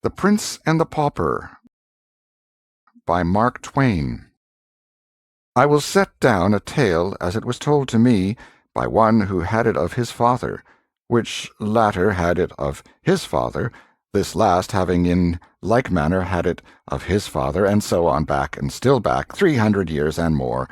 The Prince and the Pauper by Mark Twain. I will set down a tale as it was told to me by one who had it of his father, which latter had it of his father, this last having in like manner had it of his father, and so on back and still back 300 years and more,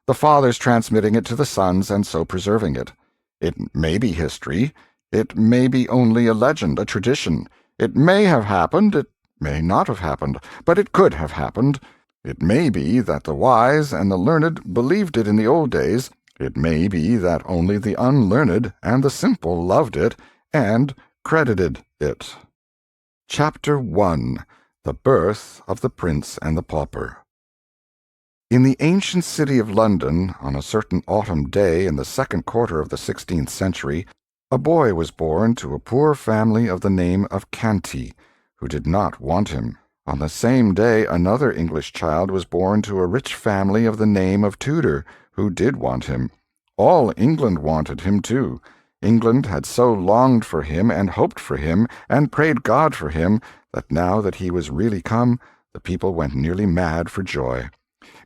the fathers transmitting it to the sons and so preserving it. It may be history, it may be only a legend, a tradition. It may have happened, it may not have happened, but it could have happened. It may be that the wise and the learned believed it in the old days. It may be that only the unlearned and the simple loved it and credited it. Chapter 1. The Birth of the Prince and the Pauper. In the ancient city of London, on a certain autumn day in the second quarter of the 16th century, a boy was born to a poor family of the name of Canty, who did not want him. On the same day another English child was born to a rich family of the name of Tudor, who did want him. All England wanted him, too. England had so longed for him and hoped for him and prayed God for him that now that he was really come, the people went nearly mad for joy.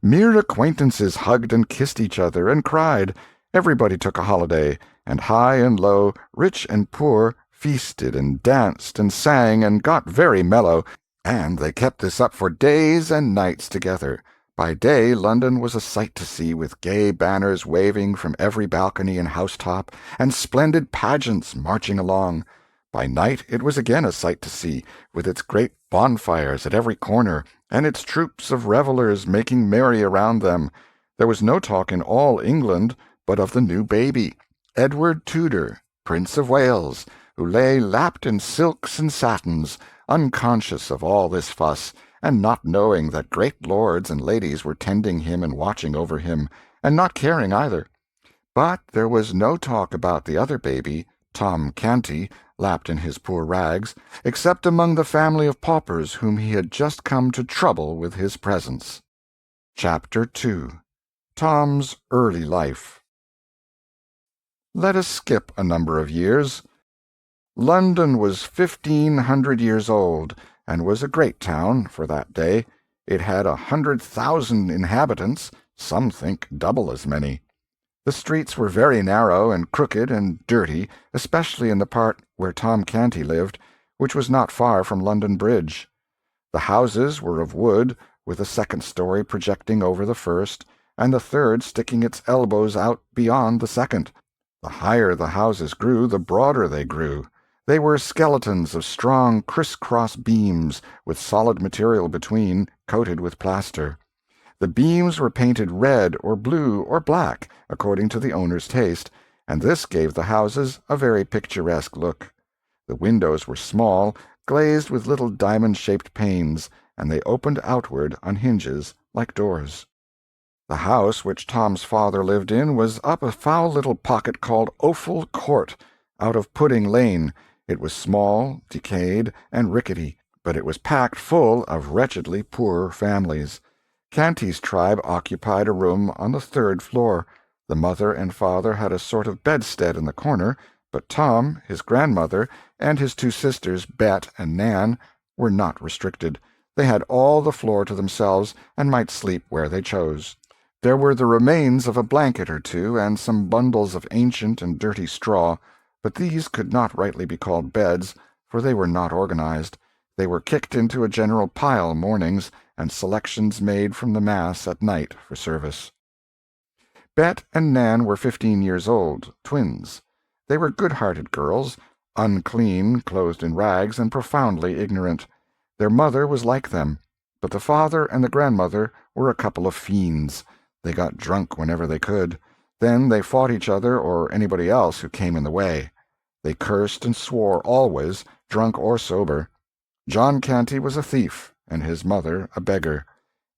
Mere acquaintances hugged and kissed each other and cried. Everybody took a holiday, and high and low, rich and poor, feasted and danced and sang and got very mellow, and they kept this up for days and nights together. By day London was a sight to see, with gay banners waving from every balcony and housetop, and splendid pageants marching along. By night it was again a sight to see, with its great bonfires at every corner, and its troops of revellers making merry around them. There was no talk in all England but of the new baby, Edward Tudor, Prince of Wales, who lay lapped in silks and satins, unconscious of all this fuss, and not knowing that great lords and ladies were tending him and watching over him, and not caring either. But there was no talk about the other baby, Tom Canty, lapped in his poor rags, except among the family of paupers whom he had just come to trouble with his presence. Chapter 2. Tom's Early Life. Let us skip a number of years. London was 1,500 years old, and was a great town for that day. It had 100,000 inhabitants, some think double as many. The streets were very narrow and crooked and dirty, especially in the part where Tom Canty lived, which was not far from London Bridge. The houses were of wood, with the second story projecting over the first, and the third sticking its elbows out beyond the second. The higher the houses grew, the broader they grew. They were skeletons of strong criss-cross beams, with solid material between, coated with plaster. The beams were painted red or blue or black, according to the owner's taste, and this gave the houses a very picturesque look. The windows were small, glazed with little diamond-shaped panes, and they opened outward on hinges like doors. The house which Tom's father lived in was up a foul little pocket called Offal Court, out of Pudding Lane. It was small, decayed, and rickety, but it was packed full of wretchedly poor families. Canty's tribe occupied a room on the third floor. The mother and father had a sort of bedstead in the corner, but Tom, his grandmother, and his two sisters, Bet and Nan, were not restricted. They had all the floor to themselves, and might sleep where they chose. There were the remains of a blanket or two, and some bundles of ancient and dirty straw, but these could not rightly be called beds, for they were not organized. They were kicked into a general pile mornings, and selections made from the mass at night for service. Bet and Nan were 15 years old, twins. They were good-hearted girls, unclean, clothed in rags, and profoundly ignorant. Their mother was like them, but the father and the grandmother were a couple of fiends. They got drunk whenever they could. Then they fought each other or anybody else who came in the way. They cursed and swore always, drunk or sober. John Canty was a thief, and his mother a beggar.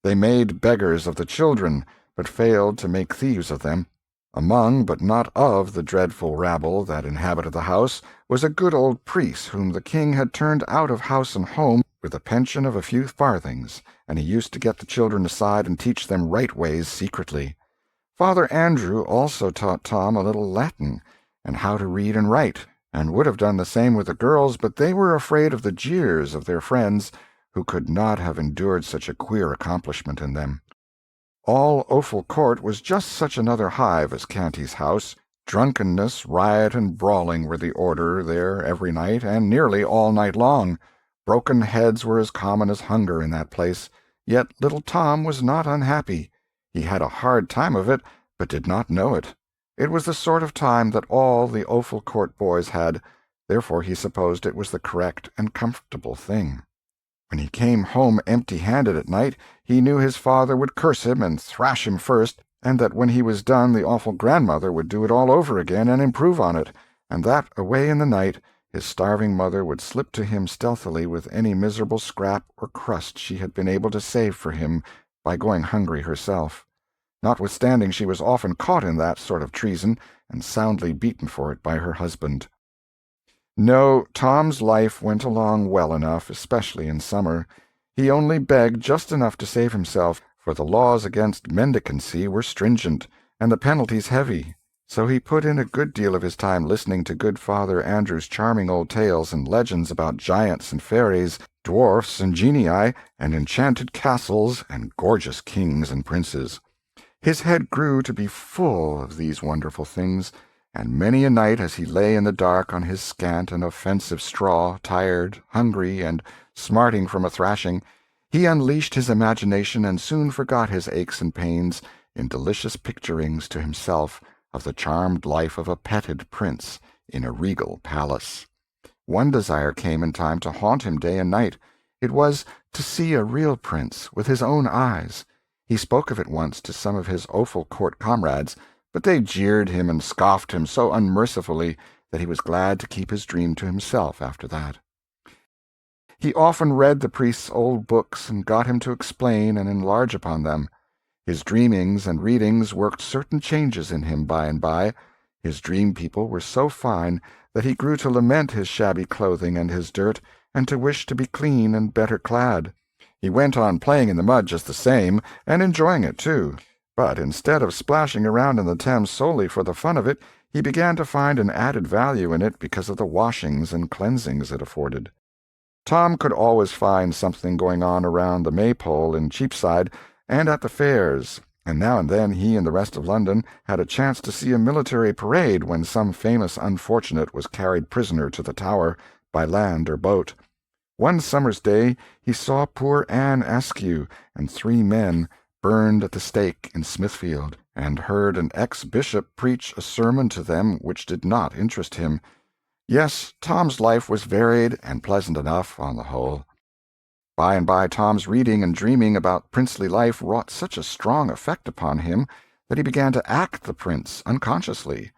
They made beggars of the children, but failed to make thieves of them. Among, but not of, the dreadful rabble that inhabited the house was a good old priest whom the king had turned out of house and home with a pension of a few farthings, and he used to get the children aside and teach them right ways secretly. Father Andrew also taught Tom a little Latin, and how to read and write, and would have done the same with the girls, but they were afraid of the jeers of their friends, who could not have endured such a queer accomplishment in them. All Offal Court was just such another hive as Canty's house. Drunkenness, riot, and brawling were the order there every night, and nearly all night long. Broken heads were as common as hunger in that place. Yet little Tom was not unhappy. He had a hard time of it, but did not know it. It was the sort of time that all the Offal Court boys had, therefore he supposed it was the correct and comfortable thing. When he came home empty-handed at night, he knew his father would curse him and thrash him first, and that when he was done the awful grandmother would do it all over again and improve on it, and that, away in the night, his starving mother would slip to him stealthily with any miserable scrap or crust she had been able to save for him by going hungry herself. Notwithstanding, she was often caught in that sort of treason, and soundly beaten for it by her husband. No, Tom's life went along well enough, especially in summer. He only begged just enough to save himself, for the laws against mendicancy were stringent, and the penalties heavy. So he put in a good deal of his time listening to good Father Andrew's charming old tales and legends about giants and fairies, dwarfs and genii, and enchanted castles and gorgeous kings and princes. His head grew to be full of these wonderful things, and many a night as he lay in the dark on his scant and offensive straw, tired, hungry, and smarting from a thrashing, he unleashed his imagination and soon forgot his aches and pains in delicious picturings to himself of the charmed life of a petted prince in a regal palace. One desire came in time to haunt him day and night. It was to see a real prince with his own eyes. He spoke of it once to some of his Offal Court comrades, but they jeered him and scoffed him so unmercifully that he was glad to keep his dream to himself after that. He often read the priest's old books and got him to explain and enlarge upon them. His dreamings and readings worked certain changes in him by and by. His dream people were so fine that he grew to lament his shabby clothing and his dirt, and to wish to be clean and better clad. He went on playing in the mud just the same, and enjoying it too. But instead of splashing around in the Thames solely for the fun of it, he began to find an added value in it because of the washings and cleansings it afforded. Tom could always find something going on around the Maypole in Cheapside and at the fairs, and now and then he and the rest of London had a chance to see a military parade when some famous unfortunate was carried prisoner to the Tower by land or boat. One summer's day he saw poor Anne Askew and 3 men burned at the stake in Smithfield, and heard an ex-bishop preach a sermon to them which did not interest him. Yes, Tom's life was varied and pleasant enough on the whole. By and by Tom's reading and dreaming about princely life wrought such a strong effect upon him that he began to act the prince unconsciously.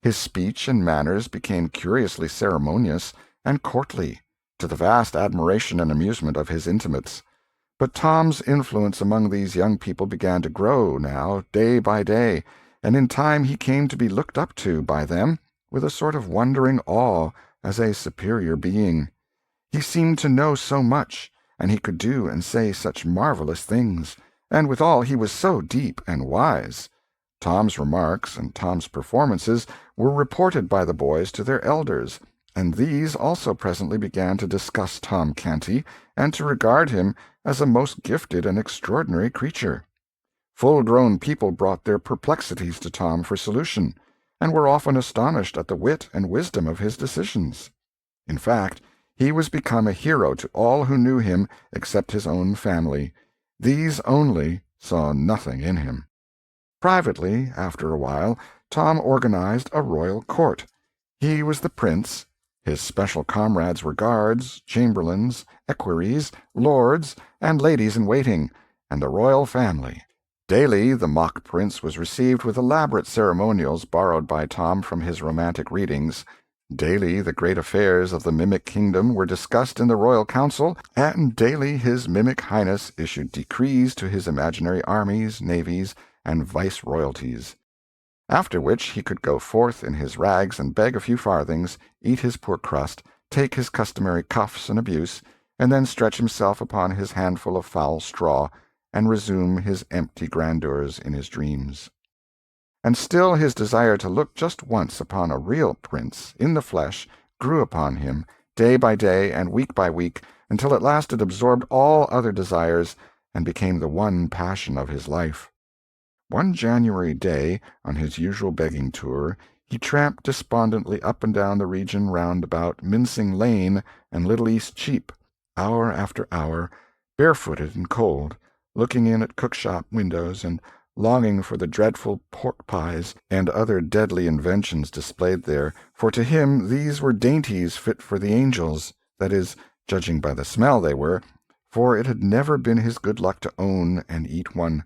His speech and manners became curiously ceremonious and courtly, to the vast admiration and amusement of his intimates. But Tom's influence among these young people began to grow now, day by day, and in time he came to be looked up to by them with a sort of wondering awe as a superior being. He seemed to know so much, and he could do and say such marvelous things, and withal he was so deep and wise. Tom's remarks and Tom's performances were reported by the boys to their elders, and these also presently began to discuss Tom Canty, and to regard him as a most gifted and extraordinary creature. Full-grown people brought their perplexities to Tom for solution, and were often astonished at the wit and wisdom of his decisions. In fact, he was become a hero to all who knew him except his own family. These only saw nothing in him. Privately, after a while, Tom organized a royal court. He was the prince. His special comrades were guards, chamberlains, equerries, lords, and ladies-in-waiting, and the royal family. Daily the mock prince was received with elaborate ceremonials borrowed by Tom from his romantic readings. Daily the great affairs of the mimic kingdom were discussed in the royal council, and daily his mimic highness issued decrees to his imaginary armies, navies, and viceroyalties. After which he could go forth in his rags and beg a few farthings, eat his poor crust, take his customary cuffs and abuse, and then stretch himself upon his handful of foul straw, and resume his empty grandeurs in his dreams. And still his desire to look just once upon a real prince, in the flesh, grew upon him, day by day and week by week, until at last it absorbed all other desires and became the one passion of his life. One January day, on his usual begging tour, he tramped despondently up and down the region round about Mincing Lane and Little East Cheap, hour after hour, barefooted and cold, looking in at cookshop windows and longing for the dreadful pork pies and other deadly inventions displayed there, for to him these were dainties fit for the angels, that is, judging by the smell they were, for it had never been his good luck to own and eat one.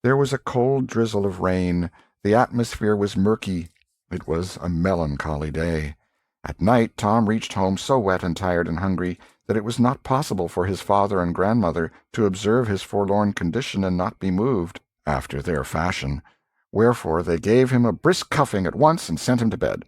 There was a cold drizzle of rain. The atmosphere was murky. It was a melancholy day. At night Tom reached home so wet and tired and hungry that it was not possible for his father and grandmother to observe his forlorn condition and not be moved, after their fashion. Wherefore they gave him a brisk cuffing at once and sent him to bed.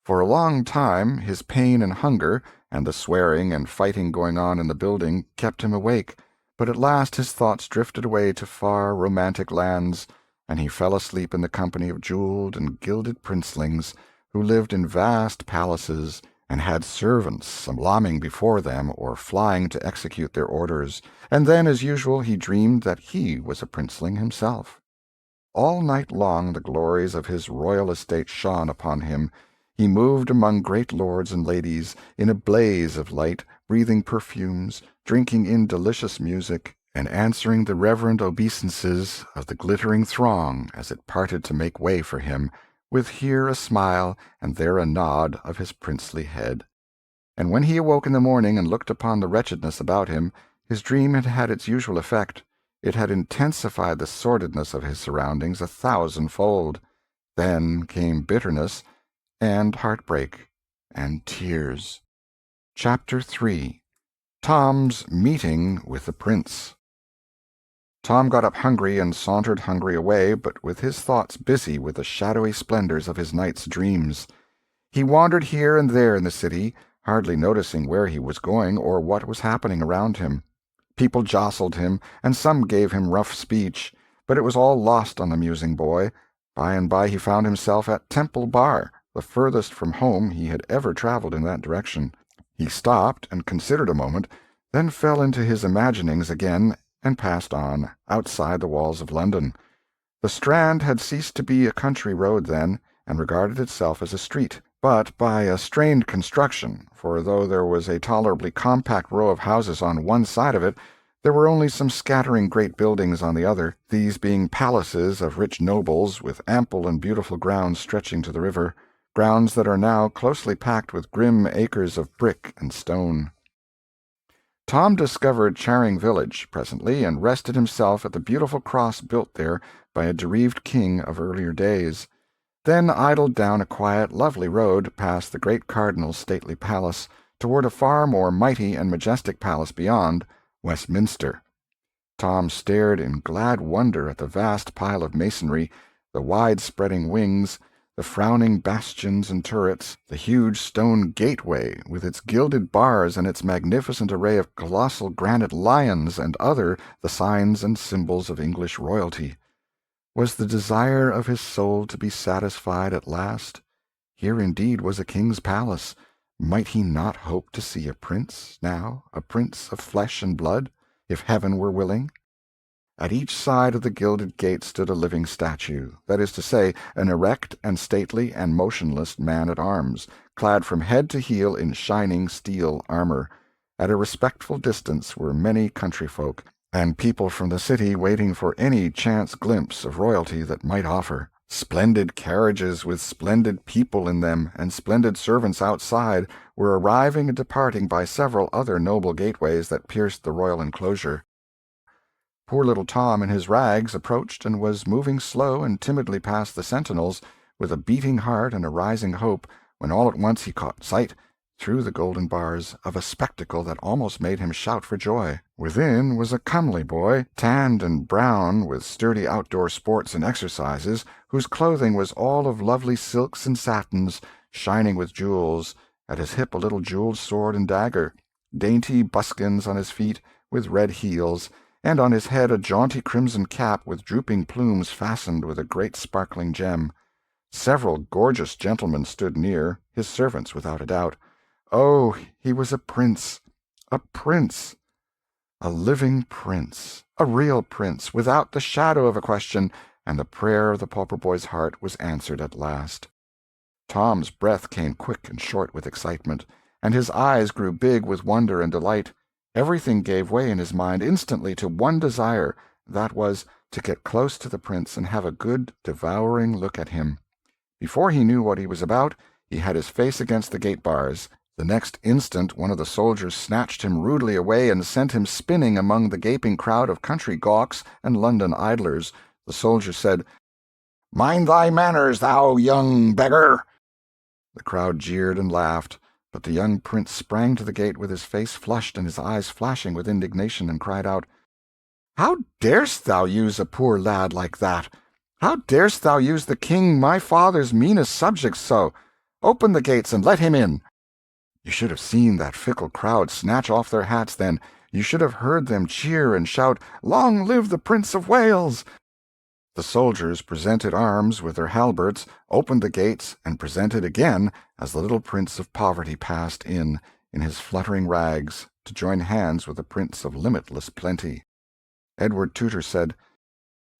For a long time his pain and hunger, and the swearing and fighting going on in the building, kept him awake. But at last his thoughts drifted away to far romantic lands, and he fell asleep in the company of jeweled and gilded princelings, who lived in vast palaces, and had servants salaaming before them or flying to execute their orders, and then, as usual, he dreamed that he was a princeling himself. All night long the glories of his royal estate shone upon him. He moved among great lords and ladies, in a blaze of light, breathing perfumes, drinking in delicious music, and answering the reverent obeisances of the glittering throng as it parted to make way for him, with here a smile and there a nod of his princely head. And when he awoke in the morning and looked upon the wretchedness about him, his dream had had its usual effect. It had intensified the sordidness of his surroundings 1,000-fold. Then came bitterness, and heartbreak, and tears. Chapter 3. Tom's Meeting with the Prince. Tom got up hungry and sauntered hungry away, but with his thoughts busy with the shadowy splendors of his night's dreams. He wandered here and there in the city, hardly noticing where he was going or what was happening around him. People jostled him, and some gave him rough speech, but it was all lost on the musing boy. By and by he found himself at Temple Bar, the furthest from home he had ever traveled in that direction. He stopped and considered a moment, then fell into his imaginings again and passed on, outside the walls of London. The Strand had ceased to be a country road then, and regarded itself as a street, but by a strained construction, for though there was a tolerably compact row of houses on one side of it, there were only some scattering great buildings on the other, these being palaces of rich nobles, with ample and beautiful grounds stretching to the river, grounds that are now closely packed with grim acres of brick and stone. Tom discovered Charing Village presently, and rested himself at the beautiful cross built there by a bereaved king of earlier days. Then idled down a quiet, lovely road past the great cardinal's stately palace, toward a far more mighty and majestic palace beyond, Westminster. Tom stared in glad wonder at the vast pile of masonry, the wide-spreading wings, the frowning bastions and turrets, the huge stone gateway with its gilded bars and its magnificent array of colossal granite lions and other the signs and symbols of English royalty. Was the desire of his soul to be satisfied at last? Here indeed was a king's palace. Might he not hope to see a prince, now, a prince of flesh and blood, if heaven were willing? At each side of the gilded gate stood a living statue, that is to say, an erect and stately and motionless man-at-arms, clad from head to heel in shining steel armor. At a respectful distance were many country folk, and people from the city waiting for any chance glimpse of royalty that might offer. Splendid carriages with splendid people in them, and splendid servants outside, were arriving and departing by several other noble gateways that pierced the royal enclosure. Poor little Tom in his rags approached and was moving slow and timidly past the sentinels, with a beating heart and a rising hope, when all at once he caught sight, through the golden bars, of a spectacle that almost made him shout for joy. Within was a comely boy, tanned and brown with sturdy outdoor sports and exercises, whose clothing was all of lovely silks and satins, shining with jewels, at his hip a little jewelled sword and dagger, dainty buskins on his feet, with red heels, and on his head a jaunty crimson cap with drooping plumes fastened with a great sparkling gem. Several gorgeous gentlemen stood near, his servants without a doubt. Oh, he was a prince, a prince, a living prince, a real prince, without the shadow of a question, and the prayer of the pauper boy's heart was answered at last. Tom's breath came quick and short with excitement, and his eyes grew big with wonder and delight. Everything gave way in his mind instantly to one desire, that was, to get close to the prince and have a good, devouring look at him. Before he knew what he was about, he had his face against the gate bars. The next instant one of the soldiers snatched him rudely away and sent him spinning among the gaping crowd of country gawks and London idlers. The soldier said, "Mind thy manners, thou young beggar!" The crowd jeered and laughed, but the young prince sprang to the gate with his face flushed and his eyes flashing with indignation, and cried out, "How darest thou use a poor lad like that? How darest thou use the king my father's meanest subjects so? Open the gates and let him in." You should have seen that fickle crowd snatch off their hats then. You should have heard them cheer and shout, "Long live the Prince of Wales!" The soldiers presented arms with their halberds, opened the gates, and presented again as the little Prince of Poverty passed in his fluttering rags, to join hands with the Prince of Limitless Plenty. Edward Tudor said,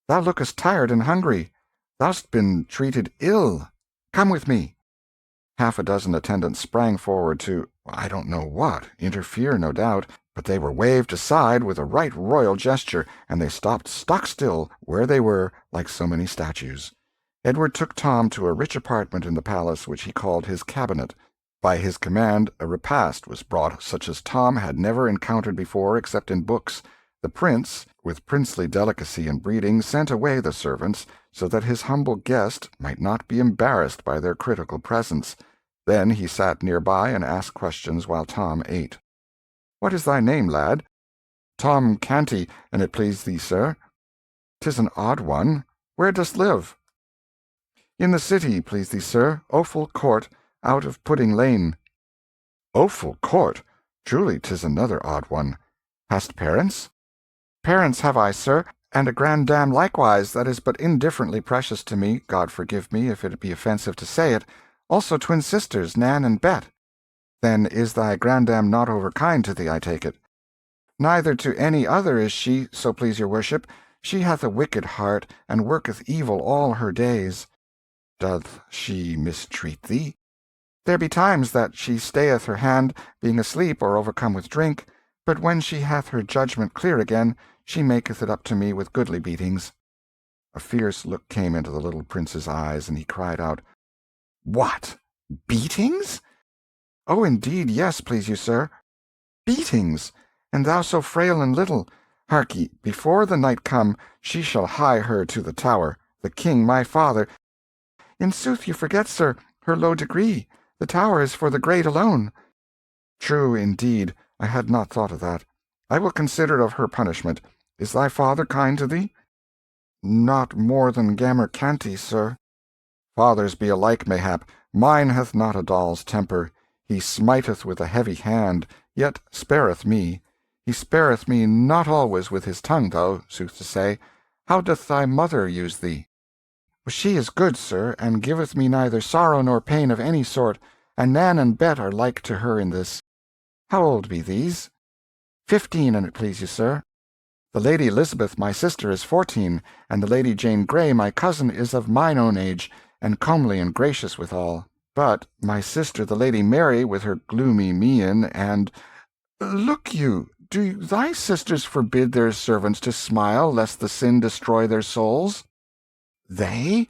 "Thou lookest tired and hungry. Thou'st been treated ill. Come with me." Half a dozen attendants sprang forward to, I don't know what, interfere, no doubt, but they were waved aside with a right royal gesture, and they stopped stock still where they were, like so many statues. Edward took Tom to a rich apartment in the palace which he called his cabinet. By his command a repast was brought such as Tom had never encountered before except in books. The prince, with princely delicacy and breeding, sent away the servants, so that his humble guest might not be embarrassed by their critical presence. Then he sat near by and asked questions while Tom ate. "What is thy name, lad?" "Tom Canty, an it please thee, sir." "'Tis an odd one. Where dost live?" "In the city, please thee, sir, Offal Court, out of Pudding Lane." "Offal Court? Truly 'tis another odd one. Hast parents?" "Parents have I, sir, and a grandam likewise, that is but indifferently precious to me, God forgive me if it be offensive to say it, also twin sisters, Nan and Bet." "Then is thy grandam not overkind to thee, I take it?" "Neither to any other is she, so please your worship. She hath a wicked heart, and worketh evil all her days." "Doth she mistreat thee?" "There be times that she stayeth her hand, being asleep or overcome with drink, but when she hath her judgment clear again, she maketh it up to me with goodly beatings." A fierce look came into the little prince's eyes, and he cried out, "What? Beatings?" "Oh, indeed, yes, please you, sir." "Beatings! And thou so frail and little! Harkye, before the night come, she shall hie her to the Tower. The king my father—" "In sooth you forget, sir, her low degree. The Tower is for the great alone." "True, indeed. I had not thought of that. I will consider of her punishment. Is thy father kind to thee?" "Not more than Gammer Canty, sir." "Fathers be alike, mayhap. Mine hath not a doll's temper. He smiteth with a heavy hand, yet spareth me. He spareth me not always with his tongue, though, sooth to say. How doth thy mother use thee?" "She is good, sir, and giveth me neither sorrow nor pain of any sort, and Nan and Bet are like to her in this. How old be these?" "15, an it please you, sir." "The Lady Elizabeth, my sister, is 14, and the Lady Jane Grey, my cousin, is of mine own age, and comely and gracious withal. But my sister, the Lady Mary, with her gloomy mien, and— Look you, do thy sisters forbid their servants to smile, lest the sin destroy their souls?" "They?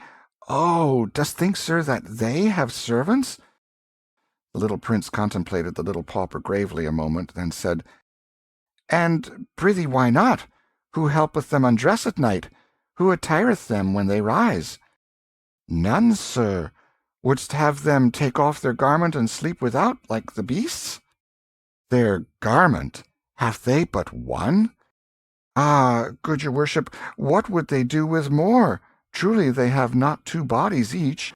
Oh, dost think, sir, that they have servants?" The little prince contemplated the little pauper gravely a moment, then said, "And prithee why not? Who helpeth them undress at night? Who attireth them when they rise?" "None, sir. Wouldst have them take off their garment and sleep without, like the beasts?" "Their garment? Have they but one?" "Ah, good your worship, what would they do with more? Truly they have not 2 bodies each."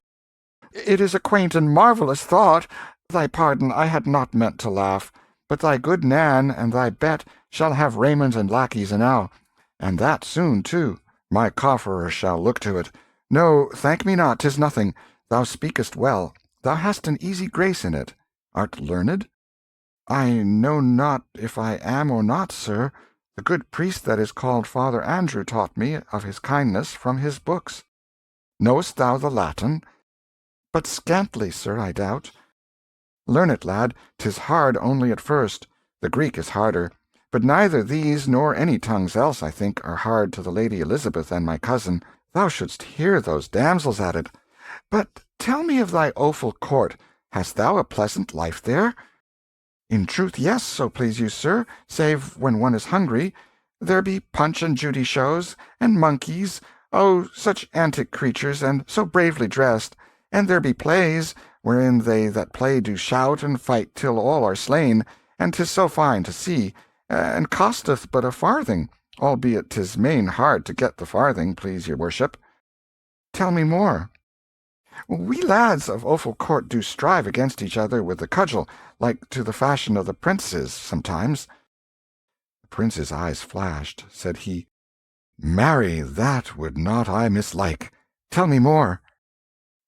"It is a quaint and marvellous thought. Thy pardon, I had not meant to laugh. But thy good Nan and thy Bet shall have raiment and lackeys enow, and that soon too. My cofferer shall look to it. No, thank me not, 'tis nothing. Thou speakest well. Thou hast an easy grace in it. Art learned?" "I know not if I am or not, sir. The good priest that is called Father Andrew taught me of his kindness from his books." "Knowest thou the Latin?" "But scantly, sir, I doubt." "Learn it, lad. 'Tis hard only at first. The Greek is harder. But neither these nor any tongues else, I think, are hard to the Lady Elizabeth and my cousin. Thou shouldst hear those damsels at it. But tell me of thy Offal Court. Hast thou a pleasant life there?" "In truth, yes, so please you, sir, save when one is hungry. There be Punch and Judy shows, and monkeys, oh, such antic creatures, and so bravely dressed. And there be plays, wherein they that play do shout and fight till all are slain, and 'tis so fine to see, and costeth but a farthing, albeit 'tis main hard to get the farthing, please your worship." "Tell me more." "We lads of Offal Court do strive against each other with the cudgel, like to the fashion of the princes, sometimes." The prince's eyes flashed. Said he, "Marry, that would not I mislike. Tell me more."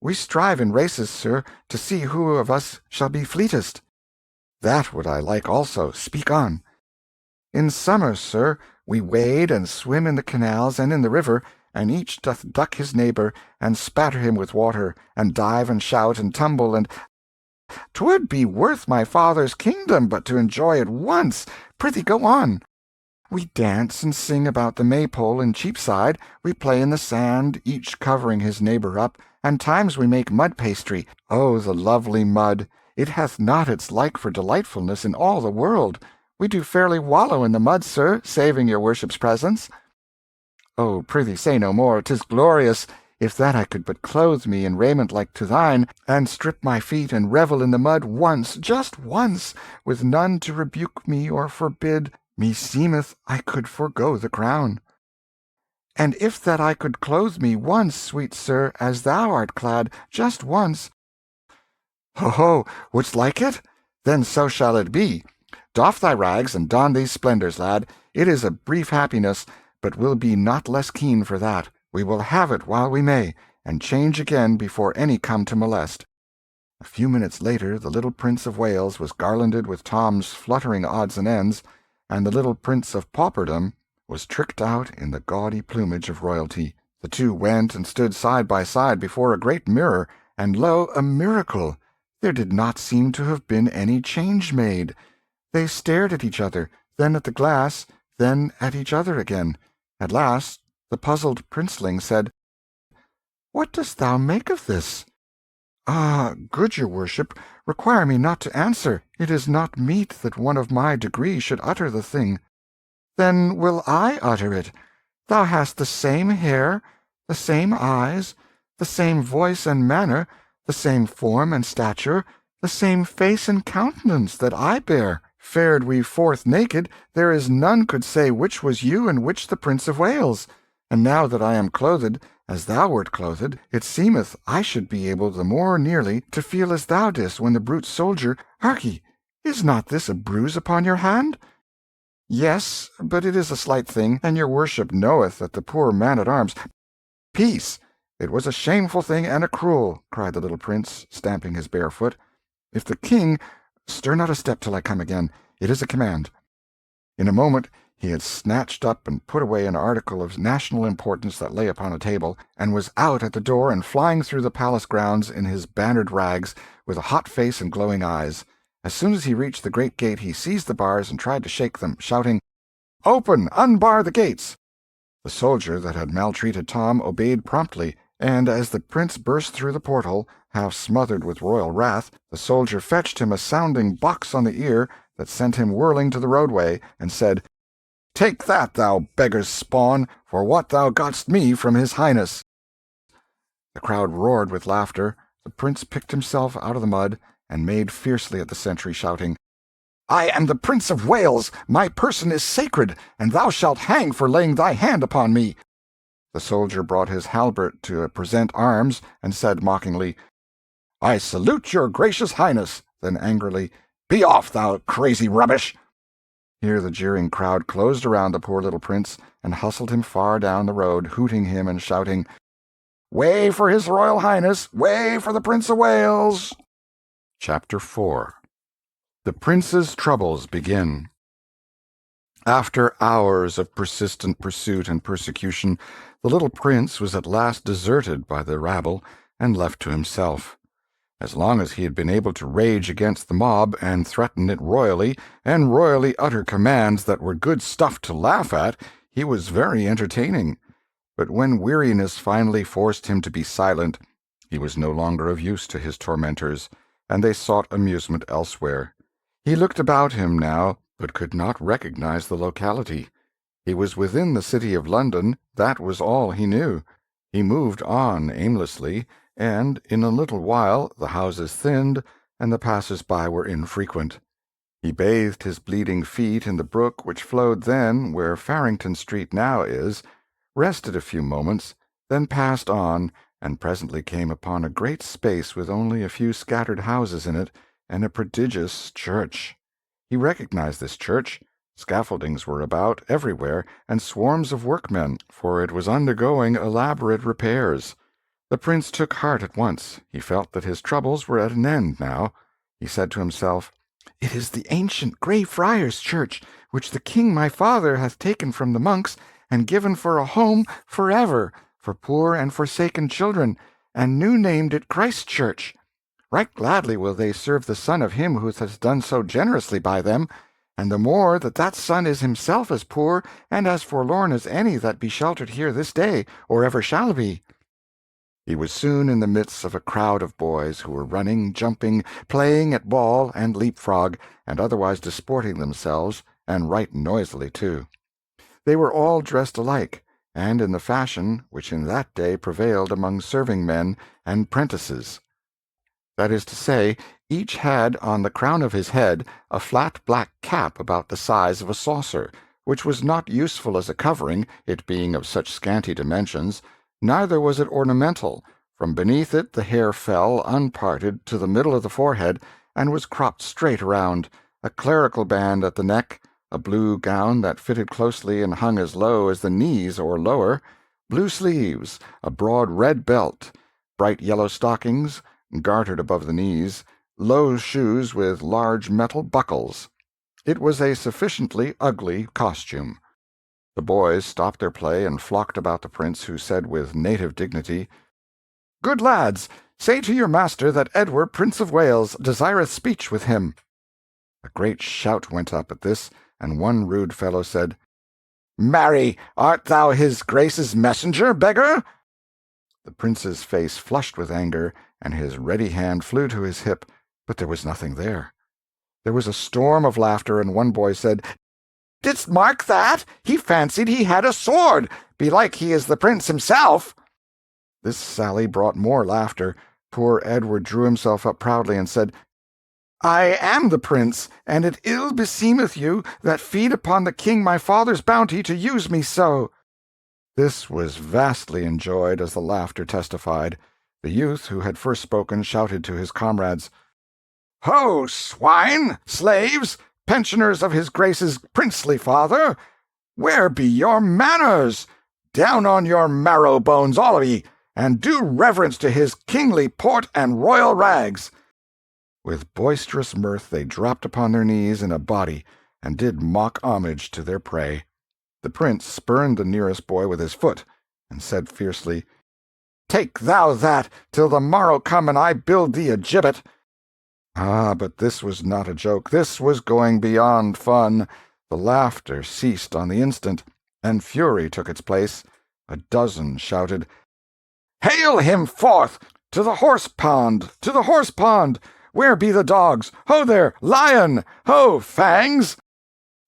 "We strive in races, sir, to see who of us shall be fleetest." "That would I like also. Speak on." "In summer, sir, we wade and swim in the canals and in the river, and each doth duck his neighbour, and spatter him with water, and dive and shout and tumble, and 'twould be worth my father's kingdom but to enjoy it once. Prithee go on." "We dance and sing about the Maypole in Cheapside, we play in the sand, each covering his neighbour up, and times we make mud pastry. Oh, the lovely mud! It hath not its like for delightfulness in all the world. We do fairly wallow in the mud, sir, saving your worship's presence." "Oh, prithee say no more. 'Tis glorious. If that I could but clothe me in raiment like to thine, and strip my feet and revel in the mud once, just once, with none to rebuke me or forbid, meseemeth I could forego the crown." "And if that I could clothe me once, sweet sir, as thou art clad, just once—" "Ho, ho! Wouldst like it? Then so shall it be. Doff thy rags and don these splendours, lad. It is a brief happiness, but will be not less keen for that. We will have it while we may, and change again before any come to molest." A few minutes later the little Prince of Wales was garlanded with Tom's fluttering odds and ends, and the little Prince of Pauperdom was tricked out in the gaudy plumage of royalty. The two went and stood side by side before a great mirror, and lo, a miracle! There did not seem to have been any change made. They stared at each other, then at the glass, then at each other again. At last the puzzled princeling said, "What dost thou make of this?" "Ah, good your worship, require me not to answer. It is not meet that one of my degree should utter the thing." "Then will I utter it. Thou hast the same hair, the same eyes, the same voice and manner, the same form and stature, the same face and countenance that I bear. Fared we forth naked, there is none could say which was you and which the Prince of Wales. And now that I am clothed, as thou wert clothed, it seemeth I should be able the more nearly to feel as thou didst when the brute soldier— Harkye, is not this a bruise upon your hand?" "Yes, but it is a slight thing, and your worship knoweth that the poor man-at-arms—" "Peace! It was a shameful thing and a cruel," cried the little prince, stamping his bare foot. "If the king— Stir not a step till I come again. It is a command." In a moment he had snatched up and put away an article of national importance that lay upon a table, and was out at the door and flying through the palace grounds in his bannered rags, with a hot face and glowing eyes. As soon as he reached the great gate he seized the bars and tried to shake them, shouting, "Open! Unbar the gates!" The soldier that had maltreated Tom obeyed promptly, and as the prince burst through the portal, half smothered with royal wrath, the soldier fetched him a sounding box on the ear that sent him whirling to the roadway, and said, "Take that, thou beggar's spawn, for what thou gotst me from his highness." The crowd roared with laughter. The prince picked himself out of the mud, and made fiercely at the sentry, shouting, "I am the Prince of Wales! My person is sacred, and thou shalt hang for laying thy hand upon me." The soldier brought his halbert to present arms, and said mockingly, "I salute your gracious highness," then angrily, "Be off, thou crazy rubbish!" Here the jeering crowd closed around the poor little prince, and hustled him far down the road, hooting him and shouting, "Way for his royal highness! Way for the Prince of Wales!" Chapter 4 The prince's troubles begin. After hours of persistent pursuit and persecution, the little prince was at last deserted by the rabble and left to himself. As long as he had been able to rage against the mob and threaten it royally, and royally utter commands that were good stuff to laugh at, he was very entertaining. But when weariness finally forced him to be silent, he was no longer of use to his tormentors, and they sought amusement elsewhere. He looked about him now, but could not recognize the locality. He was within the city of London, that was all he knew. He moved on aimlessly, and in a little while the houses thinned, and the passers-by were infrequent. He bathed his bleeding feet in the brook which flowed then where Farrington Street now is, rested a few moments, then passed on, and presently came upon a great space with only a few scattered houses in it, and a prodigious church. He recognized this church. Scaffoldings were about everywhere, and swarms of workmen, for it was undergoing elaborate repairs. The prince took heart at once. He felt that his troubles were at an end now. He said to himself, "It is the ancient Grey Friars' Church, which the king my father hath taken from the monks, and given for a home forever, for poor and forsaken children, and new-named it Christ Church. Right gladly will they serve the son of him who has done so generously by them, and the more that that son is himself as poor and as forlorn as any that be sheltered here this day, or ever shall be." He was soon in the midst of a crowd of boys who were running, jumping, playing at ball and leapfrog, and otherwise disporting themselves, and right noisily too. They were all dressed alike, and in the fashion which in that day prevailed among serving-men and prentices. That is to say, each had on the crown of his head a flat black cap about the size of a saucer, which was not useful as a covering, it being of such scanty dimensions, neither was it ornamental. From beneath it the hair fell, unparted, to the middle of the forehead, and was cropped straight around, a clerical band at the neck, a blue gown that fitted closely and hung as low as the knees or lower, blue sleeves, a broad red belt, bright yellow stockings, gartered above the knees, low shoes with large metal buckles. It was a sufficiently ugly costume. The boys stopped their play and flocked about the prince, who said with native dignity, "Good lads, say to your master that Edward, Prince of Wales, desireth speech with him." A great shout went up at this, and one rude fellow said, "Marry, art thou his grace's messenger, beggar?" The prince's face flushed with anger, and his ready hand flew to his hip, but there was nothing there. There was a storm of laughter, and one boy said, "Didst mark that? He fancied he had a sword. Belike he is the prince himself." This sally brought more laughter. Poor Edward drew himself up proudly and said, "I am the prince, and it ill beseemeth you that feed upon the king my father's bounty to use me so." This was vastly enjoyed, as the laughter testified. The youth who had first spoken shouted to his comrades, "Ho, swine, slaves, pensioners of his grace's princely father! Where be your manners? Down on your marrow bones, all of ye, and do reverence to his kingly port and royal rags." With boisterous mirth they dropped upon their knees in a body, and did mock homage to their prey. The prince spurned the nearest boy with his foot, and said fiercely, "Take thou that, till the morrow come and I build thee a gibbet." Ah, but this was not a joke. This was going beyond fun. The laughter ceased on the instant, and fury took its place. A dozen shouted, "Hale him forth! To the horse-pond! To the horse-pond! Where be the dogs? Ho there, lion! Ho, fangs!"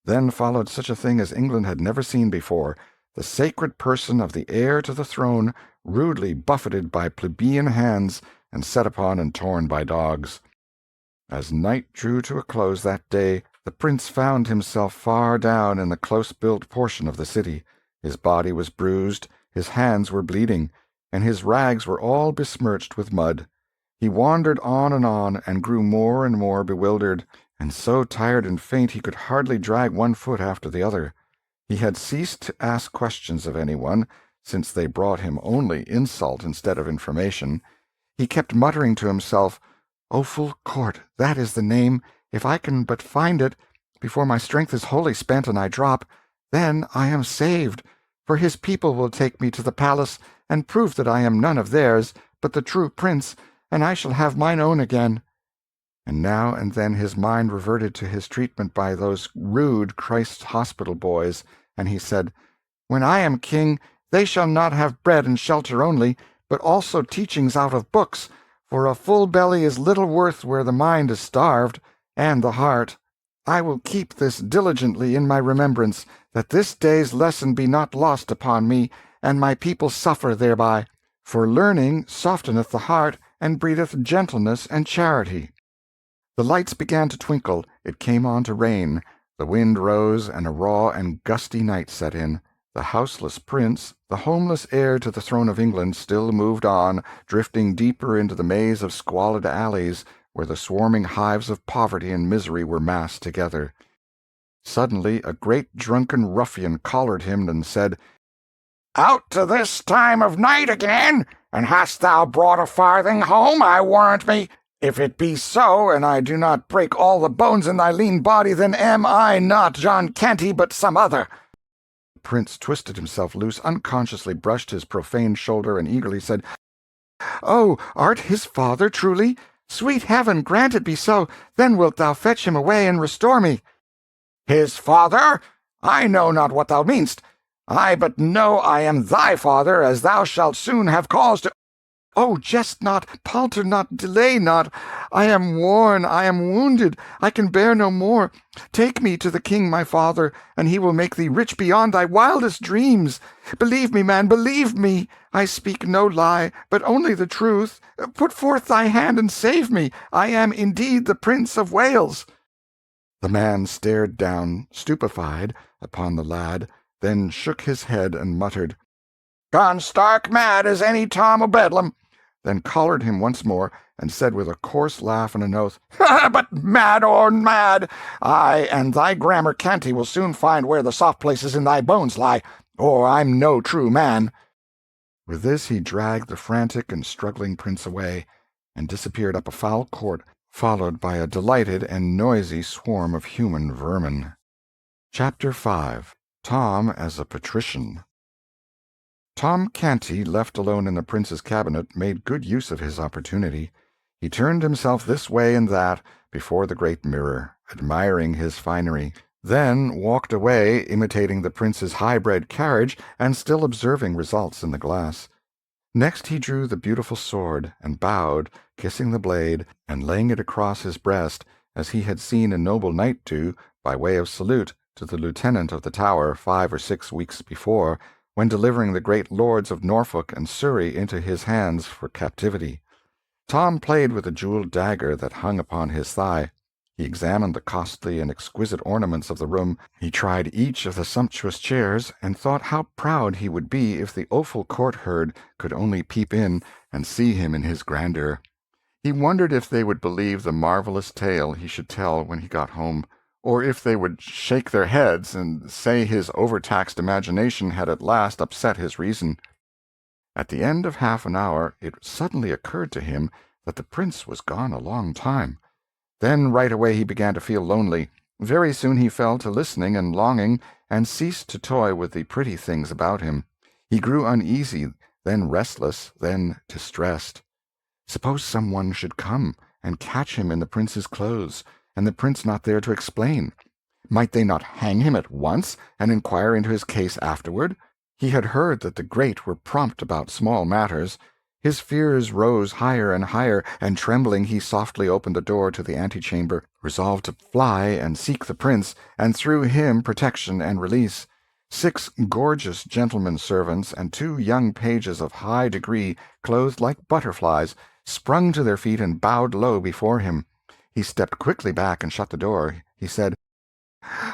Then followed such a thing as England had never seen before, the sacred person of the heir to the throne rudely buffeted by plebeian hands and set upon and torn by dogs. As night drew to a close that day, the prince found himself far down in the close-built portion of the city. His body was bruised, his hands were bleeding, and his rags were all besmirched with mud. He wandered on, and grew more and more bewildered, and so tired and faint he could hardly drag one foot after the other. He had ceased to ask questions of anyone, since they brought him only insult instead of information. He kept muttering to himself, "Offal Court, that is the name. If I can but find it, before my strength is wholly spent and I drop, then I am saved, for his people will take me to the palace and prove that I am none of theirs, but the true prince, and I shall have mine own again." And now and then his mind reverted to his treatment by those rude Christ's Hospital boys, and he said, "When I am king, they shall not have bread and shelter only, but also teachings out of books, for a full belly is little worth where the mind is starved, and the heart. I will keep this diligently in my remembrance, that this day's lesson be not lost upon me, and my people suffer thereby. For learning softeneth the heart, and breedeth gentleness and charity." The lights began to twinkle, it came on to rain, the wind rose, and a raw and gusty night set in. The houseless prince, the homeless heir to the throne of England, still moved on, drifting deeper into the maze of squalid alleys, where the swarming hives of poverty and misery were massed together. Suddenly a great drunken ruffian collared him and said, "Out to this time of night again? And hast thou brought a farthing home, I warrant me? If it be so, and I do not break all the bones in thy lean body, then am I not John Canty, but some other." The prince twisted himself loose, unconsciously brushed his profaned shoulder, and eagerly said, "Oh, art his father, truly? Sweet heaven, grant it be so, then wilt thou fetch him away and restore me." "His father? I know not what thou mean'st. I but know I am thy father, as thou shalt soon have cause to—" "Oh, jest not, palter not, delay not. I am worn, I am wounded, I can bear no more. Take me to the king my father, and he will make thee rich beyond thy wildest dreams. Believe me, man, believe me. I speak no lie, but only the truth. Put forth thy hand and save me. I am indeed the Prince of Wales." The man stared down, stupefied, upon the lad, then shook his head and muttered, "Gone stark mad as any Tom o' Bedlam," then collared him once more, and said with a coarse laugh and an oath, "But mad or mad, I and thy grammar Canty will soon find where the soft places in thy bones lie, or I'm no true man." With this he dragged the frantic and struggling prince away, and disappeared up a foul court, followed by a delighted and noisy swarm of human vermin. Chapter 5. Tom as a Patrician. Tom Canty, left alone in the prince's cabinet, made good use of his opportunity. He turned himself this way and that before the great mirror, admiring his finery, then walked away, imitating the prince's high-bred carriage, and still observing results in the glass. Next he drew the beautiful sword, and bowed, kissing the blade, and laying it across his breast, as he had seen a noble knight do, by way of salute, to the lieutenant of the Tower 5 or 6 weeks before, when delivering the great lords of Norfolk and Surrey into his hands for captivity. Tom played with the jeweled dagger that hung upon his thigh. He examined the costly and exquisite ornaments of the room. He tried each of the sumptuous chairs, and thought how proud he would be if the Offal court-herd could only peep in and see him in his grandeur. He wondered if they would believe the marvelous tale he should tell when he got home, or if they would shake their heads and say his overtaxed imagination had at last upset his reason. At the end of half an hour it suddenly occurred to him that the prince was gone a long time. Then right away he began to feel lonely. Very soon he fell to listening and longing, and ceased to toy with the pretty things about him. He grew uneasy, then restless, then distressed. Suppose someone should come and catch him in the prince's clothes, and the prince not there to explain. Might they not hang him at once, and inquire into his case afterward? He had heard that the great were prompt about small matters. His fears rose higher and higher, and trembling he softly opened the door to the antechamber, resolved to fly and seek the prince, and through him protection and release. 6 gorgeous gentlemen servants and 2 young pages of high degree, clothed like butterflies, sprung to their feet and bowed low before him. He stepped quickly back and shut the door. He said,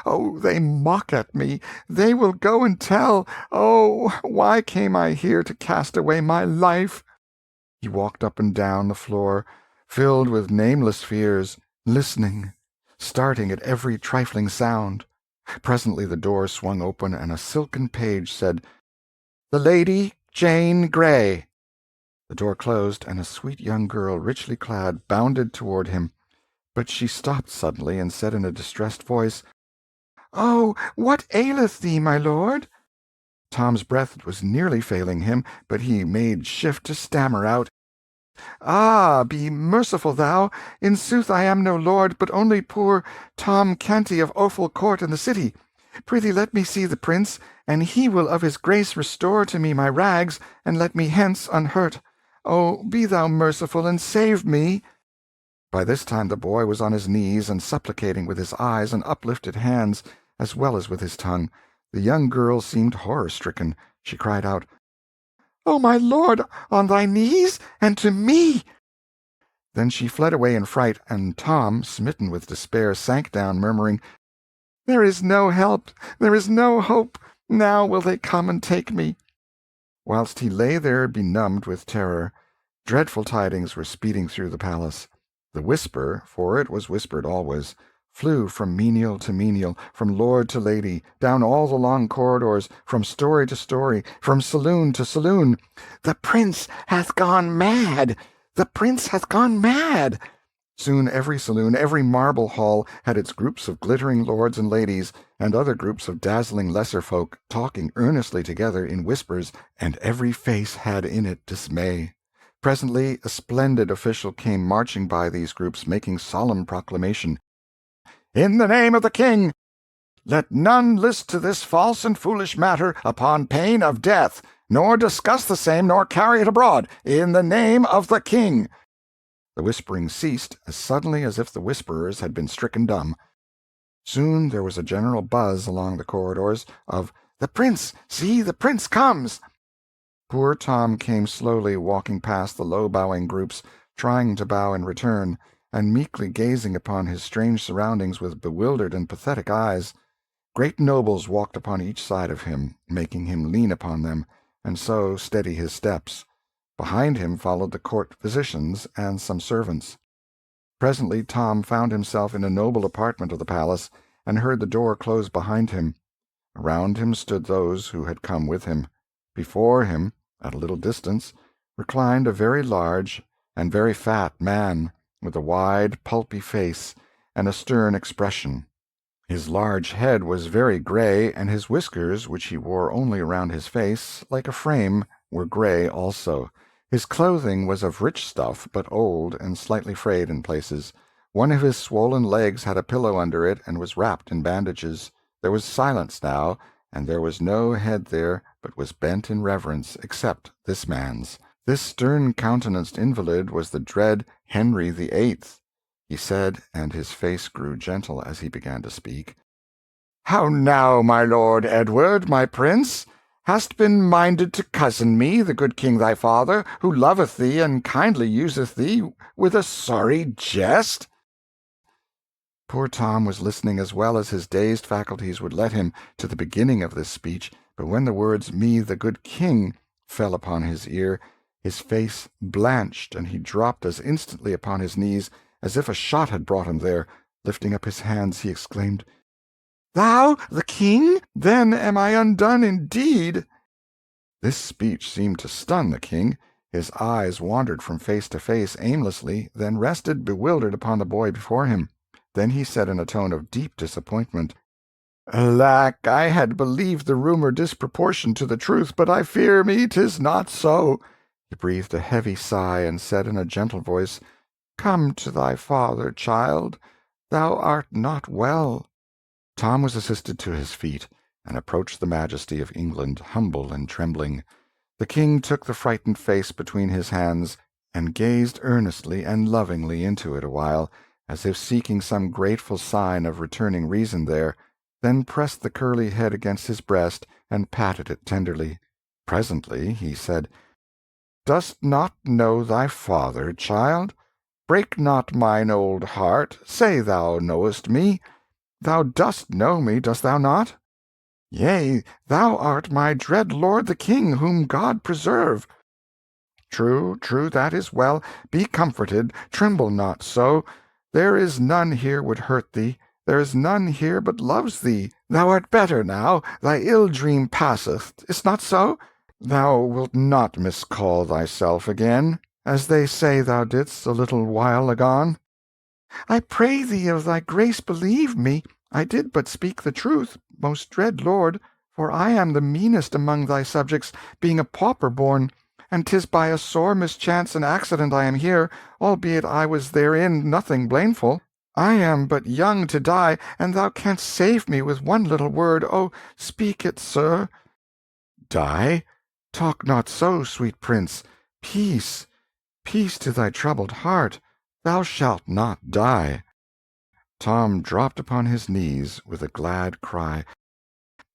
"Oh, they mock at me. They will go and tell. Oh, why came I here to cast away my life?" He walked up and down the floor, filled with nameless fears, listening, starting at every trifling sound. Presently the door swung open, and a silken page said, "The Lady Jane Grey." The door closed, and a sweet young girl, richly clad, bounded toward him. But she stopped suddenly and said in a distressed voice, "Oh, what aileth thee, my lord?" Tom's breath was nearly failing him, but he made shift to stammer out, "Ah, be merciful thou! In sooth I am no lord, but only poor Tom Canty of Offal Court in the city. Prithee let me see the prince, and he will of his grace restore to me my rags, and let me hence unhurt. Oh, be thou merciful, and save me!" By this time the boy was on his knees and supplicating with his eyes and uplifted hands, as well as with his tongue. The young girl seemed horror-stricken. She cried out, "Oh, my lord, on thy knees, and to me!" Then she fled away in fright, and Tom, smitten with despair, sank down, murmuring, "There is no help, there is no hope. Now will they come and take me." Whilst he lay there benumbed with terror, dreadful tidings were speeding through the palace. The whisper, for it was whispered always, flew from menial to menial, from lord to lady, down all the long corridors, from story to story, from saloon to saloon. "The prince hath gone mad! The prince hath gone mad!" Soon every saloon, every marble hall, had its groups of glittering lords and ladies, and other groups of dazzling lesser folk, talking earnestly together in whispers, and every face had in it dismay. Presently a splendid official came marching by these groups, making solemn proclamation, "In the name of the king, let none list to this false and foolish matter upon pain of death, nor discuss the same, nor carry it abroad, in the name of the king." The whispering ceased as suddenly as if the whisperers had been stricken dumb. Soon there was a general buzz along the corridors of, "The prince! See, the prince comes!" Poor Tom came slowly walking past the low-bowing groups, trying to bow in return, and meekly gazing upon his strange surroundings with bewildered and pathetic eyes. Great nobles walked upon each side of him, making him lean upon them, and so steady his steps. Behind him followed the court physicians and some servants. Presently Tom found himself in a noble apartment of the palace, and heard the door close behind him. Around him stood those who had come with him. Before him, at a little distance, reclined a very large and very fat man, with a wide, pulpy face and a stern expression. His large head was very gray, and his whiskers, which he wore only around his face, like a frame, were gray also. His clothing was of rich stuff, but old and slightly frayed in places. One of his swollen legs had a pillow under it, and was wrapped in bandages. There was silence now, and there was no head there but was bent in reverence, except this man's. This stern-countenanced invalid was the dread Henry the Eighth. He said, and his face grew gentle as he began to speak, "How now, my lord Edward, my prince? Hast been minded to cozen me, the good king thy father, who loveth thee and kindly useth thee, with a sorry jest?" Poor Tom was listening as well as his dazed faculties would let him to the beginning of this speech, but when the words "me, the good king," fell upon his ear, his face blanched, and he dropped as instantly upon his knees as if a shot had brought him there. Lifting up his hands, he exclaimed, "Thou, the king? Then am I undone indeed." This speech seemed to stun the king. His eyes wandered from face to face aimlessly, then rested bewildered upon the boy before him. Then he said in a tone of deep disappointment, "Alack, I had believed the rumor disproportioned to the truth, but I fear me 'tis not so." He breathed a heavy sigh, and said in a gentle voice, "Come to thy father, child. Thou art not well." Tom was assisted to his feet, and approached the majesty of England, humble and trembling. The king took the frightened face between his hands, and gazed earnestly and lovingly into it awhile, as if seeking some grateful sign of returning reason there, then pressed the curly head against his breast, and patted it tenderly. Presently he said, "Dost not know thy father, child? Break not mine old heart. Say thou knowest me. Thou dost know me, dost thou not? Yea, thou art my dread lord the king, whom God preserve." "True, true, that is well. Be comforted, tremble not so. There is none here would hurt thee. There is none here but loves thee. Thou art better now. Thy ill dream passeth. Is't not so? Thou wilt not miscall thyself again, as they say thou didst a little while agone." I pray thee of thy grace believe me. I did but speak the truth, most dread lord, for I am the meanest among thy subjects, being a pauper born, and 'tis by a sore mischance and accident I am here, albeit I was therein nothing blameful. I am but young to die, and thou canst save me with one little word. Oh, speak it, sir. Die? Talk not so, sweet prince. Peace, peace to thy troubled heart. Thou shalt not die. Tom dropped upon his knees with a glad cry.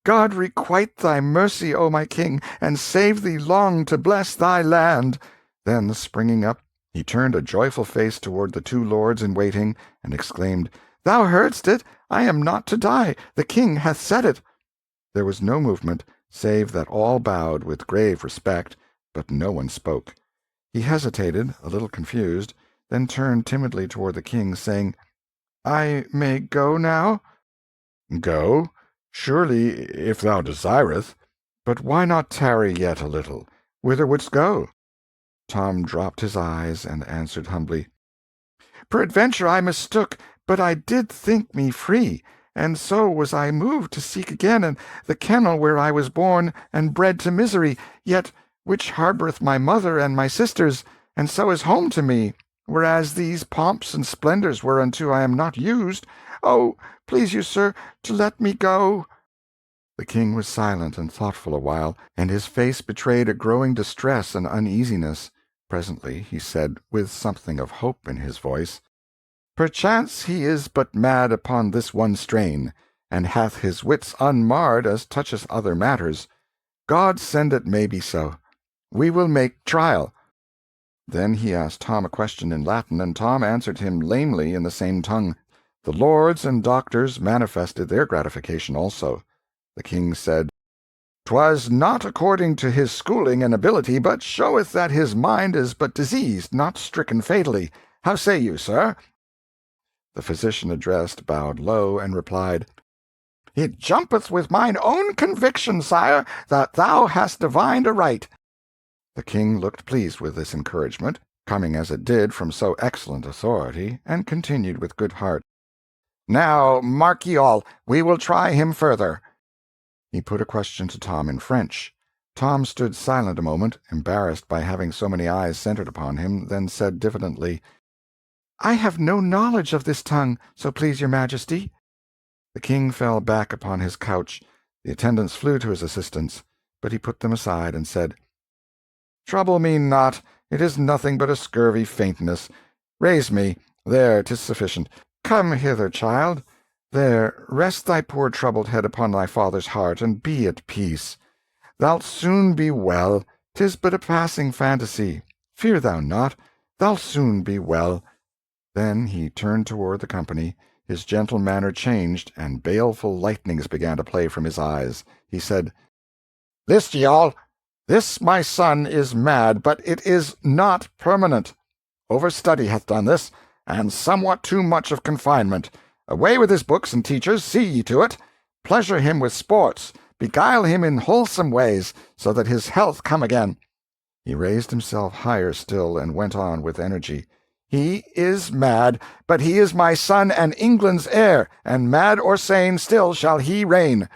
God requite thy mercy, O my king, and save thee long to bless thy land. Then, springing up, he turned a joyful face toward the two lords in waiting, and exclaimed, Thou heardst it! I am not to die! The king hath said it! There was no movement, save that all bowed with grave respect, but no one spoke. He hesitated, a little confused, then turned timidly toward the king, saying, I may go now? Go? Surely, if thou desireth. But why not tarry yet a little? Whither wouldst go? Tom dropped his eyes, and answered humbly, Peradventure I mistook, but I did think me free, and so was I moved to seek again the kennel where I was born and bred to misery, yet which harboureth my mother and my sisters, and so is home to me, whereas these pomps and splendours whereunto I am not used. Oh, please you, sir, to let me go. The king was silent and thoughtful a while, and his face betrayed a growing distress and uneasiness. Presently he said, with something of hope in his voice, Perchance he is but mad upon this one strain, and hath his wits unmarred as toucheth other matters. God send it may be so. We will make trial. Then he asked Tom a question in Latin, and Tom answered him lamely in the same tongue. The lords and doctors manifested their gratification also. The king said, "'Twas not according to his schooling and ability, but showeth that his mind is but diseased, not stricken fatally. How say you, sir?" The physician addressed bowed low, and replied, "It jumpeth with mine own conviction, sire, that thou hast divined aright." The king looked pleased with this encouragement, coming as it did from so excellent authority, and continued with good heart, "Now, mark ye all, we will try him further." He put a question to Tom in French. Tom stood silent a moment, embarrassed by having so many eyes centered upon him, then said diffidently, "I have no knowledge of this tongue, so please your majesty." The king fell back upon his couch. The attendants flew to his assistance, but he put them aside and said, "Trouble me not. It is nothing but a scurvy faintness. Raise me. There, 'tis sufficient. Come hither, child. There, rest thy poor troubled head upon thy father's heart, and be at peace. Thou'lt soon be well. 'Tis but a passing fantasy. Fear thou not. Thou'lt soon be well." Then he turned toward the company. His gentle manner changed, and baleful lightnings began to play from his eyes. He said, "List ye all. This my son is mad, but it is not permanent. Overstudy hath done this, and somewhat too much of confinement. Away with his books and teachers, see ye to it. Pleasure him with sports, beguile him in wholesome ways, so that his health come again." He raised himself higher still, and went on with energy. "He is mad, but he is my son and England's heir, and mad or sane still shall he reign.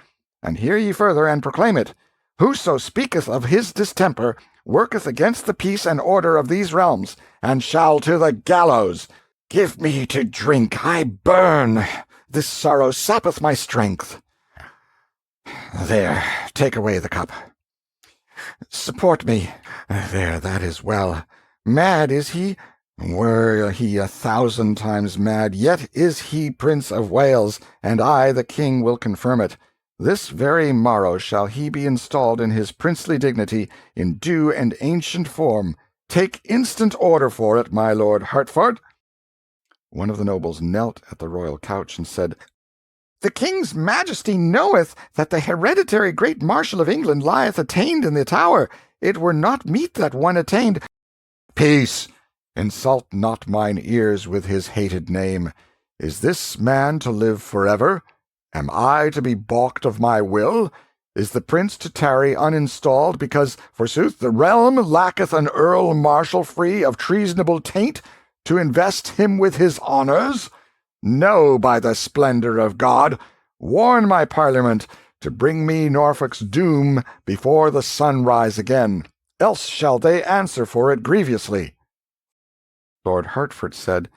And hear ye further, and proclaim it. Whoso speaketh of his distemper worketh against the peace and order of these realms, and shall to the gallows. Give me to drink, I burn. This sorrow sappeth my strength. There, take away the cup. Support me. There, that is well. Mad is he? Were he 1,000 times mad, yet is he Prince of Wales, and I, the king, will confirm it. This very morrow shall he be installed in his princely dignity, in due and ancient form. Take instant order for it, my lord Hertford." One of the nobles knelt at the royal couch and said, "The king's majesty knoweth that the hereditary great marshal of England lieth attainted in the Tower. It were not meet that one attained—" "Peace! Insult not mine ears with his hated name. Is this man to live forever? Am I to be balked of my will? Is the prince to tarry uninstalled, because, forsooth, the realm lacketh an earl marshal free of treasonable taint? To invest him with his honours? No, by the splendour of God! Warn my Parliament to bring me Norfolk's doom before the sun rise again, else shall they answer for it grievously." Lord Hertford said,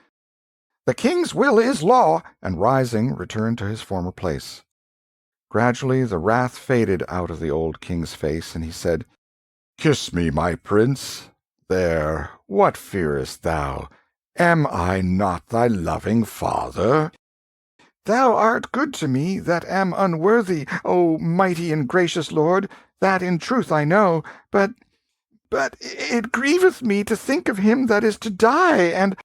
"The king's will is law," and rising, returned to his former place. Gradually the wrath faded out of the old king's face, and he said, "Kiss me, my prince. There, what fearest thou? Am I not thy loving father?" "Thou art good to me that am unworthy, O mighty and gracious lord, that in truth I know, but it grieveth me to think of him that is to die, and—"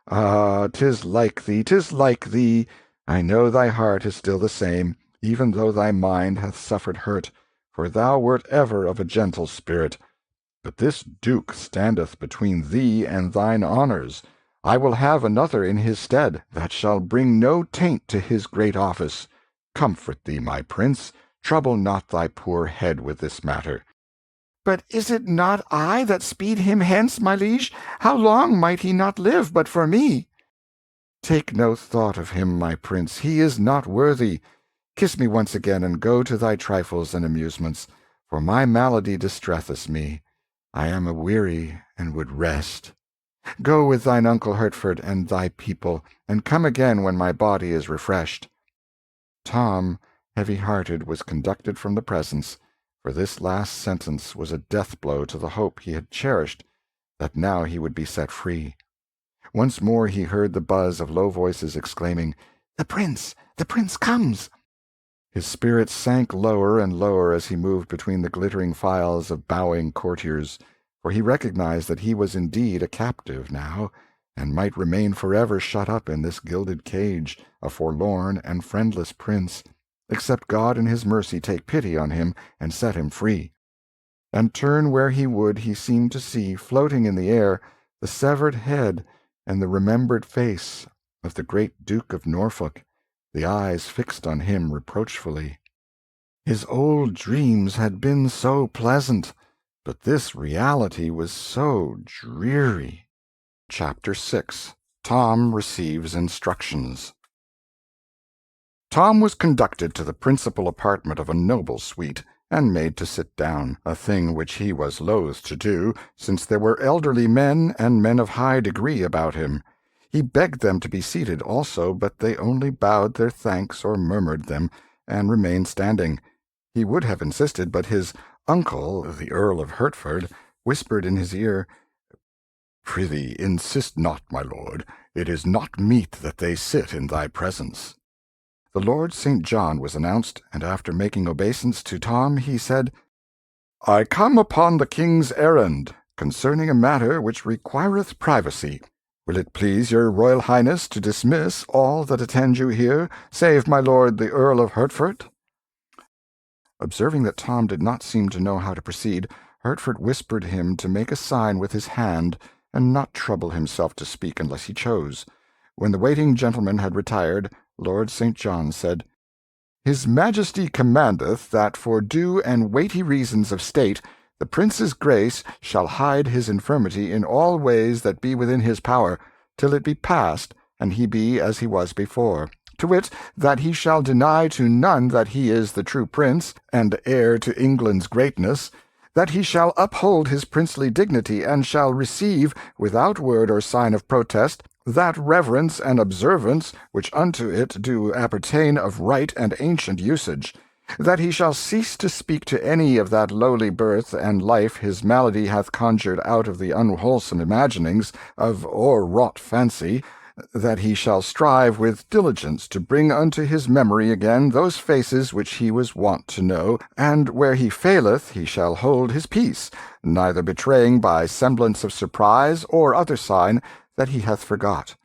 "Ah, 'tis like thee, 'tis like thee. I know thy heart is still the same, even though thy mind hath suffered hurt, for thou wert ever of a gentle spirit. But this duke standeth between thee and thine honours. I will have another in his stead, that shall bring no taint to his great office. Comfort thee, my prince, trouble not thy poor head with this matter." "But is it not I that speed him hence, my liege? How long might he not live but for me?" "Take no thought of him, my prince, he is not worthy. Kiss me once again, and go to thy trifles and amusements, for my malady distresseth me. I am aweary, and would rest. Go with thine uncle Hertford and thy people, and come again when my body is refreshed." Tom, heavy-hearted, was conducted from the presence, for this last sentence was a death-blow to the hope he had cherished that now he would be set free. Once more he heard the buzz of low voices exclaiming, The prince comes!" His spirits sank lower and lower as he moved between the glittering files of bowing courtiers, for he recognized that he was indeed a captive now, and might remain forever shut up in this gilded cage, a forlorn and friendless prince, except God in his mercy take pity on him and set him free. And turn where he would, he seemed to see, floating in the air, the severed head and the remembered face of the great Duke of Norfolk, the eyes fixed on him reproachfully. His old dreams had been so pleasant, but this reality was so dreary. Chapter 6. Tom receives instructions. Tom was conducted to the principal apartment of a noble suite, and made to sit down, a thing which he was loath to do, since there were elderly men and men of high degree about him. He begged them to be seated also, but they only bowed their thanks or murmured them, and remained standing. He would have insisted, but his uncle, the Earl of Hertford, whispered in his ear, "Prithee, insist not, my lord. It is not meet that they sit in thy presence." The Lord St. John was announced, and after making obeisance to Tom, he said, "I come upon the king's errand, concerning a matter which requireth privacy. Will it please your royal highness to dismiss all that attend you here, save my lord the Earl of Hertford?" Observing that Tom did not seem to know how to proceed, Hertford whispered him to make a sign with his hand, and not trouble himself to speak unless he chose. When the waiting gentleman had retired, Lord St. John said, "His Majesty commandeth that for due and weighty reasons of state the Prince's grace shall hide his infirmity in all ways that be within his power, till it be past, and he be as he was before, to wit, that he shall deny to none that he is the true prince, and heir to England's greatness, that he shall uphold his princely dignity, and shall receive, without word or sign of protest, that reverence and observance which unto it do appertain of right and ancient usage, that he shall cease to speak to any of that lowly birth and life his malady hath conjured out of the unwholesome imaginings of o'erwrought fancy, that he shall strive with diligence to bring unto his memory again those faces which he was wont to know, and where he faileth he shall hold his peace, neither betraying by semblance of surprise or other sign that he hath forgot,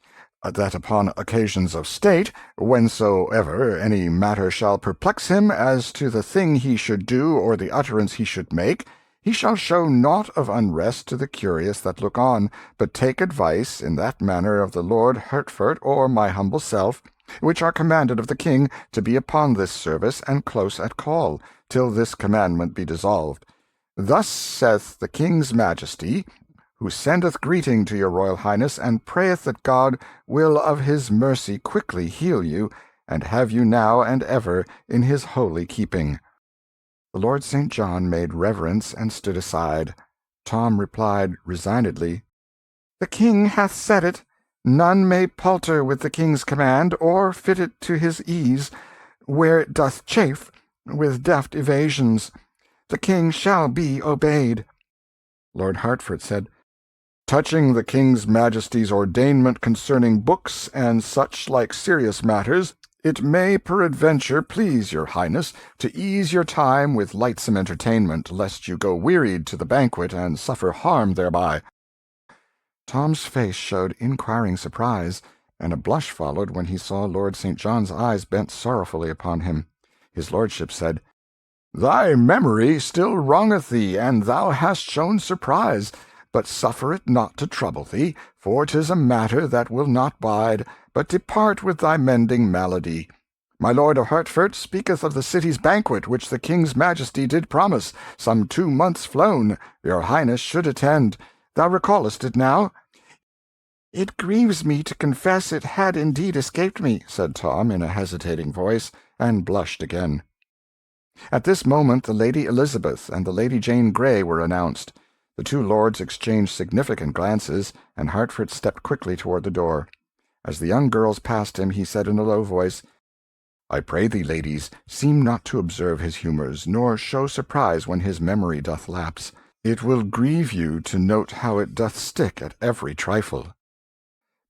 that upon occasions of state, whensoever any matter shall perplex him as to the thing he should do or the utterance he should make, he shall show naught of unrest to the curious that look on, but take advice in that manner of the Lord Hertford or my humble self, which are commanded of the king to be upon this service and close at call, till this commandment be dissolved. Thus saith the king's majesty, who sendeth greeting to your royal highness, and prayeth that God will of his mercy quickly heal you, and have you now and ever in his holy keeping." The Lord St. John made reverence and stood aside. Tom replied resignedly, "The king hath said it. None may palter with the king's command, or fit it to his ease, where it doth chafe, with deft evasions. The king shall be obeyed." Lord Hertford said, "Touching the king's majesty's ordainment concerning books and such like serious matters, it may peradventure please your highness to ease your time with lightsome entertainment, lest you go wearied to the banquet and suffer harm thereby." Tom's face showed inquiring surprise, and a blush followed when he saw Lord St. John's eyes bent sorrowfully upon him. His lordship said, "Thy memory still wrongeth thee, and thou hast shown surprise. But suffer it not to trouble thee, for 'tis a matter that will not bide, but depart with thy mending malady. My Lord of Hertford speaketh of the city's banquet, which the king's majesty did promise, some 2 months flown, your highness should attend. Thou recallest it now?" "It grieves me to confess it had indeed escaped me," said Tom in a hesitating voice, and blushed again. At this moment the Lady Elizabeth and the Lady Jane Grey were announced. The two lords exchanged significant glances, and Hertford stepped quickly toward the door. As the young girls passed him, he said in a low voice, "I pray thee, ladies, seem not to observe his humours, nor show surprise when his memory doth lapse. It will grieve you to note how it doth stick at every trifle."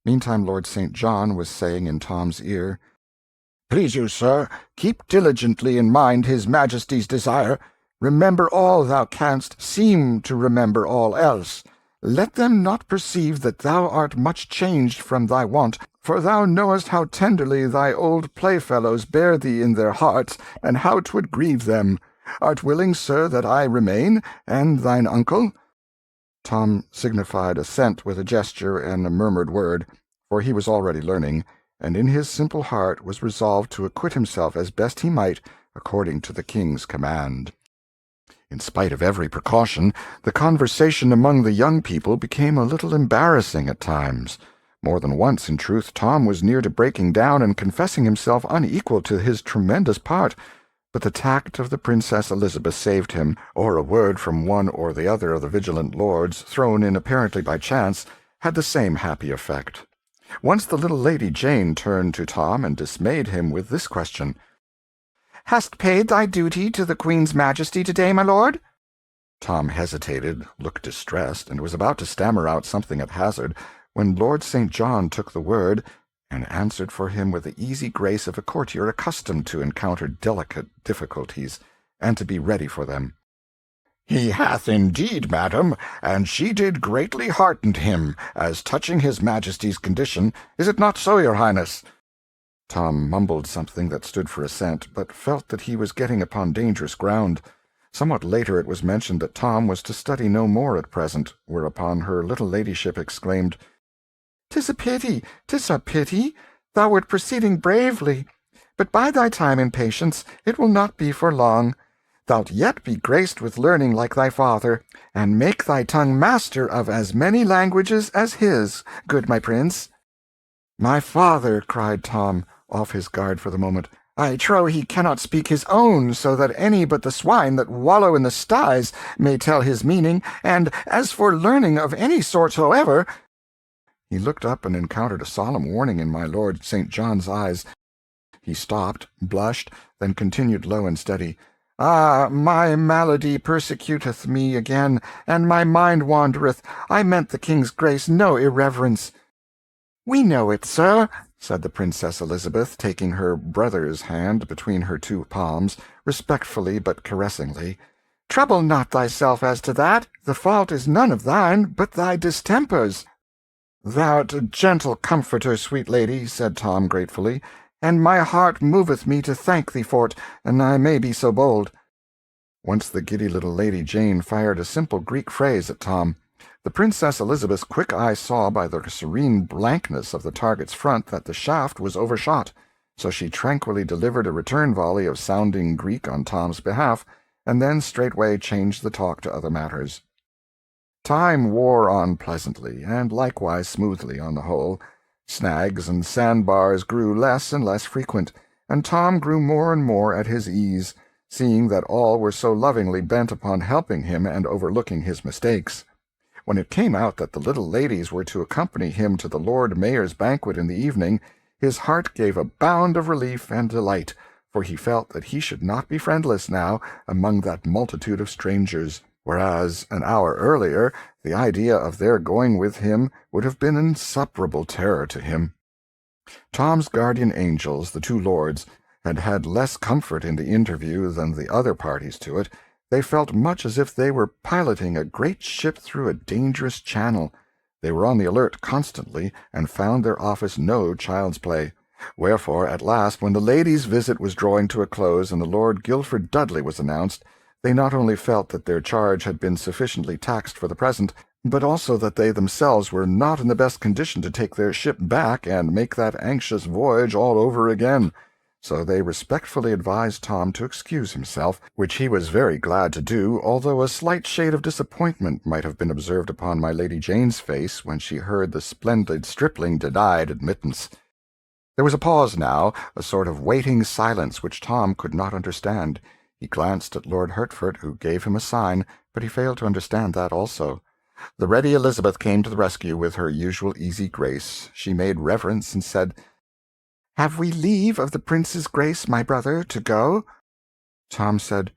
Meantime Lord St. John was saying in Tom's ear, "Please you, sir, keep diligently in mind his majesty's desire. Remember all thou canst, seem to remember all else. Let them not perceive that thou art much changed from thy wont, for thou knowest how tenderly thy old playfellows bear thee in their hearts, and how 'twould grieve them. Art willing, sir, that I remain, and thine uncle?" Tom signified assent with a gesture and a murmured word, for he was already learning, and in his simple heart was resolved to acquit himself as best he might according to the king's command. In spite of every precaution, the conversation among the young people became a little embarrassing at times. More than once, in truth, Tom was near to breaking down and confessing himself unequal to his tremendous part, but the tact of the Princess Elizabeth saved him, or a word from one or the other of the vigilant lords, thrown in apparently by chance, had the same happy effect. Once the little Lady Jane turned to Tom and dismayed him with this question, "Hast paid thy duty to the Queen's majesty today, my lord?" Tom hesitated, looked distressed, and was about to stammer out something at hazard, when Lord St. John took the word, and answered for him with the easy grace of a courtier accustomed to encounter delicate difficulties, and to be ready for them. "He hath indeed, madam, and she did greatly hearten him, as touching his majesty's condition. Is it not so, your highness?" Tom mumbled something that stood for assent, but felt that he was getting upon dangerous ground. Somewhat later it was mentioned that Tom was to study no more at present, whereupon her little ladyship exclaimed, "'Tis a pity, 'tis a pity! Thou wert proceeding bravely. But by thy time and patience it will not be for long. Thou'lt yet be graced with learning like thy father, and make thy tongue master of as many languages as his, good my prince." "My father!" cried Tom, off his guard for the moment. "I trow he cannot speak his own, so that any but the swine that wallow in the styes may tell his meaning, and as for learning of any sort soever—" He looked up and encountered a solemn warning in my Lord St. John's eyes. He stopped, blushed, then continued low and steady, "Ah, my malady persecuteth me again, and my mind wandereth. I meant the king's grace no irreverence." "We know it, sir," said the Princess Elizabeth, taking her brother's hand between her two palms, respectfully but caressingly. "Trouble not thyself as to that. The fault is none of thine, but thy distempers." "Thou'rt a gentle comforter, sweet lady," said Tom gratefully, "and my heart moveth me to thank thee for't, and I may be so bold." Once the giddy little Lady Jane fired a simple Greek phrase at Tom. The Princess Elizabeth's quick eye saw by the serene blankness of the target's front that the shaft was overshot, so she tranquilly delivered a return volley of sounding Greek on Tom's behalf, and then straightway changed the talk to other matters. Time wore on pleasantly, and likewise smoothly on the whole. Snags and sandbars grew less and less frequent, and Tom grew more and more at his ease, seeing that all were so lovingly bent upon helping him and overlooking his mistakes. When it came out that the little ladies were to accompany him to the Lord Mayor's banquet in the evening, his heart gave a bound of relief and delight, for he felt that he should not be friendless now among that multitude of strangers, whereas an hour earlier the idea of their going with him would have been insupportable terror to him. Tom's guardian angels, the two lords, had had less comfort in the interview than the other parties to it. They felt much as if they were piloting a great ship through a dangerous channel. They were on the alert constantly, and found their office no child's play. Wherefore, at last, when the ladies' visit was drawing to a close and the Lord Guilford Dudley was announced, they not only felt that their charge had been sufficiently taxed for the present, but also that they themselves were not in the best condition to take their ship back and make that anxious voyage all over again. So they respectfully advised Tom to excuse himself, which he was very glad to do, although a slight shade of disappointment might have been observed upon my Lady Jane's face when she heard the splendid stripling denied admittance. There was a pause now, a sort of waiting silence which Tom could not understand. He glanced at Lord Hertford, who gave him a sign, but he failed to understand that also. The ready Elizabeth came to the rescue with her usual easy grace. She made reverence and said, "Have we leave of the Prince's Grace, my brother, to go?" Tom said,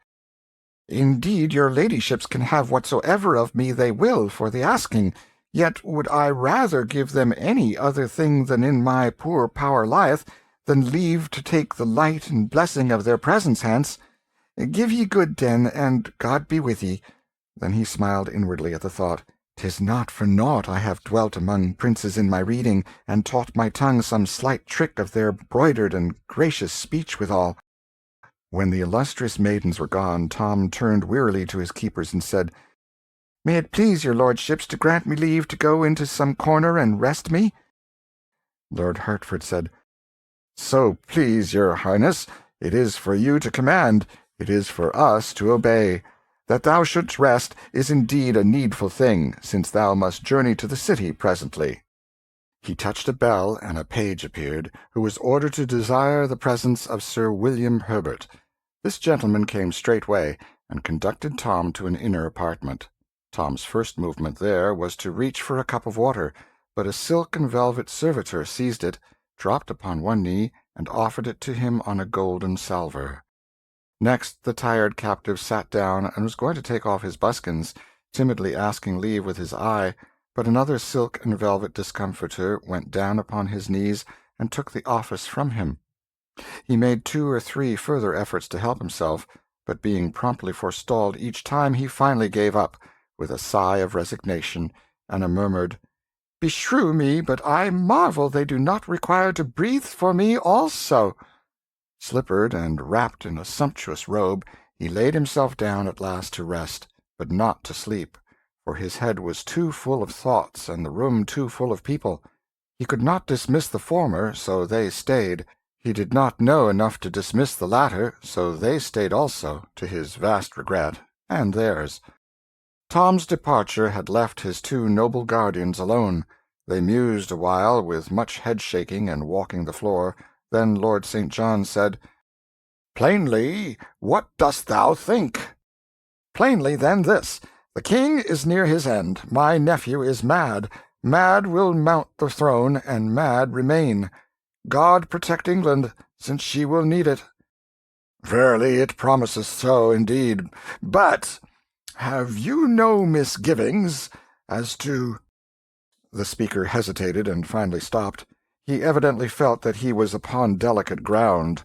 "Indeed, your ladyships can have whatsoever of me they will for the asking. Yet would I rather give them any other thing than in my poor power lieth, than leave to take the light and blessing of their presence hence. Give ye good den, and God be with ye." Then he smiled inwardly at the thought. "'Tis not for naught I have dwelt among princes in my reading, and taught my tongue some slight trick of their broidered and gracious speech withal." When the illustrious maidens were gone, Tom turned wearily to his keepers and said, "May it please your lordships to grant me leave to go into some corner and rest me?" Lord Hertford said, "So please your highness, it is for you to command, it is for us to obey. That thou shouldst rest is indeed a needful thing, since thou must journey to the city presently." He touched a bell, and a page appeared, who was ordered to desire the presence of Sir William Herbert. This gentleman came straightway, and conducted Tom to an inner apartment. Tom's first movement there was to reach for a cup of water, but a silk and velvet servitor seized it, dropped upon one knee, and offered it to him on a golden salver. Next the tired captive sat down and was going to take off his buskins, timidly asking leave with his eye, but another silk and velvet discomfiture went down upon his knees and took the office from him. He made 2 or 3 further efforts to help himself, but being promptly forestalled each time, he finally gave up, with a sigh of resignation, and a murmured, "Beshrew me, but I marvel they do not require to breathe for me also." Slippered and wrapped in a sumptuous robe, he laid himself down at last to rest, but not to sleep, for his head was too full of thoughts and the room too full of people. He could not dismiss the former, so they stayed. He did not know enough to dismiss the latter, so they stayed also, to his vast regret, and theirs. Tom's departure had left his 2 noble guardians alone. They mused a while, with much head-shaking and walking the floor. Then Lord St. John said, "Plainly, what dost thou think?" "Plainly, then, this. The king is near his end. My nephew is mad. Mad will mount the throne, and mad remain. God protect England, since she will need it." "Verily, it promises so, indeed. But have you no misgivings as to—" The speaker hesitated and finally stopped. He evidently felt that he was upon delicate ground.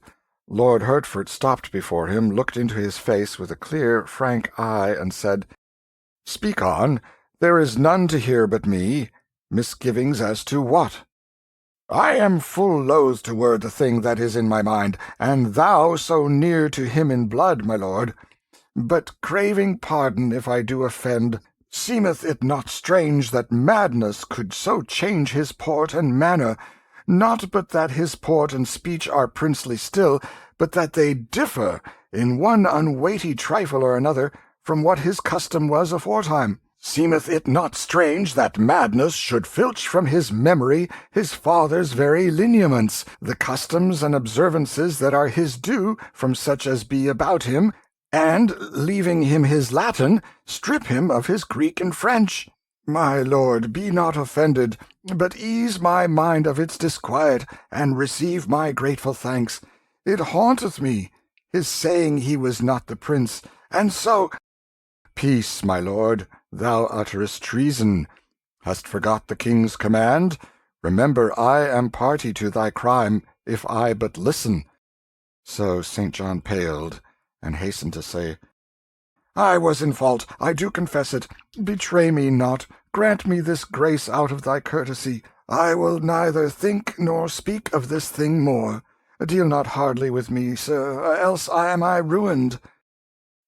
Lord Hertford stopped before him, looked into his face with a clear, frank eye, and said, "Speak on. There is none to hear but me. Misgivings as to what?" "I am full loath to word the thing that is in my mind, and thou so near to him in blood, my lord. But craving pardon if I do offend, seemeth it not strange that madness could so change his port and manner, not but that his port and speech are princely still, but that they differ, in one unweighty trifle or another, from what his custom was aforetime. Seemeth it not strange that madness should filch from his memory his father's very lineaments, the customs and observances that are his due from such as be about him, and, leaving him his Latin, strip him of his Greek and French? My lord, be not offended, but ease my mind of its disquiet, and receive my grateful thanks. It haunteth me, his saying he was not the prince, and so— Peace, my lord, thou utterest treason. Hast forgot the king's command? Remember, I am party to thy crime, if I but listen. So St. John paled, and hastened to say, I was in fault, I do confess it. Betray me not, grant me this grace out of thy courtesy. I will neither think nor speak of this thing more. Deal not hardly with me, sir, else am I ruined.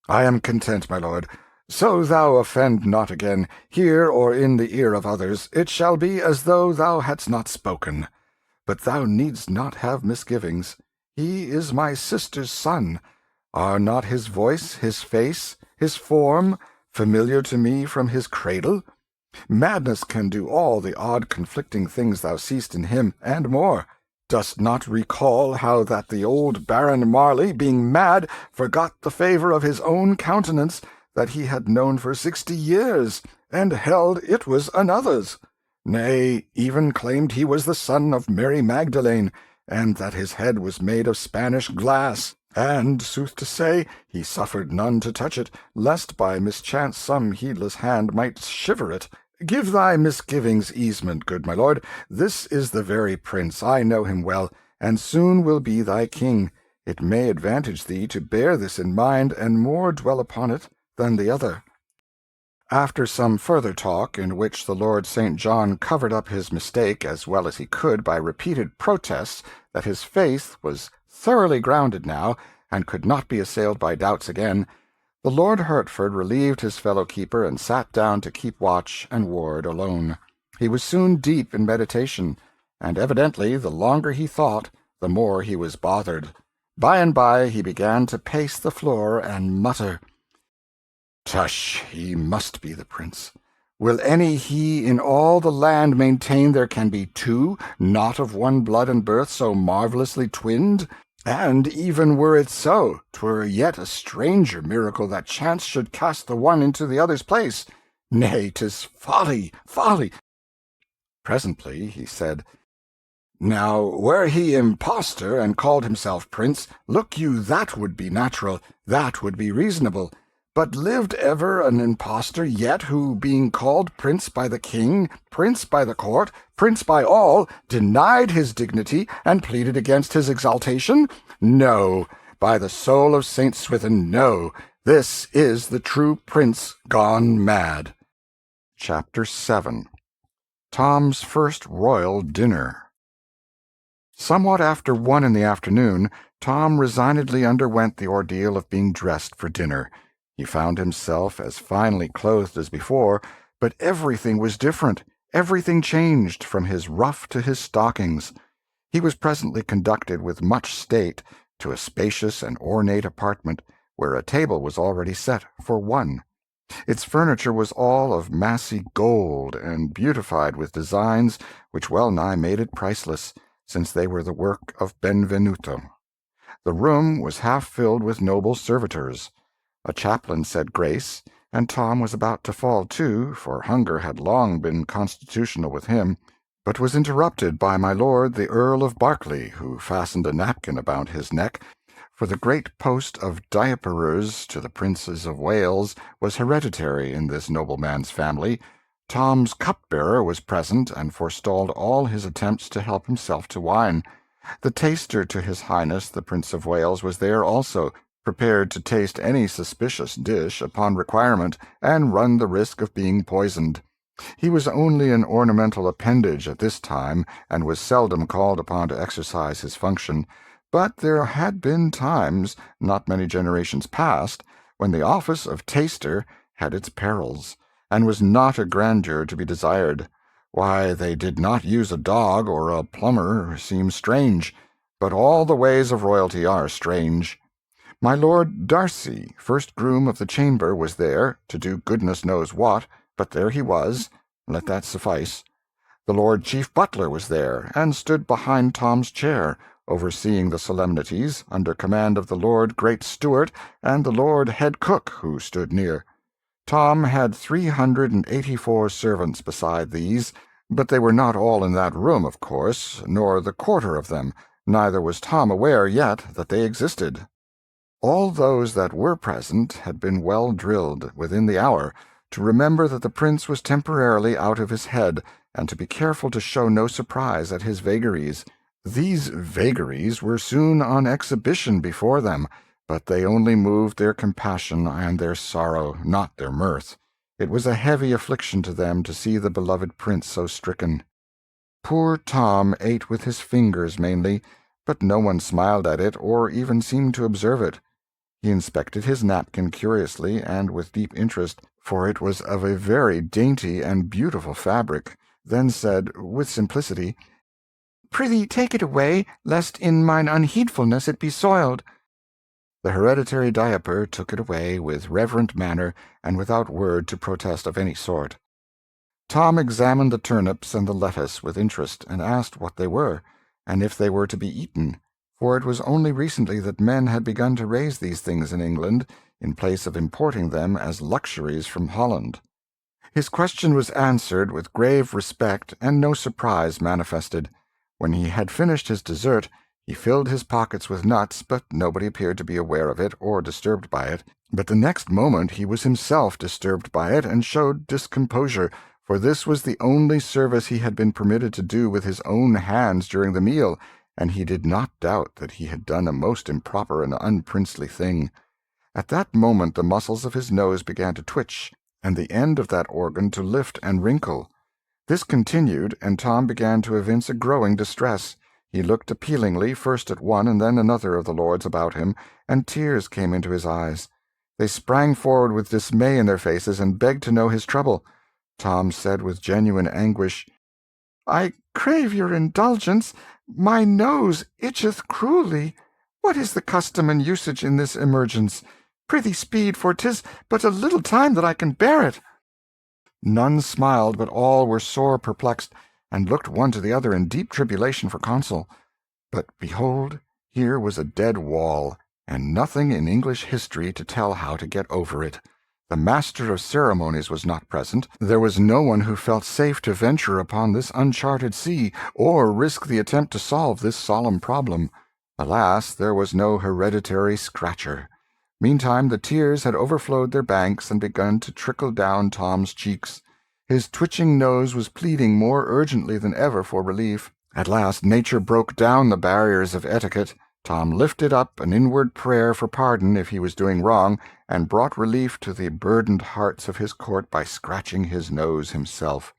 I am content, my lord. So thou offend not again, here or in the ear of others, it shall be as though thou hadst not spoken. But thou needst not have misgivings. He is my sister's son. Are not his voice, his face, his form, familiar to me from his cradle? Madness can do all the odd conflicting things thou seest in him, and more. Dost not recall how that the old Baron Marley, being mad, forgot the favour of his own countenance, that he had known for 60 years, and held it was another's? Nay, even claimed he was the son of Mary Magdalene, and that his head was made of Spanish glass, and, sooth to say, he suffered none to touch it, lest by mischance some heedless hand might shiver it. Give thy misgivings easement, good my lord. This is the very prince, I know him well, and soon will be thy king. It may advantage thee to bear this in mind, and more dwell upon it than the other. After some further talk, in which the Lord St. John covered up his mistake as well as he could by repeated protests that his faith was thoroughly grounded now, and could not be assailed by doubts again, the Lord Hertford relieved his fellow-keeper and sat down to keep watch and ward alone. He was soon deep in meditation, and evidently the longer he thought, the more he was bothered. By and by he began to pace the floor and mutter, Tush, he must be the prince. Will any he in all the land maintain there can be two, not of one blood and birth, so marvellously twinned? And even were it so, 'twere yet a stranger miracle that chance should cast the one into the other's place. Nay, 'tis folly, folly. Presently he said, Now, were he impostor, and called himself prince, look you, that would be natural, that would be reasonable. But lived ever an impostor yet, who, being called prince by the king, prince by the court, prince by all, denied his dignity, and pleaded against his exaltation? No, by the soul of St. Swithin, no. This is the true prince gone mad. Chapter 7. Tom's First Royal Dinner. Somewhat after 1 in the afternoon, Tom resignedly underwent the ordeal of being dressed for dinner. He found himself as finely clothed as before, but everything was different, everything changed, from his ruff to his stockings. He was presently conducted with much state to a spacious and ornate apartment, where a table was already set for one. Its furniture was all of massy gold, and beautified with designs which well nigh made it priceless, since they were the work of Benvenuto. The room was half filled with noble servitors. A chaplain said grace, and Tom was about to fall to, for hunger had long been constitutional with him, but was interrupted by my lord the Earl of Berkeley, who fastened a napkin about his neck, for the great post of diaperers to the princes of Wales was hereditary in this nobleman's family. Tom's cupbearer was present, and forestalled all his attempts to help himself to wine. The taster to his Highness the Prince of Wales was there also, prepared to taste any suspicious dish upon requirement, and run the risk of being poisoned. He was only an ornamental appendage at this time, and was seldom called upon to exercise his function, but there had been times, not many generations past, when the office of taster had its perils, and was not a grandeur to be desired. Why, they did not use a dog or a plumber seems strange, but all the ways of royalty are strange. My Lord Darcy, first groom of the chamber, was there, to do goodness knows what, But there he was. Let that suffice. The Lord Chief Butler was there, and stood behind Tom's chair, overseeing the solemnities, under command of the Lord Great Steward and the Lord Head Cook, who stood near. Tom had 384 servants beside these, but they were not all in that room, of course, nor the quarter of them, neither was Tom aware yet that they existed. All those that were present had been well drilled, within the hour, to remember that the prince was temporarily out of his head, and to be careful to show no surprise at his vagaries. These vagaries were soon on exhibition before them, but they only moved their compassion and their sorrow, not their mirth. It was a heavy affliction to them to see the beloved prince so stricken. Poor Tom ate with his fingers mainly, but no one smiled at it or even seemed to observe it. He inspected his napkin curiously and with deep interest, for it was of a very dainty and beautiful fabric, then said, with simplicity, "Prithee take it away, lest in mine unheedfulness it be soiled." The hereditary diaper took it away with reverent manner and without word to protest of any sort. Tom examined the turnips and the lettuce with interest, and asked what they were, and if they were to be eaten, for it was only recently that men had begun to raise these things in England, in place of importing them as luxuries from Holland. His question was answered with grave respect, and no surprise manifested. When he had finished his dessert, he filled his pockets with nuts, but nobody appeared to be aware of it or disturbed by it. But the next moment he was himself disturbed by it, and showed discomposure, for this was the only service he had been permitted to do with his own hands during the meal, and he did not doubt that he had done a most improper and unprincely thing. At that moment the muscles of his nose began to twitch, and the end of that organ to lift and wrinkle. This continued, and Tom began to evince a growing distress. He looked appealingly first at one and then another of the lords about him, and tears came into his eyes. They sprang forward with dismay in their faces, and begged to know his trouble. Tom said with genuine anguish, "I crave your indulgence. My nose itcheth cruelly. What is the custom and usage in this emergence? Prithee speed, for 'tis but a little time that I can bear it." None smiled, but all were sore perplexed, and looked one to the other in deep tribulation for counsel. But behold, here was a dead wall, and nothing in English history to tell how to get over it. The master of ceremonies was not present. There was no one who felt safe to venture upon this uncharted sea, or risk the attempt to solve this solemn problem. Alas, there was no hereditary scratcher. Meantime the tears had overflowed their banks and begun to trickle down Tom's cheeks. His twitching nose was pleading more urgently than ever for relief. At last nature broke down the barriers of etiquette. Tom lifted up an inward prayer for pardon if he was doing wrong, and brought relief to the burdened hearts of his court by scratching his nose himself.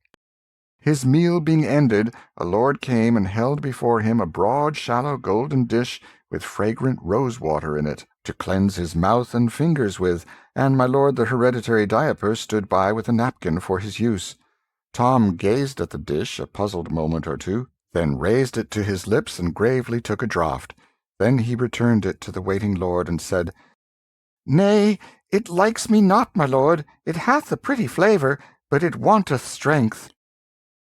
His meal being ended, a lord came and held before him a broad, shallow, golden dish with fragrant rose-water in it, to cleanse his mouth and fingers with, and my lord the hereditary diaper stood by with a napkin for his use. Tom gazed at the dish a puzzled moment or two, then raised it to his lips and gravely took a draught. Then he returned it to the waiting lord, and said, "Nay, it likes me not, my lord. It hath a pretty flavour, but it wanteth strength."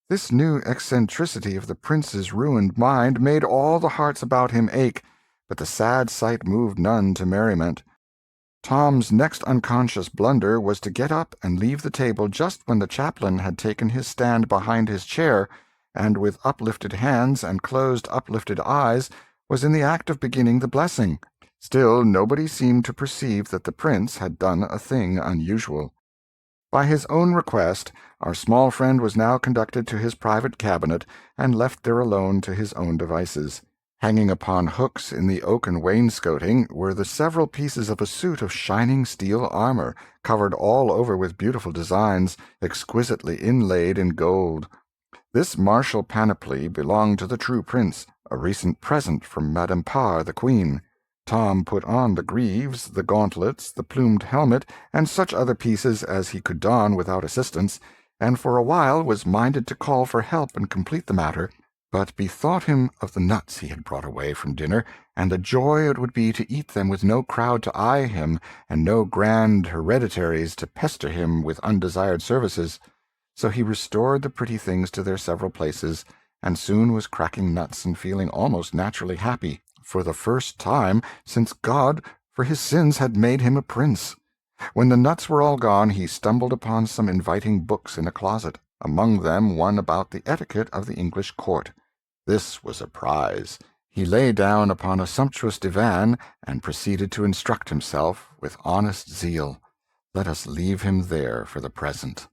This new eccentricity of the prince's ruined mind made all the hearts about him ache, but the sad sight moved none to merriment. Tom's next unconscious blunder was to get up and leave the table just when the chaplain had taken his stand behind his chair, and with uplifted hands and closed uplifted eyes was in the act of beginning the blessing. Still nobody seemed to perceive that the prince had done a thing unusual. By his own request, our small friend was now conducted to his private cabinet, and left there alone to his own devices. Hanging upon hooks in the oaken wainscoting were the several pieces of a suit of shining steel armor, covered all over with beautiful designs, exquisitely inlaid in gold. This martial panoply belonged to the true prince, a recent present from Madame Parr, the queen. Tom put on the greaves, the gauntlets, the plumed helmet, and such other pieces as he could don without assistance, and for a while was minded to call for help and complete the matter, but bethought him of the nuts he had brought away from dinner, and the joy it would be to eat them with no crowd to eye him, and no grand hereditaries to pester him with undesired services. So he restored the pretty things to their several places, and soon was cracking nuts and feeling almost naturally happy, for the first time since God for his sins had made him a prince. When the nuts were all gone, he stumbled upon some inviting books in a closet, among them one about the etiquette of the English court. This was a prize. He lay down upon a sumptuous divan, and proceeded to instruct himself with honest zeal. Let us leave him there for the present.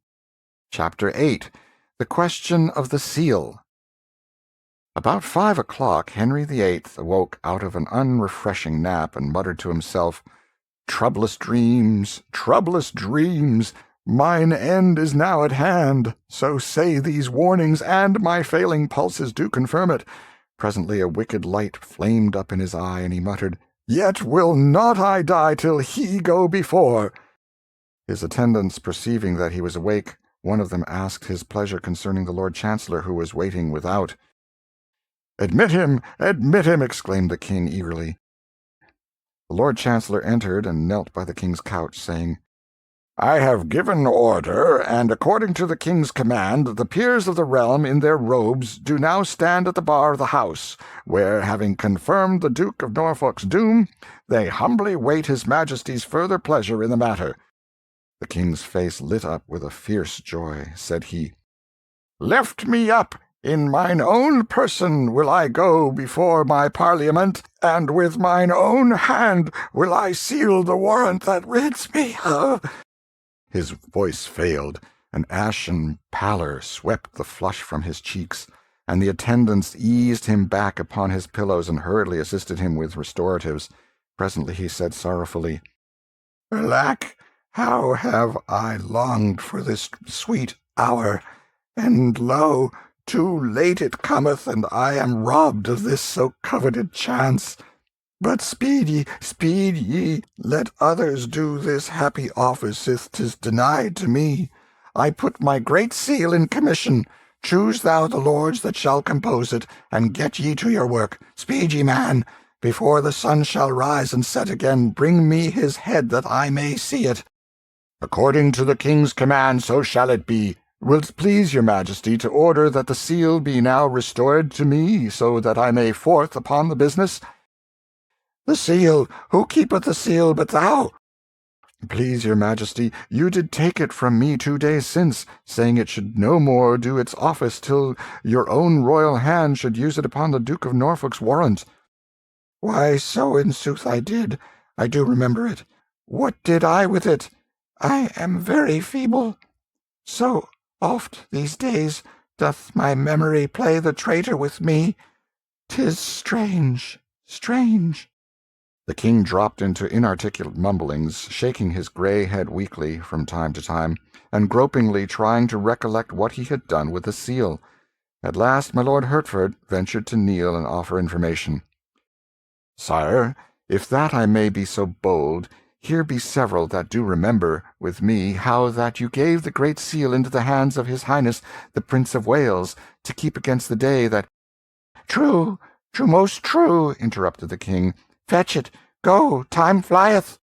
Chapter 8. The Question of the Seal. About 5 o'clock, Henry VIII awoke out of an unrefreshing nap, and muttered to himself, "Troublous dreams, troublous dreams! Mine end is now at hand, so say these warnings, and my failing pulses do confirm it." Presently a wicked light flamed up in his eye, and he muttered, "Yet will not I die till he go before." His attendants perceiving that he was awake, one of them asked his pleasure concerning the Lord Chancellor, who was waiting without. Admit him, exclaimed the king eagerly. The Lord Chancellor entered and knelt by the king's couch, saying, "I have given order, and according to the king's command, the peers of the realm in their robes do now stand at the bar of the house, where, having confirmed the Duke of Norfolk's doom, they humbly wait his majesty's further pleasure in the matter." The king's face lit up with a fierce joy. Said he, "Lift me up! In mine own person will I go before my Parliament, and with mine own hand will I seal the warrant that rids me of—" His voice failed, an ashen pallor swept the flush from his cheeks, and the attendants eased him back upon his pillows and hurriedly assisted him with restoratives. Presently he said sorrowfully, "Alack, how have I longed for this sweet hour, and lo, too late it cometh, and I am robbed of this so coveted chance. But speed ye, let others do this happy office, if 'tis denied to me. I put my great seal in commission. Choose thou the lords that shall compose it, and get ye to your work. Speed ye, man. Before the sun shall rise and set again, bring me his head that I may see it." "According to the king's command, so shall it be. Will't please your majesty to order that the seal be now restored to me, so that I may forth upon the business?" "The seal? Who keepeth the seal but thou?" "Please your majesty, you did take it from me 2 days since, saying it should no more do its office till your own royal hand should use it upon the Duke of Norfolk's warrant." "Why, so in sooth I did. I do remember it. What did I with it? I am very feeble. So oft these days doth my memory play the traitor with me. 'Tis strange, strange." The king dropped into inarticulate mumblings, shaking his grey head weakly from time to time, and gropingly trying to recollect what he had done with the seal. At last my Lord Hertford ventured to kneel and offer information. "Sire, if that I may be so bold, here be several that do remember with me how that you gave the great seal into the hands of his highness the Prince of Wales, to keep against the day that—" "True, most true," interrupted the king. "Fetch it. Go, time flieth."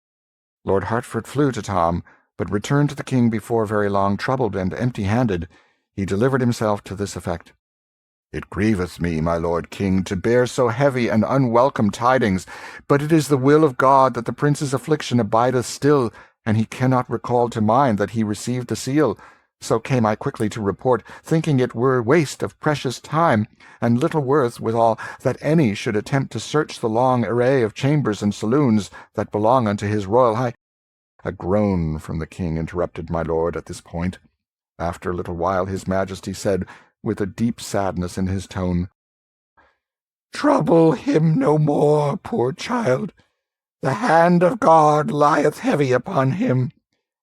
Lord Hertford flew to Tom, but returned to the king before very long, troubled and empty-handed. He delivered himself to this effect. "It grieveth me, my lord king, to bear so heavy and unwelcome tidings, but it is the will of God that the prince's affliction abideth still, and he cannot recall to mind that he received the seal. So came I quickly to report, thinking it were waste of precious time, and little worth withal that any should attempt to search the long array of chambers and saloons that belong unto his royal high—" A groan from the king interrupted my lord at this point. After a little while his majesty said, with a deep sadness in his tone, "Trouble him no more, poor child. The hand of God lieth heavy upon him,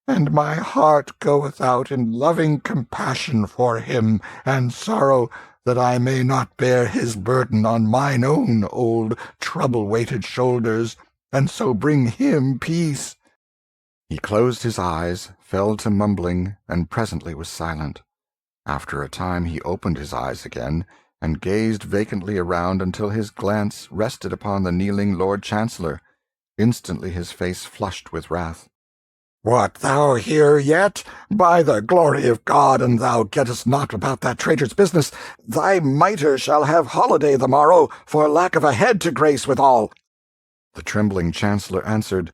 and my heart goeth out in loving compassion for him, and sorrow that I may not bear his burden on mine own old trouble-weighted shoulders, and so bring him peace." He closed his eyes, fell to mumbling, and presently was silent. After a time he opened his eyes again, and gazed vacantly around until his glance rested upon the kneeling Lord Chancellor. Instantly his face flushed with wrath. "What, thou here yet? By the glory of God, and thou gettest not about that traitor's business, thy mitre shall have holiday the morrow, for lack of a head to grace withal." The trembling Chancellor answered,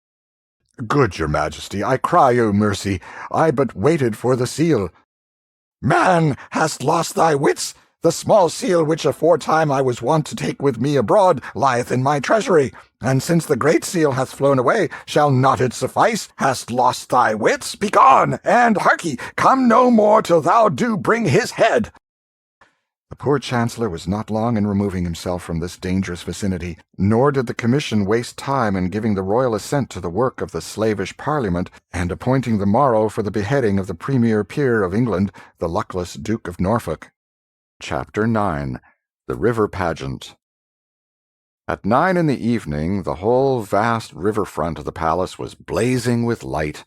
"Good your Majesty, I cry you mercy. I but waited for the seal." "Man, hast lost thy wits? The small seal which aforetime I was wont to take with me abroad lieth in my treasury, and since the great seal hath flown away, shall not it suffice? Hast lost thy wits? Begone, and harkye, come no more till thou do bring his head." The poor Chancellor was not long in removing himself from this dangerous vicinity, nor did the Commission waste time in giving the royal assent to the work of the slavish Parliament, and appointing the morrow for the beheading of the premier peer of England, the luckless Duke of Norfolk. Chapter 9. The River Pageant. At 9 in the evening the whole vast river-front of the palace was blazing with light.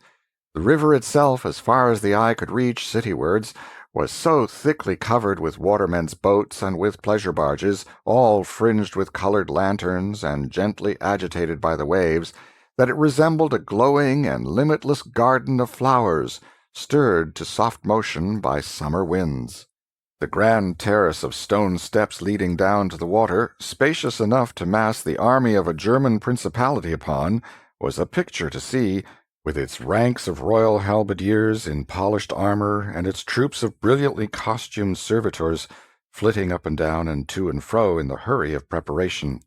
The river itself, as far as the eye could reach citywards, was so thickly covered with watermen's boats and with pleasure barges, all fringed with colored lanterns and gently agitated by the waves, that it resembled a glowing and limitless garden of flowers, stirred to soft motion by summer winds. The grand terrace of stone steps leading down to the water, spacious enough to mass the army of a German principality upon, was a picture to see, with its ranks of royal halberdiers in polished armor and its troops of brilliantly costumed servitors flitting up and down and to and fro in the hurry of preparation.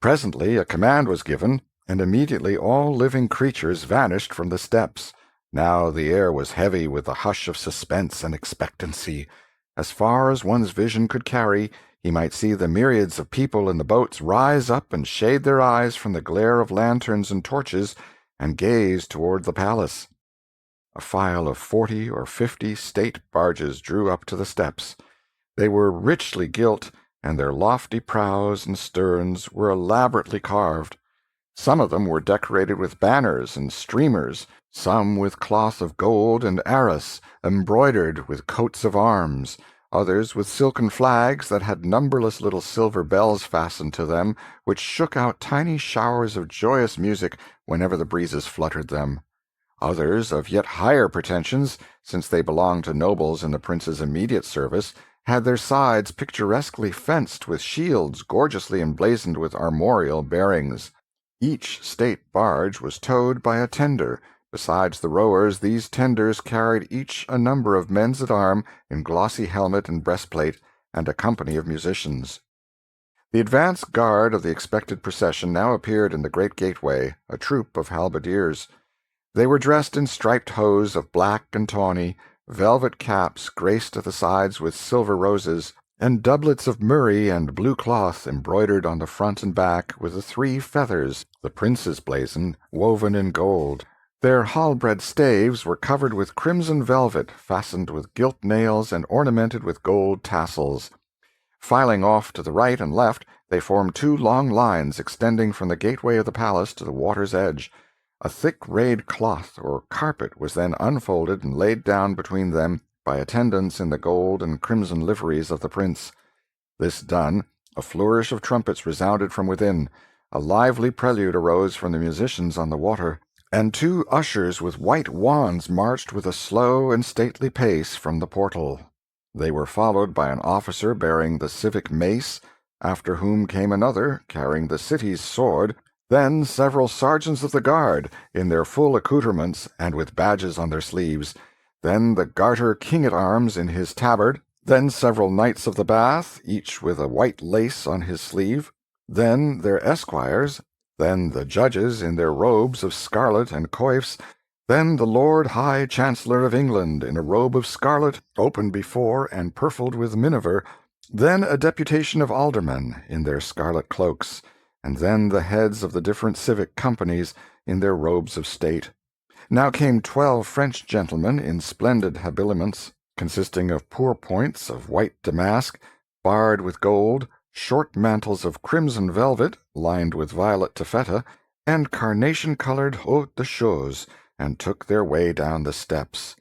Presently a command was given, and immediately all living creatures vanished from the steps. Now the air was heavy with the hush of suspense and expectancy. As far as one's vision could carry, he might see the myriads of people in the boats rise up and shade their eyes from the glare of lanterns and torches, and gaze toward the palace. A file of 40 or 50 state barges drew up to the steps. They were richly gilt, and their lofty prows and sterns were elaborately carved. Some of them were decorated with banners and streamers, some with cloth of gold and arras, embroidered with coats of arms, others with silken flags that had numberless little silver bells fastened to them, which shook out tiny showers of joyous music whenever the breezes fluttered them. Others, of yet higher pretensions, since they belonged to nobles in the prince's immediate service, had their sides picturesquely fenced with shields gorgeously emblazoned with armorial bearings. Each state barge was towed by a tender. Besides the rowers, these tenders carried each a number of men-at-arms in glossy helmet and breastplate, and a company of musicians. The advance guard of the expected procession now appeared in the great gateway, a troop of halberdiers. They were dressed in striped hose of black and tawny, velvet caps graced at the sides with silver roses, and doublets of murrey and blue cloth embroidered on the front and back with the 3 feathers, the prince's blazon, woven in gold. Their halberd staves were covered with crimson velvet, fastened with gilt nails and ornamented with gold tassels. Filing off to the right and left, they formed 2 long lines extending from the gateway of the palace to the water's edge. A thick rayed cloth or carpet was then unfolded and laid down between them by attendants in the gold and crimson liveries of the prince. This done, a flourish of trumpets resounded from within, a lively prelude arose from the musicians on the water, and 2 ushers with white wands marched with a slow and stately pace from the portal. They were followed by an officer bearing the civic mace, after whom came another carrying the city's sword, then several sergeants of the guard, in their full accoutrements and with badges on their sleeves, then the Garter King-at-Arms in his tabard, then several knights of the Bath, each with a white lace on his sleeve, then their esquires, then the judges in their robes of scarlet and coifs, then the Lord High Chancellor of England in a robe of scarlet, open before and purfled with miniver, then a deputation of aldermen in their scarlet cloaks, and then the heads of the different civic companies in their robes of state. Now came 12 French gentlemen in splendid habiliments, consisting of pourpoints of white damask, barred with gold, short mantles of crimson velvet, lined with violet taffeta, and carnation-colored haute de chausses, and took their way down the steps.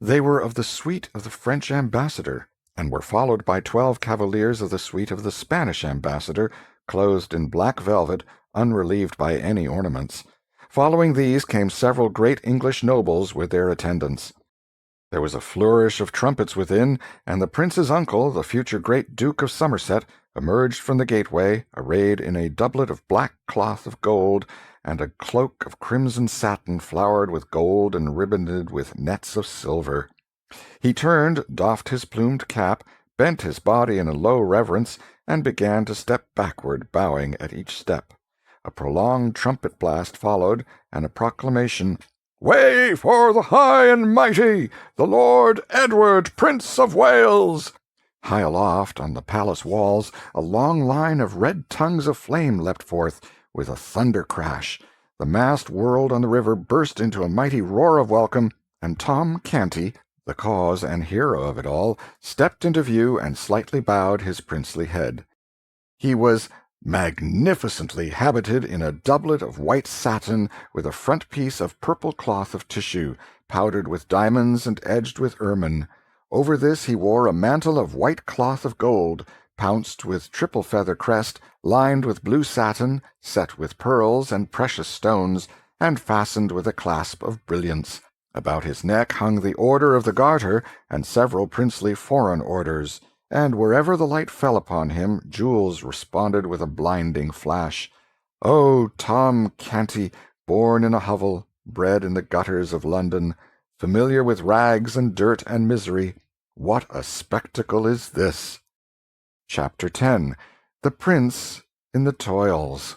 They were of the suite of the French ambassador, and were followed by 12 cavaliers of the suite of the Spanish ambassador, clothed in black velvet, unrelieved by any ornaments. Following these came several great English nobles with their attendants. There was a flourish of trumpets within, and the prince's uncle, the future great Duke of Somerset, emerged from the gateway, arrayed in a doublet of black cloth of gold, and a cloak of crimson satin flowered with gold and ribboned with nets of silver. He turned, doffed his plumed cap, bent his body in a low reverence, and began to step backward, bowing at each step. A prolonged trumpet blast followed, and a proclamation, "Way for the high and mighty, the Lord Edward, Prince of Wales!" High aloft on the palace walls a long line of red tongues of flame leapt forth, with a thunder crash. The massed world on the river burst into a mighty roar of welcome, and Tom Canty, the cause and hero of it all, stepped into view and slightly bowed his princely head. He was magnificently habited in a doublet of white satin, with a front piece of purple cloth of tissue, powdered with diamonds and edged with ermine. Over this he wore a mantle of white cloth of gold, pounced with triple feather crest, lined with blue satin, set with pearls and precious stones, and fastened with a clasp of brilliants. About his neck hung the Order of the Garter and several princely foreign orders, and wherever the light fell upon him, jewels responded with a blinding flash. Oh, Tom Canty, born in a hovel, bred in the gutters of London, familiar with rags and dirt and misery, what a spectacle is this! Chapter 10. The Prince in the Toils.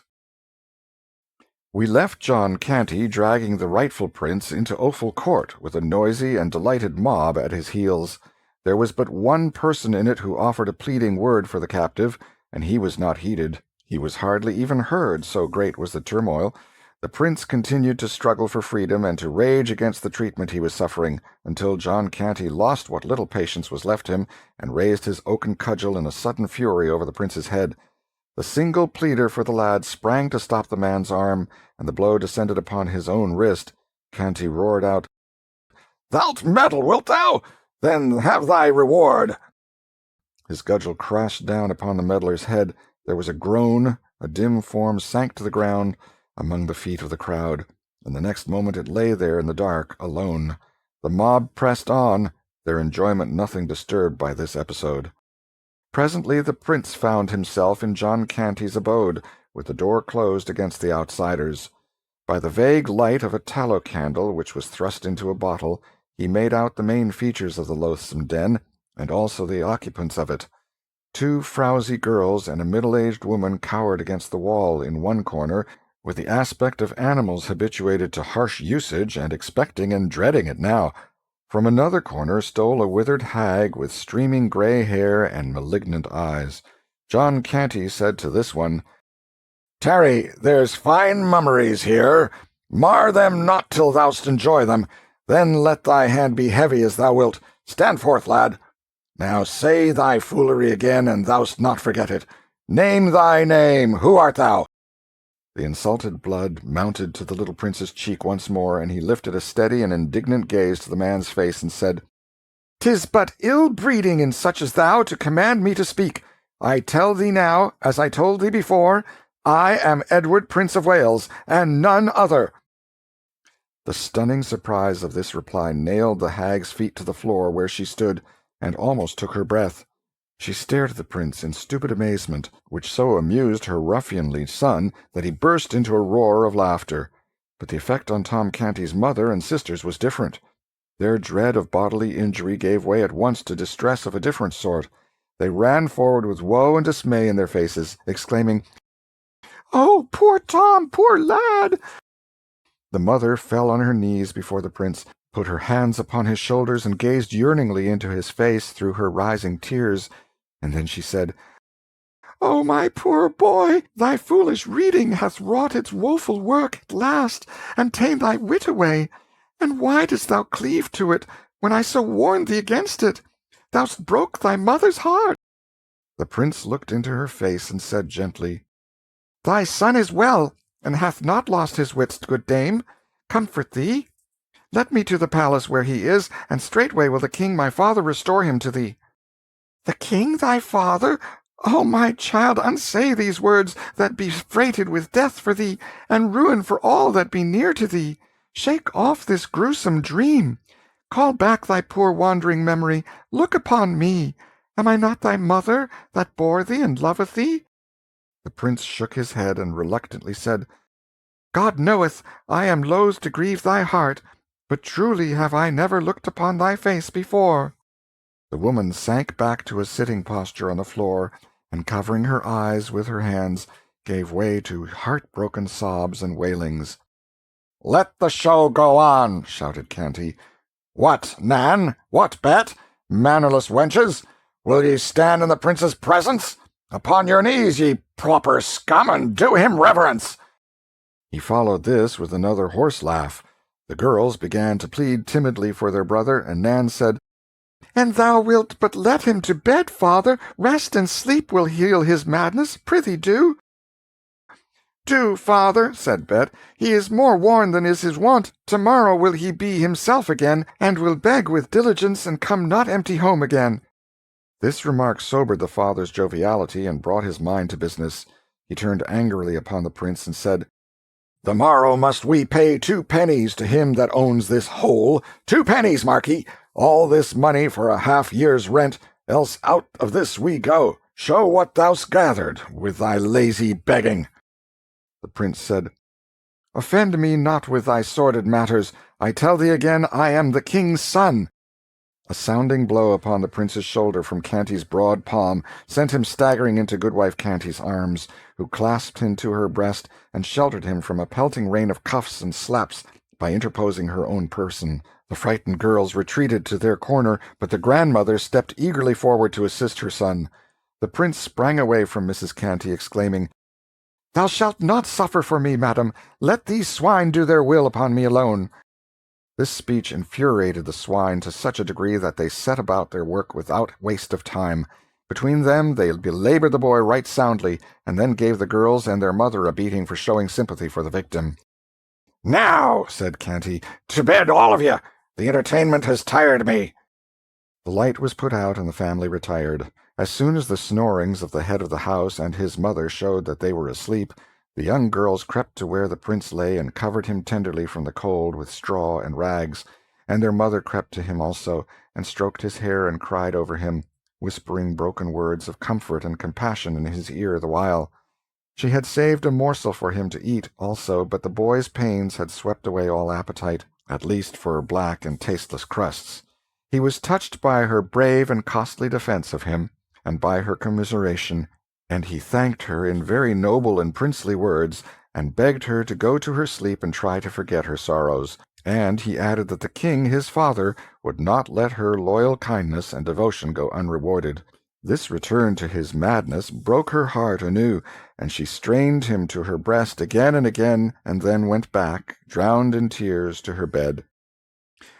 We left John Canty dragging the rightful prince into Offal Court, with a noisy and delighted mob at his heels. There was but one person in it who offered a pleading word for the captive, and he was not heeded. He was hardly even heard, so great was the turmoil. The prince continued to struggle for freedom and to rage against the treatment he was suffering, until John Canty lost what little patience was left him, and raised his oaken cudgel in a sudden fury over the prince's head. The single pleader for the lad sprang to stop the man's arm, and the blow descended upon his own wrist. Canty roared out, "Thou'lt meddle, wilt thou? Then have thy reward." His cudgel crashed down upon the meddler's head. There was a groan, a dim form sank to the ground among the feet of the crowd, and the next moment it lay there in the dark, alone. The mob pressed on, their enjoyment nothing disturbed by this episode. Presently the prince found himself in John Canty's abode, with the door closed against the outsiders. By the vague light of a tallow candle which was thrust into a bottle, he made out the main features of the loathsome den, and also the occupants of it. 2 frowsy girls and a middle-aged woman cowered against the wall in one corner, with the aspect of animals habituated to harsh usage and expecting and dreading it now. From another corner stole a withered hag with streaming grey hair and malignant eyes. John Canty said to this one, "Tarry, there's fine mummeries here. Mar them not till thou'st enjoy them. Then let thy hand be heavy as thou wilt. Stand forth, lad. Now say thy foolery again, and thou'st not forget it. Name thy name. Who art thou?" The insulted blood mounted to the little prince's cheek once more, and he lifted a steady and indignant gaze to the man's face and said, "'Tis but ill-breeding in such as thou to command me to speak. I tell thee now, as I told thee before, I am Edward, Prince of Wales, and none other." The stunning surprise of this reply nailed the hag's feet to the floor where she stood, and almost took her breath. She stared at the prince in stupid amazement, which so amused her ruffianly son that he burst into a roar of laughter. But the effect on Tom Canty's mother and sisters was different. Their dread of bodily injury gave way at once to distress of a different sort. They ran forward with woe and dismay in their faces, exclaiming, "Oh, poor Tom, poor lad!" The mother fell on her knees before the prince, put her hands upon his shoulders, and gazed yearningly into his face through her rising tears. And then she said, "Oh, my poor boy, thy foolish reading hath wrought its woeful work at last, and ta'en thy wit away. And why dost thou cleave to it, when I so warned thee against it? Thou'st broke thy mother's heart." The prince looked into her face and said gently, "Thy son is well, and hath not lost his wits, good dame. Comfort thee. Let me to the palace where he is, and straightway will the king my father restore him to thee." "The king thy father? O my child, unsay these words that be freighted with death for thee, and ruin for all that be near to thee. Shake off this gruesome dream. Call back thy poor wandering memory. Look upon me. Am I not thy mother, that bore thee and loveth thee?" The prince shook his head and reluctantly said, "God knoweth I am loath to grieve thy heart, but truly have I never looked upon thy face before." The woman sank back to a sitting posture on the floor, and covering her eyes with her hands, gave way to heart-broken sobs and wailings. "Let the show go on!" shouted Canty. "What, Nan? What, Bet? Mannerless wenches! Will ye stand in the prince's presence? Upon your knees, ye Pauper scum, and do him reverence!" He followed this with another horse laugh. The girls began to plead timidly for their brother, and Nan said, "An thou wilt but let him to bed, father, rest and sleep will heal his madness. Prithee do." "Do, father," said Bet. "He is more worn than is his wont. To-morrow will he be himself again, and will beg with diligence, and come not empty home again." This remark sobered the father's joviality, and brought his mind to business. He turned angrily upon the prince, and said, "The morrow must we pay 2 pennies to him that owns this hole. 2 pennies, mark ye! All this money for a half-year's rent, else out of this we go. Show what thou'st gathered, with thy lazy begging." The prince said, "Offend me not with thy sordid matters. I tell thee again, I am the king's son." A sounding blow upon the prince's shoulder from Canty's broad palm sent him staggering into Goodwife Canty's arms, who clasped him to her breast and sheltered him from a pelting rain of cuffs and slaps by interposing her own person. The frightened girls retreated to their corner, but the grandmother stepped eagerly forward to assist her son. The prince sprang away from Mrs. Canty, exclaiming, "Thou shalt not suffer for me, madam. Let these swine do their will upon me alone." This speech infuriated the swine to such a degree that they set about their work without waste of time. Between them they belabored the boy right soundly, and then gave the girls and their mother a beating for showing sympathy for the victim. "Now," said Canty, "to bed, all of you. The entertainment has tired me." The light was put out, and the family retired. As soon as the snorings of the head of the house and his mother showed that they were asleep, the young girls crept to where the prince lay and covered him tenderly from the cold with straw and rags, and their mother crept to him also, and stroked his hair and cried over him, whispering broken words of comfort and compassion in his ear the while. She had saved a morsel for him to eat also, but the boy's pains had swept away all appetite, at least for black and tasteless crusts. He was touched by her brave and costly defence of him, and by her commiseration, and he thanked her in very noble and princely words, and begged her to go to her sleep and try to forget her sorrows. And he added that the king, his father, would not let her loyal kindness and devotion go unrewarded. This return to his madness broke her heart anew, and she strained him to her breast again and again, and then went back, drowned in tears, to her bed.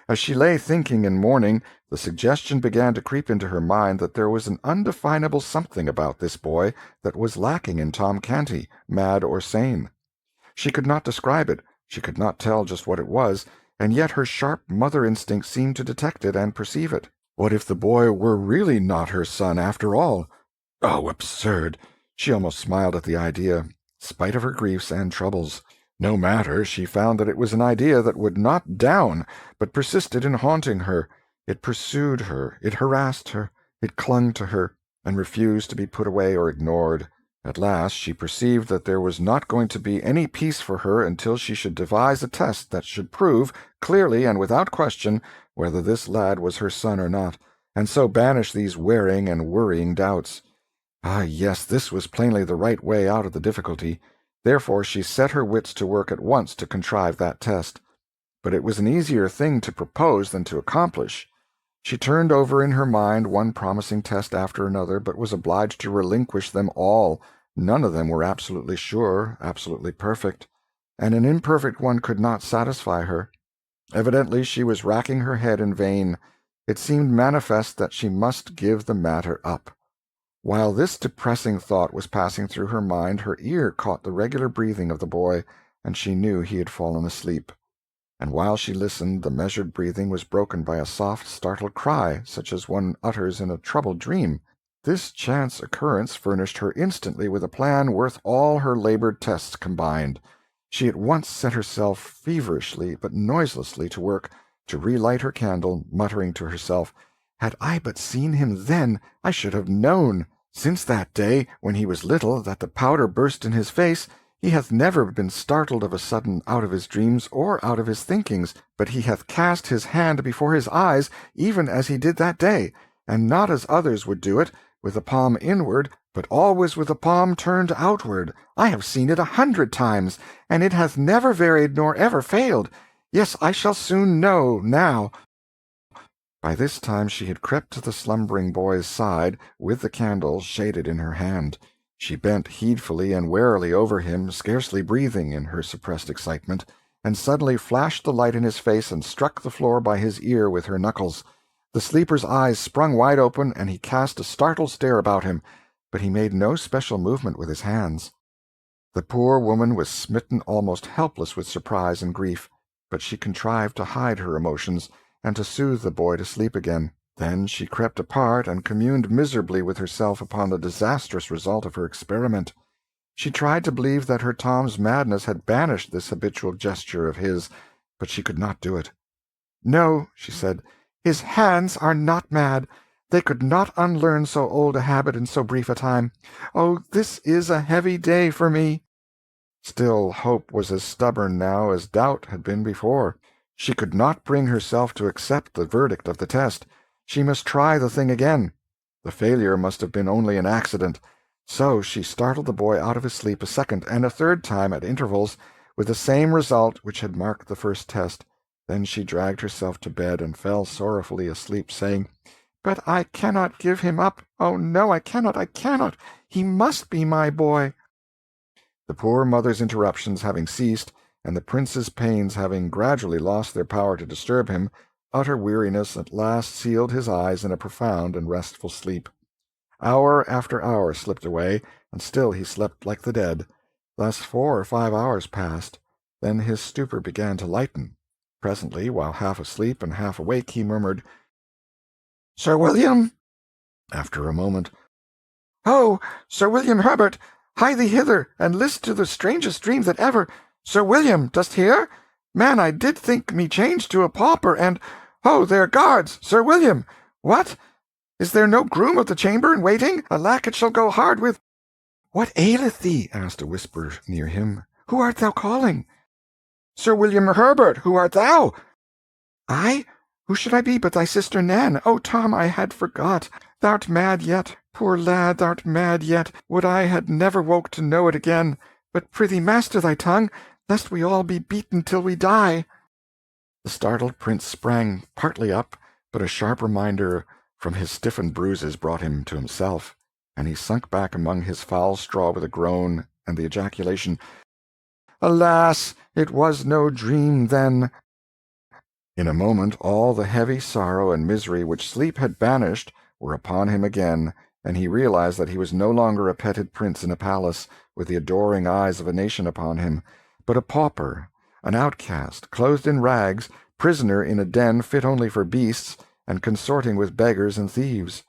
As she lay thinking and mourning, the suggestion began to creep into her mind that there was an undefinable something about this boy that was lacking in Tom Canty, mad or sane. She could not describe it, she could not tell just what it was, and yet her sharp mother instinct seemed to detect it and perceive it. What if the boy were really not her son after all? Oh, absurd! She almost smiled at the idea, spite of her griefs and troubles. No matter, she found that it was an idea that would not down, but persisted in haunting her. It pursued her, it harassed her, it clung to her, and refused to be put away or ignored. At last she perceived that there was not going to be any peace for her until she should devise a test that should prove, clearly and without question, whether this lad was her son or not, and so banish these wearing and worrying doubts. Ah, yes, this was plainly the right way out of the difficulty. Therefore she set her wits to work at once to contrive that test. But it was an easier thing to propose than to accomplish. She turned over in her mind one promising test after another, but was obliged to relinquish them all. None of them were absolutely sure, absolutely perfect, and an imperfect one could not satisfy her. Evidently she was racking her head in vain. It seemed manifest that she must give the matter up. While this depressing thought was passing through her mind, her ear caught the regular breathing of the boy, and she knew he had fallen asleep. And while she listened, the measured breathing was broken by a soft, startled cry, such as one utters in a troubled dream. This chance occurrence furnished her instantly with a plan worth all her labored tests combined. She at once set herself feverishly but noiselessly to work to relight her candle, muttering to herself, "Had I but seen him then, I should have known. Since that day, when he was little, that the powder burst in his face, he hath never been startled of a sudden out of his dreams or out of his thinkings, but he hath cast his hand before his eyes, even as he did that day, and not as others would do it, with the palm inward, but always with the palm turned outward. I have seen it 100 times, and it hath never varied nor ever failed. Yes, I shall soon know now." By this time she had crept to the slumbering boy's side, with the candle shaded in her hand. She bent heedfully and warily over him, scarcely breathing in her suppressed excitement, and suddenly flashed the light in his face and struck the floor by his ear with her knuckles. The sleeper's eyes sprung wide open, and he cast a startled stare about him, but he made no special movement with his hands. The poor woman was smitten almost helpless with surprise and grief, but she contrived to hide her emotions, and to soothe the boy to sleep again. Then she crept apart and communed miserably with herself upon the disastrous result of her experiment. She tried to believe that her Tom's madness had banished this habitual gesture of his, but she could not do it. "No," she said, "his hands are not mad. They could not unlearn so old a habit in so brief a time. Oh, this is a heavy day for me." Still, hope was as stubborn now as doubt had been before. She could not bring herself to accept the verdict of the test. She must try the thing again. The failure must have been only an accident. So she startled the boy out of his sleep a second and a third time at intervals, with the same result which had marked the first test. Then she dragged herself to bed and fell sorrowfully asleep, saying, "But I cannot give him up. Oh, no, I cannot. He must be my boy." The poor mother's interruptions having ceased, and the prince's pains having gradually lost their power to disturb him, utter weariness at last sealed his eyes in a profound and restful sleep. Hour after hour slipped away, and still he slept like the dead. Thus 4 or 5 hours passed. Then his stupor began to lighten. Presently, while half asleep and half awake, he murmured, "Sir William?" After a moment, "Oh, Sir William Herbert, hie thee hither, and list to the strangest dream that ever— Sir William, dost hear? Man, I did think me changed to a pauper, and— Oh, there, guards! Sir William! What? Is there no groom of the chamber in waiting? Alack, it shall go hard with— "What aileth thee?" asked a whisper near him. "Who art thou calling?" "Sir William Herbert, who art thou?" "I? Who should I be but thy sister Nan? Oh, Tom, I had forgot. Thou'rt mad yet. Poor lad, thou'rt mad yet. Would I had never woke to know it again. But prithee master thy tongue, lest we all be beaten till we die." The startled prince sprang partly up, but a sharp reminder from his stiffened bruises brought him to himself, and he sunk back among his foul straw with a groan and the ejaculation, "Alas, it was no dream, then!" In a moment all the heavy sorrow and misery which sleep had banished were upon him again, and he realized that he was no longer a petted prince in a palace, with the adoring eyes of a nation upon him, but a pauper, an outcast, clothed in rags, prisoner in a den fit only for beasts, and consorting with beggars and thieves.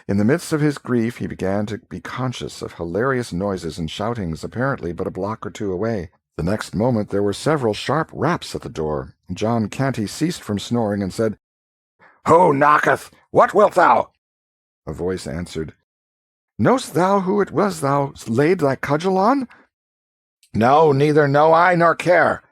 In the midst of his grief he began to be conscious of hilarious noises and shoutings apparently but a block or two away. The next moment there were several sharp raps at the door. John Canty ceased from snoring and said, "Who knocketh? What wilt thou?" A voice answered, "Knowst thou who it was thou laid thy cudgel on?" "No, neither know I nor care."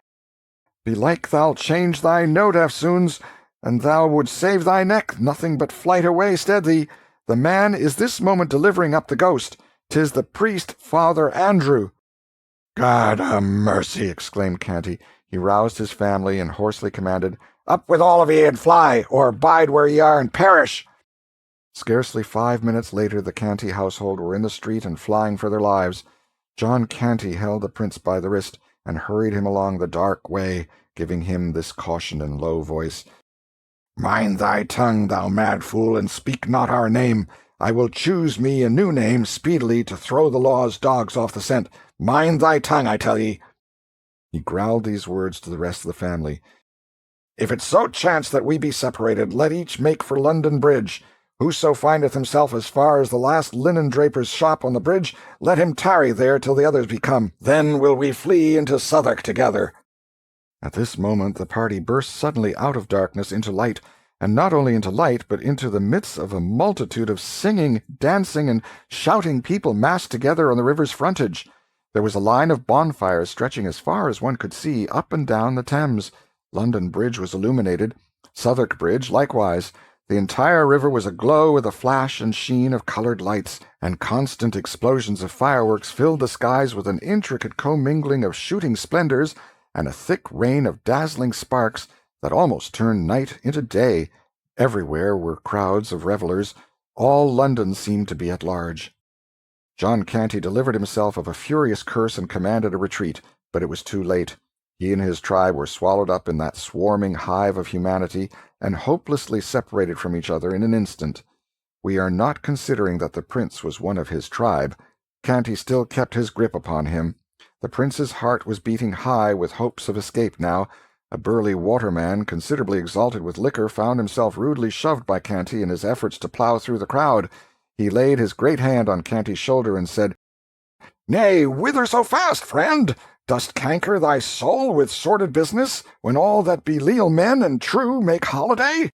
"Belike thou'lt change thy note eftsoons, and thou would save thy neck. Nothing but flight away stead thee. The man is this moment delivering up the ghost. 'Tis the priest, Father Andrew." "God a mercy!" exclaimed Canty. He roused his family and hoarsely commanded, "Up with all of ye and fly, or bide where ye are and perish." Scarcely 5 minutes later the Canty household were in the street and flying for their lives. John Canty held the prince by the wrist and hurried him along the dark way, giving him this caution in low voice, "Mind thy tongue, thou mad fool, and speak not our name. I will choose me a new name speedily to throw the law's dogs off the scent. Mind thy tongue, I tell ye." He growled these words to the rest of the family. "If it so chance that we be separated, let each make for London Bridge. Whoso findeth himself as far as the last linen-draper's shop on the bridge, let him tarry there till the others be come. Then will we flee into Southwark together." At this moment the party burst suddenly out of darkness into light, and not only into light, but into the midst of a multitude of singing, dancing, and shouting people massed together on the river's frontage. There was a line of bonfires stretching as far as one could see up and down the Thames. London Bridge was illuminated, Southwark Bridge likewise. The entire river was aglow with a flash and sheen of colored lights, and constant explosions of fireworks filled the skies with an intricate commingling of shooting splendors and a thick rain of dazzling sparks that almost turned night into day. Everywhere were crowds of revellers. All London seemed to be at large. John Canty delivered himself of a furious curse and commanded a retreat, but it was too late. He and his tribe were swallowed up in that swarming hive of humanity and hopelessly separated from each other in an instant. We are not considering that the prince was one of his tribe. Canty still kept his grip upon him. The prince's heart was beating high with hopes of escape now. A burly waterman, considerably exalted with liquor, found himself rudely shoved by Canty in his efforts to plough through the crowd. He laid his great hand on Canty's shoulder and said, "Nay, whither so fast, friend? Dost canker thy soul with sordid business, when all that be leal men and true make holiday?"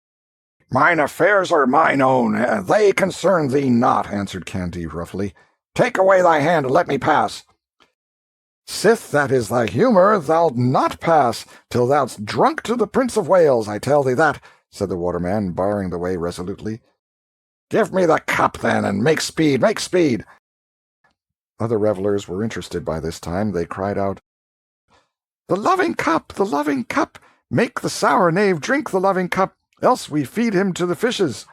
"Mine affairs are mine own, they concern thee not," answered Canty roughly. "Take away thy hand and let me pass." "Sith that is thy humour, thou'lt not pass till thou'st drunk to the Prince of Wales, I tell thee that," said the waterman, barring the way resolutely. "Give me the cup, then, and make speed, make speed." Other revellers were interested by this time. They cried out, "The loving cup, the loving cup! Make the sour knave drink the loving cup, else we feed him to the fishes."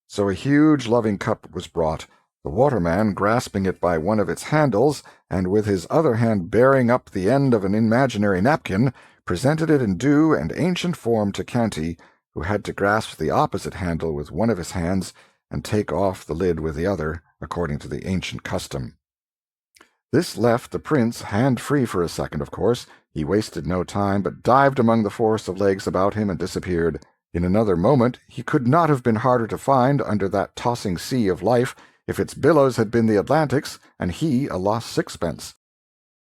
So a huge loving cup was brought. The waterman, grasping it by one of its handles, and with his other hand bearing up the end of an imaginary napkin, presented it in due and ancient form to Canty, who had to grasp the opposite handle with one of his hands and take off the lid with the other, according to the ancient custom. This left the prince hand-free for a second, of course. He wasted no time, but dived among the forest of legs about him and disappeared. In another moment he could not have been harder to find under that tossing sea of life if its billows had been the Atlantic's and he a lost sixpence.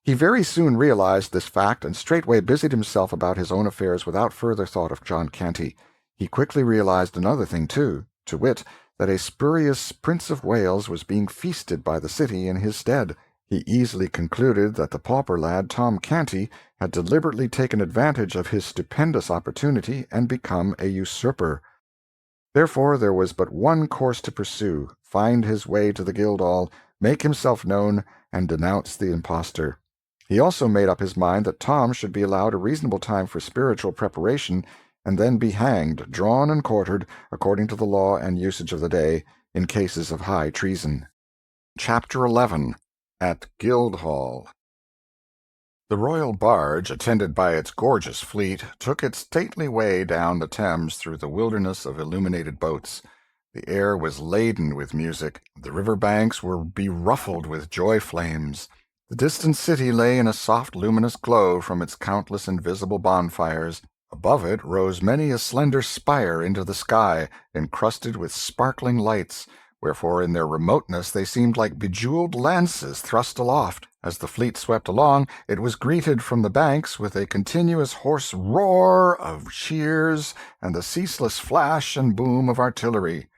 He very soon realized this fact, and straightway busied himself about his own affairs without further thought of John Canty. He quickly realized another thing, too, to wit, that a spurious Prince of Wales was being feasted by the city in his stead. He easily concluded that the pauper lad, Tom Canty, had deliberately taken advantage of his stupendous opportunity and become a usurper. Therefore there was but one course to pursue: find his way to the Guildhall, make himself known, and denounce the impostor. He also made up his mind that Tom should be allowed a reasonable time for spiritual preparation, and then be hanged, drawn and quartered, according to the law and usage of the day, in cases of high treason. Chapter 11. At Guildhall. The royal barge, attended by its gorgeous fleet, took its stately way down the Thames through the wilderness of illuminated boats. The air was laden with music. The river banks were beruffled with joy flames. The distant city lay in a soft luminous glow from its countless invisible bonfires. Above it rose many a slender spire into the sky, encrusted with sparkling lights, wherefore in their remoteness they seemed like bejewelled lances thrust aloft. As the fleet swept along, it was greeted from the banks with a continuous hoarse roar of cheers and the ceaseless flash and boom of artillery.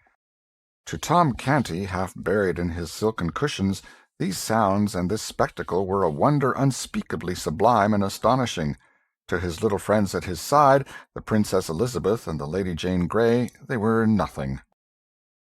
To Tom Canty, half buried in his silken cushions, these sounds and this spectacle were a wonder unspeakably sublime and astonishing. To his little friends at his side, the Princess Elizabeth and the Lady Jane Grey, they were nothing.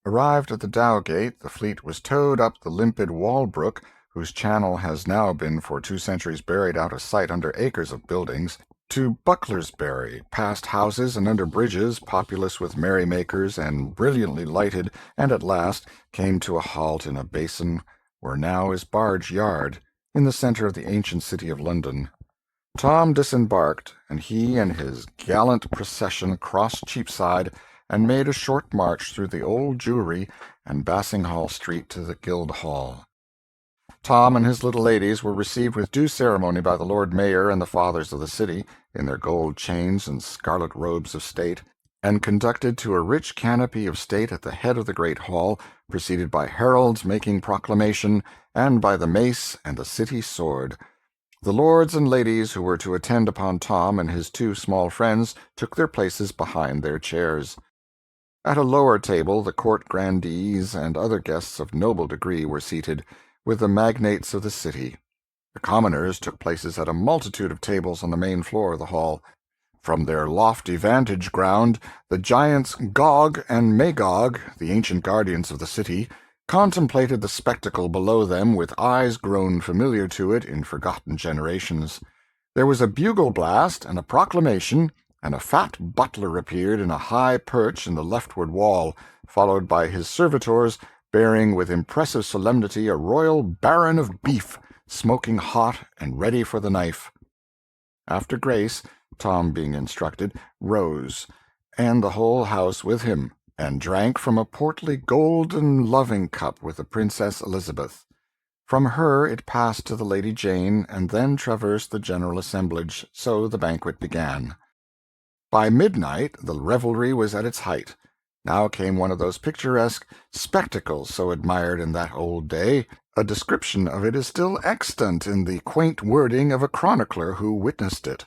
Arrived at the Dowgate, the fleet was towed up the limpid Walbrook, whose channel has now been for 2 centuries buried out of sight under acres of buildings, to Bucklersbury, past houses and under bridges populous with merrymakers and brilliantly lighted, and at last came to a halt in a basin where now is Barge Yard, in the centre of the ancient city of London. Tom disembarked, and he and his gallant procession crossed Cheapside and made a short march through the Old Jewry and Bassinghall Street to the Guildhall. Tom and his little ladies were received with due ceremony by the Lord Mayor and the fathers of the city, in their gold chains and scarlet robes of state. and conducted to a rich canopy of state at the head of the great hall, preceded by heralds making proclamation, and by the mace and the city sword. The lords and ladies who were to attend upon Tom and his two small friends took their places behind their chairs. At a lower table the court grandees and other guests of noble degree were seated, with the magnates of the city. The commoners took places at a multitude of tables on the main floor of the hall. From their lofty vantage ground, the giants Gog and Magog, the ancient guardians of the city, contemplated the spectacle below them with eyes grown familiar to it in forgotten generations. There was a bugle blast and a proclamation, and a fat butler appeared in a high perch in the leftward wall, followed by his servitors, bearing with impressive solemnity a royal baron of beef, smoking hot and ready for the knife. After grace, Tom, being instructed, rose, and the whole house with him, and drank from a portly golden loving cup with the Princess Elizabeth. From her it passed to the Lady Jane, and then traversed the general assemblage, so the banquet began. By midnight the revelry was at its height. Now came one of those picturesque spectacles so admired in that old day. A description of it is still extant in the quaint wording of a chronicler who witnessed it.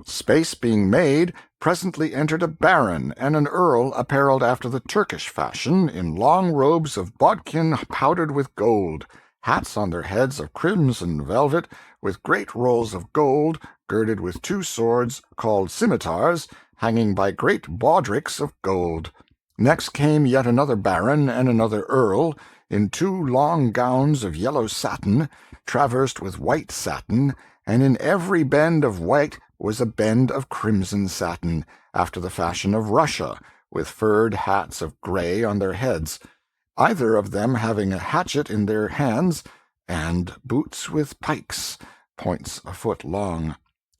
Space being made, presently entered a baron and an earl apparelled after the Turkish fashion, in long robes of bodkin powdered with gold, hats on their heads of crimson velvet, with great rolls of gold, girded with two swords, called scimitars, hanging by great baldricks of gold. Next came yet another baron and another earl, in two long gowns of yellow satin, traversed with white satin, and in every bend of white was a bend of crimson satin, after the fashion of Russia, with furred hats of grey on their heads, either of them having a hatchet in their hands, and boots with pikes, points a foot long,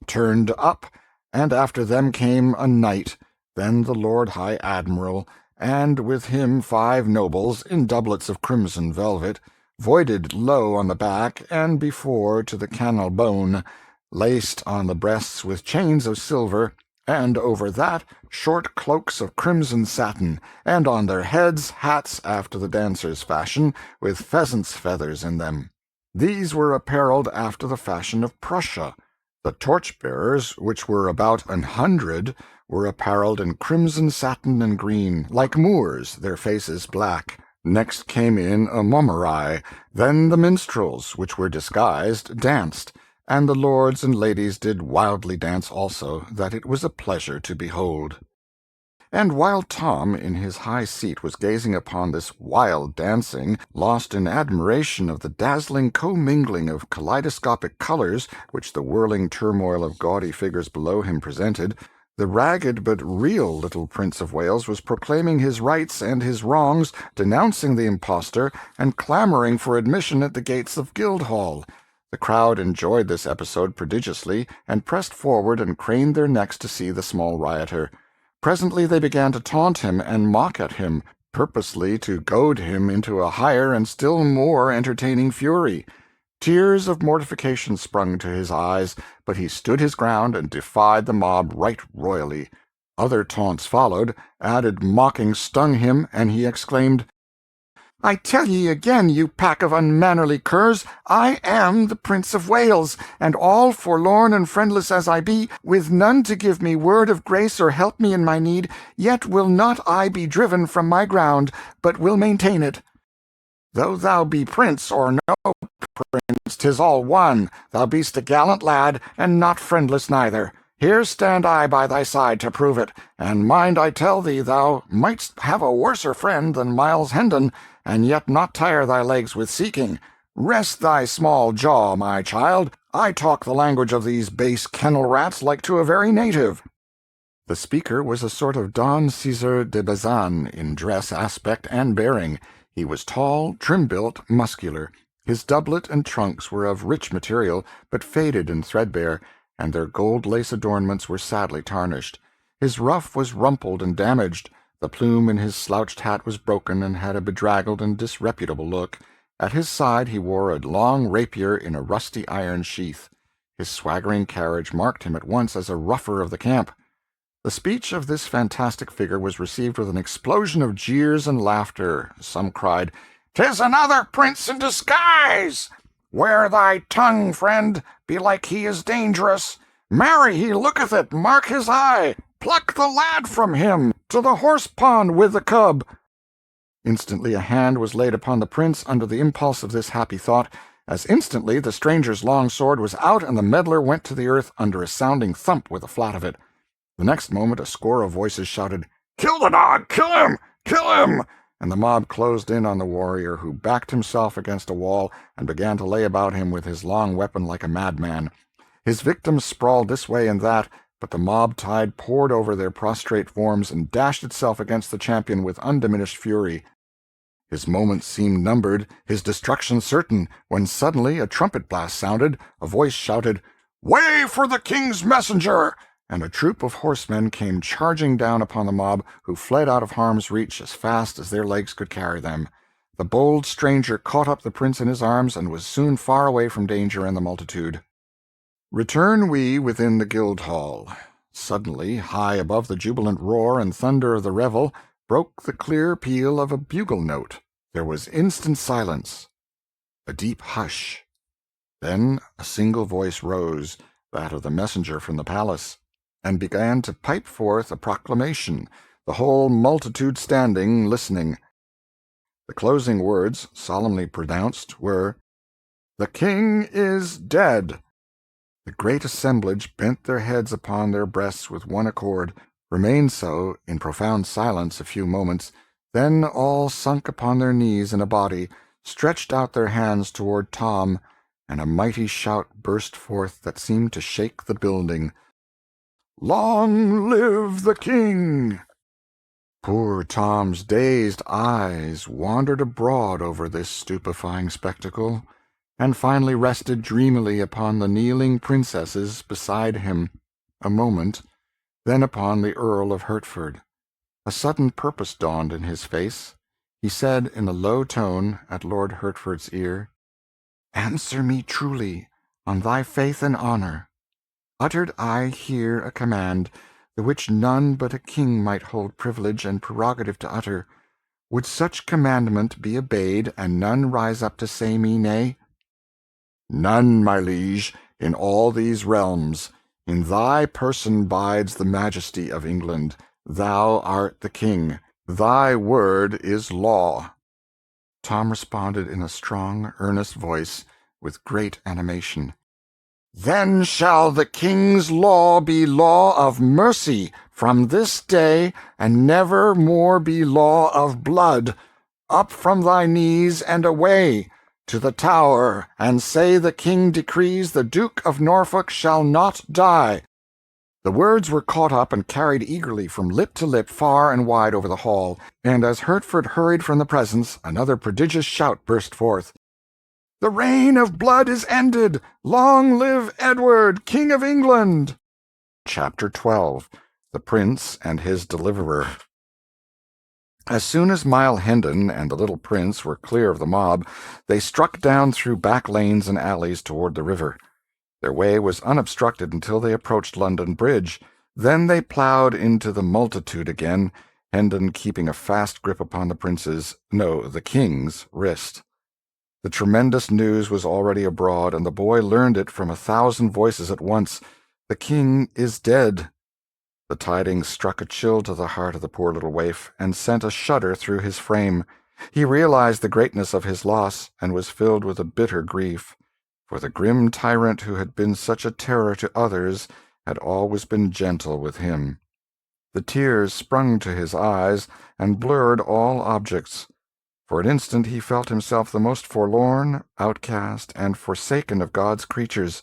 turned up, and after them came a knight, then the Lord High Admiral, and with him 5 nobles, in doublets of crimson velvet, voided low on the back and before to the cannel bone, laced on the breasts with chains of silver, and over that short cloaks of crimson satin, and on their heads hats after the dancers' fashion, with pheasants' feathers in them. These were apparelled after the fashion of Prussia. The torch-bearers, which were about 100, were apparelled in crimson satin and green, like Moors, their faces black. Next came in a mummerai. Then the minstrels, which were disguised, danced, and the lords and ladies did wildly dance also, that it was a pleasure to behold. And while Tom, in his high seat, was gazing upon this wild dancing, lost in admiration of the dazzling commingling of kaleidoscopic colors which the whirling turmoil of gaudy figures below him presented, the ragged but real little Prince of Wales was proclaiming his rights and his wrongs, denouncing the impostor, and clamoring for admission at the gates of Guildhall. The crowd enjoyed this episode prodigiously, and pressed forward and craned their necks to see the small rioter. Presently they began to taunt him and mock at him, purposely to goad him into a higher and still more entertaining fury. Tears of mortification sprung to his eyes, but he stood his ground and defied the mob right royally. Other taunts followed, added mocking stung him, and he exclaimed, "I tell ye again, you pack of unmannerly curs, I am the Prince of Wales, and all forlorn and friendless as I be, with none to give me word of grace or help me in my need, yet will not I be driven from my ground, but will maintain it. Though thou be prince or no prince, 'tis all one. Thou be'st a gallant lad, and not friendless neither. Here stand I by thy side to prove it, and mind I tell thee thou mightst have a worser friend than Miles Hendon, and yet not tire thy legs with seeking. Rest thy small jaw, my child. I talk the language of these base kennel-rats like to a very native." The speaker was a sort of Don Caesar de Bazan in dress, aspect, and bearing. He was tall, trim-built, muscular. His doublet and trunks were of rich material, but faded and threadbare, and their gold-lace adornments were sadly tarnished. His ruff was rumpled and damaged. The plume in his slouched hat was broken and had a bedraggled and disreputable look. At his side he wore a long rapier in a rusty iron sheath. His swaggering carriage marked him at once as a ruffer of the camp. The speech of this fantastic figure was received with an explosion of jeers and laughter. Some cried, "'Tis another prince in disguise! Wear thy tongue, friend, belike he is dangerous. Marry, he looketh it, mark his eye. Pluck the lad from him, to the horse-pond with the cub." Instantly a hand was laid upon the prince under the impulse of this happy thought. As instantly the stranger's long sword was out, and the meddler went to the earth under a sounding thump with the flat of it. The next moment a score of voices shouted, "Kill the dog! Kill him! Kill him!" And the mob closed in on the warrior, who backed himself against a wall and began to lay about him with his long weapon like a madman. His victims sprawled this way and that, but the mob tide poured over their prostrate forms and dashed itself against the champion with undiminished fury. His moments seemed numbered, his destruction certain, when suddenly a trumpet blast sounded, a voice shouted, "Way for the king's messenger!" and a troop of horsemen came charging down upon the mob, who fled out of harm's reach as fast as their legs could carry them. The bold stranger caught up the prince in his arms and was soon far away from danger and the multitude. Return we within the Guildhall. Suddenly, high above the jubilant roar and thunder of the revel, broke the clear peal of a bugle note. There was instant silence, a deep hush. Then a single voice rose, that of the messenger from the palace, and began to pipe forth a proclamation, the whole multitude standing, listening. The closing words, solemnly pronounced, were, "The king is dead." The great assemblage bent their heads upon their breasts with one accord, remained so in profound silence a few moments, then all sunk upon their knees in a body, stretched out their hands toward Tom, and a mighty shout burst forth that seemed to shake the building. "Long live the king!" Poor Tom's dazed eyes wandered abroad over this stupefying spectacle, and finally rested dreamily upon the kneeling princesses beside him, a moment, then upon the Earl of Hertford. A sudden purpose dawned in his face. He said in a low tone at Lord Hertford's ear, "Answer me truly, on thy faith and honour. Uttered I here a command, the which none but a king might hold privilege and prerogative to utter, would such commandment be obeyed, and none rise up to say me nay?" "None, my liege, in all these realms. In thy person bides the majesty of England. Thou art the king. Thy word is law." Tom responded in a strong, earnest voice, with great animation. "Then shall the king's law be law of mercy from this day, and never more be law of blood. Up from thy knees and away to the Tower, and say the king decrees the Duke of Norfolk shall not die." The words were caught up and carried eagerly from lip to lip far and wide over the hall, and as Hertford hurried from the presence, another prodigious shout burst forth. "The reign of blood is ended! Long live Edward, King of England!" Chapter 12. The Prince and His Deliverer. As soon as Mile Hendon and the little prince were clear of the mob, they struck down through back lanes and alleys toward the river. Their way was unobstructed until they approached London Bridge. Then they ploughed into the multitude again, Hendon keeping a fast grip upon the king's wrist. The tremendous news was already abroad, and the boy learned it from 1,000 voices at once. The king is dead. The tidings struck a chill to the heart of the poor little waif, and sent a shudder through his frame. He realized the greatness of his loss, and was filled with a bitter grief. For the grim tyrant who had been such a terror to others had always been gentle with him. The tears sprung to his eyes, and blurred all objects. For an instant he felt himself the most forlorn, outcast, and forsaken of God's creatures.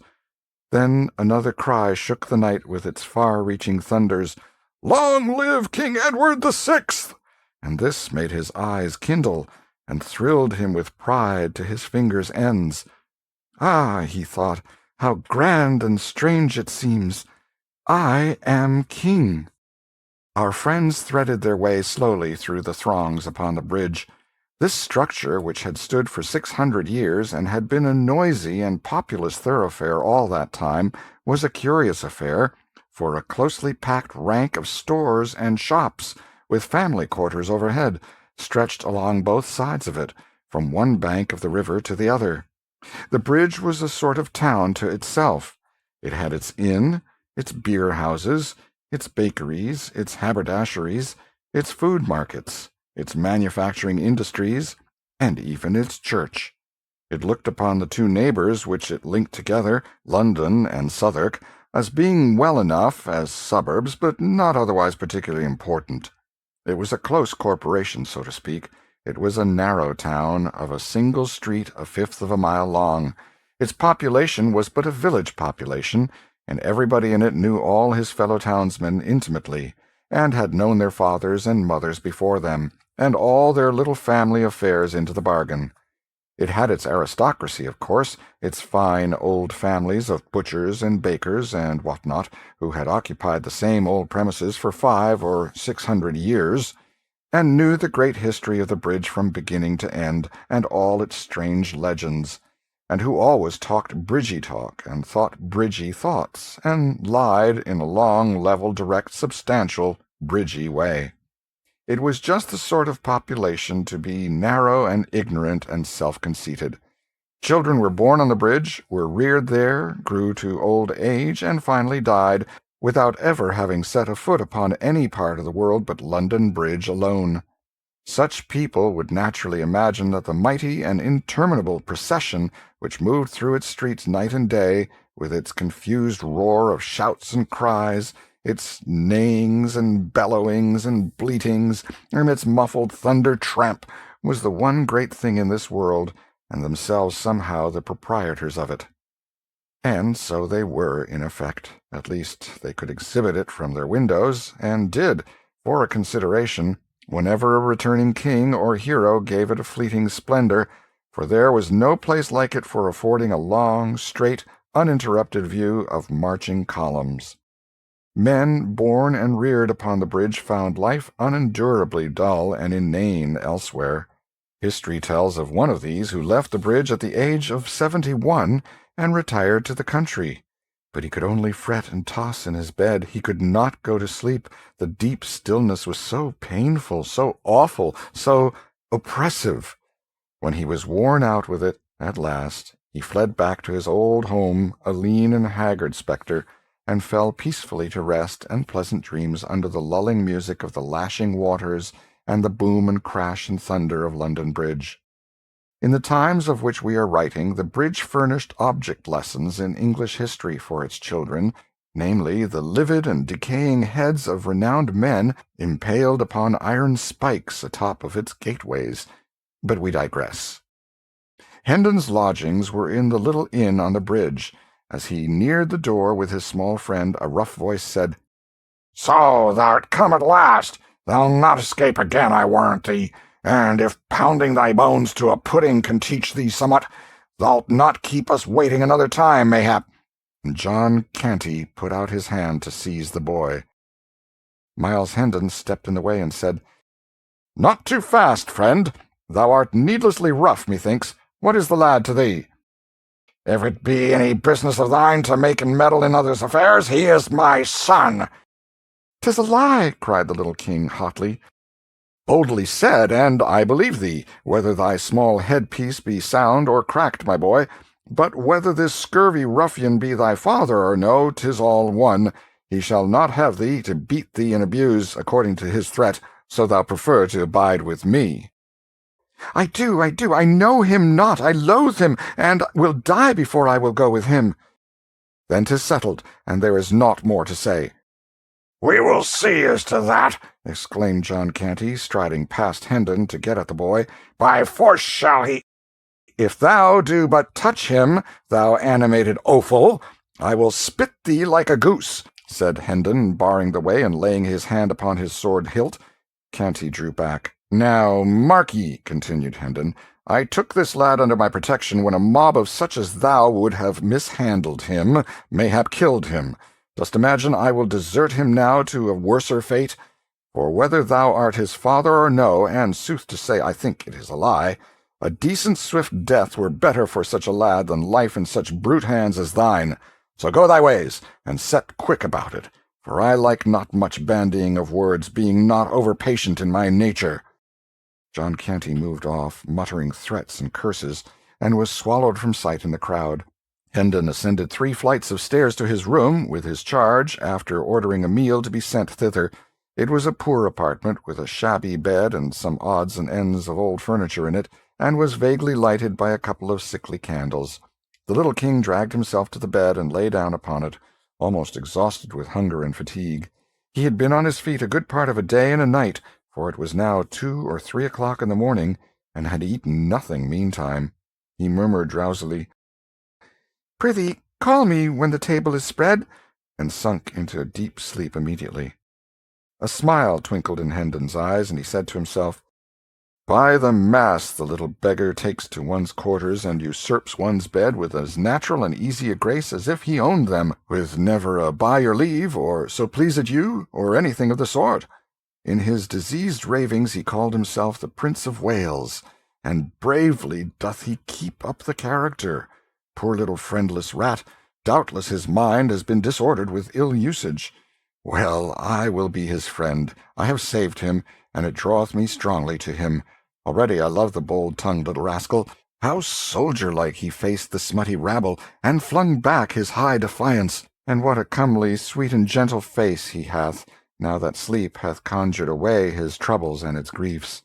Then another cry shook the night with its far-reaching thunders, "Long live King Edward the Sixth!" And this made his eyes kindle, and thrilled him with pride to his fingers' ends. "Ah," he thought, "how grand and strange it seems! I am king." Our friends threaded their way slowly through the throngs upon the bridge. This structure, which had stood for 600 years and had been a noisy and populous thoroughfare all that time, was a curious affair, for a closely packed rank of stores and shops, with family quarters overhead, stretched along both sides of it, from one bank of the river to the other. The bridge was a sort of town to itself. It had its inn, its beer-houses, its bakeries, its haberdasheries, its food markets, its manufacturing industries, and even its church. It looked upon the two neighbors which it linked together, London and Southwark, as being well enough as suburbs, but not otherwise particularly important. It was a close corporation, so to speak. It was a narrow town of a single street a fifth of a mile long. Its population was but a village population, and everybody in it knew all his fellow townsmen intimately, and had known their fathers and mothers before them, and all their little family affairs into the bargain. It had its aristocracy, of course, its fine old families of butchers and bakers and what not, who had occupied the same old premises for 500 or 600 years, and knew the great history of the bridge from beginning to end, and all its strange legends, and who always talked bridgy talk, and thought bridgy thoughts, and lied in a long, level, direct, substantial, bridgy way. It was just the sort of population to be narrow and ignorant and self-conceited. Children were born on the bridge, were reared there, grew to old age, and finally died, without ever having set a foot upon any part of the world but London Bridge alone. Such people would naturally imagine that the mighty and interminable procession which moved through its streets night and day, with its confused roar of shouts and cries, its neighings and bellowings and bleatings, and its muffled thunder-tramp, was the one great thing in this world, and themselves somehow the proprietors of it. And so they were, in effect. At least they could exhibit it from their windows, and did, for a consideration, whenever a returning king or hero gave it a fleeting splendor, for there was no place like it for affording a long, straight, uninterrupted view of marching columns. Men born and reared upon the bridge found life unendurably dull and inane elsewhere. History tells of one of these who left the bridge at the age of 71 and retired to the country. But he could only fret and toss in his bed. He could not go to sleep. The deep stillness was so painful, so awful, so oppressive. When he was worn out with it, at last, he fled back to his old home, a lean and haggard spectre, and fell peacefully to rest and pleasant dreams under the lulling music of the lashing waters and the boom and crash and thunder of London Bridge. In the times of which we are writing, the bridge furnished object lessons in English history for its children, namely, the livid and decaying heads of renowned men impaled upon iron spikes atop of its gateways. But we digress. Hendon's lodgings were in the little inn on the bridge. As he neared the door with his small friend, a rough voice said, "So thou'rt come at last. Thou'll not escape again, I warrant thee. And if pounding thy bones to a pudding can teach thee somewhat, thou'lt not keep us waiting another time, mayhap." John Canty put out his hand to seize the boy. Miles Hendon stepped in the way and said, "Not too fast, friend. Thou art needlessly rough, methinks. What is the lad to thee?" "If it be any business of thine to make and meddle in others' affairs, he is my son." "'Tis a lie!" cried the little king hotly. "Boldly said, and I believe thee, whether thy small headpiece be sound or cracked, my boy. But whether this scurvy ruffian be thy father or no, 'tis all one. He shall not have thee to beat thee and abuse, according to his threat, so thou prefer to abide with me." I do. I know him not. I loathe him, and will die before I will go with him." "Then 'tis settled, and there is naught more to say." "We will see as to that," exclaimed John Canty, striding past Hendon to get at the boy. "By force shall he—" "If thou do but touch him, thou animated offal, I will spit thee like a goose," said Hendon, barring the way and laying his hand upon his sword hilt. Canty drew back. "Now, mark ye," continued Hendon, "I took this lad under my protection when a mob of such as thou would have mishandled him, mayhap killed him. Dost imagine I will desert him now to a worser fate? For whether thou art his father or no, and sooth to say I think it is a lie, a decent swift death were better for such a lad than life in such brute hands as thine. So go thy ways, and set quick about it, for I like not much bandying of words, being not over-patient in my nature." John Canty moved off, muttering threats and curses, and was swallowed from sight in the crowd. Hendon ascended 3 flights of stairs to his room, with his charge, after ordering a meal to be sent thither. It was a poor apartment, with a shabby bed and some odds and ends of old furniture in it, and was vaguely lighted by a couple of sickly candles. The little king dragged himself to the bed and lay down upon it, almost exhausted with hunger and fatigue. He had been on his feet a good part of a day and a night, for it was now 2 or 3 o'clock in the morning, and had eaten nothing meantime. He murmured drowsily, "Prithee, call me when the table is spread," and sunk into a deep sleep immediately. A smile twinkled in Hendon's eyes, and he said to himself, "By the mass, the little beggar takes to one's quarters and usurps one's bed with as natural and easy a grace as if he owned them, with never a 'by your leave,' or 'so please it you,' or anything of the sort. In his diseased ravings he called himself the Prince of Wales, and bravely doth he keep up the character. Poor little friendless rat, doubtless his mind has been disordered with ill usage. Well, I will be his friend. I have saved him, and it draweth me strongly to him. Already I love the bold-tongued little rascal. How soldier-like he faced the smutty rabble, and flung back his high defiance! And what a comely, sweet, and gentle face he hath, now that sleep hath conjured away his troubles and its griefs.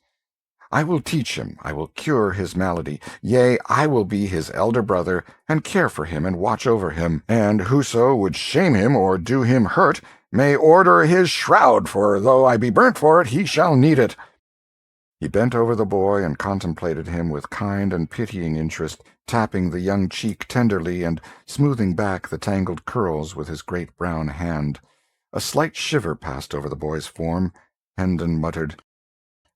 I will teach him, I will cure his malady, yea, I will be his elder brother, and care for him and watch over him, and whoso would shame him or do him hurt may order his shroud, for though I be burnt for it, he shall need it." He bent over the boy and contemplated him with kind and pitying interest, tapping the young cheek tenderly and smoothing back the tangled curls with his great brown hand. A slight shiver passed over the boy's form. Hendon muttered,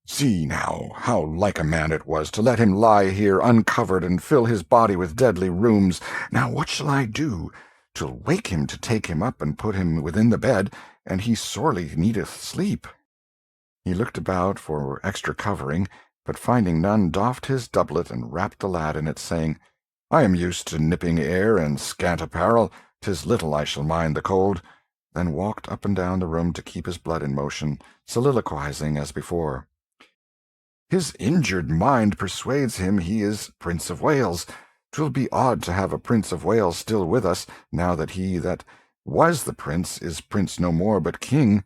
"See, now, how like a man it was to let him lie here uncovered and fill his body with deadly rheums. Now what shall I do? 'Twill wake him to take him up and put him within the bed, and he sorely needeth sleep." He looked about for extra covering, but finding none, doffed his doublet and wrapped the lad in it, saying, "I am used to nipping air and scant apparel. 'Tis little I shall mind the cold," then walked up and down the room to keep his blood in motion, soliloquizing as before. "His injured mind persuades him he is Prince of Wales. 'Twill be odd to have a Prince of Wales still with us, now that he that was the prince is prince no more but king.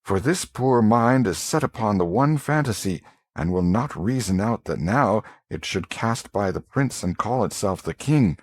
For this poor mind is set upon the one fantasy, and will not reason out that now it should cast by the prince and call itself the king.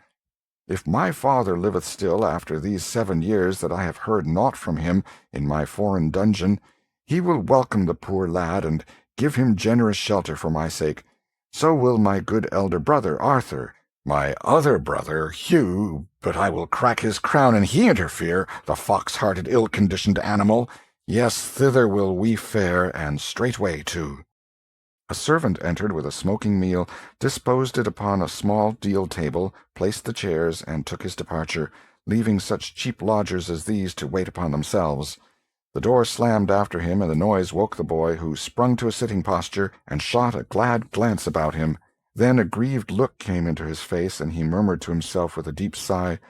If my father liveth still after these 7 years that I have heard naught from him in my foreign dungeon, he will welcome the poor lad and give him generous shelter for my sake. So will my good elder brother Arthur. My other brother Hugh, but I will crack his crown and he interfere, the fox-hearted, ill-conditioned animal. Yes, thither will we fare, and straightway too." A servant entered with a smoking meal, disposed it upon a small deal table, placed the chairs, and took his departure, leaving such cheap lodgers as these to wait upon themselves. The door slammed after him, and the noise woke the boy, who sprung to a sitting posture and shot a glad glance about him. Then a grieved look came into his face, and he murmured to himself with a deep sigh,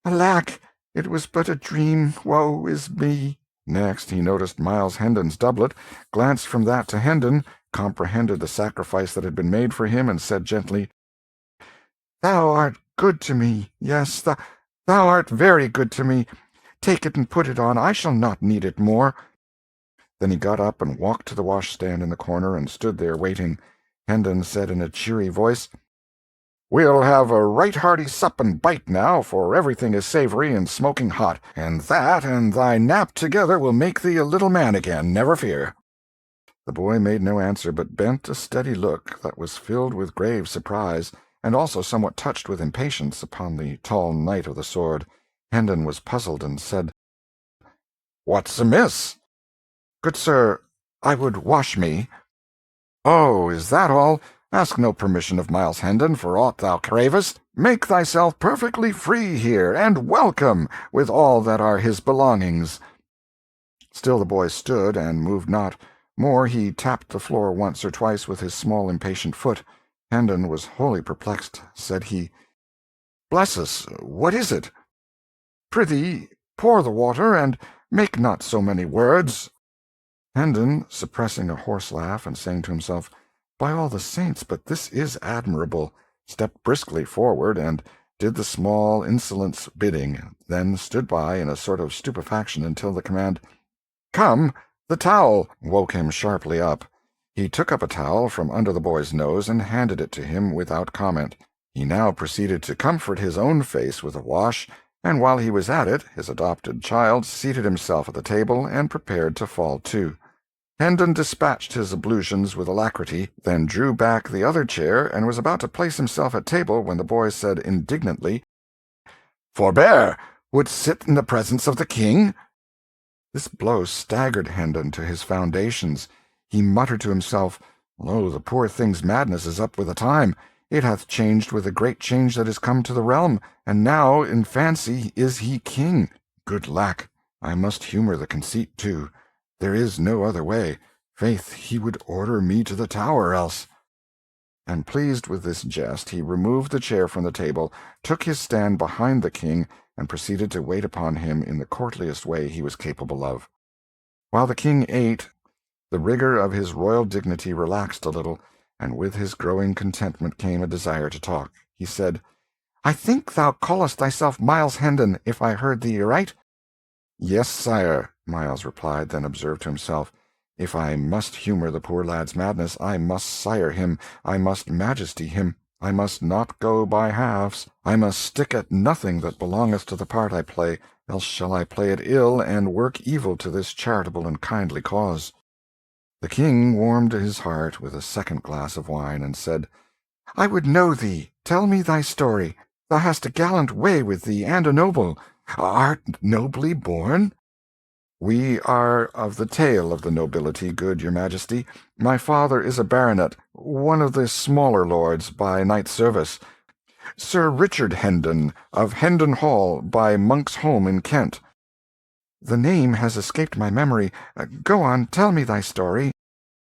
"Alack, it was but a dream, woe is me!" Next he noticed Miles Hendon's doublet, glanced from that to Hendon, comprehended the sacrifice that had been made for him, and said gently, "Thou art good to me, yes, thou art very good to me. Take it and put it on, I shall not need it more." Then he got up and walked to the washstand in the corner, and stood there waiting. Hendon said in a cheery voice, "We'll have a right hearty sup and bite now, for everything is savory and smoking hot, and that and thy nap together will make thee a little man again, never fear." The boy made no answer, but bent a steady look that was filled with grave surprise, and also somewhat touched with impatience, upon the tall knight of the sword. Hendon was puzzled, and said, "What's amiss?" "Good sir, I would wash me." "Oh, is that all? Ask no permission of Miles Hendon for aught thou cravest. Make thyself perfectly free here, and welcome, with all that are his belongings." Still the boy stood, and moved not. More, he tapped the floor once or twice with his small impatient foot. Hendon was wholly perplexed. Said he, "Bless us, what is it?" "Prithee, pour the water, and Make not so many words." Hendon, suppressing a hoarse laugh, and saying to himself, "By all the saints, but this is admirable," stepped briskly forward, and did the small insolent's bidding, then stood by in a sort of stupefaction until the command, "Come, the towel," woke him sharply up. He took up a towel from under the boy's nose and handed it to him without comment. He now proceeded to comfort his own face with a wash, and while he was at it, his adopted child seated himself at the table and prepared to fall to. Hendon dispatched his ablutions with alacrity, then drew back the other chair and was about to place himself at table when the boy said indignantly, "Forbear! Would sit in the presence of the king?" This blow staggered Hendon to his foundations. He muttered to himself, "Lo, the poor thing's madness is up with the time. It hath changed with the great change that is come to the realm, and now in fancy is he king. Good lack, I must humour the conceit too. There is no other way. Faith, he would order me to the Tower else." And pleased with this jest, he removed the chair from the table, took his stand behind the king, and proceeded to wait upon him in the courtliest way he was capable of. While the king ate, the rigour of his royal dignity relaxed a little, and with his growing contentment came a desire to talk. He said, "I think thou callest thyself Miles Hendon, if I heard thee aright?" "Yes, sire," Miles replied, then observed to himself, "If I must humour the poor lad's madness, I must sire him, I must majesty him, I must not go by halves, I must stick at nothing that belongeth to the part I play, else shall I play it ill, and work evil to this charitable and kindly cause." The king warmed his heart with a second glass of wine, and said, "I would know thee. Tell me thy story. Thou hast a gallant way with thee, and a noble. Art nobly born?" "We are of the tail of the nobility, good your majesty. My father is a baronet, one of the smaller lords, by knight service. Sir Richard Hendon, of Hendon Hall, by Monk's Holm in Kent." "The name has escaped my memory. Go on, tell me thy story."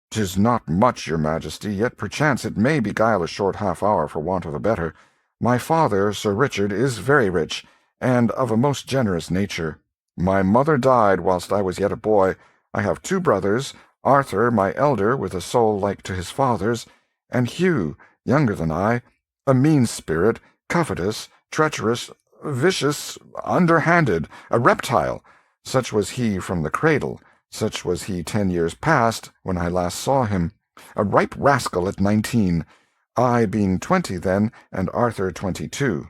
"'Tis not much, your majesty, yet perchance it may beguile a short half-hour for want of a better. My father, Sir Richard, is very rich, and of a most generous nature. My mother died whilst I was yet a boy. I have two brothers, Arthur, my elder, with a soul like to his father's, and Hugh, younger than I, a mean spirit, covetous, treacherous, vicious, underhanded, a reptile. Such was he from the cradle. Such was he 10 years past, when I last saw him. A ripe rascal at 19, I being 20 then, and Arthur 22.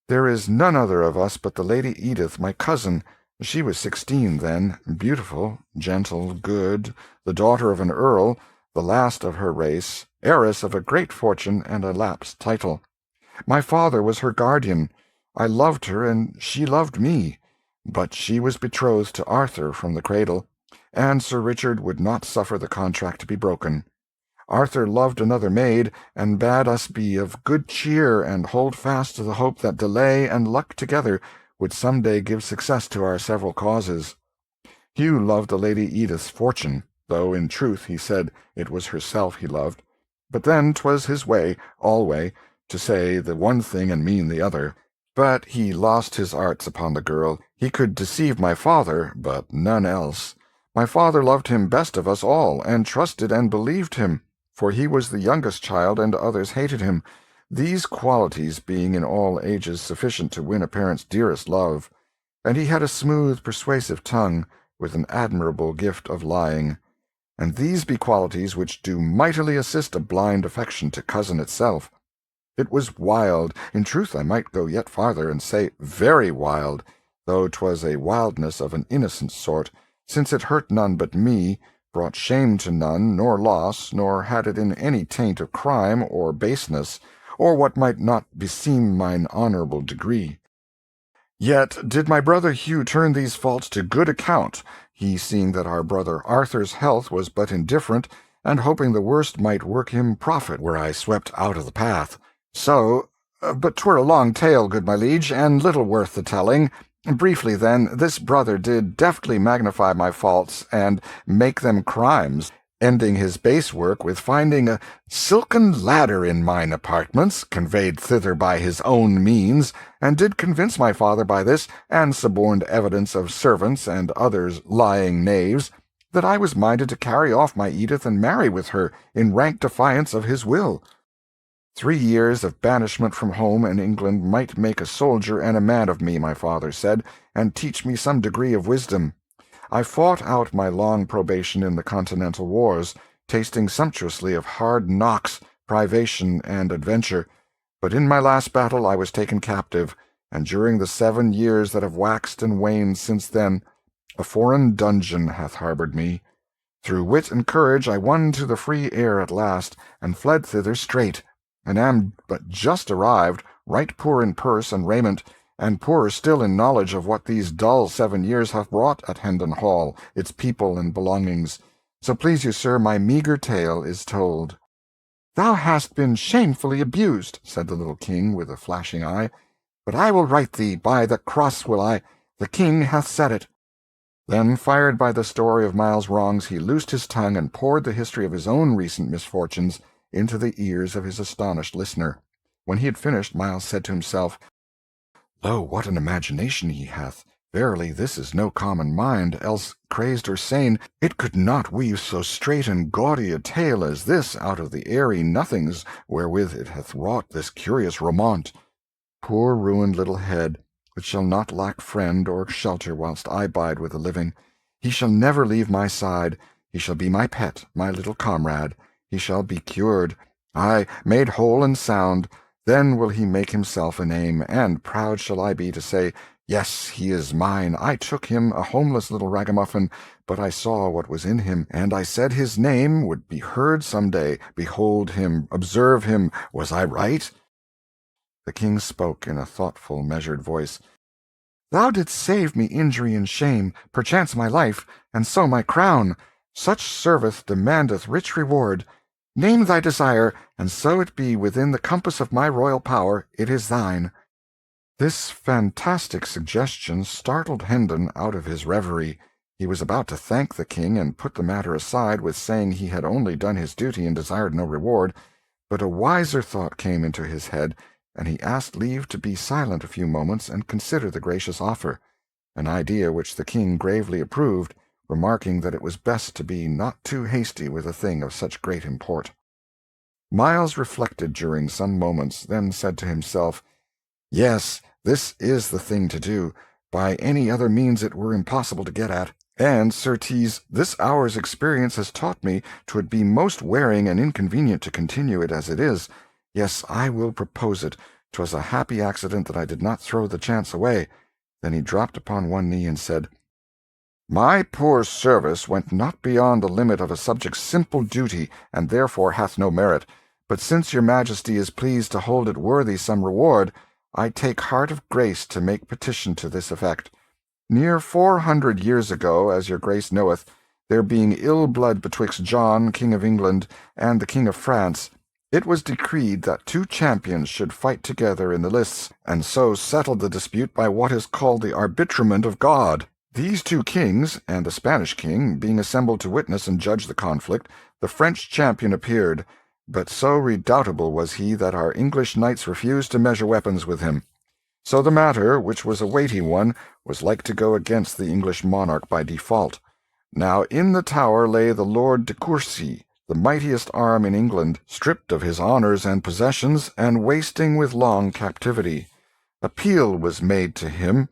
There is none other of us but the Lady Edith, my cousin. She was 16 then, beautiful, gentle, good, the daughter of an earl, the last of her race, heiress of a great fortune and a lapsed title. My father was her guardian. I loved her, and she loved me. But she was betrothed to Arthur from the cradle, and Sir Richard would not suffer the contract to be broken. Arthur loved another maid, and bade us be of good cheer and hold fast to the hope that delay and luck together would some day give success to our several causes. Hugh loved the Lady Edith's fortune, though in truth he said it was herself he loved. But then 'twas his way, alway, to say the one thing and mean the other. But he lost his arts upon the girl. He could deceive my father, but none else. My father loved him best of us all, and trusted and believed him, for he was the youngest child, and others hated him, these qualities being in all ages sufficient to win a parent's dearest love. And he had a smooth, persuasive tongue, with an admirable gift of lying. And these be qualities which do mightily assist a blind affection to cousin itself. It was wild, in truth I might go yet farther, and say very wild, though 'twas a wildness of an innocent sort, since it hurt none but me, brought shame to none, nor loss, nor had it in any taint of crime or baseness, or what might not beseem mine honourable degree. Yet did my brother Hugh turn these faults to good account, he seeing that our brother Arthur's health was but indifferent, and hoping the worst might work him profit were I swept out of the path. So, but 'twere a long tale, good my liege, and little worth the telling. Briefly, then, this brother did deftly magnify my faults, and make them crimes, ending his base work with finding a silken ladder in mine apartments, conveyed thither by his own means, and did convince my father by this, and suborned evidence of servants and others lying knaves, that I was minded to carry off my Edith and marry with her, in rank defiance of his will. 3 years of banishment from home and England might make a soldier and a man of me, my father said, and teach me some degree of wisdom. I fought out my long probation in the Continental Wars, tasting sumptuously of hard knocks, privation, and adventure, but in my last battle I was taken captive, and during the 7 years that have waxed and waned since then, a foreign dungeon hath harboured me. Through wit and courage I won to the free air at last, and fled thither straight, and am but just arrived, right poor in purse and raiment, and poorer still in knowledge of what these dull 7 years have wrought at Hendon Hall, its people and belongings. So please you, sir, my meagre tale is told." "Thou hast been shamefully abused," said the little king, with a flashing eye. "But I will right thee, by the cross will I. The king hath said it." Then, fired by the story of Miles's wrongs, he loosed his tongue and poured the history of his own recent misfortunes into the ears of his astonished listener. When he had finished, Miles said to himself, "Lo, what an imagination he hath! Verily, this is no common mind, else, crazed or sane, it could not weave so straight and gaudy a tale as this out of the airy nothings wherewith it hath wrought this curious romaunt. Poor ruined little head, it shall not lack friend or shelter whilst I bide with the living. He shall never leave my side. He shall be my pet, my little comrade. He shall be cured, aye, made whole and sound. Then will he make himself a name, and proud shall I be to say, Yes, he is mine. I took him, a homeless little ragamuffin, but I saw what was in him, and I said his name would be heard some day. Behold him, observe him. Was I right?" The king spoke in a thoughtful, measured voice. "Thou didst save me injury and shame, perchance my life, and so my crown. Such service demandeth rich reward. Name thy desire, and so it be within the compass of my royal power, it is thine." This fantastic suggestion startled Hendon out of his reverie. He was about to thank the king and put the matter aside with saying he had only done his duty and desired no reward, but a wiser thought came into his head, and he asked leave to be silent a few moments and consider the gracious offer, an idea which the king gravely approved, remarking that it was best to be not too hasty with a thing of such great import. Miles reflected during some moments, then said to himself, "Yes, this is the thing to do. By any other means it were impossible to get at. And, certes, this hour's experience has taught me 'twould be most wearing and inconvenient to continue it as it is. Yes, I will propose it. 'Twas a happy accident that I did not throw the chance away." Then he dropped upon one knee and said, "My poor service went not beyond the limit of a subject's simple duty, and therefore hath no merit. But since your majesty is pleased to hold it worthy some reward, I take heart of grace to make petition to this effect. Near 400 years ago, as your grace knoweth, there being ill blood betwixt John, King of England, and the King of France, it was decreed that 2 champions should fight together in the lists, and so settled the dispute by what is called the arbitrament of God. These 2 kings, and the Spanish king, being assembled to witness and judge the conflict, the French champion appeared, but so redoubtable was he that our English knights refused to measure weapons with him. So the matter, which was a weighty one, was like to go against the English monarch by default. Now in the Tower lay the Lord de Courcy, the mightiest arm in England, stripped of his honours and possessions, and wasting with long captivity. Appeal was made to him.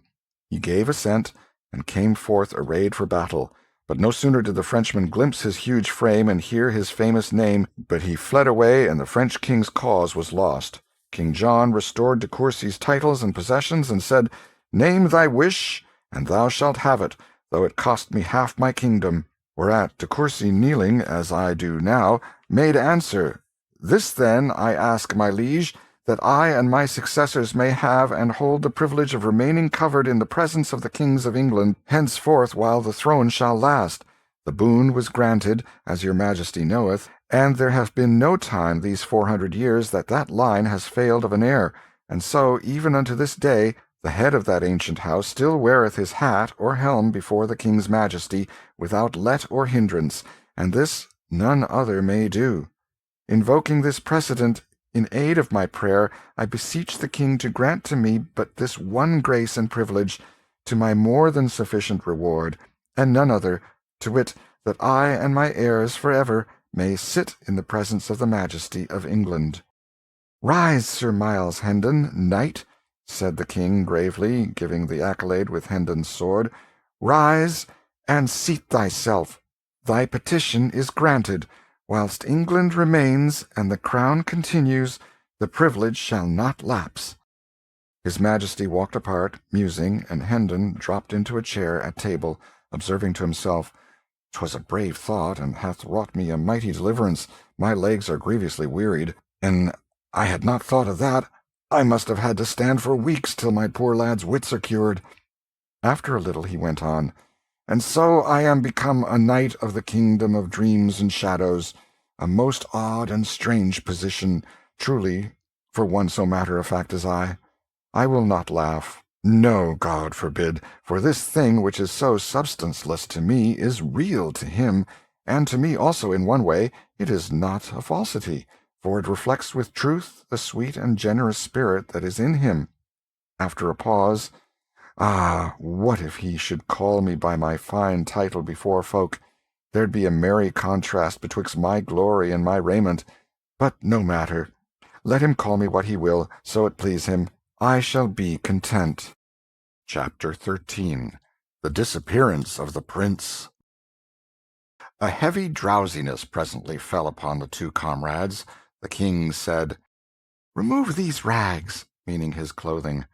He gave assent, and came forth arrayed for battle. But no sooner did the Frenchman glimpse his huge frame and hear his famous name, but he fled away, and the French king's cause was lost. King John restored de Courcy's titles and possessions, and said, "Name thy wish, and thou shalt have it, though it cost me half my kingdom." Whereat de Courcy, kneeling, as I do now, made answer, "This then I ask, my liege, that I and my successors may have and hold the privilege of remaining covered in the presence of the kings of England henceforth while the throne shall last. The boon was granted, as your majesty knoweth, and there hath been no time these 400 years that that line has failed of an heir, and so even unto this day the head of that ancient house still weareth his hat or helm before the king's majesty, without let or hindrance, and this none other may do. Invoking this precedent in aid of my prayer, I beseech the king to grant to me but this one grace and privilege, to my more than sufficient reward, and none other, to wit, that I and my heirs forever may sit in the presence of the majesty of England. Rise, Sir Miles Hendon, knight, said the king gravely, giving the accolade with Hendon's sword. Rise, and seat thyself. Thy petition is granted. Whilst England remains and the crown continues, the privilege shall not lapse. His Majesty walked apart, musing, and Hendon dropped into a chair at table, observing to himself, "'Twas a brave thought, and hath wrought me a mighty deliverance. My legs are grievously wearied, and I had not thought of that. I must have had to stand for weeks till my poor lad's wits are cured." After a little he went on, "And so I am become a knight of the kingdom of dreams and shadows, a most odd and strange position, truly, for one so matter-of-fact as I. I will not laugh. No, God forbid, for this thing which is so substanceless to me is real to him, and to me also in one way. It is not a falsity, for it reflects with truth the sweet and generous spirit that is in him." After a pause, "Ah, what if he should call me by my fine title before folk? There'd be a merry contrast betwixt my glory and my raiment. But no matter. Let him call me what he will, so it please him. I shall be content." Chapter 13. The Disappearance of the Prince. A heavy drowsiness presently fell upon the two comrades. The king said, "Remove these rags," meaning his clothing.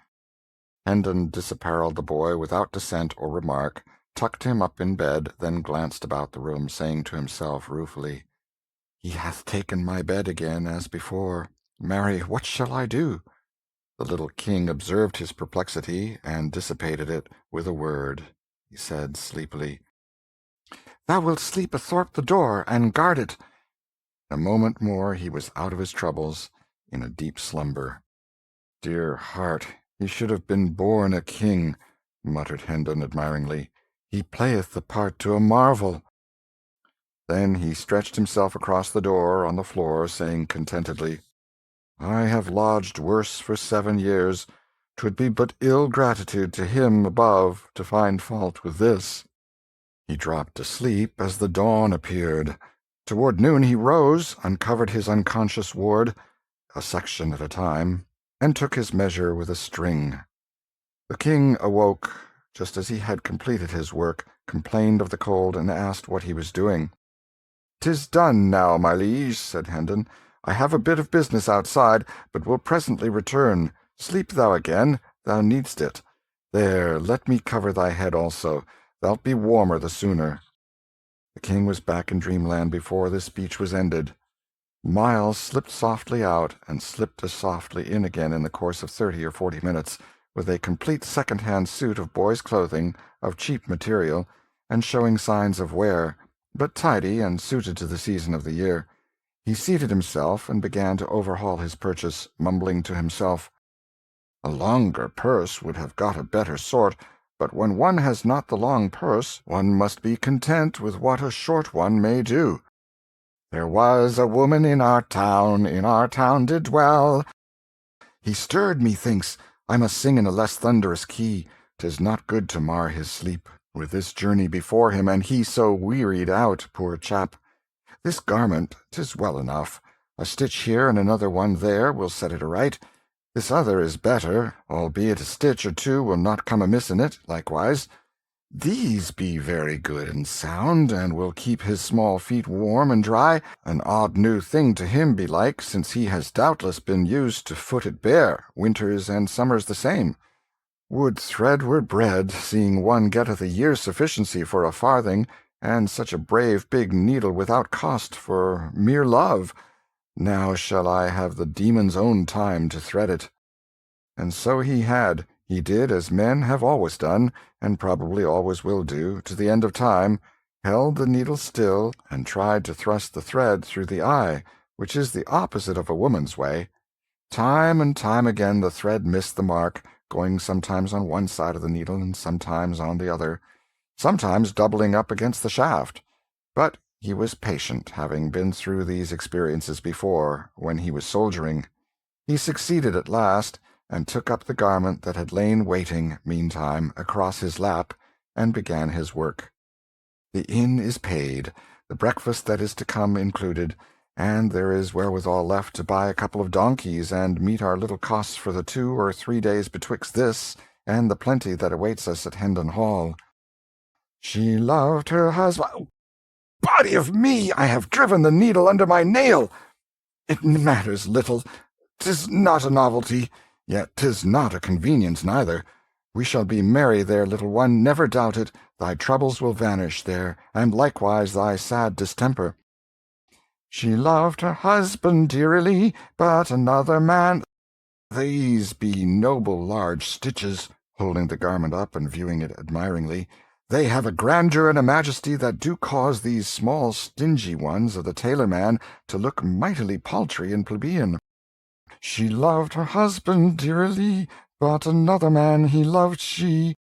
Hendon disapparelled the boy without dissent or remark, tucked him up in bed, then glanced about the room, saying to himself ruefully, "He hath taken my bed again, as before. Marry, what shall I do?" The little king observed his perplexity, and dissipated it with a word. He said sleepily, "Thou wilt sleep athwart the door, and guard it." In a moment more he was out of his troubles, in a deep slumber. "Dear heart, he should have been born a king," muttered Hendon admiringly. "He playeth the part to a marvel." Then he stretched himself across the door on the floor, saying contentedly, "I have lodged worse for 7 years. 'Twould be but ill gratitude to him above to find fault with this." He dropped asleep as the dawn appeared. Toward noon he rose, uncovered his unconscious ward, a section at a time, and took his measure with a string. The king awoke just as he had completed his work, complained of the cold, and asked what he was doing. "'Tis done now, my liege," said Hendon. "I have a bit of business outside, but will presently return. Sleep thou again, thou needst it. There, let me cover thy head also. Thou'lt be warmer the sooner." The king was back in dreamland before this speech was ended. Miles slipped softly out, and slipped as softly in again in the course of 30 or 40 minutes, with a complete second-hand suit of boy's clothing, of cheap material, and showing signs of wear, but tidy and suited to the season of the year. He seated himself and began to overhaul his purchase, mumbling to himself, "A longer purse would have got a better sort, but when one has not the long purse, one must be content with what a short one may do. There was a woman in our town did dwell." He stirred, methinks. I must sing in a less thunderous key. 'Tis not good to mar his sleep, with this journey before him, and he so wearied out, poor chap. This garment, 'tis well enough. A stitch here and another one there will set it aright. This other is better, albeit a stitch or two will not come amiss in it, likewise. These be very good and sound, and will keep his small feet warm and dry, an odd new thing to him belike, since he has doubtless been used to foot it bare, winters and summers the same. Would thread were bread, seeing one getteth a year's sufficiency for a farthing, and such a brave big needle without cost, for mere love. Now shall I have the demon's own time to thread it." And so he had. He did as men have always done, and probably always will do, to the end of time, held the needle still, and tried to thrust the thread through the eye, which is the opposite of a woman's way. Time and time again the thread missed the mark, going sometimes on one side of the needle and sometimes on the other, sometimes doubling up against the shaft. But He was patient, having been through these experiences before, when he was soldiering. He succeeded at last, and took up the garment that had lain waiting, meantime, across his lap, and began his work. The inn is paid, the breakfast that is to come included, and there is wherewithal left to buy a couple of donkeys and meet our little costs for the 2 or 3 days betwixt this and the plenty that awaits us at Hendon Hall. She loved her husband. Body of me, I have driven the needle under my nail. It matters little. 'Tis not a novelty, yet 'tis not a convenience neither. We shall be merry there, little one, never doubt it. Thy troubles will vanish there, and likewise thy sad distemper. She loved her husband dearly, but another man— These be noble large stitches, holding the garment up and viewing it admiringly. They have a grandeur and a majesty that do cause these small stingy ones of the tailor-man to look mightily paltry and plebeian. She loved her husband dearly, but another man he loved she.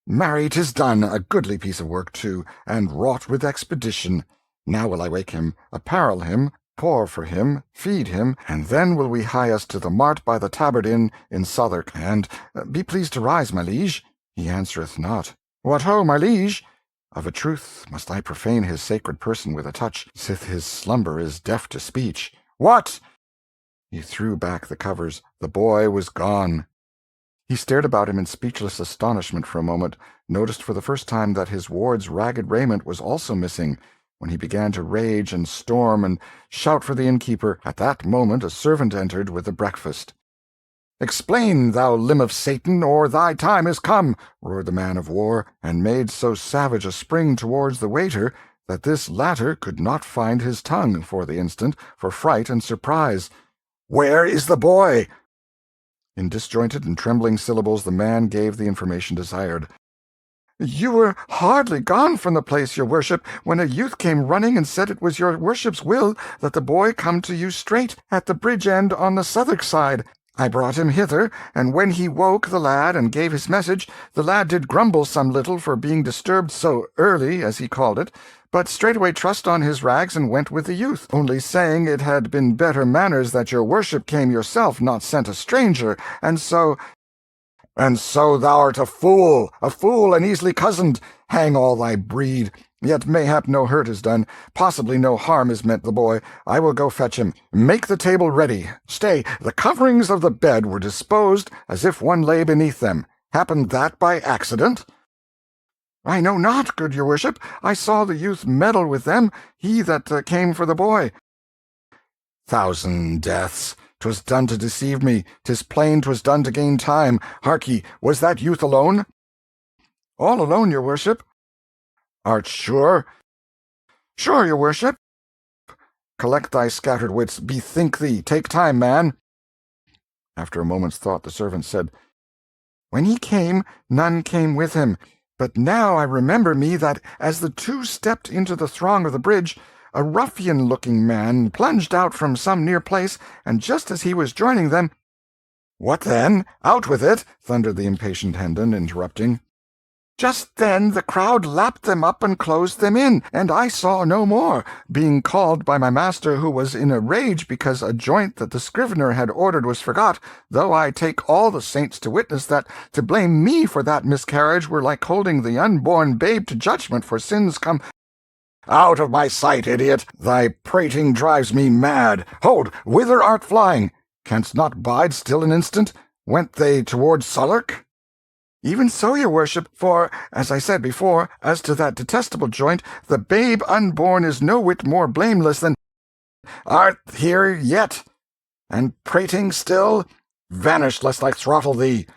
Marry, 'tis done, a goodly piece of work, too, and wrought with expedition. Now will I wake him, apparel him, pour for him, feed him, and then will we hie us to the mart by the Tabard Inn in Southwark, and be pleased to rise, my liege. He answereth not. What ho, my liege! Of a truth must I profane his sacred person with a touch, sith his slumber is deaf to speech. What? He threw back the covers. The boy was gone. He stared about him in speechless astonishment for a moment, noticed for the first time that his ward's ragged raiment was also missing, when he began to rage and storm and shout for the innkeeper. At that moment a servant entered with the breakfast. "Explain, thou limb of Satan, or thy time is come!" roared the man-of-war, and made so savage a spring towards the waiter that this latter could not find his tongue, for the instant, for fright and surprise. "Where is the boy?" In disjointed and trembling syllables the man gave the information desired. "You were hardly gone from the place, your worship, when a youth came running and said it was your worship's will that the boy come to you straight at the bridge end on the Southwark side. I brought him hither, and when he woke the lad and gave his message, the lad did grumble some little for being disturbed so early, as he called it, but straightway trussed on his rags and went with the youth, only saying it had been better manners that your worship came yourself, not sent a stranger, and so— "And so thou'rt a fool and easily cozened. Hang all thy breed. Yet mayhap no hurt is done, possibly no harm is meant the boy. I will go fetch him. Make the table ready. Stay, the coverings of the bed were disposed as if one lay beneath them. Happened that by accident?" "I know not, good your worship. I saw the youth meddle with them, he that came for the boy." "Thousand deaths! 'Twas done to deceive me. 'Tis plain 'twas done to gain time. Hark ye, was that youth alone?" "All alone, your worship." "Art sure?" "Sure, your worship." "Collect thy scattered wits. Bethink thee. Take time, man." After a moment's thought the servant said, "When he came, none came with him. But now I remember me that, as the two stepped into the throng of the bridge, a ruffian-looking man plunged out from some near place, and just as he was joining them— "What then? Out with it!" thundered the impatient Hendon, interrupting. "Just then the crowd lapped them up and closed them in, and I saw no more, being called by my master, who was in a rage because a joint that the scrivener had ordered was forgot, though I take all the saints to witness that to blame me for that miscarriage were like holding the unborn babe to judgment for sins come— "Out of my sight, idiot! Thy prating drives me mad. Hold! Whither art flying? Canst not bide still an instant? Went they towards Southwark?" "Even so, your worship, for, as I said before, as to that detestable joint, the babe unborn is no whit more blameless than— "Art here yet? And prating still? Vanish, lest I throttle thee."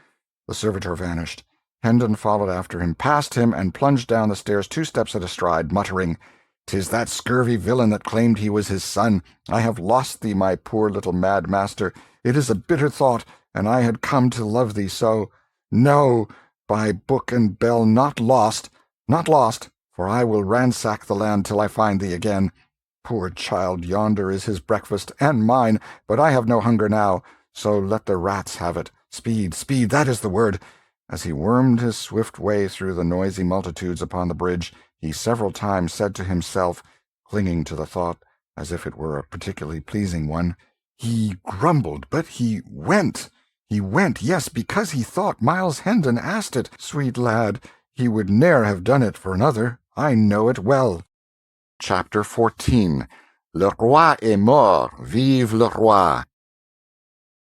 The servitor vanished. Hendon followed after him, passed him, and plunged down the stairs 2 steps at a stride, muttering, "'Tis that scurvy villain that claimed he was his son. I have lost thee, my poor little mad master. It is a bitter thought, and I had come to love thee so. No, by book and bell, not lost, for I will ransack the land till I find thee again. Poor child, yonder is his breakfast, and mine, but I have no hunger now, so let the rats have it. Speed, speed, that is the word." As he wormed his swift way through the noisy multitudes upon the bridge, he several times said to himself, clinging to the thought as if it were a particularly pleasing one. "He grumbled, but he went. He went, yes, because he thought Miles Hendon asked it, sweet lad. He would ne'er have done it for another. I know it well." Chapter 14. Le roi est mort, vive le roi.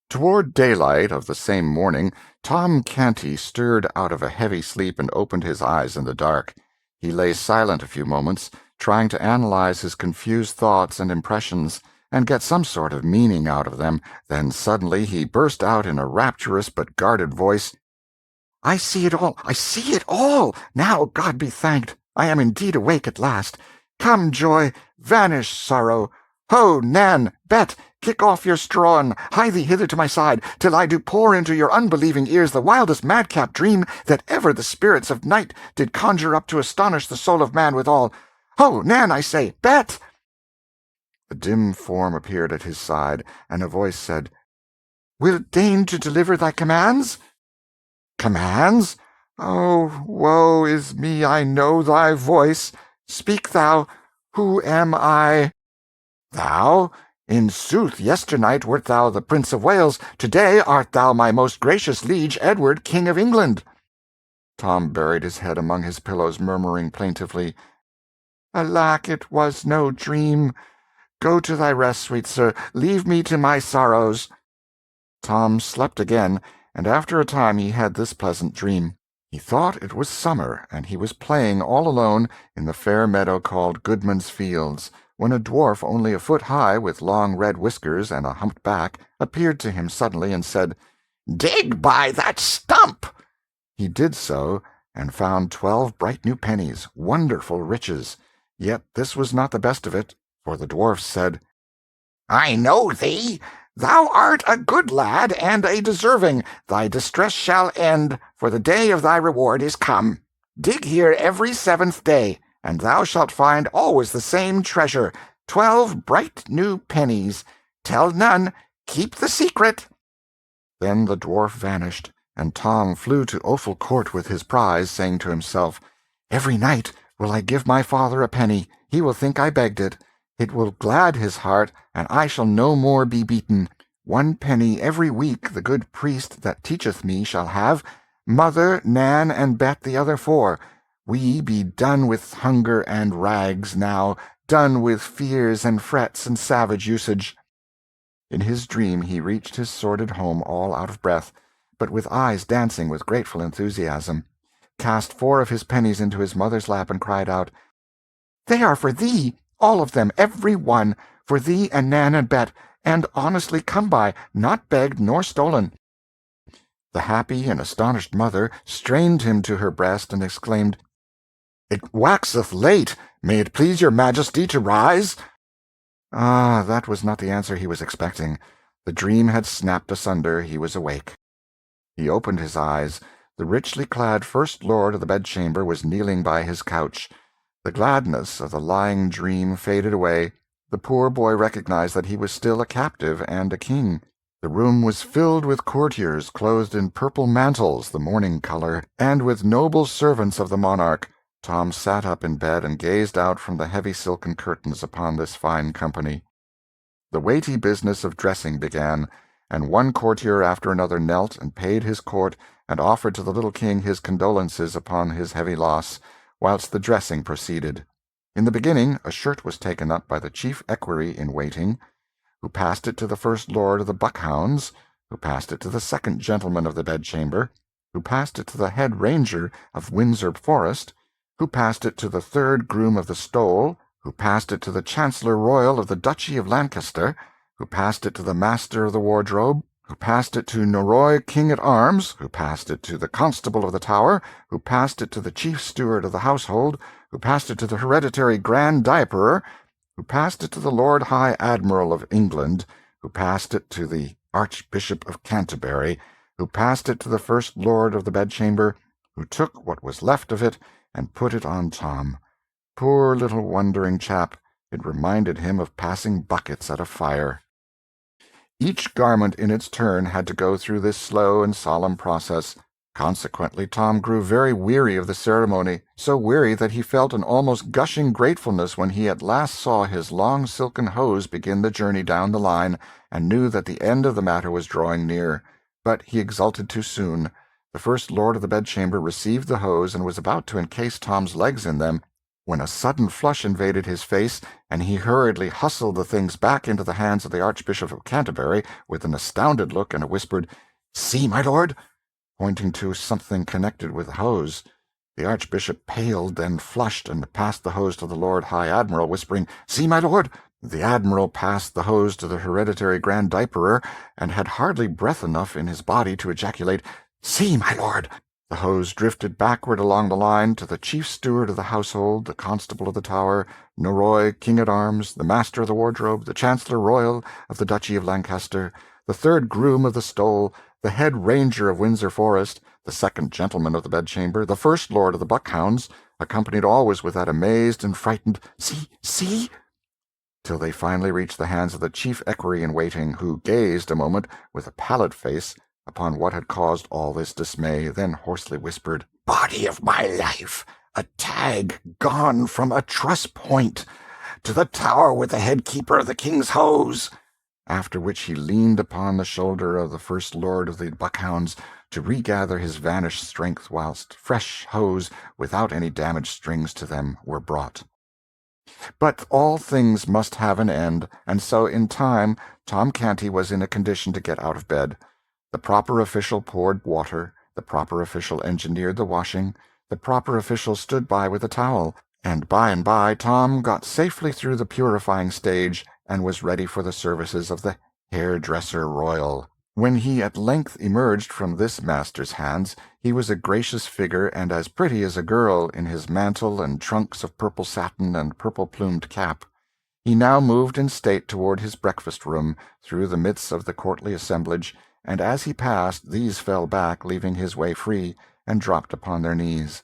Toward daylight of the same morning, Tom Canty stirred out of a heavy sleep and opened his eyes in the dark. He lay silent a few moments, trying to analyze his confused thoughts and impressions, and get some sort of meaning out of them. Then suddenly he burst out in a rapturous but guarded voice, "I see it all! I see it all! Now, God be thanked, I am indeed awake at last. Come, joy! Vanish, sorrow! Ho, Nan! Bet! Kick off your straw, and hie thee hither to my side, till I do pour into your unbelieving ears the wildest madcap dream that ever the spirits of night did conjure up to astonish the soul of man withal. Ho, Nan, I say! Bet!" A dim form appeared at his side, and a voice said, "Wilt deign to deliver thy commands?" "Commands? Oh, woe is me, I know thy voice. Speak thou. Who am I?" "Thou? In sooth, yesternight wert thou the Prince of Wales. Today art thou my most gracious liege Edward, King of England." Tom buried his head among his pillows, murmuring plaintively, "Alack, it was no dream. Go to thy rest, sweet sir. Leave me to my sorrows." Tom slept again, and after a time he had this pleasant dream. He thought it was summer, and he was playing all alone in the fair meadow called Goodman's Fields, when a dwarf only a foot high, with long red whiskers and a humped back, appeared to him suddenly and said, "Dig by that stump." He did so, and found 12 bright new pennies, wonderful riches. Yet this was not the best of it, for the dwarf said, "I know thee. Thou art a good lad, and a deserving. Thy distress shall end, for the day of thy reward is come. Dig here every 7th day, and thou shalt find always the same treasure, 12 bright new pennies. Tell none. Keep the secret." Then the dwarf vanished, and Tom flew to Offal Court with his prize, saying to himself, "Every night will I give my father a penny. He will think I begged it. It will glad his heart, and I shall no more be beaten. 1 penny every week the good priest that teacheth me shall have. Mother, Nan, and Bet the other 4. We be done with hunger and rags now, done with fears and frets and savage usage." In his dream he reached his sordid home all out of breath, but with eyes dancing with grateful enthusiasm, cast 4 of his pennies into his mother's lap, and cried out, "They are for thee, all of them, every one, for thee and Nan and Bet, and honestly come by, not begged nor stolen." The happy and astonished mother strained him to her breast and exclaimed, "It waxeth late. May it please your majesty to rise?" Ah, that was not the answer he was expecting. The dream had snapped asunder. He was awake. He opened his eyes. The richly clad First Lord of the bedchamber was kneeling by his couch. The gladness of the lying dream faded away. The poor boy recognized that he was still a captive and a king. The room was filled with courtiers clothed in purple mantles, the morning color, and with noble servants of the monarch. Tom sat up in bed and gazed out from the heavy silken curtains upon this fine company. The weighty business of dressing began, and one courtier after another knelt and paid his court and offered to the little king his condolences upon his heavy loss, whilst the dressing proceeded. In the beginning a shirt was taken up by the chief equerry in waiting, who passed it to the First Lord of the Buckhounds, who passed it to the second gentleman of the bedchamber, who passed it to the head ranger of Windsor Forest, who passed it to the third groom of the Stole, who passed it to the Chancellor Royal of the Duchy of Lancaster, who passed it to the Master of the Wardrobe, who passed it to Norroy King-at-Arms, who passed it to the Constable of the Tower, who passed it to the Chief Steward of the Household, who passed it to the Hereditary Grand Diaperer, who passed it to the Lord High Admiral of England, who passed it to the Archbishop of Canterbury, who passed it to the First Lord of the Bedchamber, who took what was left of it and put it on Tom. Poor little wondering chap, it reminded him of passing buckets at a fire. Each garment in its turn had to go through this slow and solemn process. Consequently, Tom grew very weary of the ceremony, so weary that he felt an almost gushing gratefulness when he at last saw his long silken hose begin the journey down the line, and knew that the end of the matter was drawing near. But he exulted too soon. The first lord of the bedchamber received the hose and was about to encase Tom's legs in them, when a sudden flush invaded his face, and he hurriedly hustled the things back into the hands of the Archbishop of Canterbury with an astounded look and a whispered, "See, my lord!" pointing to something connected with the hose. The Archbishop paled, then flushed, and passed the hose to the Lord High Admiral, whispering, "See, my lord!" The Admiral passed the hose to the hereditary Grand Diaperer, and had hardly breath enough in his body to ejaculate, "See, my lord!" The hose drifted backward along the line to the Chief Steward of the household, the Constable of the Tower, Norroy, King-at-Arms, the Master of the Wardrobe, the Chancellor Royal of the Duchy of Lancaster, the third Groom of the Stole, the head Ranger of Windsor Forest, the second Gentleman of the Bedchamber, the first Lord of the Buckhounds, accompanied always with that amazed and frightened "See, see!" till they finally reached the hands of the chief equerry-in-waiting, who gazed a moment, with a pallid face, upon what had caused all this dismay, then hoarsely whispered, "Body of my life! A tag gone from a truss-point! To the Tower with the head keeper of the King's hose!" After which he leaned upon the shoulder of the first lord of the Buckhounds to regather his vanished strength, whilst fresh hose, without any damaged strings to them, were brought. But all things must have an end, and so in time Tom Canty was in a condition to get out of bed. The proper official poured water, the proper official engineered the washing, the proper official stood by with a towel, and by Tom got safely through the purifying stage, and was ready for the services of the hairdresser royal. When he at length emerged from this master's hands, he was a gracious figure and as pretty as a girl, in his mantle and trunks of purple satin and purple-plumed cap. He now moved in state toward his breakfast-room, through the midst of the courtly assemblage, and as he passed, these fell back, leaving his way free, and dropped upon their knees.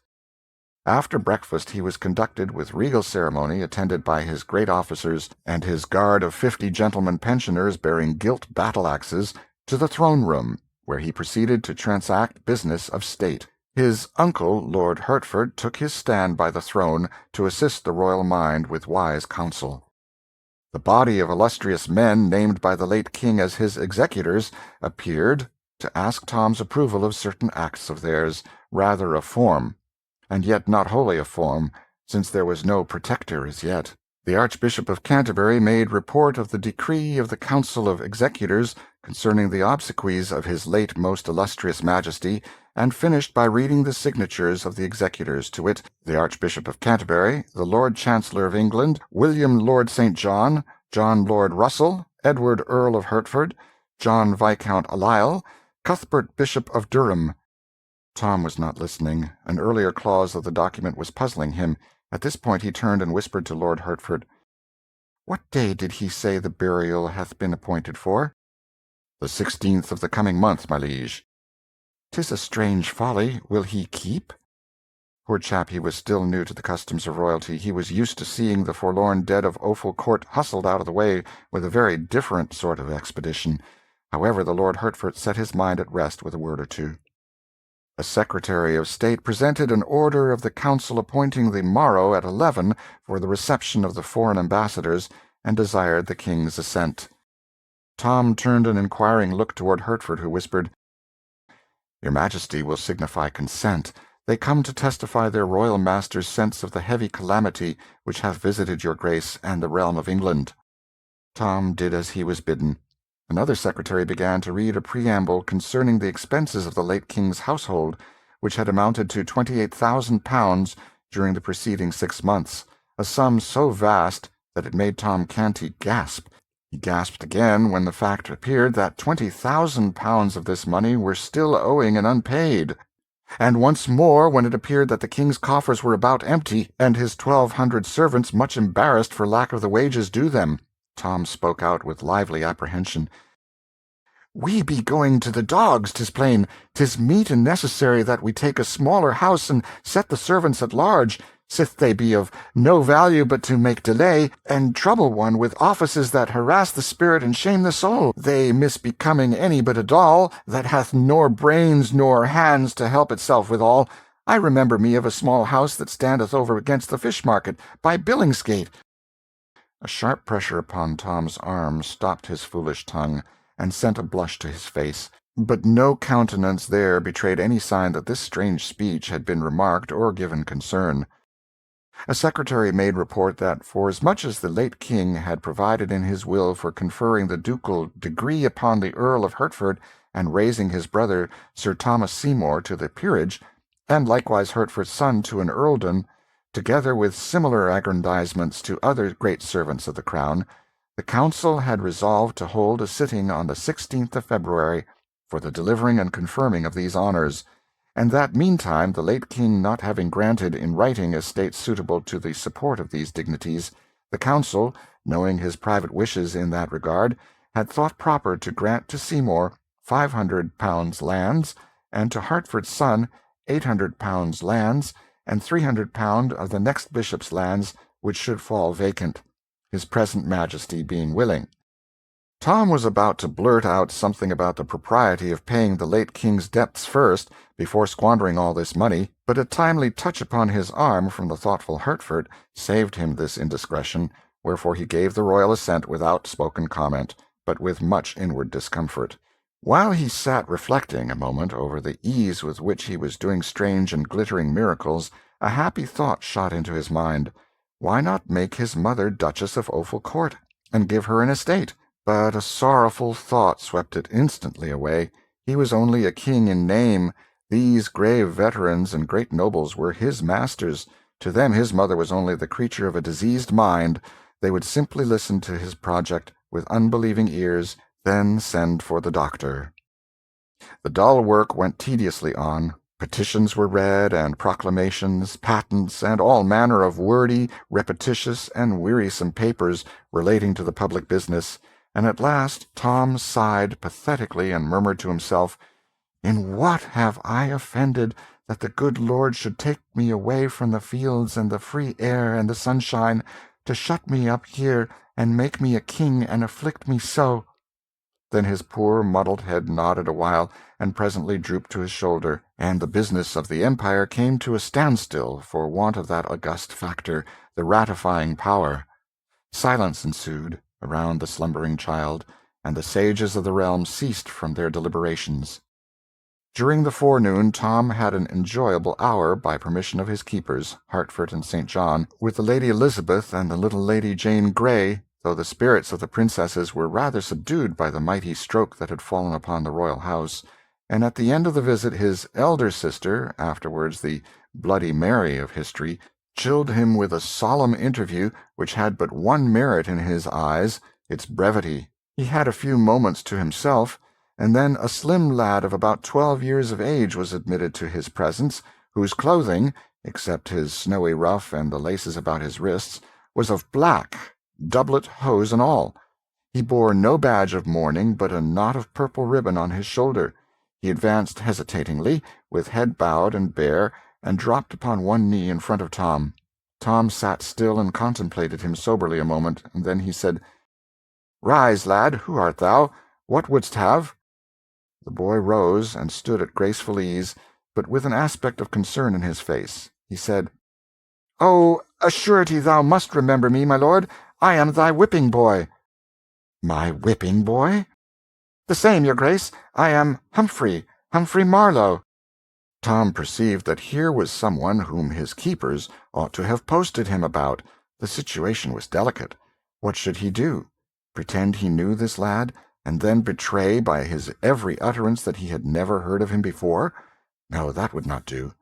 After breakfast he was conducted with regal ceremony, attended by his great officers and his guard of 50 gentlemen pensioners bearing gilt battle-axes, to the throne-room, where he proceeded to transact business of state. His uncle, Lord Hertford, took his stand by the throne to assist the royal mind with wise counsel. The body of illustrious men named by the late king as his executors appeared to ask Tom's approval of certain acts of theirs, rather a form, and yet not wholly a form, since there was no protector as yet. The Archbishop of Canterbury made report of the decree of the Council of Executors concerning the obsequies of his late most illustrious Majesty, and finished by reading the signatures of the executors, to wit, the Archbishop of Canterbury, the Lord Chancellor of England, William Lord St. John, John Lord Russell, Edward Earl of Hertford, John Viscount Lisle, Cuthbert Bishop of Durham. Tom was not listening. An earlier clause of the document was puzzling him. At this point he turned and whispered to Lord Hertford, "What day did he say the burial hath been appointed for?" "The 16th of the coming month, my liege." "'Tis a strange folly. Will he keep?" Poor chap, he was still new to the customs of royalty. He was used to seeing the forlorn dead of Offal Court hustled out of the way with a very different sort of expedition. However, the Lord Hertford set his mind at rest with a word or two. A Secretary of State presented an order of the Council appointing the morrow at 11 for the reception of the foreign ambassadors, and desired the King's assent. Tom turned an inquiring look toward Hertford, who whispered, "Your Majesty will signify consent. They come to testify their royal master's sense of the heavy calamity which hath visited your Grace and the realm of England." Tom did as he was bidden. Another secretary began to read a preamble concerning the expenses of the late King's household, which had amounted to £28,000 during the preceding 6 months, a sum so vast that it made Tom Canty gasp. He gasped again when the fact appeared that £20,000 of this money were still owing and unpaid, and once more when it appeared that the King's coffers were about empty, and his 1,200 servants much embarrassed for lack of the wages due them. Tom spoke out with lively apprehension. "We be going to the dogs, 'tis plain. 'Tis meet and necessary that we take a smaller house and set the servants at large. sith they be of no value but to make delay, and trouble one with offices that harass the spirit and shame the soul, they misbecoming any but a doll, that hath nor brains nor hands to help itself withal. I remember me of a small house that standeth over against the fish market, by Billingsgate." A sharp pressure upon Tom's arm stopped his foolish tongue, and sent a blush to his face, but no countenance there betrayed any sign that this strange speech had been remarked or given concern. A secretary made report that, forasmuch as the late king had provided in his will for conferring the ducal degree upon the Earl of Hertford, and raising his brother Sir Thomas Seymour to the peerage, and likewise Hertford's son to an earldom, together with similar aggrandizements to other great servants of the crown, the council had resolved to hold a sitting on the 16th of February for the delivering and confirming of these honours, and that meantime the late king not having granted in writing estates suitable to the support of these dignities, the council, knowing his private wishes in that regard, had thought proper to grant to Seymour £500 lands, and to Hertford's son £800 lands, and £300 of the next bishop's lands which should fall vacant, his present majesty being willing. Tom was about to blurt out something about the propriety of paying the late king's debts first, before squandering all this money, but a timely touch upon his arm from the thoughtful Hertford saved him this indiscretion, wherefore he gave the royal assent without spoken comment, but with much inward discomfort. While he sat reflecting a moment over the ease with which he was doing strange and glittering miracles, a happy thought shot into his mind. Why not make his mother Duchess of Offal Court, and give her an estate? But a sorrowful thought swept it instantly away. He was only a king in name. These grave veterans and great nobles were his masters. To them his mother was only the creature of a diseased mind. They would simply listen to his project with unbelieving ears, then send for the doctor. The dull work went tediously on. Petitions were read, and proclamations, patents, and all manner of wordy, repetitious, and wearisome papers relating to the public business, and at last Tom sighed pathetically and murmured to himself, "In what have I offended, that the good Lord should take me away from the fields and the free air and the sunshine, to shut me up here and make me a king and afflict me so?" Then his poor muddled head nodded a while, and presently drooped to his shoulder, and the business of the empire came to a standstill for want of that august factor, the ratifying power. Silence ensued around the slumbering child, and the sages of the realm ceased from their deliberations. During the forenoon Tom had an enjoyable hour, by permission of his keepers, Hertford and St. John, with the Lady Elizabeth and the little Lady Jane Grey, though the spirits of the princesses were rather subdued by the mighty stroke that had fallen upon the royal house, and at the end of the visit his elder sister, afterwards the Bloody Mary of history, chilled him with a solemn interview which had but one merit in his eyes, its brevity. He had a few moments to himself, and then a slim lad of about 12 years of age was admitted to his presence, whose clothing, except his snowy ruff and the laces about his wrists, was of black, doublet, hose, and all. He bore no badge of mourning, but a knot of purple ribbon on his shoulder. He advanced hesitatingly, with head bowed and bare, and dropped upon one knee in front of Tom. Tom sat still and contemplated him soberly a moment, and then he said, "Rise, lad, who art thou? What wouldst have?" The boy rose, and stood at graceful ease, but with an aspect of concern in his face. He said, "Oh, a surety thou must remember me, my lord. I am thy whipping boy." "My whipping boy?" "The same, your grace. I am Humphrey Marlowe." Tom perceived that here was someone whom his keepers ought to have posted him about. The situation was delicate. What should he do? Pretend he knew this lad, and then betray by his every utterance that he had never heard of him before? No, that would not do.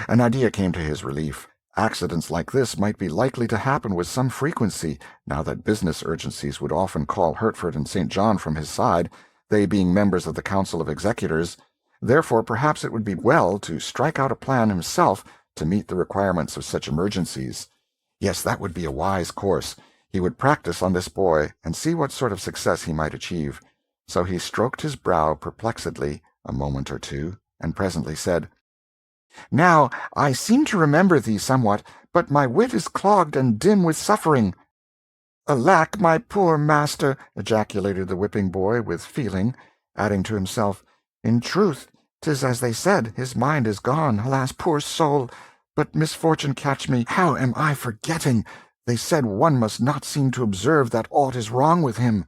An idea came to his relief. Accidents like this might be likely to happen with some frequency, now that business urgencies would often call Hertford and St. John from his side, they being members of the Council of Executors. Therefore, perhaps it would be well to strike out a plan himself to meet the requirements of such emergencies. Yes, that would be a wise course. He would practice on this boy, and see what sort of success he might achieve. So he stroked his brow perplexedly a moment or two, and presently said, "Now, I seem to remember thee somewhat, but my wit is clogged and dim with suffering." "Alack, my poor master!" ejaculated the whipping boy with feeling, adding to himself, "In truth, 'tis as they said, his mind is gone. Alas, poor soul! But misfortune catch me, how am I forgetting? They said one must not seem to observe that aught is wrong with him."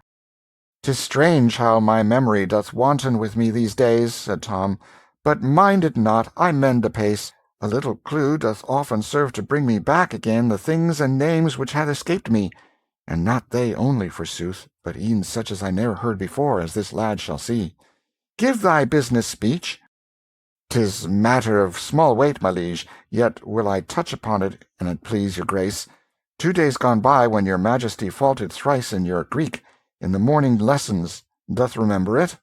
"'Tis strange how my memory doth wanton with me these days," said Tom. "But mind it not, I mend apace. A little clue doth often serve to bring me back again the things and names which had escaped me. And not they only, forsooth, but e'en such as I ne'er heard before, as this lad shall see. Give thy business speech." "'Tis matter of small weight, my liege, yet will I touch upon it, an it please your grace. 2 days gone by, when your majesty faulted thrice in your Greek, in the morning lessons, doth remember it?"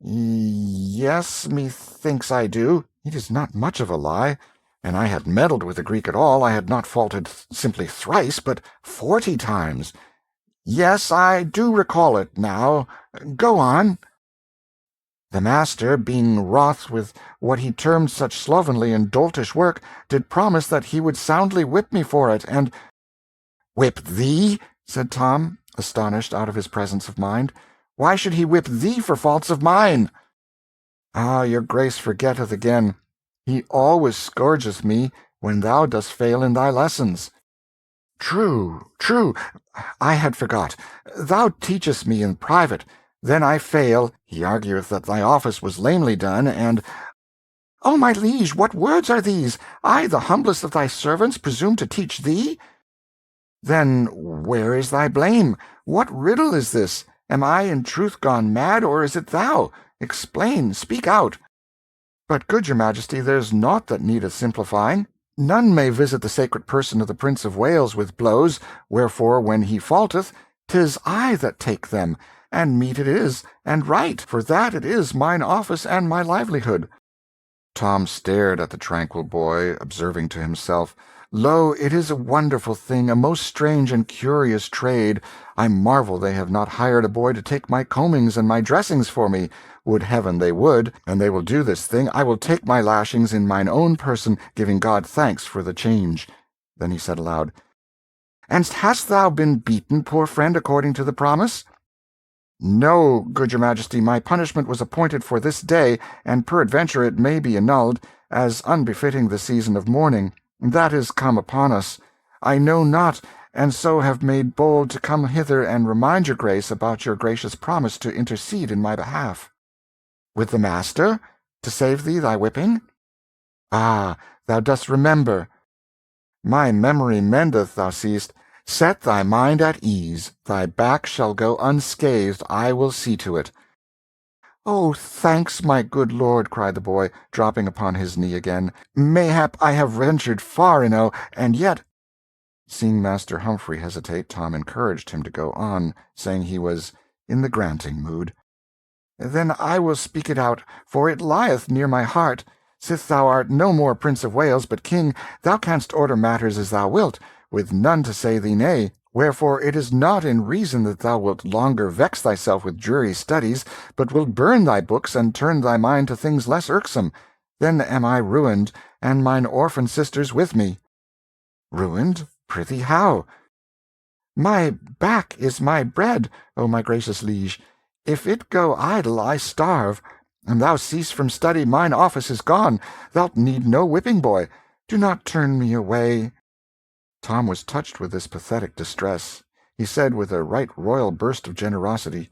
"Yes, methinks I do." "It is not much of a lie. And I had meddled with the Greek at all, I had not faulted simply thrice, but 40 times. Yes, I do recall it now. Go on." "The master, being wroth with what he termed such slovenly and doltish work, did promise that he would soundly whip me for it, and—" "Whip thee?" said Tom, astonished out of his presence of mind. "Why should he whip thee for faults of mine?" "Ah, your grace forgetteth again. He always scourgeth me when thou dost fail in thy lessons." "True, true. I had forgot. Thou teachest me in private. Then I fail. He argueth that thy office was lamely done, and— "Oh, my liege, what words are these? I, the humblest of thy servants, presume to teach thee?" "Then where is thy blame? What riddle is this? Am I in truth gone mad, or is it thou? Explain, speak out." "But, good your majesty, there's naught that needeth simplifying. None may visit the sacred person of the Prince of Wales with blows, wherefore when he faulteth, 'tis I that take them, and meet it is, and right, for that it is mine office and my livelihood." Tom stared at the tranquil boy, observing to himself, "Lo, it is a wonderful thing, a most strange and curious trade. I marvel they have not hired a boy to take my combings and my dressings for me. Would heaven they would, and they will do this thing. I will take my lashings in mine own person, giving God thanks for the change." Then he said aloud, "And hast thou been beaten, poor friend, according to the promise?" "No, good your majesty, my punishment was appointed for this day, and peradventure it may be annulled, as unbefitting the season of mourning. That is come upon us. I know not, and so have made bold to come hither and remind your grace about your gracious promise to intercede in my behalf." "With the master? To save thee thy whipping?" "Ah, thou dost remember." "My memory mendeth, thou seest. Set thy mind at ease. Thy back shall go unscathed, I will see to it." "Oh, thanks, my good lord," cried the boy, dropping upon his knee again. "Mayhap I have ventured far enow, and yet—" Seeing Master Humphrey hesitate, Tom encouraged him to go on, saying he was in the granting mood. "Then I will speak it out, for it lieth near my heart. Sith thou art no more Prince of Wales, but king, thou canst order matters as thou wilt, with none to say thee nay. Wherefore it is not in reason that thou wilt longer vex thyself with dreary studies, but wilt burn thy books and turn thy mind to things less irksome. Then am I ruined, and mine orphan sisters with me." "Ruined? Prithee, how?" "My back is my bread, O my gracious liege. If it go idle, I starve. And thou cease from study, mine office is gone. Thou'lt need no whipping boy. Do not turn me away." Tom was touched with this pathetic distress. He said with a right royal burst of generosity,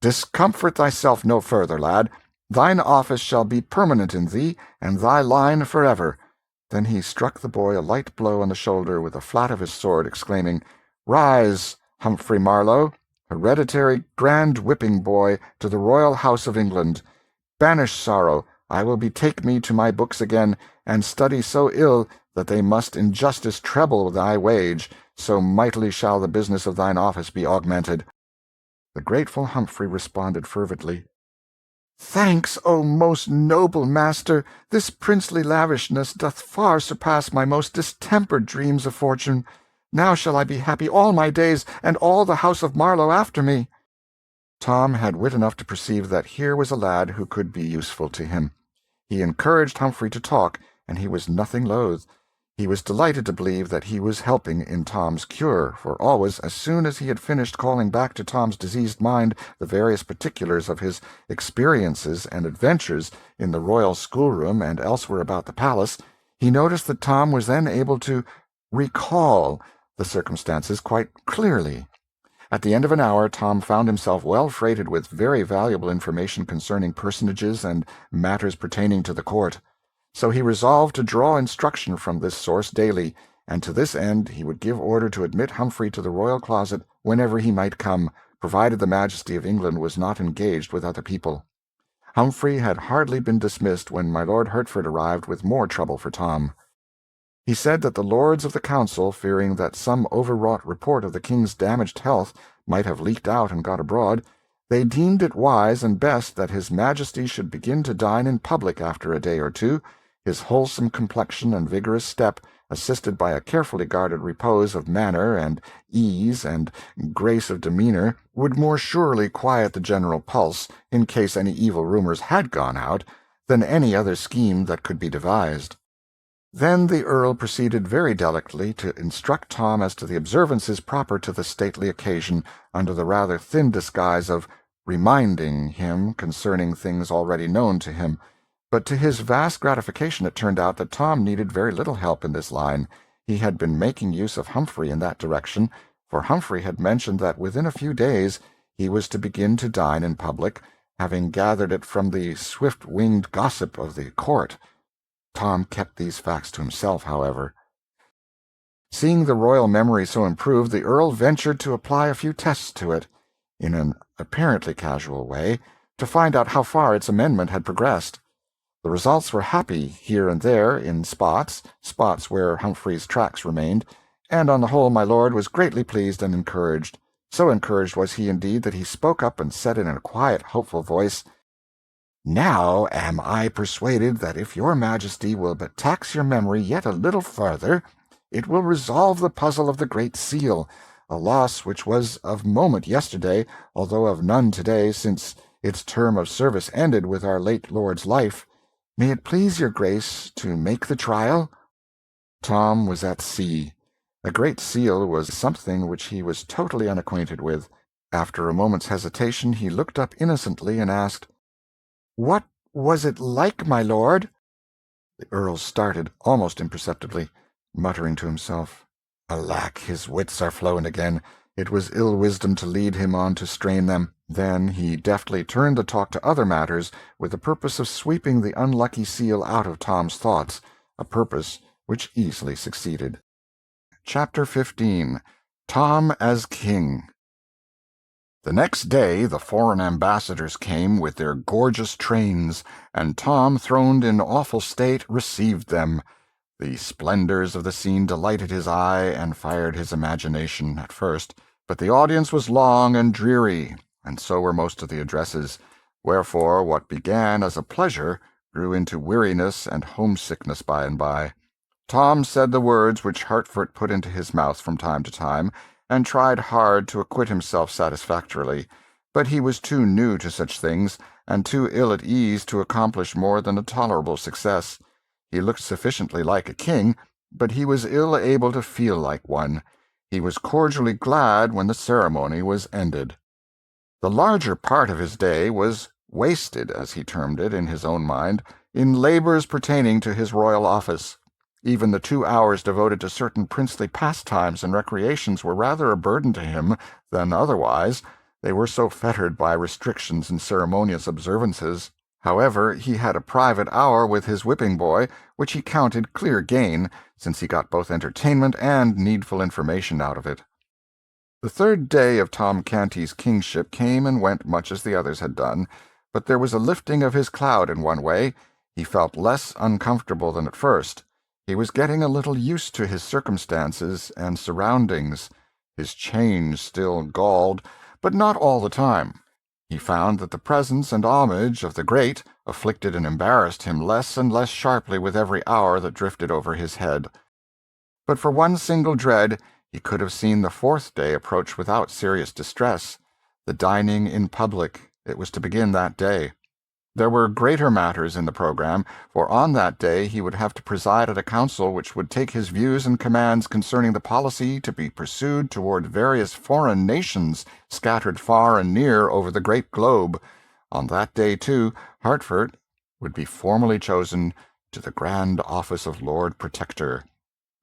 "Discomfort thyself no further, lad. Thine office shall be permanent in thee, and thy line forever." Then he struck the boy a light blow on the shoulder with the flat of his sword, exclaiming, "Rise, Humphrey Marlowe, hereditary grand whipping boy to the royal house of England. Banish sorrow. I will betake me to my books again, and study so ill that they must in justice treble thy wage, so mightily shall the business of thine office be augmented." The grateful Humphrey responded fervently, "Thanks, O most noble master. This princely lavishness doth far surpass my most distempered dreams of fortune. Now shall I be happy all my days, and all the house of Marlowe after me." Tom had wit enough to perceive that here was a lad who could be useful to him. He encouraged Humphrey to talk, and he was nothing loath. He was delighted to believe that he was helping in Tom's cure, for always, as soon as he had finished calling back to Tom's diseased mind the various particulars of his experiences and adventures in the royal schoolroom and elsewhere about the palace, he noticed that Tom was then able to recall the circumstances quite clearly. At the end of an hour, Tom found himself well freighted with very valuable information concerning personages and matters pertaining to the court. So he resolved to draw instruction from this source daily, and to this end he would give order to admit Humphrey to the royal closet whenever he might come, provided the Majesty of England was not engaged with other people. Humphrey had hardly been dismissed when my Lord Hertford arrived with more trouble for Tom. He said that the lords of the council, fearing that some overwrought report of the king's damaged health might have leaked out and got abroad, they deemed it wise and best that his Majesty should begin to dine in public after a day or two. His wholesome complexion and vigorous step, assisted by a carefully guarded repose of manner and ease and grace of demeanor, would more surely quiet the general pulse, in case any evil rumors had gone out, than any other scheme that could be devised. Then the Earl proceeded very delicately to instruct Tom as to the observances proper to the stately occasion, under the rather thin disguise of reminding him concerning things already known to him. But to his vast gratification it turned out that Tom needed very little help in this line. He had been making use of Humphrey in that direction, for Humphrey had mentioned that within a few days he was to begin to dine in public, having gathered it from the swift-winged gossip of the court. Tom kept these facts to himself, however. Seeing the royal memory so improved, the Earl ventured to apply a few tests to it, in an apparently casual way, to find out how far its amendment had progressed. The results were happy here and there in spots where Humphrey's tracks remained, and on the whole my lord was greatly pleased and encouraged. So encouraged was he indeed that he spoke up and said in a quiet, hopeful voice, "Now am I persuaded that if your Majesty will but tax your memory yet a little farther, it will resolve the puzzle of the Great Seal, a loss which was of moment yesterday, although of none today, since its term of service ended with our late lord's life. May it please your Grace to make the trial?" Tom was at sea. A Great Seal was something which he was totally unacquainted with. After a moment's hesitation he looked up innocently and asked, "What was it like, my lord?" The Earl started almost imperceptibly, muttering to himself, "Alack, his wits are flown again. It was ill wisdom to lead him on to strain them." Then he deftly turned the talk to other matters, with the purpose of sweeping the unlucky seal out of Tom's thoughts, a purpose which easily succeeded. Chapter 15. Tom as King. The next day the foreign ambassadors came with their gorgeous trains, and Tom, throned in awful state, received them. The splendors of the scene delighted his eye and fired his imagination at first, but the audience was long and dreary, and so were most of the addresses, wherefore what began as a pleasure grew into weariness and homesickness by and by. Tom said the words which Hertford put into his mouth from time to time, and tried hard to acquit himself satisfactorily, but he was too new to such things, and too ill at ease to accomplish more than a tolerable success. He looked sufficiently like a king, but he was ill able to feel like one. He was cordially glad when the ceremony was ended. The larger part of his day was wasted, as he termed it in his own mind, in labors pertaining to his royal office. Even the 2 hours devoted to certain princely pastimes and recreations were rather a burden to him than otherwise. They were so fettered by restrictions and ceremonious observances. However, he had a private hour with his whipping-boy, which he counted clear gain, since he got both entertainment and needful information out of it. The third day of Tom Canty's kingship came and went much as the others had done, but there was a lifting of his cloud in one way. He felt less uncomfortable than at first. He was getting a little used to his circumstances and surroundings. His change still galled, but not all the time. He found that the presence and homage of the great afflicted and embarrassed him less and less sharply with every hour that drifted over his head. But for one single dread, he could have seen the fourth day approach without serious distress. The dining in public. It was to begin that day. There were greater matters in the program, for on that day he would have to preside at a council which would take his views and commands concerning the policy to be pursued toward various foreign nations scattered far and near over the great globe. On that day, too, Hertford would be formally chosen to the grand office of Lord Protector.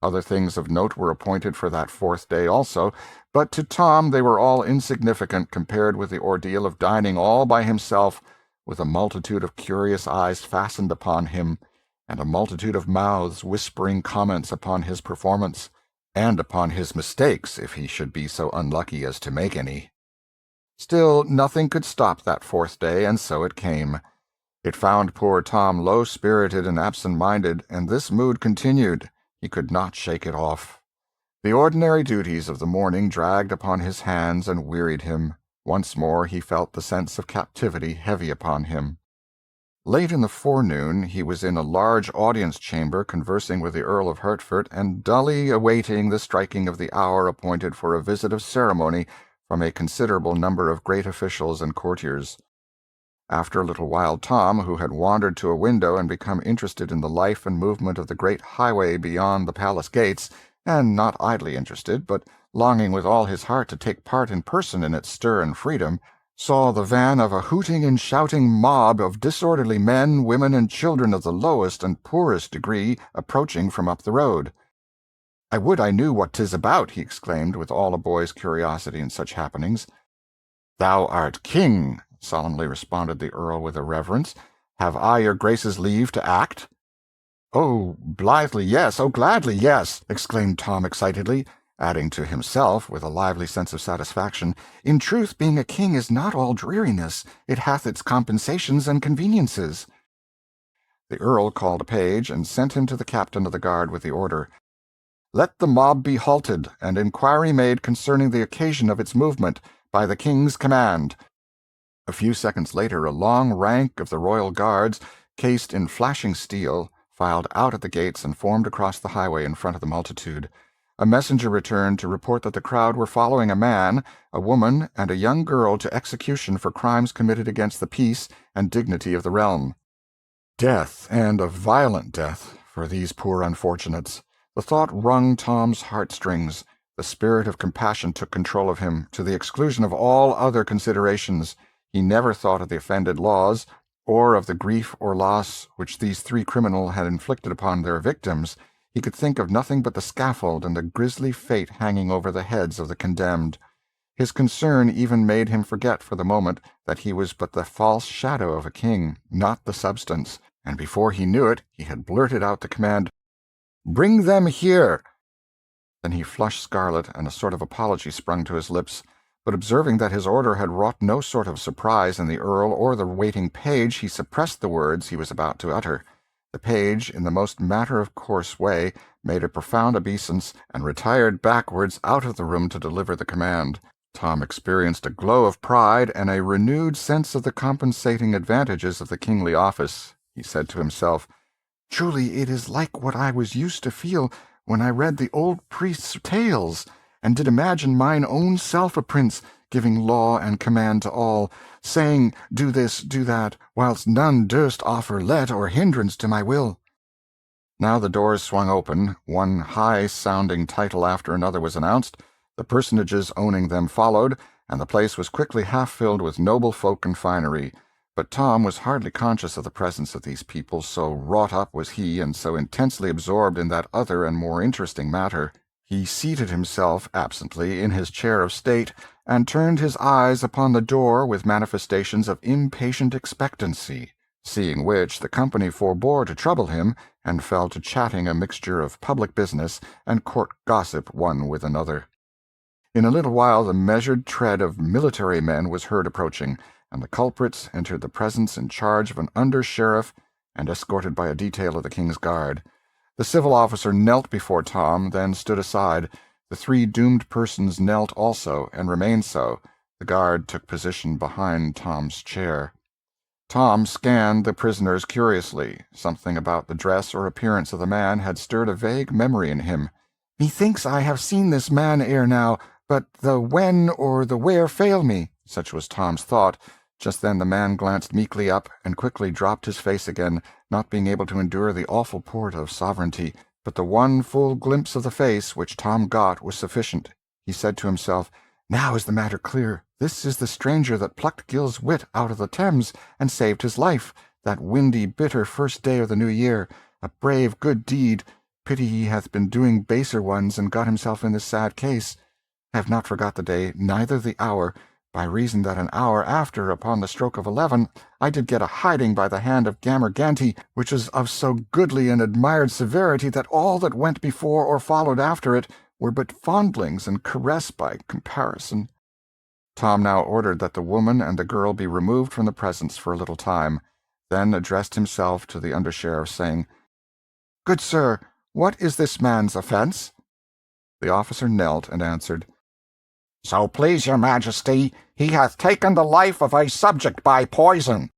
Other things of note were appointed for that fourth day also, but to Tom they were all insignificant compared with the ordeal of dining all by himself, with a multitude of curious eyes fastened upon him, and a multitude of mouths whispering comments upon his performance, and upon his mistakes if he should be so unlucky as to make any. Still, nothing could stop that fourth day, and so it came. It found poor Tom low-spirited and absent-minded, and this mood continued. He could not shake it off. The ordinary duties of the morning dragged upon his hands and wearied him. Once more he felt the sense of captivity heavy upon him. Late in the forenoon he was in a large audience-chamber conversing with the Earl of Hertford and dully awaiting the striking of the hour appointed for a visit of ceremony from a considerable number of great officials and courtiers. After a little while Tom, who had wandered to a window and become interested in the life and movement of the great highway beyond the palace gates, and not idly interested, but longing with all his heart to take part in person in its stir and freedom, saw the van of a hooting and shouting mob of disorderly men, women, and children of the lowest and poorest degree approaching from up the road. "I would I knew what 'tis about," he exclaimed, with all a boy's curiosity in such happenings. "Thou art king," solemnly responded the Earl with a reverence. "Have I your Grace's leave to act?" "Oh, blithely, yes! Oh, gladly, yes!" exclaimed Tom excitedly, adding to himself, with a lively sense of satisfaction, "In truth, being a king is not all dreariness. It hath its compensations and conveniences." The Earl called a page, and sent him to the captain of the guard with the order, "Let the mob be halted, and inquiry made concerning the occasion of its movement, by the king's command." A few seconds later a long rank of the royal guards, cased in flashing steel, filed out at the gates and formed across the highway in front of the multitude. A messenger returned to report that the crowd were following a man, a woman, and a young girl to execution for crimes committed against the peace and dignity of the realm. Death, and a violent death, for these poor unfortunates. The thought wrung Tom's heartstrings. The spirit of compassion took control of him, to the exclusion of all other considerations. He never thought of the offended laws, or of the grief or loss which these three criminals had inflicted upon their victims. He could think of nothing but the scaffold and the grisly fate hanging over the heads of the condemned. His concern even made him forget for the moment that he was but the false shadow of a king, not the substance, and before he knew it he had blurted out the command, "Bring them here!" Then he flushed scarlet, and a sort of apology sprung to his lips. But observing that his order had wrought no sort of surprise in the Earl or the waiting page, he suppressed the words he was about to utter. The page, in the most matter-of-course way, made a profound obeisance, and retired backwards out of the room to deliver the command. Tom experienced a glow of pride and a renewed sense of the compensating advantages of the kingly office. He said to himself, "Truly it is like what I was used to feel when I read the old priest's tales, and did imagine mine own self a prince, giving law and command to all, saying, do this, do that, whilst none durst offer let or hindrance to my will." Now the doors swung open, one high-sounding title after another was announced, the personages owning them followed, and the place was quickly half-filled with noble folk and finery. But Tom was hardly conscious of the presence of these people, so wrought up was he, and so intensely absorbed in that other and more interesting matter. He seated himself absently in his chair of state, and turned his eyes upon the door with manifestations of impatient expectancy, seeing which the company forbore to trouble him, and fell to chatting a mixture of public business and court gossip one with another. In a little while the measured tread of military men was heard approaching, and the culprits entered the presence in charge of an under-sheriff and escorted by a detail of the king's guard. The civil officer knelt before Tom, then stood aside. The three doomed persons knelt also, and remained so. The guard took position behind Tom's chair. Tom scanned the prisoners curiously. Something about the dress or appearance of the man had stirred a vague memory in him. "Methinks I have seen this man ere now, but the when or the where fail me," such was Tom's thought, Just then the man glanced meekly up, and quickly dropped his face again, not being able to endure the awful port of sovereignty. But the one full glimpse of the face which Tom got was sufficient. He said to himself, "Now is the matter clear. This is the stranger that plucked Gill's wit out of the Thames, and saved his life, that windy, bitter first day of the new year. A brave, good deed. Pity he hath been doing baser ones, and got himself in this sad case. I have not forgot the day, neither the hour, by reason that an hour after, upon the stroke of 11, I did get a hiding by the hand of Gammer Ganty, which was of so goodly and admired severity that all that went before or followed after it were but fondlings and caress by comparison." Tom now ordered that the woman and the girl be removed from the presence for a little time, then addressed himself to the under-sheriff, saying, "Good sir, what is this man's offence?" The officer knelt and answered, "So please your majesty, he hath taken the life of a subject by poison."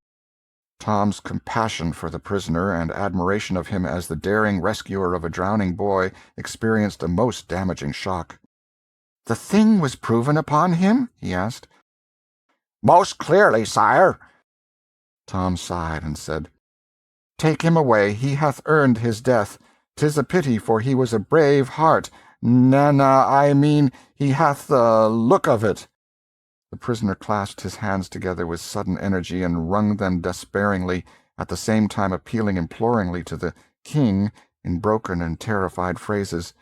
Tom's compassion for the prisoner and admiration of him as the daring rescuer of a drowning boy experienced a most damaging shock. "The thing was proven upon him?" he asked. "Most clearly, sire." Tom sighed and said, "Take him away. He hath earned his death. 'Tis a pity, for he was a brave heart. Nana, I mean, he hath the look of it." The prisoner clasped his hands together with sudden energy and wrung them despairingly, at the same time appealing imploringly to the king in broken and terrified phrases.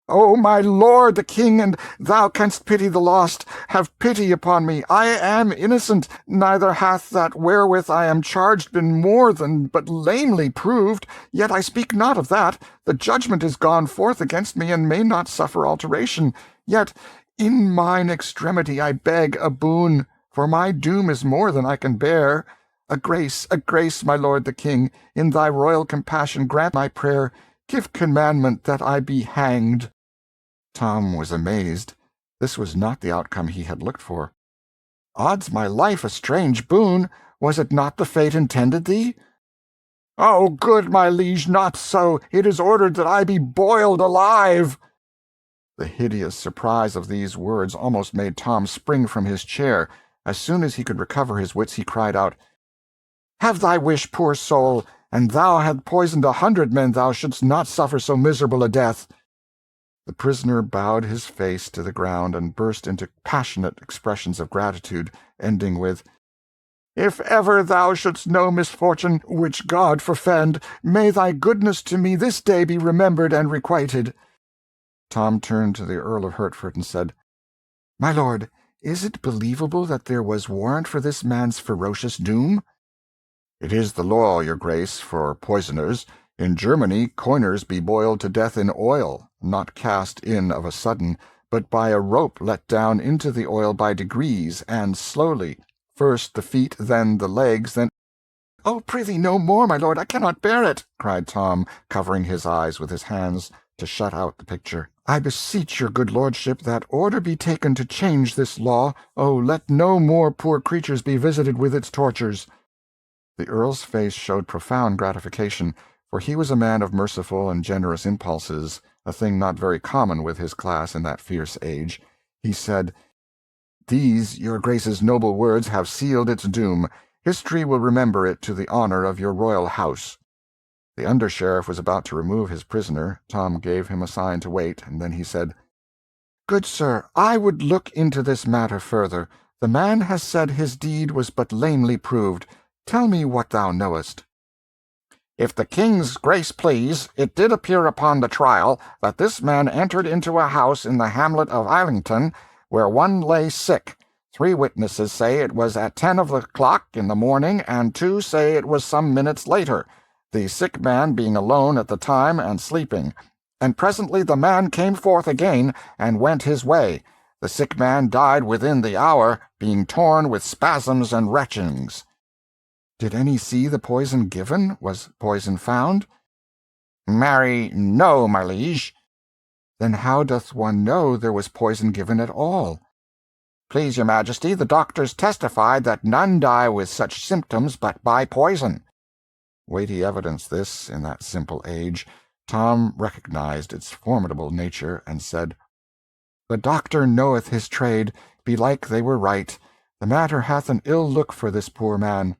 "O my lord the king, and thou canst pity the lost, have pity upon me. I am innocent, neither hath that wherewith I am charged been more than but lamely proved. Yet I speak not of that. The judgment is gone forth against me, and may not suffer alteration. Yet in mine extremity I beg a boon, for my doom is more than I can bear. A grace, my lord the king, in thy royal compassion grant my prayer. Give commandment that I be hanged." Tom was amazed. This was not the outcome he had looked for. "Odds my life, a strange boon! Was it not the fate intended thee?" "Oh, good my liege, not so. It is ordered that I be boiled alive." The hideous surprise of these words almost made Tom spring from his chair. As soon as he could recover his wits, he cried out, "Have thy wish, poor soul! An thou had poisoned 100 men, thou shouldst not suffer so miserable a death." The prisoner bowed his face to the ground and burst into passionate expressions of gratitude, ending with, "If ever thou shouldst know misfortune, which God forfend, may thy goodness to me this day be remembered and requited." Tom turned to the Earl of Hertford and said, "My lord, is it believable that there was warrant for this man's ferocious doom?" "It is the law, your grace, for poisoners. In Germany, coiners be boiled to death in oil, not cast in of a sudden, but by a rope let down into the oil by degrees, and slowly, first the feet, then the legs, then—" "Oh, prithee, no more, my lord, I cannot bear it," cried Tom, covering his eyes with his hands to shut out the picture. "I beseech your good lordship that order be taken to change this law. Oh, let no more poor creatures be visited with its tortures." The Earl's face showed profound gratification, for he was a man of merciful and generous impulses, a thing not very common with his class in that fierce age. He said, "These, your grace's noble words, have sealed its doom. History will remember it to the honor of your royal house." The under-sheriff was about to remove his prisoner. Tom gave him a sign to wait, and then he said, "Good sir, I would look into this matter further. The man has said his deed was but lamely proved. Tell me what thou knowest." "If the king's grace please, it did appear upon the trial that this man entered into a house in the hamlet of Islington, where one lay sick. 3 witnesses say it was at 10 of the clock in the morning, and 2 say it was some minutes later, the sick man being alone at the time and sleeping. And presently the man came forth again, and went his way. The sick man died within the hour, being torn with spasms and retchings." "Did any see the poison given? Was poison found?" "Marry, no, my liege." "Then how doth one know there was poison given at all?" "Please your majesty, the doctors testified that none die with such symptoms but by poison." Weighty evidence this, in that simple age. Tom recognized its formidable nature, and said, "The doctor knoweth his trade. Belike they were right. The matter hath an ill look for this poor man."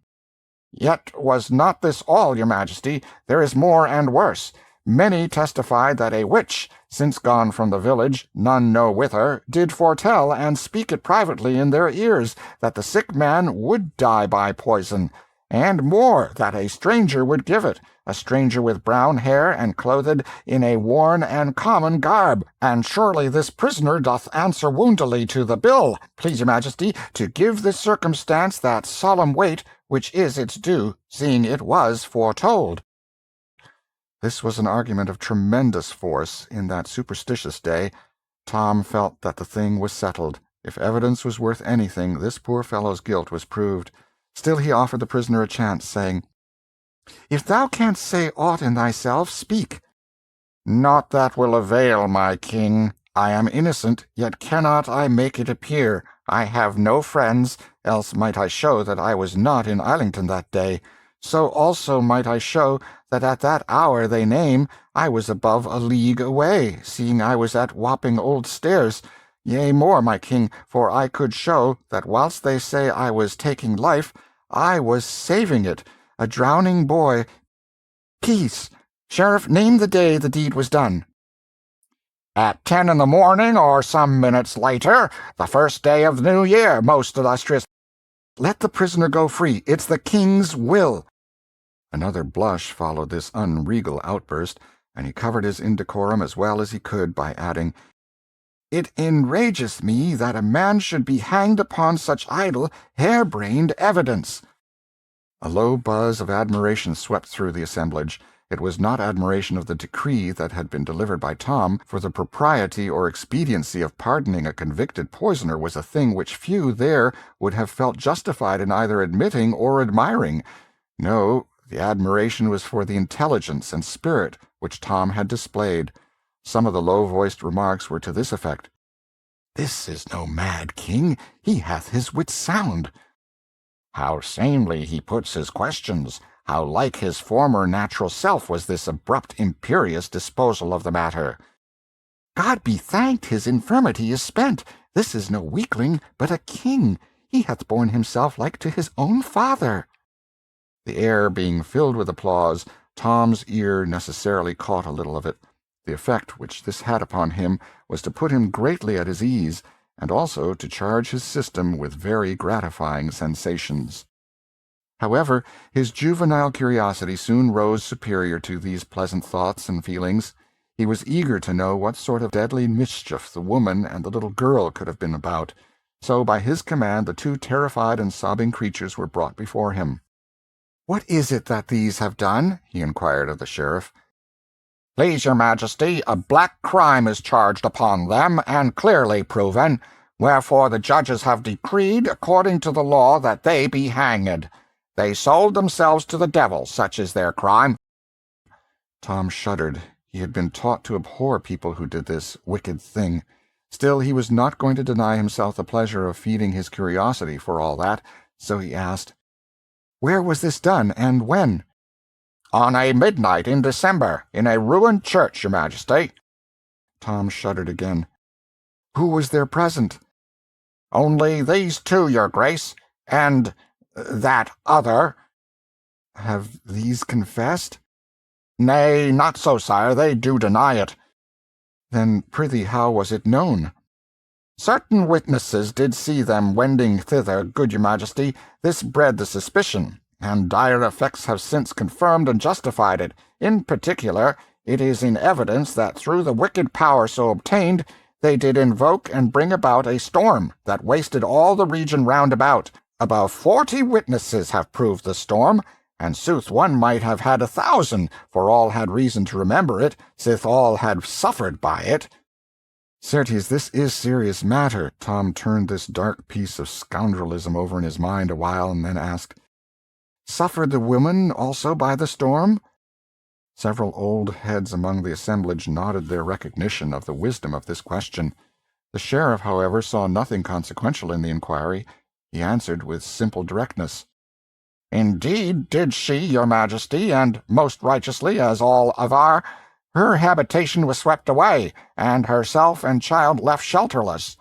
"Yet was not this all, your majesty. There is more and worse. Many testified that a witch, since gone from the village, none know whither, did foretell and speak it privately in their ears, that the sick man would die by poison, and more, that a stranger would give it, a stranger with brown hair and clothed in a worn and common garb. And surely this prisoner doth answer woundily to the bill, please your majesty, to give this circumstance that solemn weight which is its due, seeing it was foretold." This was an argument of tremendous force in that superstitious day. Tom felt that the thing was settled. If evidence was worth anything, this poor fellow's guilt was proved. Still he offered the prisoner a chance, saying, "If thou canst say aught in thyself, speak." "Naught that will avail, my king. I am innocent, yet cannot I make it appear. I have no friends, else might I show that I was not in Islington that day. So also might I show that at that hour they name I was above a league away, seeing I was at Wapping Old Stairs. Yea, more, my king, for I could show that whilst they say I was taking life, I was saving it, a drowning boy. Peace! Sheriff, name the day the deed was done." "At 10 in the morning, or some minutes later, the first day of the new year, most illustrious." "Let the prisoner go free. It's the king's will." Another blush followed this unregal outburst, and he covered his indecorum as well as he could by adding, "It enrageth me that a man should be hanged upon such idle, hair-brained evidence." A low buzz of admiration swept through the assemblage. It was not admiration of the decree that had been delivered by Tom, for the propriety or expediency of pardoning a convicted poisoner was a thing which few there would have felt justified in either admitting or admiring. No, the admiration was for the intelligence and spirit which Tom had displayed. Some of the low-voiced remarks were to this effect: "This is no mad king. He hath his wits sound." "How sanely he puts his questions! How like his former natural self was this abrupt, imperious disposal of the matter!" "God be thanked, his infirmity is spent. This is no weakling, but a king. He hath borne himself like to his own father." The air being filled with applause, Tom's ear necessarily caught a little of it. The effect which this had upon him was to put him greatly at his ease, and also to charge his system with very gratifying sensations. However, his juvenile curiosity soon rose superior to these pleasant thoughts and feelings. He was eager to know what sort of deadly mischief the woman and the little girl could have been about. So by his command the two terrified and sobbing creatures were brought before him. "What is it that these have done?" he inquired of the sheriff. "Please your majesty, a black crime is charged upon them, and clearly proven, wherefore the judges have decreed, according to the law, that they be hanged. They sold themselves to the devil, such is their crime." Tom shuddered. He had been taught to abhor people who did this wicked thing. Still, he was not going to deny himself the pleasure of feeding his curiosity for all that, so he asked, "Where was this done, and when?" "On a midnight in December, in a ruined church, your majesty." Tom shuddered again. "Who was there present?" "Only these two, your grace, and that other." "Have these confessed?" "Nay, not so, sire. They do deny it." "Then, prithee, how was it known?" "Certain witnesses did see them wending thither, good your majesty. This bred the suspicion, and dire effects have since confirmed and justified it. In particular, it is in evidence that through the wicked power so obtained, they did invoke and bring about a storm that wasted all the region round about. Above 40 witnesses have proved the storm, and sooth one might have had 1,000, for all had reason to remember it, sith all had suffered by it." "Certes, this is serious matter." Tom turned this dark piece of scoundrelism over in his mind a while, and then asked, "Suffered the woman also by the storm?" Several old heads among the assemblage nodded their recognition of the wisdom of this question. The sheriff, however, saw nothing consequential in the inquiry. He answered with simple directness, "Indeed did she, your majesty, and most righteously, as all aver. Her habitation was swept away, and herself and child left shelterless."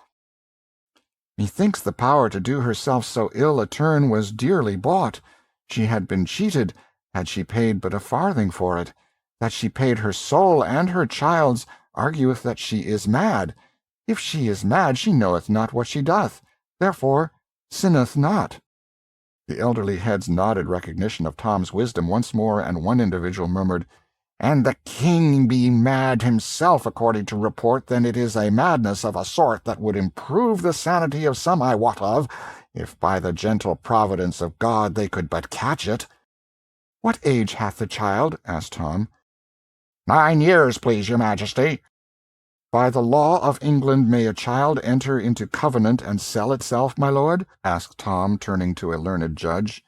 Methinks the power to do herself so ill a turn was dearly bought. She had been cheated, had she paid but a farthing for it. That she paid her soul and her child's argueth that she is mad. If she is mad, she knoweth not what she doth, therefore sinneth not. The elderly heads nodded recognition of Tom's wisdom once more, and one individual murmured, "And the king be mad himself, according to report, then it is a madness of a sort that would improve the sanity of some I wot of, if by the gentle providence of God they could but catch it." "What age hath the child?" asked Tom. 9 years, please your majesty." "By the law of England may a child enter into covenant and sell itself, my lord?" asked Tom, turning to a learned judge.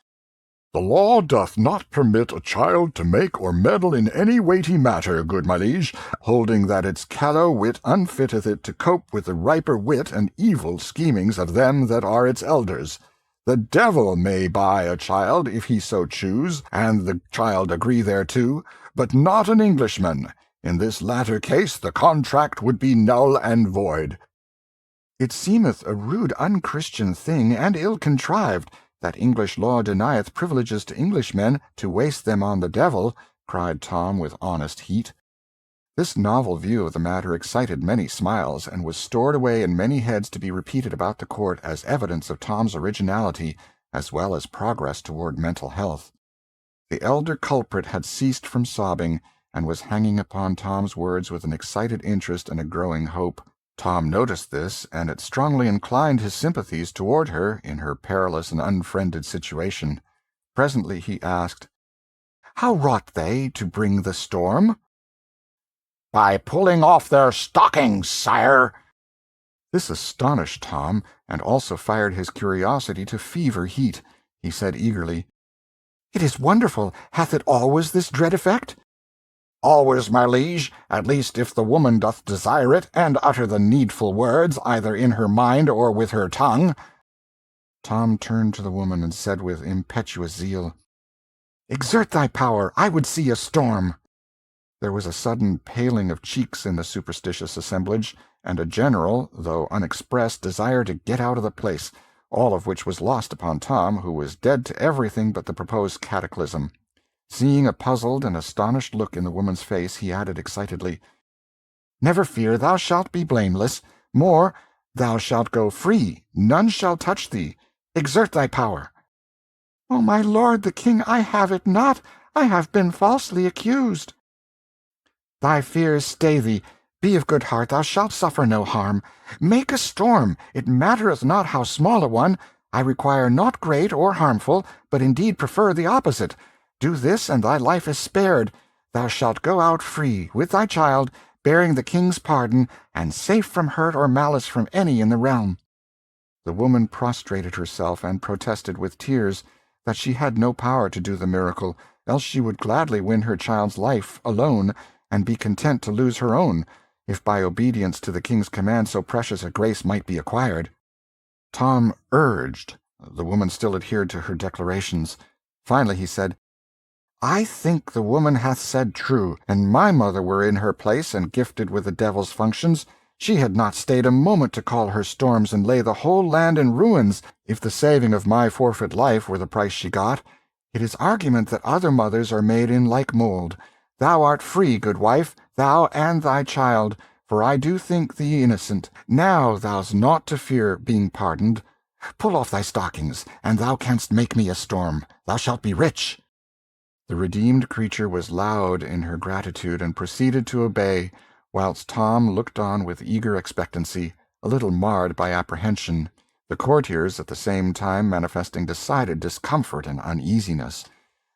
"The law doth not permit a child to make or meddle in any weighty matter, good my liege, holding that its callow wit unfitteth it to cope with the riper wit and evil schemings of them that are its elders. The devil may buy a child, if he so choose, and the child agree thereto, but not an Englishman. In this latter case the contract would be null and void." "It seemeth a rude unchristian thing, and ill-contrived, that English law denieth privileges to Englishmen, to waste them on the devil," cried Tom with honest heat. This novel view of the matter excited many smiles, and was stored away in many heads to be repeated about the court as evidence of Tom's originality, as well as progress toward mental health. The elder culprit had ceased from sobbing, and was hanging upon Tom's words with an excited interest and a growing hope. Tom noticed this, and it strongly inclined his sympathies toward her in her perilous and unfriended situation. Presently he asked, "How wrought they to bring the storm?" "By pulling off their stockings, sire." This astonished Tom, and also fired his curiosity to fever heat. He said eagerly, "It is wonderful. Hath it always this dread effect?" "Always, my liege, at least if the woman doth desire it, and utter the needful words, either in her mind or with her tongue." Tom turned to the woman and said with impetuous zeal, "Exert thy power, I would see a storm." There was a sudden paling of cheeks in the superstitious assemblage, and a general, though unexpressed, desire to get out of the place, all of which was lost upon Tom, who was dead to everything but the proposed cataclysm. Seeing a puzzled and astonished look in the woman's face, he added excitedly, "Never fear, thou shalt be blameless. More, thou shalt go free, none shall touch thee. Exert thy power." "O my lord the king, I have it not. I have been falsely accused." "Thy fears stay thee. Be of good heart, thou shalt suffer no harm. Make a storm, it mattereth not how small a one. I require naught great or harmful, but indeed prefer the opposite. Do this, and thy life is spared. Thou shalt go out free, with thy child, bearing the king's pardon, and safe from hurt or malice from any in the realm." The woman prostrated herself, and protested with tears that she had no power to do the miracle, else she would gladly win her child's life alone, and be content to lose her own, if by obedience to the king's command so precious a grace might be acquired. Tom urged. The woman still adhered to her declarations. Finally he said, "I think the woman hath said true, and my mother were in her place and gifted with the devil's functions. She had not stayed a moment to call her storms and lay the whole land in ruins, if the saving of my forfeit life were the price she got. It is argument that other mothers are made in like mould. Thou art free, good wife, thou and thy child, for I do think thee innocent. Now thou's naught to fear being pardoned. Pull off thy stockings, and thou canst make me a storm. Thou shalt be rich." The redeemed creature was loud in her gratitude, and proceeded to obey, whilst Tom looked on with eager expectancy, a little marred by apprehension, the courtiers at the same time manifesting decided discomfort and uneasiness.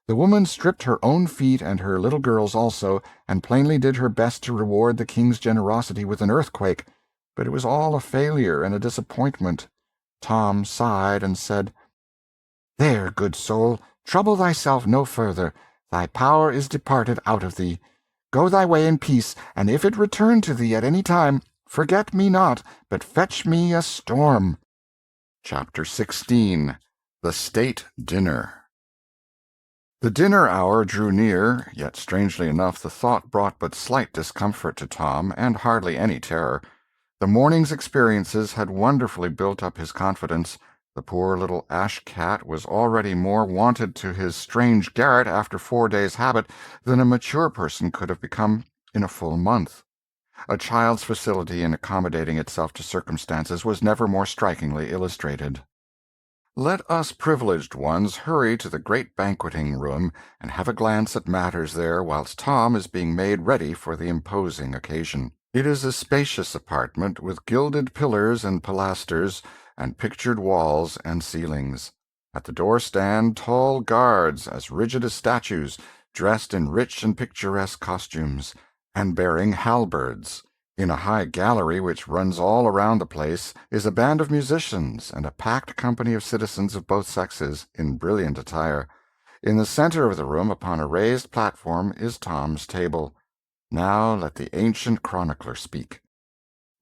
The woman stripped her own feet and her little girl's also, and plainly did her best to reward the king's generosity with an earthquake, but it was all a failure and a disappointment. Tom sighed and said, "There, good soul, trouble thyself no further. Thy power is departed out of thee. Go thy way in peace, and if it return to thee at any time, forget me not, but fetch me a storm." Chapter 16. The State Dinner. The dinner hour drew near, yet strangely enough the thought brought but slight discomfort to Tom, and hardly any terror. The morning's experiences had wonderfully built up his confidence. The poor little ash-cat was already more wonted to his strange garret after 4 days' habit than a mature person could have become in a full month. A child's facility in accommodating itself to circumstances was never more strikingly illustrated. Let us privileged ones hurry to the great banqueting room and have a glance at matters there whilst Tom is being made ready for the imposing occasion. It is a spacious apartment with gilded pillars and pilasters and pictured walls and ceilings. At the door stand tall guards, as rigid as statues, dressed in rich and picturesque costumes, and bearing halberds. In a high gallery which runs all around the place is a band of musicians and a packed company of citizens of both sexes in brilliant attire. In the center of the room, upon a raised platform, is Tom's table. Now let the ancient chronicler speak.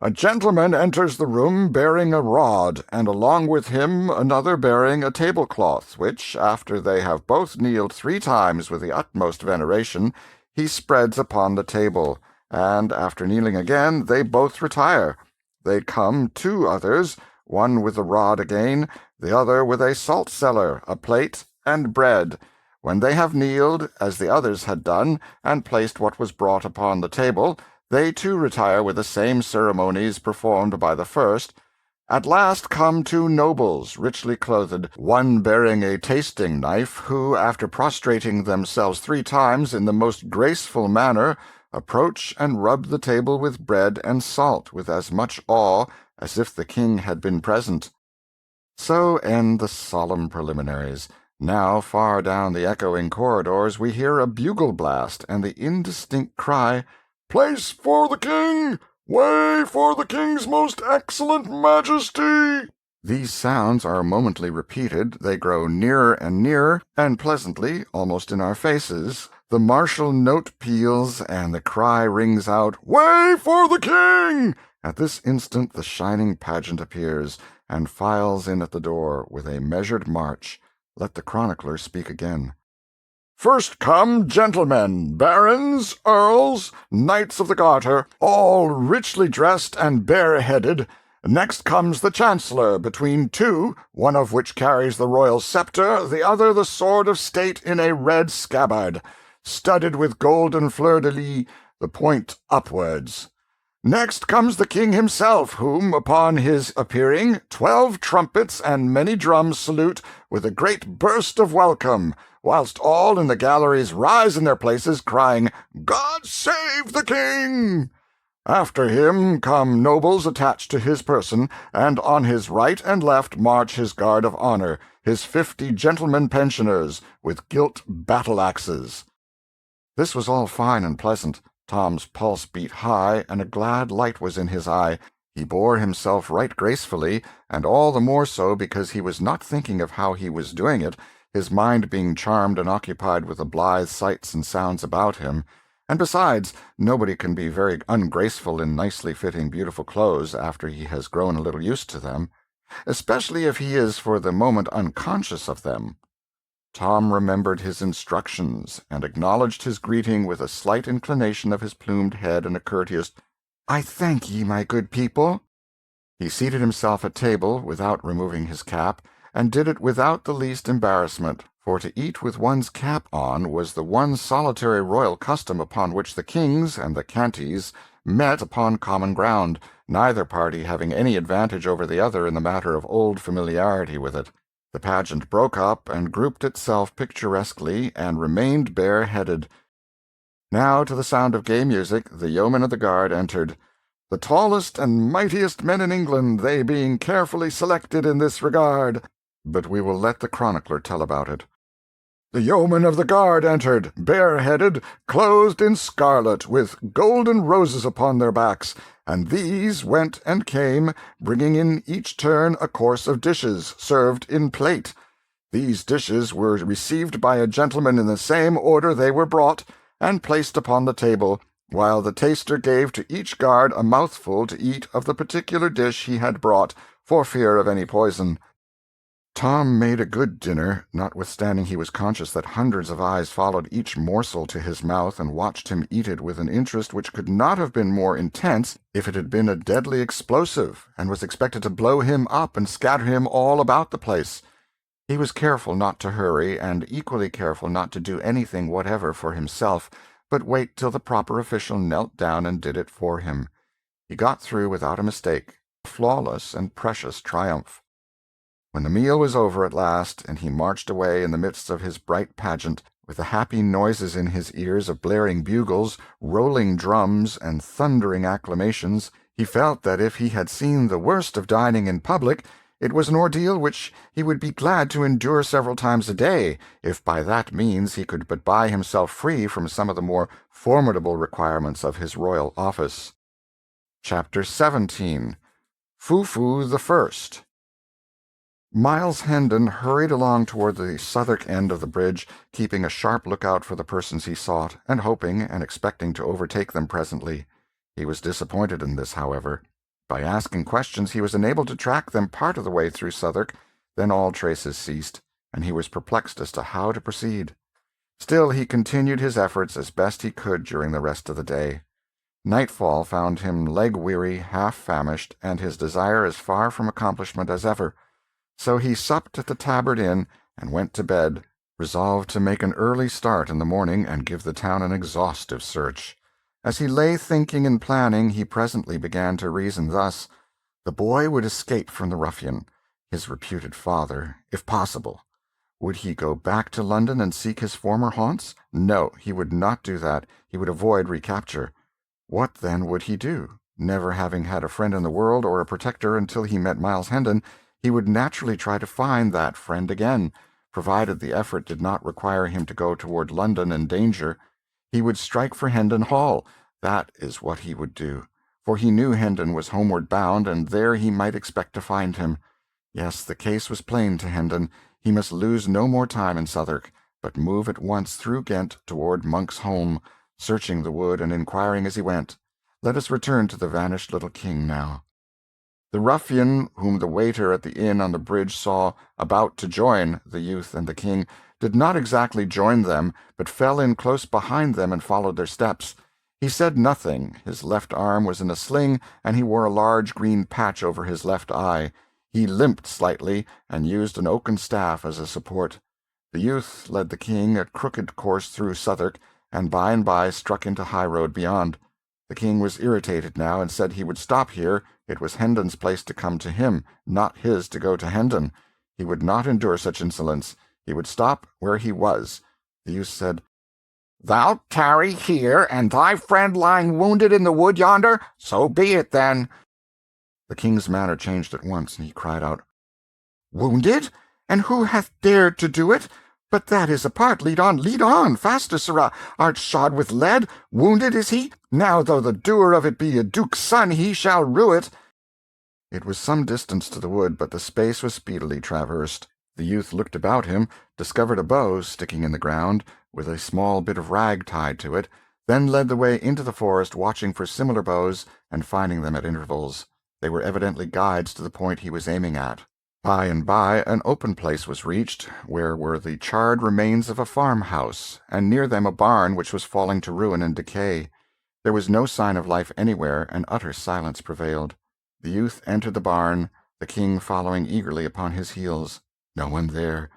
A gentleman enters the room bearing a rod, and along with him another bearing a tablecloth, which, after they have both kneeled 3 times with the utmost veneration, he spreads upon the table, and after kneeling again they both retire. They come 2 others, one with a rod again, the other with a salt-cellar, a plate, and bread. When they have kneeled, as the others had done, and placed what was brought upon the table, they too retire with the same ceremonies performed by the first. At last come 2 nobles, richly clothed, one bearing a tasting knife, who, after prostrating themselves 3 times in the most graceful manner, approach and rub the table with bread and salt with as much awe as if the king had been present. So end the solemn preliminaries. Now, far down the echoing corridors, we hear a bugle blast and the indistinct cry, "Place for the king! Way for the king's most excellent majesty!" These sounds are momently repeated, they grow nearer and nearer, and pleasantly, almost in our faces, the martial note peals, and the cry rings out, "Way for the king!" At this instant the shining pageant appears, and files in at the door with a measured march. Let the chronicler speak again. "First come gentlemen, barons, earls, knights of the garter, all richly dressed and bareheaded. Next comes the chancellor, between 2, one of which carries the royal scepter, the other the sword of state in a red scabbard, studded with golden fleur-de-lis, the point upwards. Next comes the king himself, whom, upon his appearing, 12 trumpets and many drums salute with a great burst of welcome, whilst all in the galleries rise in their places, crying, 'God save the king!' After him come nobles attached to his person, and on his right and left march his guard of honor, his 50 gentlemen pensioners, with gilt battle-axes." This was all fine and pleasant. Tom's pulse beat high, and a glad light was in his eye. He bore himself right gracefully, and all the more so because he was not thinking of how he was doing it, his mind being charmed and occupied with the blithe sights and sounds about him. And besides, nobody can be very ungraceful in nicely fitting beautiful clothes after he has grown a little used to them, especially if he is for the moment unconscious of them. Tom remembered his instructions, and acknowledged his greeting with a slight inclination of his plumed head and a courteous, "I thank ye, my good people." He seated himself at table without removing his cap, and did it without the least embarrassment, for to eat with one's cap on was the one solitary royal custom upon which the kings and the canties met upon common ground, neither party having any advantage over the other in the matter of old familiarity with it. The pageant broke up and grouped itself picturesquely, and remained bareheaded. Now, to the sound of gay music, the yeomen of the guard entered, "the tallest and mightiest men in England, they being carefully selected in this regard." But we will let the chronicler tell about it. "The yeomen of the guard entered, bareheaded, clothed in scarlet, with golden roses upon their backs, and these went and came, bringing in each turn a course of dishes, served in plate. These dishes were received by a gentleman in the same order they were brought, and placed upon the table, while the taster gave to each guard a mouthful to eat of the particular dish he had brought, for fear of any poison. Tom made a good dinner, notwithstanding he was conscious that hundreds of eyes followed each morsel to his mouth and watched him eat it with an interest which could not have been more intense if it had been a deadly explosive, and was expected to blow him up and scatter him all about the place. He was careful not to hurry, and equally careful not to do anything whatever for himself, but wait till the proper official knelt down and did it for him. He got through without a mistake, a flawless and precious triumph. When the meal was over at last, and he marched away in the midst of his bright pageant, with the happy noises in his ears of blaring bugles, rolling drums, and thundering acclamations, he felt that if he had seen the worst of dining in public, it was an ordeal which he would be glad to endure several times a day, if by that means he could but buy himself free from some of the more formidable requirements of his royal office. Chapter 17. Foo-Foo the First. Miles Hendon hurried along toward the Southwark end of the bridge, keeping a sharp lookout for the persons he sought, and hoping and expecting to overtake them presently. He was disappointed in this, however. By asking questions he was enabled to track them part of the way through Southwark, then all traces ceased, and he was perplexed as to how to proceed. Still he continued his efforts as best he could during the rest of the day. Nightfall found him leg-weary, half-famished, and his desire as far from accomplishment as ever. So he supped at the Tabard Inn and went to bed, resolved to make an early start in the morning and give the town an exhaustive search. As he lay thinking and planning, he presently began to reason thus: the boy would escape from the ruffian, his reputed father, if possible. Would he go back to London and seek his former haunts? No, he would not do that. He would avoid recapture. What, then, would he do? Never having had a friend in the world or a protector until he met Miles Hendon, he would naturally try to find that friend again, provided the effort did not require him to go toward London in danger. He would strike for Hendon Hall. That is what he would do, for he knew Hendon was homeward bound, and there he might expect to find him. Yes, the case was plain to Hendon. He must lose no more time in Southwark, but move at once through Ghent toward Monk's Holm, searching the wood and inquiring as he went. Let us return to the vanished little king now. The ruffian, whom the waiter at the inn on the bridge saw about to join the youth and the king, did not exactly join them, but fell in close behind them and followed their steps. He said nothing. His left arm was in a sling, and he wore a large green patch over his left eye. He limped slightly, and used an oaken staff as a support. The youth led the king a crooked course through Southwark, and by struck into high road beyond. The king was irritated now, and said he would stop here. It was Hendon's place to come to him, not his to go to Hendon. He would not endure such insolence. He would stop where he was. The youth said, "Thou tarry here, and thy friend lying wounded in the wood yonder? So be it, then." The king's manner changed at once, and he cried out, "Wounded? And who hath dared to do it? But that is apart. Lead on, faster, sirrah. Art shod with lead? Wounded is he? Now, though the doer of it be a duke's son, he shall rue it." It was some distance to the wood, but the space was speedily traversed. The youth looked about him, discovered a bow sticking in the ground, with a small bit of rag tied to it, then led the way into the forest, watching for similar bows, and finding them at intervals. They were evidently guides to the point he was aiming at. By and by an open place was reached, where were the charred remains of a farmhouse, and near them a barn which was falling to ruin and decay. There was no sign of life anywhere, and utter silence prevailed. The youth entered the barn, the king following eagerly upon his heels. No one there.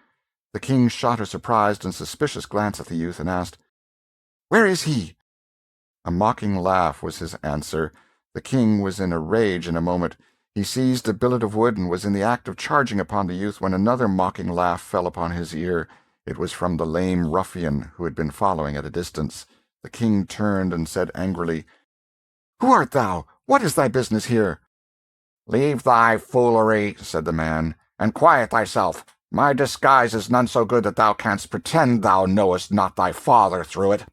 The king shot a surprised and suspicious glance at the youth, and asked, "Where is he?" A mocking laugh was his answer. The king was in a rage in a moment. He seized a billet of wood and was in the act of charging upon the youth when another mocking laugh fell upon his ear. It was from the lame ruffian, who had been following at a distance. The king turned and said angrily, "Who art thou? What is thy business here?" "Leave thy foolery," said the man, "and quiet thyself. My disguise is none so good that thou canst pretend thou knowest not thy father through it."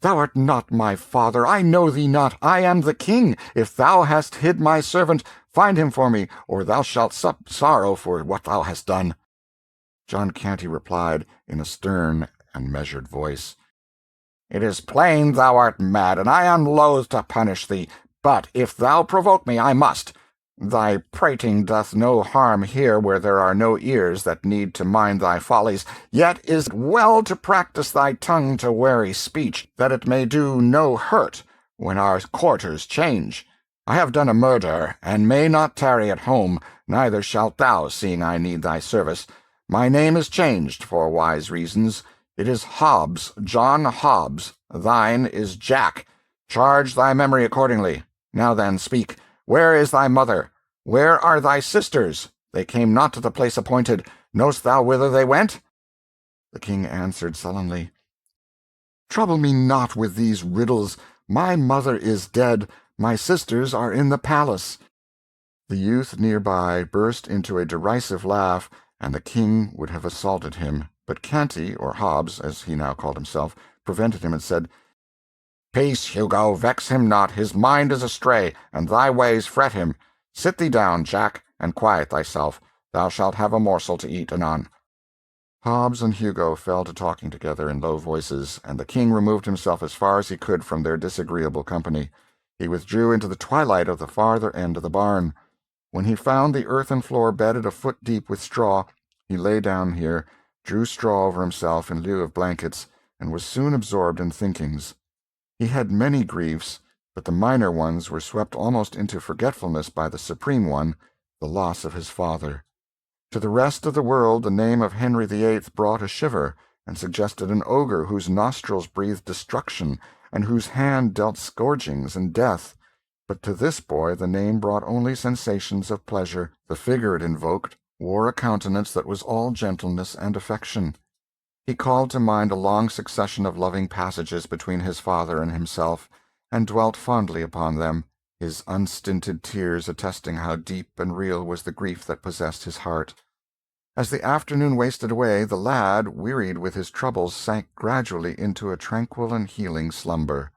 "Thou art not my father. I know thee not. I am the king. If thou hast hid my servant, find him for me, or thou shalt sup sorrow for what thou hast done." John Canty replied, in a stern and measured voice, "It is plain thou art mad, and I am loath to punish thee. But if thou provoke me, I must. Thy prating doth no harm here where there are no ears that need to mind thy follies, yet is it well to practice thy tongue to wary speech, that it may do no hurt when our quarters change. I have done a murder, and may not tarry at home, neither shalt thou, seeing I need thy service. My name is changed for wise reasons. It is Hobbs, John Hobbs. Thine is Jack. Charge thy memory accordingly. Now then, speak. Where is thy mother? Where are thy sisters? They came not to the place appointed. Knowst thou whither they went? The king answered sullenly, Trouble me not with these riddles. My mother is dead. My sisters are in the palace. The youth near by burst into a derisive laugh, and the king would have assaulted him, but Canty, or Hobbs, as he now called himself, prevented him and said, Peace, Hugo, vex him not. His mind is astray, and thy ways fret him. Sit thee down, Jack, and quiet thyself. Thou shalt have a morsel to eat anon. Hobbs and Hugo fell to talking together in low voices, and the king removed himself as far as he could from their disagreeable company. He withdrew into the twilight of the farther end of the barn. When he found the earthen floor bedded a foot deep with straw, he lay down here, drew straw over himself in lieu of blankets, and was soon absorbed in thinkings. He had many griefs, but the minor ones were swept almost into forgetfulness by the supreme one, the loss of his father. To the rest of the world the name of Henry VIII brought a shiver, and suggested an ogre whose nostrils breathed destruction, and whose hand dealt scourgings and death. But to this boy the name brought only sensations of pleasure. The figure it invoked wore a countenance that was all gentleness and affection. He called to mind a long succession of loving passages between his father and himself, and dwelt fondly upon them, his unstinted tears attesting how deep and real was the grief that possessed his heart. As the afternoon wasted away, the lad, wearied with his troubles, sank gradually into a tranquil and healing slumber.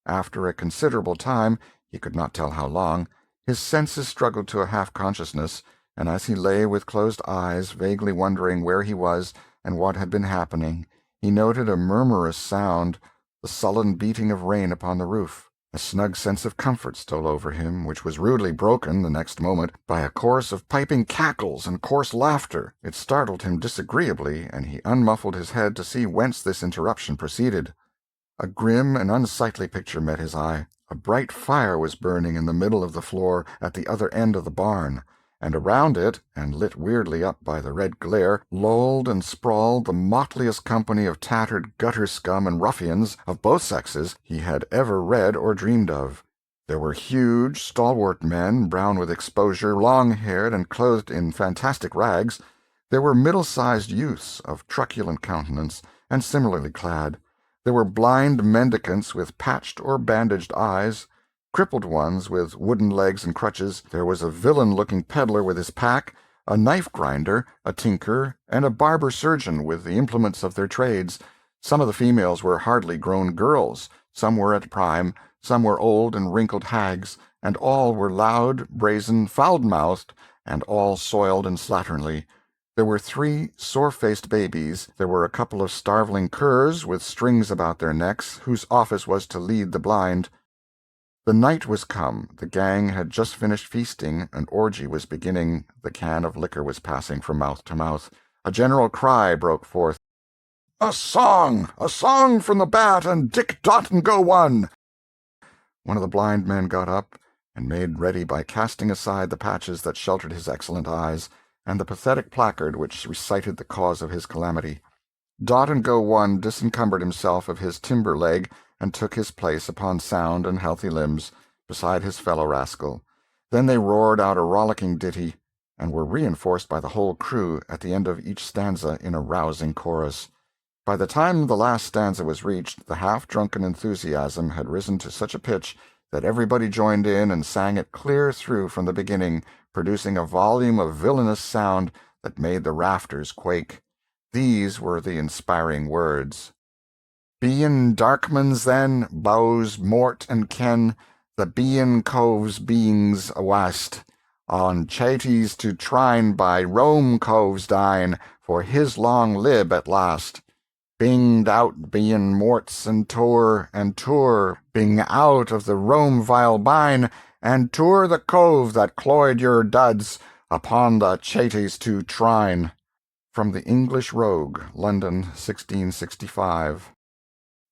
After a considerable time, he could not tell how long, his senses struggled to a half-consciousness, and as he lay with closed eyes, vaguely wondering where he was and what had been happening, he noted a murmurous sound, the sullen beating of rain upon the roof. A snug sense of comfort stole over him, which was rudely broken the next moment by a chorus of piping cackles and coarse laughter. It startled him disagreeably, and he unmuffled his head to see whence this interruption proceeded. A grim and unsightly picture met his eye. A bright fire was burning in the middle of the floor at the other end of the barn, and around it, and lit weirdly up by the red glare, lolled and sprawled the motliest company of tattered gutter scum and ruffians of both sexes he had ever read or dreamed of. There were huge, stalwart men, brown with exposure, long-haired and clothed in fantastic rags. There were middle-sized youths of truculent countenance and similarly clad. There were blind mendicants with patched or bandaged eyes, crippled ones with wooden legs and crutches. There was a villain-looking peddler with his pack, a knife-grinder, a tinker, and a barber-surgeon with the implements of their trades. Some of the females were hardly grown girls, some were at prime, some were old and wrinkled hags, and all were loud, brazen, foul-mouthed, and all soiled and slatternly. There were 3 sore-faced babies. There were a couple of starveling curs with strings about their necks, whose office was to lead the blind. The night was come, the gang had just finished feasting, an orgy was beginning, the can of liquor was passing from mouth to mouth. A general cry broke forth, "A song! A song from the Bat and Dick Dot-and-Go one!" One of the blind men got up and made ready by casting aside the patches that sheltered his excellent eyes, and the pathetic placard which recited the cause of his calamity. Dot-and-Go one disencumbered himself of his timber leg, and took his place upon sound and healthy limbs, beside his fellow rascal. Then they roared out a rollicking ditty, and were reinforced by the whole crew at the end of each stanza in a rousing chorus. By the time the last stanza was reached, the half-drunken enthusiasm had risen to such a pitch that everybody joined in and sang it clear through from the beginning, producing a volume of villainous sound that made the rafters quake. These were the inspiring words: "Bein' darkmans then, bows, mort, and ken, the bein' coves beings awast, on chaties to trine by Rome coves dine, for his long lib at last. Binged out bein' morts and tour, bing out of the Rome vile bine, and tour the cove that cloyed your duds upon the chaties to trine. From the English Rogue, London, 1665.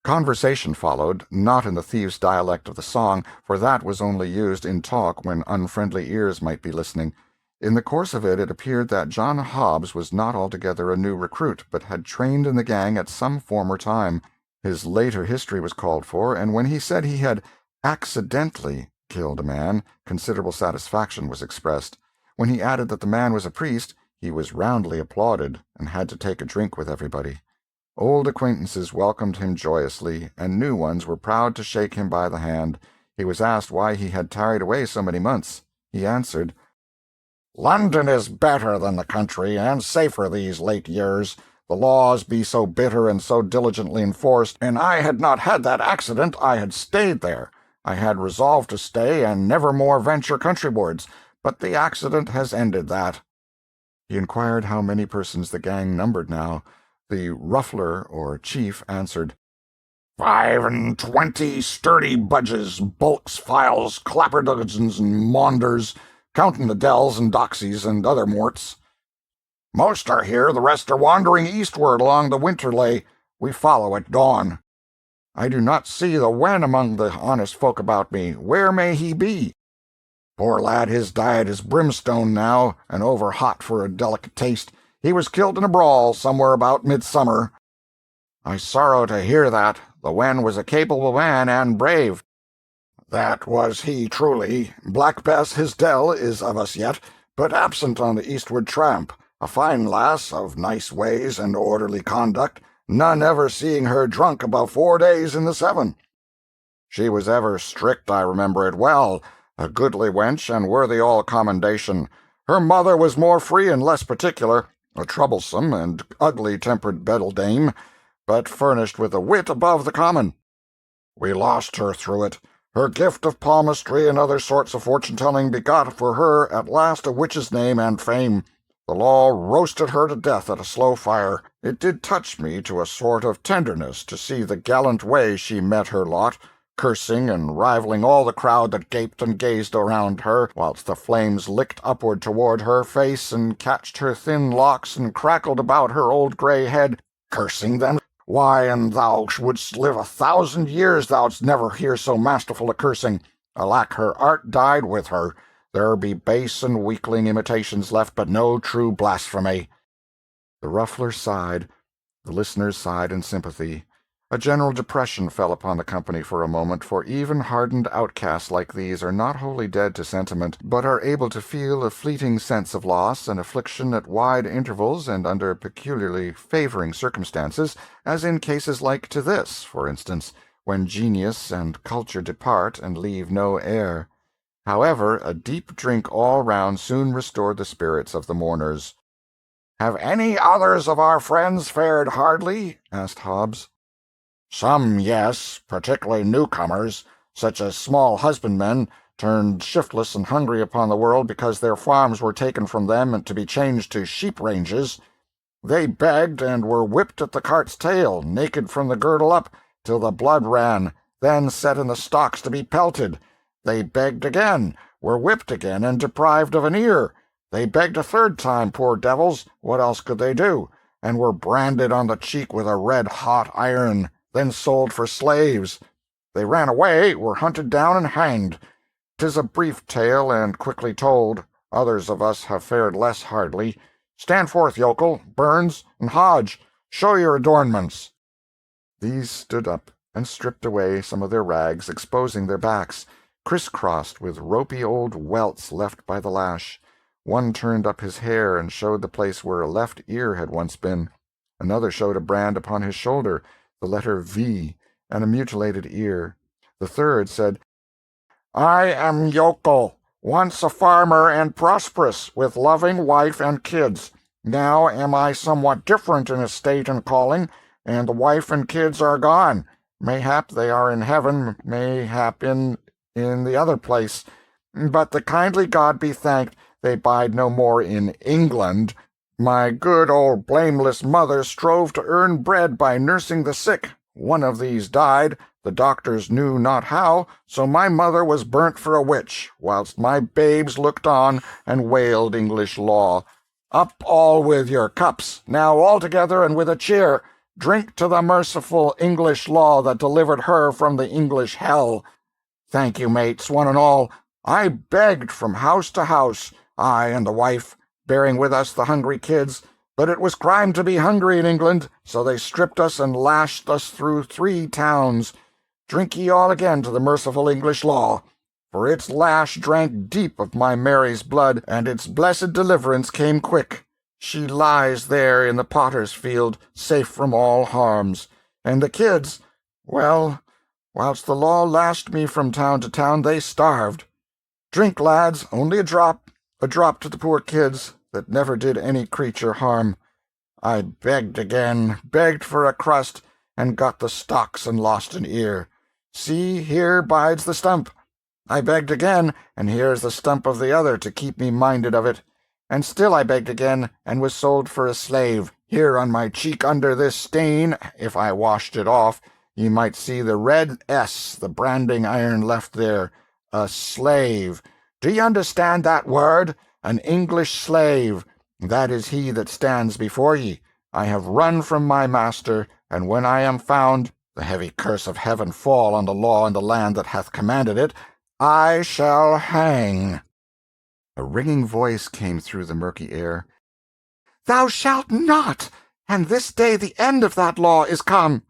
Conversation followed, not in the thieves' dialect of the song, for that was only used in talk when unfriendly ears might be listening. In the course of it appeared that John Hobbs was not altogether a new recruit, but had trained in the gang at some former time. His later history was called for, and when he said he had accidentally killed a man, considerable satisfaction was expressed. When he added that the man was a priest, he was roundly applauded, and had to take a drink with everybody. Old acquaintances welcomed him joyously, and new ones were proud to shake him by the hand. He was asked why he had tarried away so many months. He answered, "London is better than the country, and safer these late years. The laws be so bitter and so diligently enforced, and I had not had that accident, I had stayed there. I had resolved to stay and never more venture countrywards, but the accident has ended that." He inquired how many persons the gang numbered now. The ruffler, or chief, answered, 25 sturdy budges, bulks, files, clapperdogsons, and maunders, counting the dells and doxies and other morts. Most are here, the rest are wandering eastward along the Winterley. We follow at dawn. I do not see the wen among the honest folk about me. Where may he be? Poor lad, his diet is brimstone now, and over hot for a delicate taste. He was killed in a brawl somewhere about midsummer. I sorrow to hear that. The wen was a capable man and brave. That was he truly. Black Bess, his dell, is of us yet, but absent on the eastward tramp. A fine lass, of nice ways and orderly conduct, none ever seeing her drunk above 4 days in the 7. She was ever strict, I remember it well, a goodly wench and worthy all commendation. Her mother was more free and less particular, a troublesome and ugly-tempered beldame, but furnished with a wit above the common. We lost her through it. Her gift of palmistry and other sorts of fortune-telling begot for her at last a witch's name and fame. The law roasted her to death at a slow fire. It did touch me to a sort of tenderness to see the gallant way she met her lot, cursing and rivaling all the crowd that gaped and gazed around her, whilst the flames licked upward toward her face and catched her thin locks and crackled about her old grey head. Cursing them? Why, an thou wouldst live 1,000 years, thou'dst never hear so masterful a cursing. Alack, her art died with her. There be base and weakling imitations left, but no true blasphemy. The ruffler sighed. The listeners sighed in sympathy. A general depression fell upon the company for a moment, for even hardened outcasts like these are not wholly dead to sentiment, but are able to feel a fleeting sense of loss and affliction at wide intervals and under peculiarly favoring circumstances, as in cases like to this, for instance, when genius and culture depart and leave no heir. However, a deep drink all round soon restored the spirits of the mourners. "Have any others of our friends fared hardly?" asked Hobbs. "Some, yes, particularly newcomers, such as small husbandmen, turned shiftless and hungry upon the world because their farms were taken from them and to be changed to sheep-ranges. They begged and were whipped at the cart's tail, naked from the girdle up, till the blood ran, then set in the stocks to be pelted. They begged again, were whipped again, and deprived of an ear. They begged a third time, poor devils, what else could they do, and were branded on the cheek with a red-hot iron, then sold for slaves. They ran away, were hunted down and hanged. 'Tis a brief tale and quickly told. Others of us have fared less hardly. Stand forth, yokel, Burns, and Hodge. Show your adornments." These stood up and stripped away some of their rags, exposing their backs, criss-crossed with ropey old welts left by the lash. One turned up his hair and showed the place where a left ear had once been. Another showed a brand upon his shoulder, the letter V, and a mutilated ear. The third said, "I am yokel, once a farmer and prosperous, with loving wife and kids. Now am I somewhat different in estate and calling, and the wife and kids are gone. Mayhap they are in heaven, mayhap in the other place. But the kindly God be thanked, they bide no more in England. My good old blameless mother strove to earn bread by nursing the sick. One of these died, The doctors knew not how, so my mother was burnt for a witch, whilst my babes looked on and wailed English law. Up all with your cups, now all together and with a cheer. Drink to the merciful English law that delivered her from the English hell. Thank you, mates, one and all. I begged from house to house, I and the wife, bearing with us the hungry kids, but it was crime to be hungry in England, so they stripped us and lashed us through 3 towns. Drink ye all again to the merciful English law, for its lash drank deep of my Mary's blood, and its blessed deliverance came quick. She lies there in the potter's field, safe from all harms. And the kids, well, whilst the law lashed me from town to town, they starved. Drink, lads, only a drop to the poor kids that never did any creature harm. I begged again, begged for a crust, and got the stocks and lost an ear. See, here bides the stump. I begged again, and here's the stump of the other to keep me minded of it. And still I begged again, and was sold for a slave. Here on my cheek under this stain, if I washed it off, ye might see the red S, the branding iron left there. A slave. Do ye understand that word? An English slave. That is he that stands before ye. I have run from my master, and when I am found, the heavy curse of heaven fall on the law and the land that hath commanded it, I shall hang. A ringing voice came through the murky air. Thou shalt not, and this day the end of that law is come.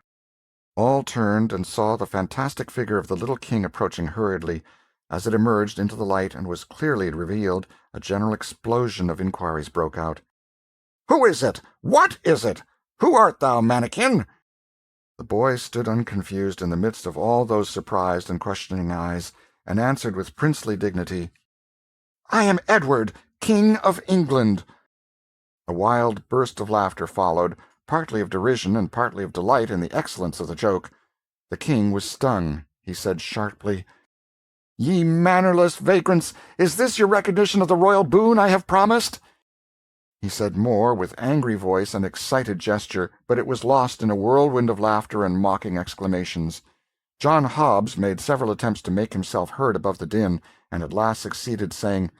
All turned and saw the fantastic figure of the little king approaching hurriedly. As it emerged into the light and was clearly revealed, a general explosion of inquiries broke out. Who is it? What is it? Who art thou, mannikin? The boy stood unconfused in the midst of all those surprised and questioning eyes, and answered with princely dignity, I am Edward, King of England. A wild burst of laughter followed, partly of derision and partly of delight in the excellence of the joke. The king was stung. He said sharply, Ye mannerless vagrants, is this your recognition of the royal boon I have promised? He said more, with angry voice and excited gesture, but it was lost in a whirlwind of laughter and mocking exclamations. John Hobbs made several attempts to make himself heard above the din, and at last succeeded, saying,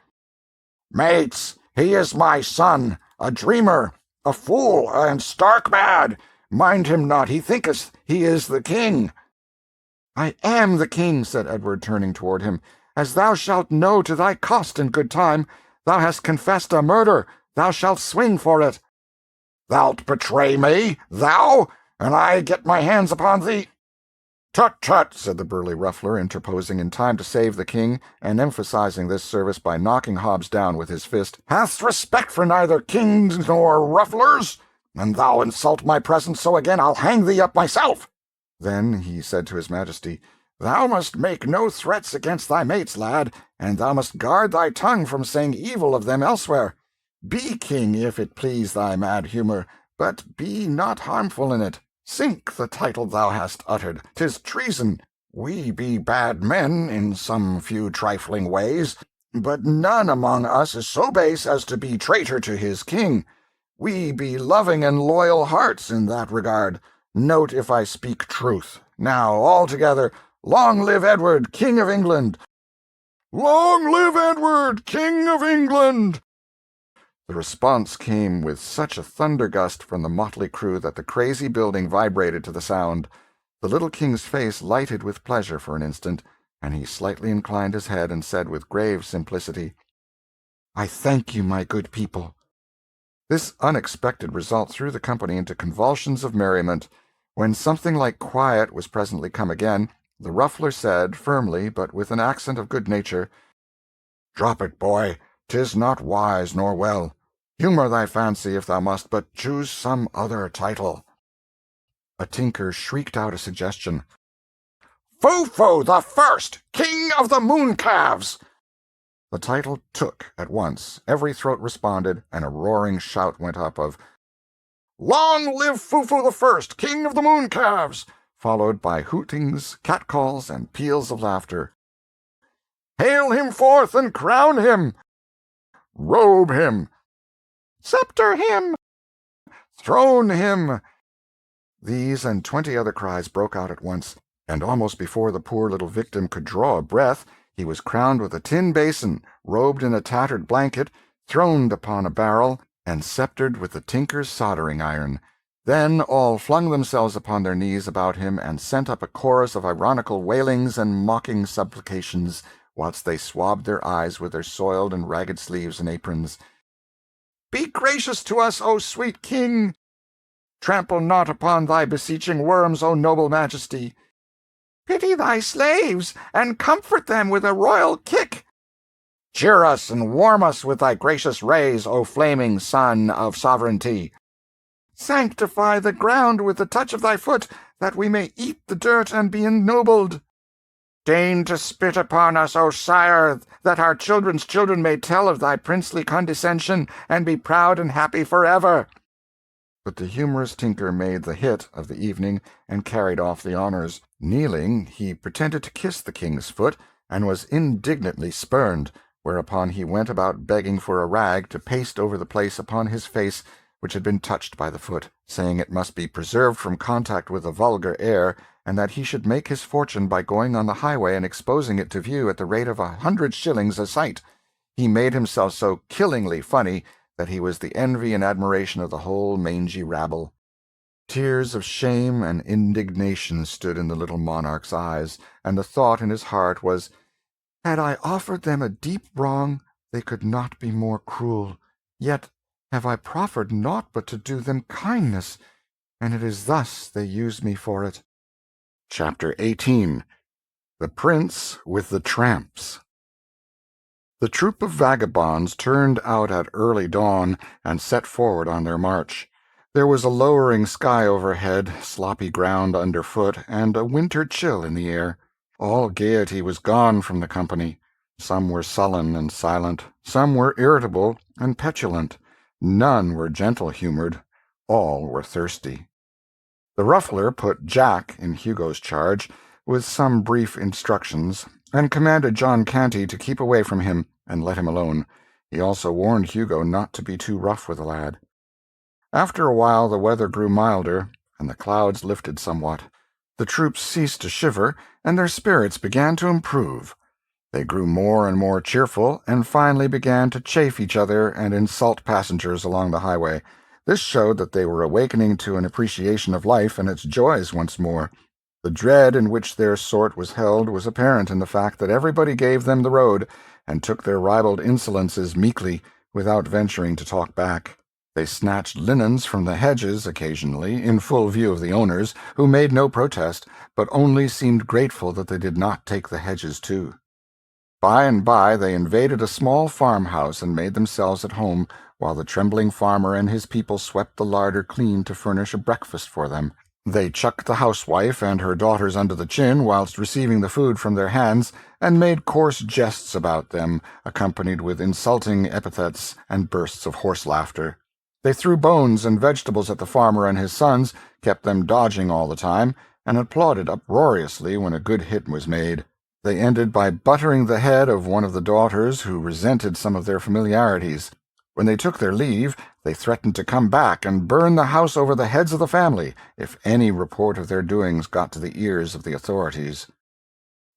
Mates, he is my son, a dreamer, a fool, and stark mad. Mind him not, he thinketh he is the king. I am the king, said Edward, turning toward him. As thou shalt know to thy cost in good time, thou hast confessed a murder. Thou shalt swing for it. Thou'lt betray me, thou, and I get my hands upon thee? Tut, tut, said the burly ruffler, interposing in time to save the king, and emphasizing this service by knocking Hobbs down with his fist. Hast respect for neither kings nor rufflers? And thou insult my presence, so again I'll hang thee up myself. Then he said to his majesty, Thou must make no threats against thy mates, lad, and thou must guard thy tongue from saying evil of them elsewhere. Be king, if it please thy mad humour, but be not harmful in it. Sink the title thou hast uttered. 'Tis treason. We be bad men in some few trifling ways, but none among us is so base as to be traitor to his king. We be loving and loyal hearts in that regard. Note if I speak truth. Now, all together, long live Edward, King of England! Long live Edward, King of England! The response came with such a thunder-gust from the motley crew that the crazy building vibrated to the sound. The little king's face lighted with pleasure for an instant, and he slightly inclined his head and said with grave simplicity, I thank you, my good people. This unexpected result threw the company into convulsions of merriment. When something like quiet was presently come again, the ruffler said, firmly, but with an accent of good nature, Drop it, boy. 'Tis not wise nor well. Humour thy fancy if thou must, but choose some other title. A tinker shrieked out a suggestion. Foo-foo the First, King of the Mooncalves! The title took at once. Every throat responded, and a roaring shout went up of, Long live Foo-foo the First, King of the Mooncalves! Followed by hootings, catcalls, and peals of laughter. Hail him forth and crown him! Robe him! Sceptre him! Throne him! These and 20 other cries broke out at once. and almost before the poor little victim could draw a breath, he was crowned with a tin basin, robed in a tattered blanket, throned upon a barrel, and sceptered with the tinker's soldering iron. Then all flung themselves upon their knees about him and sent up a chorus of ironical wailings and mocking supplications, whilst they swabbed their eyes with their soiled and ragged sleeves and aprons. "Be gracious to us, O sweet king! Trample not upon thy beseeching worms, O noble majesty! Pity thy slaves, and comfort them with a royal kick! Cheer us and warm us with thy gracious rays, O flaming sun of sovereignty! Sanctify the ground with the touch of thy foot, that we may eat the dirt and be ennobled! Deign to spit upon us, O sire, that our children's children may tell of thy princely condescension, and be proud and happy forever!" But the humorous tinker made the hit of the evening, and carried off the honors. Kneeling, he pretended to kiss the king's foot, and was indignantly spurned, whereupon he went about begging for a rag to paste over the place upon his face which had been touched by the foot, saying it must be preserved from contact with the vulgar air, and that he should make his fortune by going on the highway and exposing it to view at the rate of 100 shillings a sight. He made himself so killingly funny that he was the envy and admiration of the whole mangy rabble. Tears of shame and indignation stood in the little monarch's eyes, and the thought in his heart was, "Had I offered them a deep wrong, they could not be more cruel. Yet have I proffered naught but to do them kindness, and it is thus they use me for it." Chapter 18. The Prince with the Tramps. The troop of vagabonds turned out at early dawn and set forward on their march. There was a lowering sky overhead, sloppy ground underfoot, and a winter chill in the air. All gaiety was gone from the company. Some were sullen and silent, some were irritable and petulant. None were gentle-humored. All were thirsty. The ruffler put Jack in Hugo's charge, with some brief instructions, and commanded John Canty to keep away from him and let him alone. He also warned Hugo not to be too rough with the lad. After a while the weather grew milder, and the clouds lifted somewhat. The troops ceased to shiver, and their spirits began to improve. They grew more and more cheerful, and finally began to chaff each other and insult passengers along the highway. This showed that they were awakening to an appreciation of life and its joys once more. The dread in which their sort was held was apparent in the fact that everybody gave them the road, and took their ribald insolences meekly, without venturing to talk back. They snatched linens from the hedges occasionally, in full view of the owners, who made no protest, but only seemed grateful that they did not take the hedges too. By and by they invaded a small farmhouse and made themselves at home, while the trembling farmer and his people swept the larder clean to furnish a breakfast for them. They chucked the housewife and her daughters under the chin whilst receiving the food from their hands, and made coarse jests about them, accompanied with insulting epithets and bursts of horse laughter. They threw bones and vegetables at the farmer and his sons, kept them dodging all the time, and applauded uproariously when a good hit was made. They ended by buttering the head of one of the daughters, who resented some of their familiarities. When they took their leave, they threatened to come back and burn the house over the heads of the family if any report of their doings got to the ears of the authorities.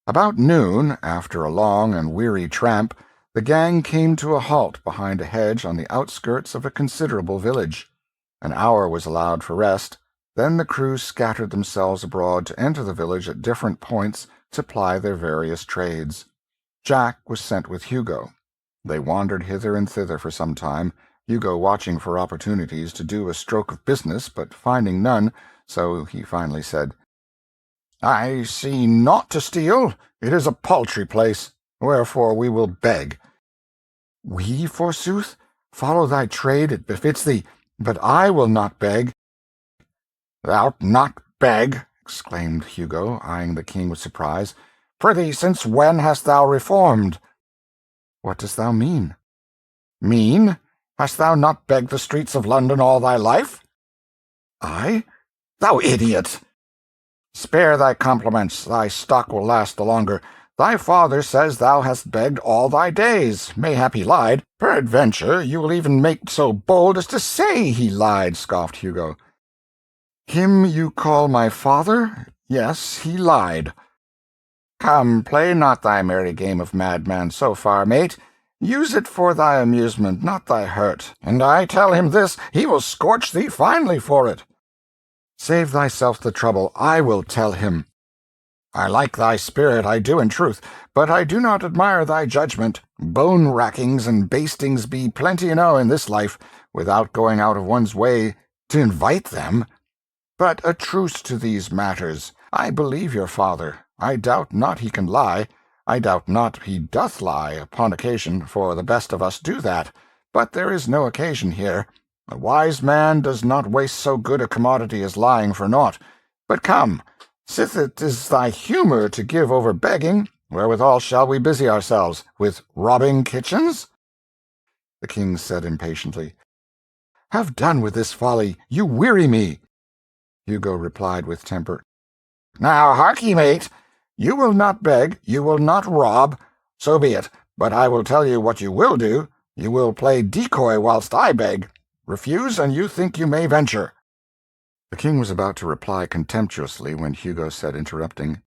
About noon, after a long and weary tramp, the gang came to a halt behind a hedge on the outskirts of a considerable village. An hour was allowed for rest. Then the crew scattered themselves abroad to enter the village at different points to ply their various trades. Jack was sent with Hugo. They wandered hither and thither for some time, Hugo watching for opportunities to do a stroke of business, but finding none, so he finally said, "I see naught to steal. It is a paltry place, wherefore we will beg." "We, forsooth? Follow thy trade, it befits thee, but I will not beg." "Thou'lt not beg!" exclaimed Hugo, eyeing the king with surprise. "Prithee, since when hast thou reformed?" "What dost thou mean?" "Mean? Hast thou not begged the streets of London all thy life?" "I? Thou idiot! Spare thy compliments, thy stock will last the longer. Thy father says thou hast begged all thy days. Mayhap he lied. Peradventure you will even make so bold as to say he lied," scoffed Hugo. "Him you call my father? Yes, he lied. Come, play not thy merry game of madman so far, mate. Use it for thy amusement, not thy hurt. And I tell him this, he will scorch thee finely for it. Save thyself the trouble, I will tell him. I like thy spirit, I do in truth, but I do not admire thy judgment. Bone-rackings and bastings be plenty enow in this life, without going out of one's way to invite them. But a truce to these matters. I believe your father. I doubt not he can lie. I doubt not he doth lie upon occasion, for the best of us do that. But there is no occasion here. A wise man does not waste so good a commodity as lying for naught. But come, sith it is thy humour to give over begging, wherewithal shall we busy ourselves? With robbing kitchens? The king said impatiently, Have done with this folly. You weary me. Hugo replied with temper, Now hark ye, mate. You will not beg, you will not rob. So be it. But I will tell you what you will do. You will play decoy whilst I beg. Refuse, and you think you may venture. The king was about to reply contemptuously when Hugo said, interrupting,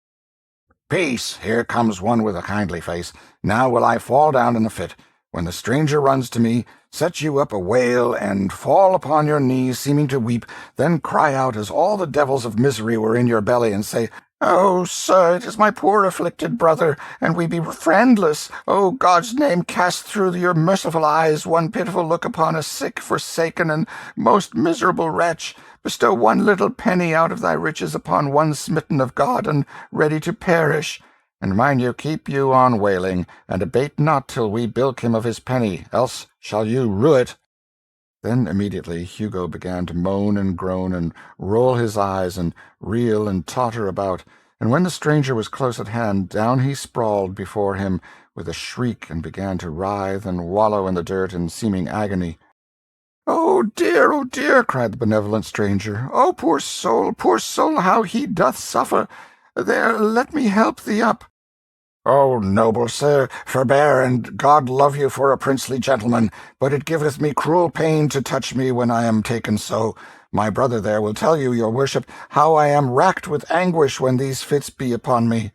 Peace! Here comes one with a kindly face. Now will I fall down in a fit. When the stranger runs to me, set you up a wail, and fall upon your knees, seeming to weep, then cry out as all the devils of misery were in your belly, and say, Oh, sir, it is my poor afflicted brother, and we be friendless. Oh, God's name, cast through your merciful eyes one pitiful look upon a sick, forsaken, and most miserable wretch. Bestow one little penny out of thy riches upon one smitten of God, and ready to perish. And mind you, keep you on wailing, and abate not till we bilk him of his penny, else shall you rue it. Then immediately Hugo began to moan and groan, and roll his eyes, and reel and totter about, and when the stranger was close at hand, down he sprawled before him with a shriek, and began to writhe and wallow in the dirt in seeming agony. Oh, dear, cried the benevolent stranger. Oh, poor soul, how he doth suffer! There, let me help thee up. Oh, noble sir, forbear, and God love you for a princely gentleman, but it giveth me cruel pain to touch me when I am taken so. My brother there will tell you, your worship, how I am racked with anguish when these fits be upon me.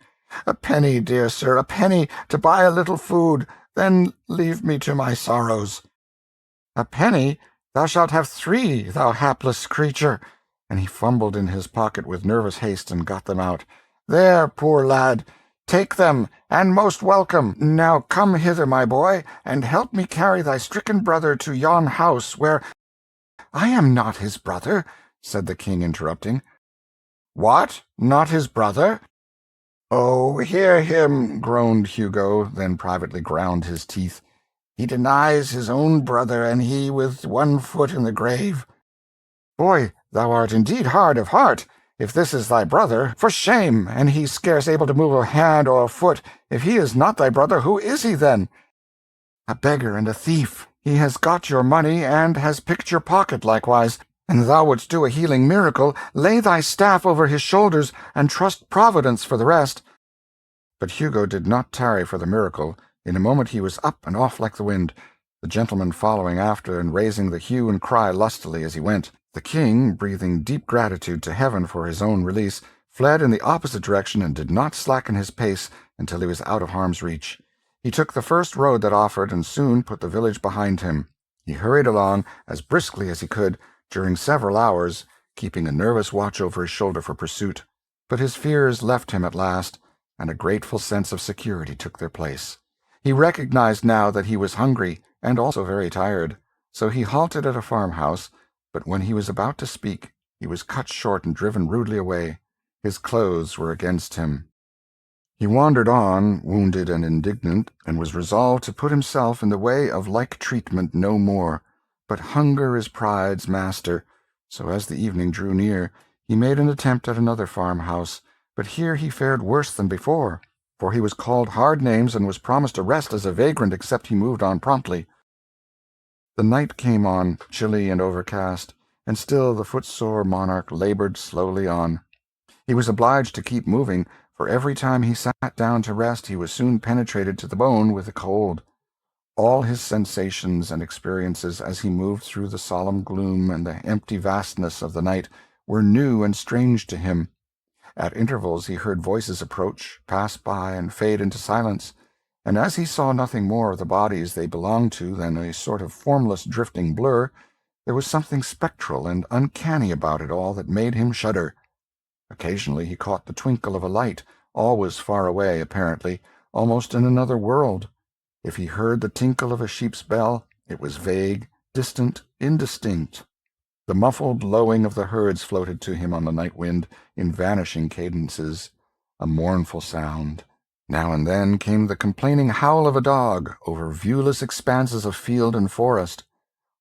A penny, dear sir, a penny, to buy a little food, then leave me to my sorrows. A penny? Thou shalt have 3, thou hapless creature. And he fumbled in his pocket with nervous haste and got them out. There, poor lad, take them, and most welcome. Now come hither, my boy, and help me carry thy stricken brother to yon house, where— I am not his brother, said the king, interrupting. What? Not his brother? Oh, hear him, groaned Hugo, then privately ground his teeth. He denies his own brother, and he with one foot in the grave. Boy, thou art indeed hard of heart. If this is thy brother, for shame, and he scarce able to move a hand or a foot. If he is not thy brother, who is he then? A beggar and a thief. He has got your money, and has picked your pocket likewise. And thou wouldst do a healing miracle, lay thy staff over his shoulders, and trust Providence for the rest. But Hugo did not tarry for the miracle. In a moment he was up and off like the wind, the gentleman following after and raising the hue and cry lustily as he went. The king, breathing deep gratitude to heaven for his own release, fled in the opposite direction and did not slacken his pace until he was out of harm's reach. He took the first road that offered and soon put the village behind him. He hurried along as briskly as he could during several hours, keeping a nervous watch over his shoulder for pursuit. But his fears left him at last, and a grateful sense of security took their place. He recognized now that he was hungry and also very tired, so he halted at a farmhouse, but when he was about to speak, he was cut short and driven rudely away. His clothes were against him. He wandered on, wounded and indignant, and was resolved to put himself in the way of like treatment no more. But hunger is pride's master, so as the evening drew near, he made an attempt at another farmhouse, but here he fared worse than before, for he was called hard names and was promised arrest as a vagrant except he moved on promptly. The night came on, chilly and overcast, and still the footsore monarch labored slowly on. He was obliged to keep moving, for every time he sat down to rest he was soon penetrated to the bone with the cold. All his sensations and experiences as he moved through the solemn gloom and the empty vastness of the night were new and strange to him. At intervals he heard voices approach, pass by, and fade into silence, and as he saw nothing more of the bodies they belonged to than a sort of formless drifting blur, there was something spectral and uncanny about it all that made him shudder. Occasionally he caught the twinkle of a light, always far away, apparently, almost in another world. If he heard the tinkle of a sheep's bell, it was vague, distant, indistinct. The muffled lowing of the herds floated to him on the night wind in vanishing cadences, a mournful sound. Now and then came the complaining howl of a dog over viewless expanses of field and forest.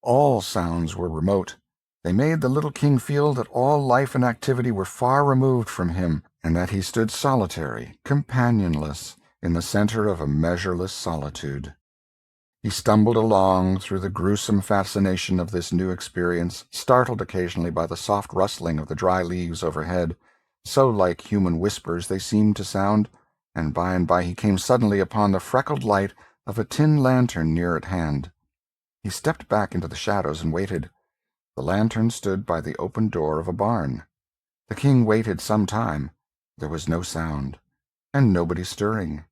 All sounds were remote. They made the little king feel that all life and activity were far removed from him, and that he stood solitary, companionless, in the center of a measureless solitude. He stumbled along through the gruesome fascination of this new experience, startled occasionally by the soft rustling of the dry leaves overhead. So like human whispers they seemed to sound, and by he came suddenly upon the freckled light of a tin lantern near at hand. He stepped back into the shadows and waited. The lantern stood by the open door of a barn. The king waited some time. There was no sound, and nobody stirring.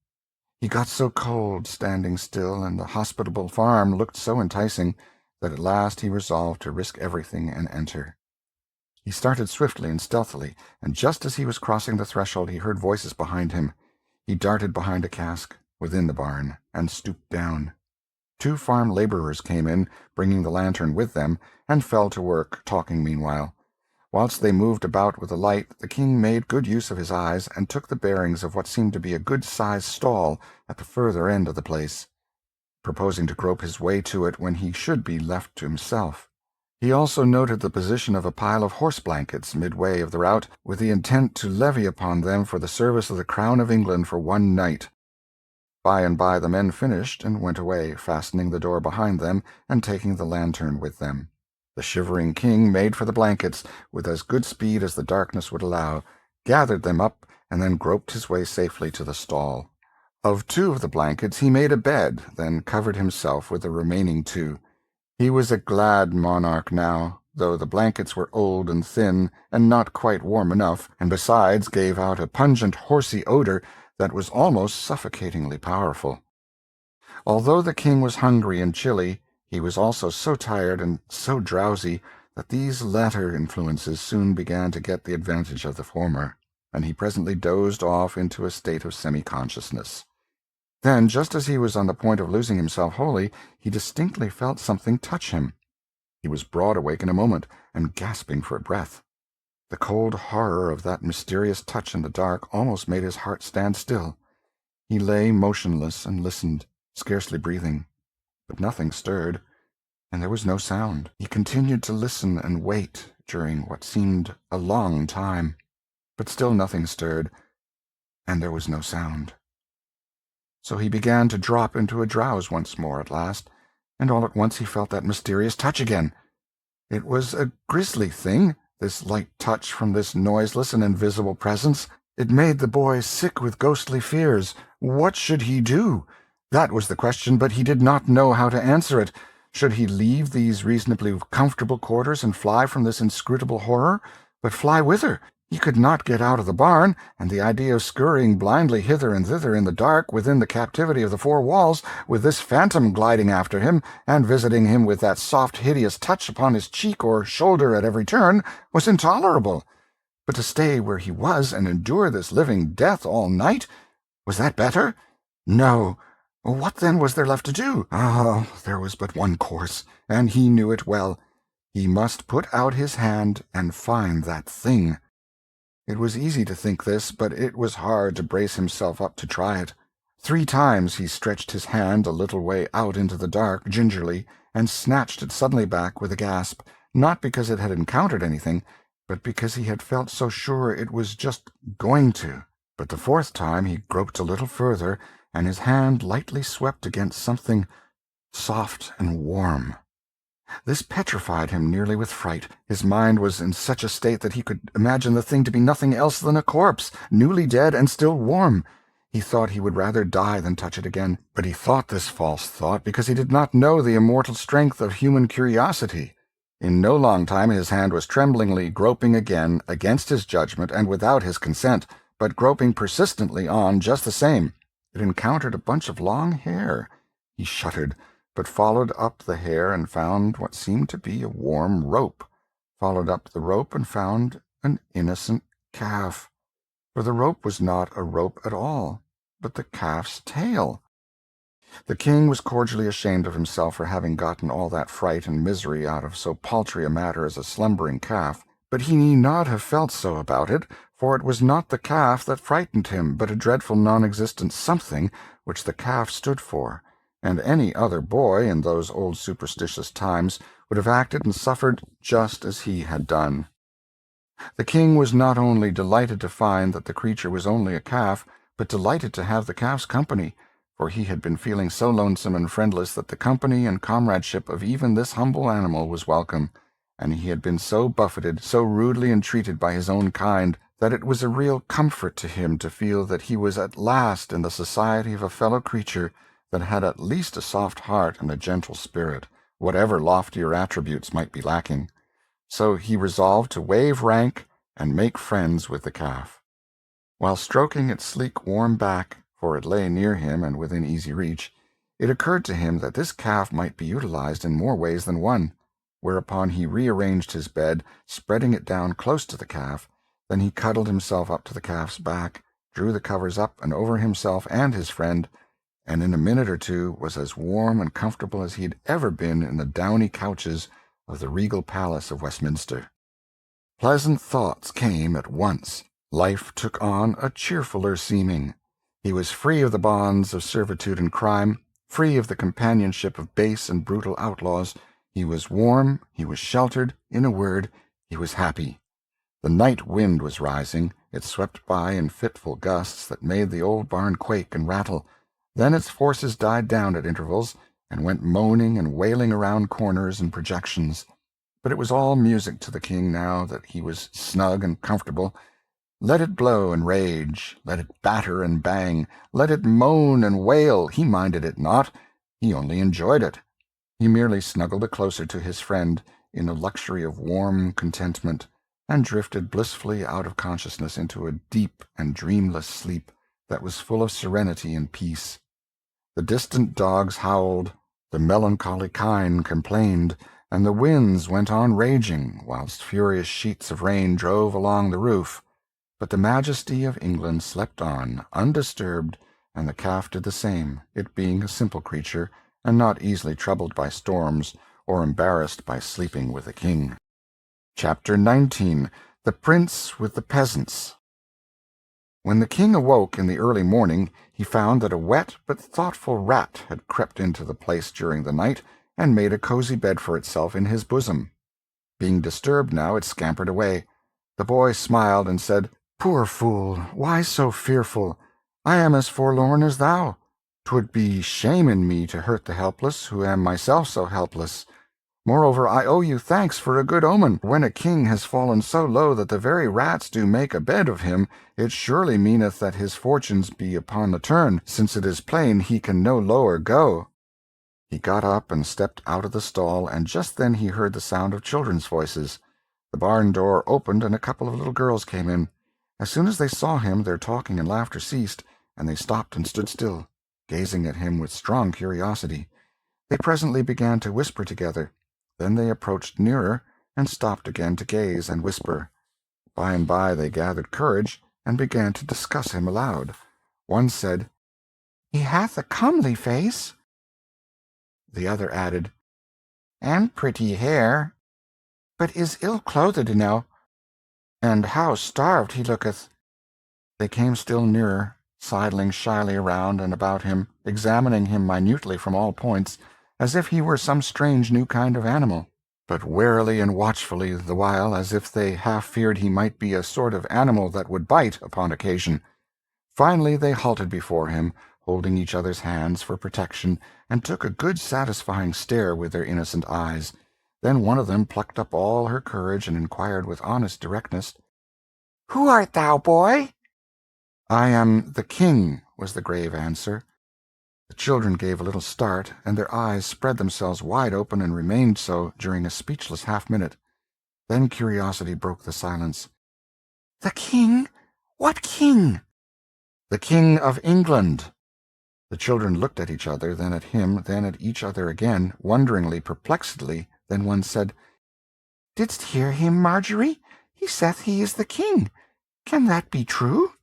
He got so cold standing still, and the hospitable farm looked so enticing, that at last he resolved to risk everything and enter. He started swiftly and stealthily, and just as he was crossing the threshold he heard voices behind him. He darted behind a cask within the barn, and stooped down. 2 farm laborers came in, bringing the lantern with them, and fell to work, talking meanwhile. Whilst they moved about with the light, the king made good use of his eyes, and took the bearings of what seemed to be a good-sized stall at the further end of the place, proposing to grope his way to it when he should be left to himself. He also noted the position of a pile of horse-blankets midway of the route, with the intent to levy upon them for the service of the Crown of England for one night. By and by the men finished and went away, fastening the door behind them and taking the lantern with them. The shivering king made for the blankets with as good speed as the darkness would allow, gathered them up, and then groped his way safely to the stall. Of 2 of the blankets he made a bed, then covered himself with the remaining 2. He was a glad monarch now, though the blankets were old and thin, and not quite warm enough, and besides gave out a pungent horsey odor that was almost suffocatingly powerful. Although the king was hungry and chilly, he was also so tired and so drowsy that these latter influences soon began to get the advantage of the former, and he presently dozed off into a state of semi-consciousness. Then, just as he was on the point of losing himself wholly, he distinctly felt something touch him. He was broad awake in a moment, and gasping for breath. The cold horror of that mysterious touch in the dark almost made his heart stand still. He lay motionless and listened, scarcely breathing. But nothing stirred, and there was no sound. He continued to listen and wait during what seemed a long time, but still nothing stirred, and there was no sound. So he began to drop into a drowse once more at last, and all at once he felt that mysterious touch again. It was a grisly thing, this light touch from this noiseless and invisible presence. It made the boy sick with ghostly fears. What should he do? That was the question, but he did not know how to answer it. Should he leave these reasonably comfortable quarters and fly from this inscrutable horror? But fly whither? He could not get out of the barn, and the idea of scurrying blindly hither and thither in the dark within the captivity of the 4 walls, with this phantom gliding after him, and visiting him with that soft, hideous touch upon his cheek or shoulder at every turn, was intolerable. But to stay where he was and endure this living death all night, was that better? No. What then was there left to do? There was but one course, and he knew it well. He must put out his hand and find that thing. It was easy to think this, but it was hard to brace himself up to try it. 3 times he stretched his hand a little way out into the dark, gingerly, and snatched it suddenly back with a gasp, not because it had encountered anything, but because he had felt so sure it was just going to. But the 4th time he groped a little further, and his hand lightly swept against something soft and warm. This petrified him nearly with fright. His mind was in such a state that he could imagine the thing to be nothing else than a corpse, newly dead and still warm. He thought he would rather die than touch it again, but he thought this false thought because he did not know the immortal strength of human curiosity. In no long time his hand was tremblingly groping again, against his judgment and without his consent, but groping persistently on just the same. It encountered a bunch of long hair. He shuddered, but followed up the hair and found what seemed to be a warm rope, followed up the rope and found an innocent calf. For the rope was not a rope at all, but the calf's tail. The king was cordially ashamed of himself for having gotten all that fright and misery out of so paltry a matter as a slumbering calf, but he need not have felt so about it, for it was not the calf that frightened him, but a dreadful non-existent something which the calf stood for, and any other boy in those old superstitious times would have acted and suffered just as he had done. The king was not only delighted to find that the creature was only a calf, but delighted to have the calf's company, for he had been feeling so lonesome and friendless that the company and comradeship of even this humble animal was welcome, and he had been so buffeted, so rudely entreated by his own kind, that it was a real comfort to him to feel that he was at last in the society of a fellow creature that had at least a soft heart and a gentle spirit, whatever loftier attributes might be lacking. So he resolved to waive rank and make friends with the calf. While stroking its sleek, warm back, for it lay near him and within easy reach, it occurred to him that this calf might be utilized in more ways than one, whereupon he rearranged his bed, spreading it down close to the calf. Then he cuddled himself up to the calf's back, drew the covers up and over himself and his friend, and in a minute or two was as warm and comfortable as he had ever been in the downy couches of the regal palace of Westminster. Pleasant thoughts came at once. Life took on a cheerfuller seeming. He was free of the bonds of servitude and crime, free of the companionship of base and brutal outlaws. He was warm, he was sheltered, in a word, he was happy. The night wind was rising. It swept by in fitful gusts that made the old barn quake and rattle. Then its forces died down at intervals, and went moaning and wailing around corners and projections. But it was all music to the king now that he was snug and comfortable. Let it blow and rage, let it batter and bang, let it moan and wail, he minded it not, he only enjoyed it. He merely snuggled closer to his friend in a luxury of warm contentment, and drifted blissfully out of consciousness into a deep and dreamless sleep that was full of serenity and peace. The distant dogs howled, the melancholy kine complained, and the winds went on raging, whilst furious sheets of rain drove along the roof. But the majesty of England slept on, undisturbed, and the calf did the same, it being a simple creature, and not easily troubled by storms, or embarrassed by sleeping with the king. Chapter 19. The Prince with the Peasants. When the king awoke in the early morning, he found that a wet but thoughtful rat had crept into the place during the night, and made a cozy bed for itself in his bosom. Being disturbed now, it scampered away. The boy smiled and said, "Poor fool, why so fearful? I am as forlorn as thou. 'Twould be shame in me to hurt the helpless, who am myself so helpless. Moreover, I owe you thanks for a good omen. When a king has fallen so low that the very rats do make a bed of him, it surely meaneth that his fortunes be upon the turn, since it is plain he can no lower go." He got up and stepped out of the stall, and just then he heard the sound of children's voices. The barn door opened, and a couple of little girls came in. As soon as they saw him, their talking and laughter ceased, and they stopped and stood still, gazing at him with strong curiosity. They presently began to whisper together. Then they approached nearer, and stopped again to gaze and whisper. By and by they gathered courage, and began to discuss him aloud. One said, "He hath a comely face." The other added, "And pretty hair, but is ill-clothed enow, and how starved he looketh." They came still nearer, sidling shyly around and about him, examining him minutely from all points, as if he were some strange new kind of animal, but warily and watchfully the while, as if they half feared he might be a sort of animal that would bite upon occasion. Finally they halted before him, holding each other's hands for protection, and took a good satisfying stare with their innocent eyes. Then one of them plucked up all her courage and inquired with honest directness, "Who art thou, boy?" "I am the king," was the grave answer. The children gave a little start, and their eyes spread themselves wide open and remained so during a speechless half-minute. Then curiosity broke the silence. "The king? What king?" "The King of England." The children looked at each other, then at him, then at each other again, wonderingly, perplexedly. Then one said, "Didst hear him, Marjorie? He saith he is the king. Can that be true?"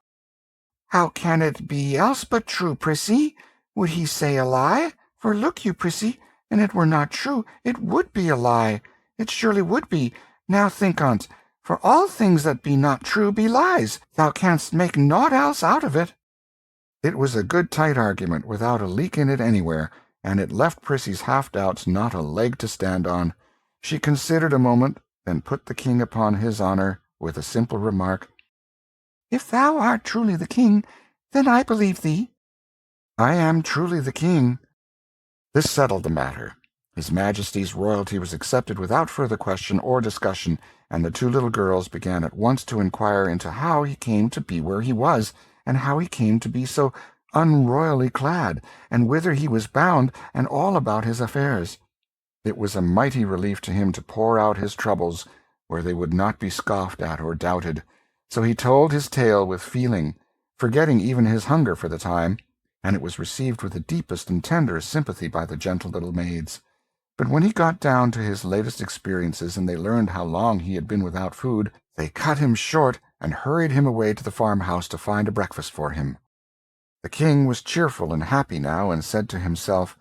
"How can it be else but true, Prissy? Would he say a lie? For look you, Prissy, and it were not true, it would be a lie. It surely would be. Now think on't. For all things that be not true be lies. Thou canst make naught else out of it." It was a good tight argument, without a leak in it anywhere, and it left Prissy's half-doubts not a leg to stand on. She considered a moment, then put the king upon his honor with a simple remark, "If thou art truly the king, then I believe thee." "I am truly the king." This settled the matter. His Majesty's royalty was accepted without further question or discussion, and the two little girls began at once to inquire into how he came to be where he was, and how he came to be so unroyally clad, and whither he was bound, and all about his affairs. It was a mighty relief to him to pour out his troubles where they would not be scoffed at or doubted. So he told his tale with feeling, forgetting even his hunger for the time, and it was received with the deepest and tenderest sympathy by the gentle little maids. But when he got down to his latest experiences, and they learned how long he had been without food, they cut him short and hurried him away to the farmhouse to find a breakfast for him. The king was cheerful and happy now, and said to himself,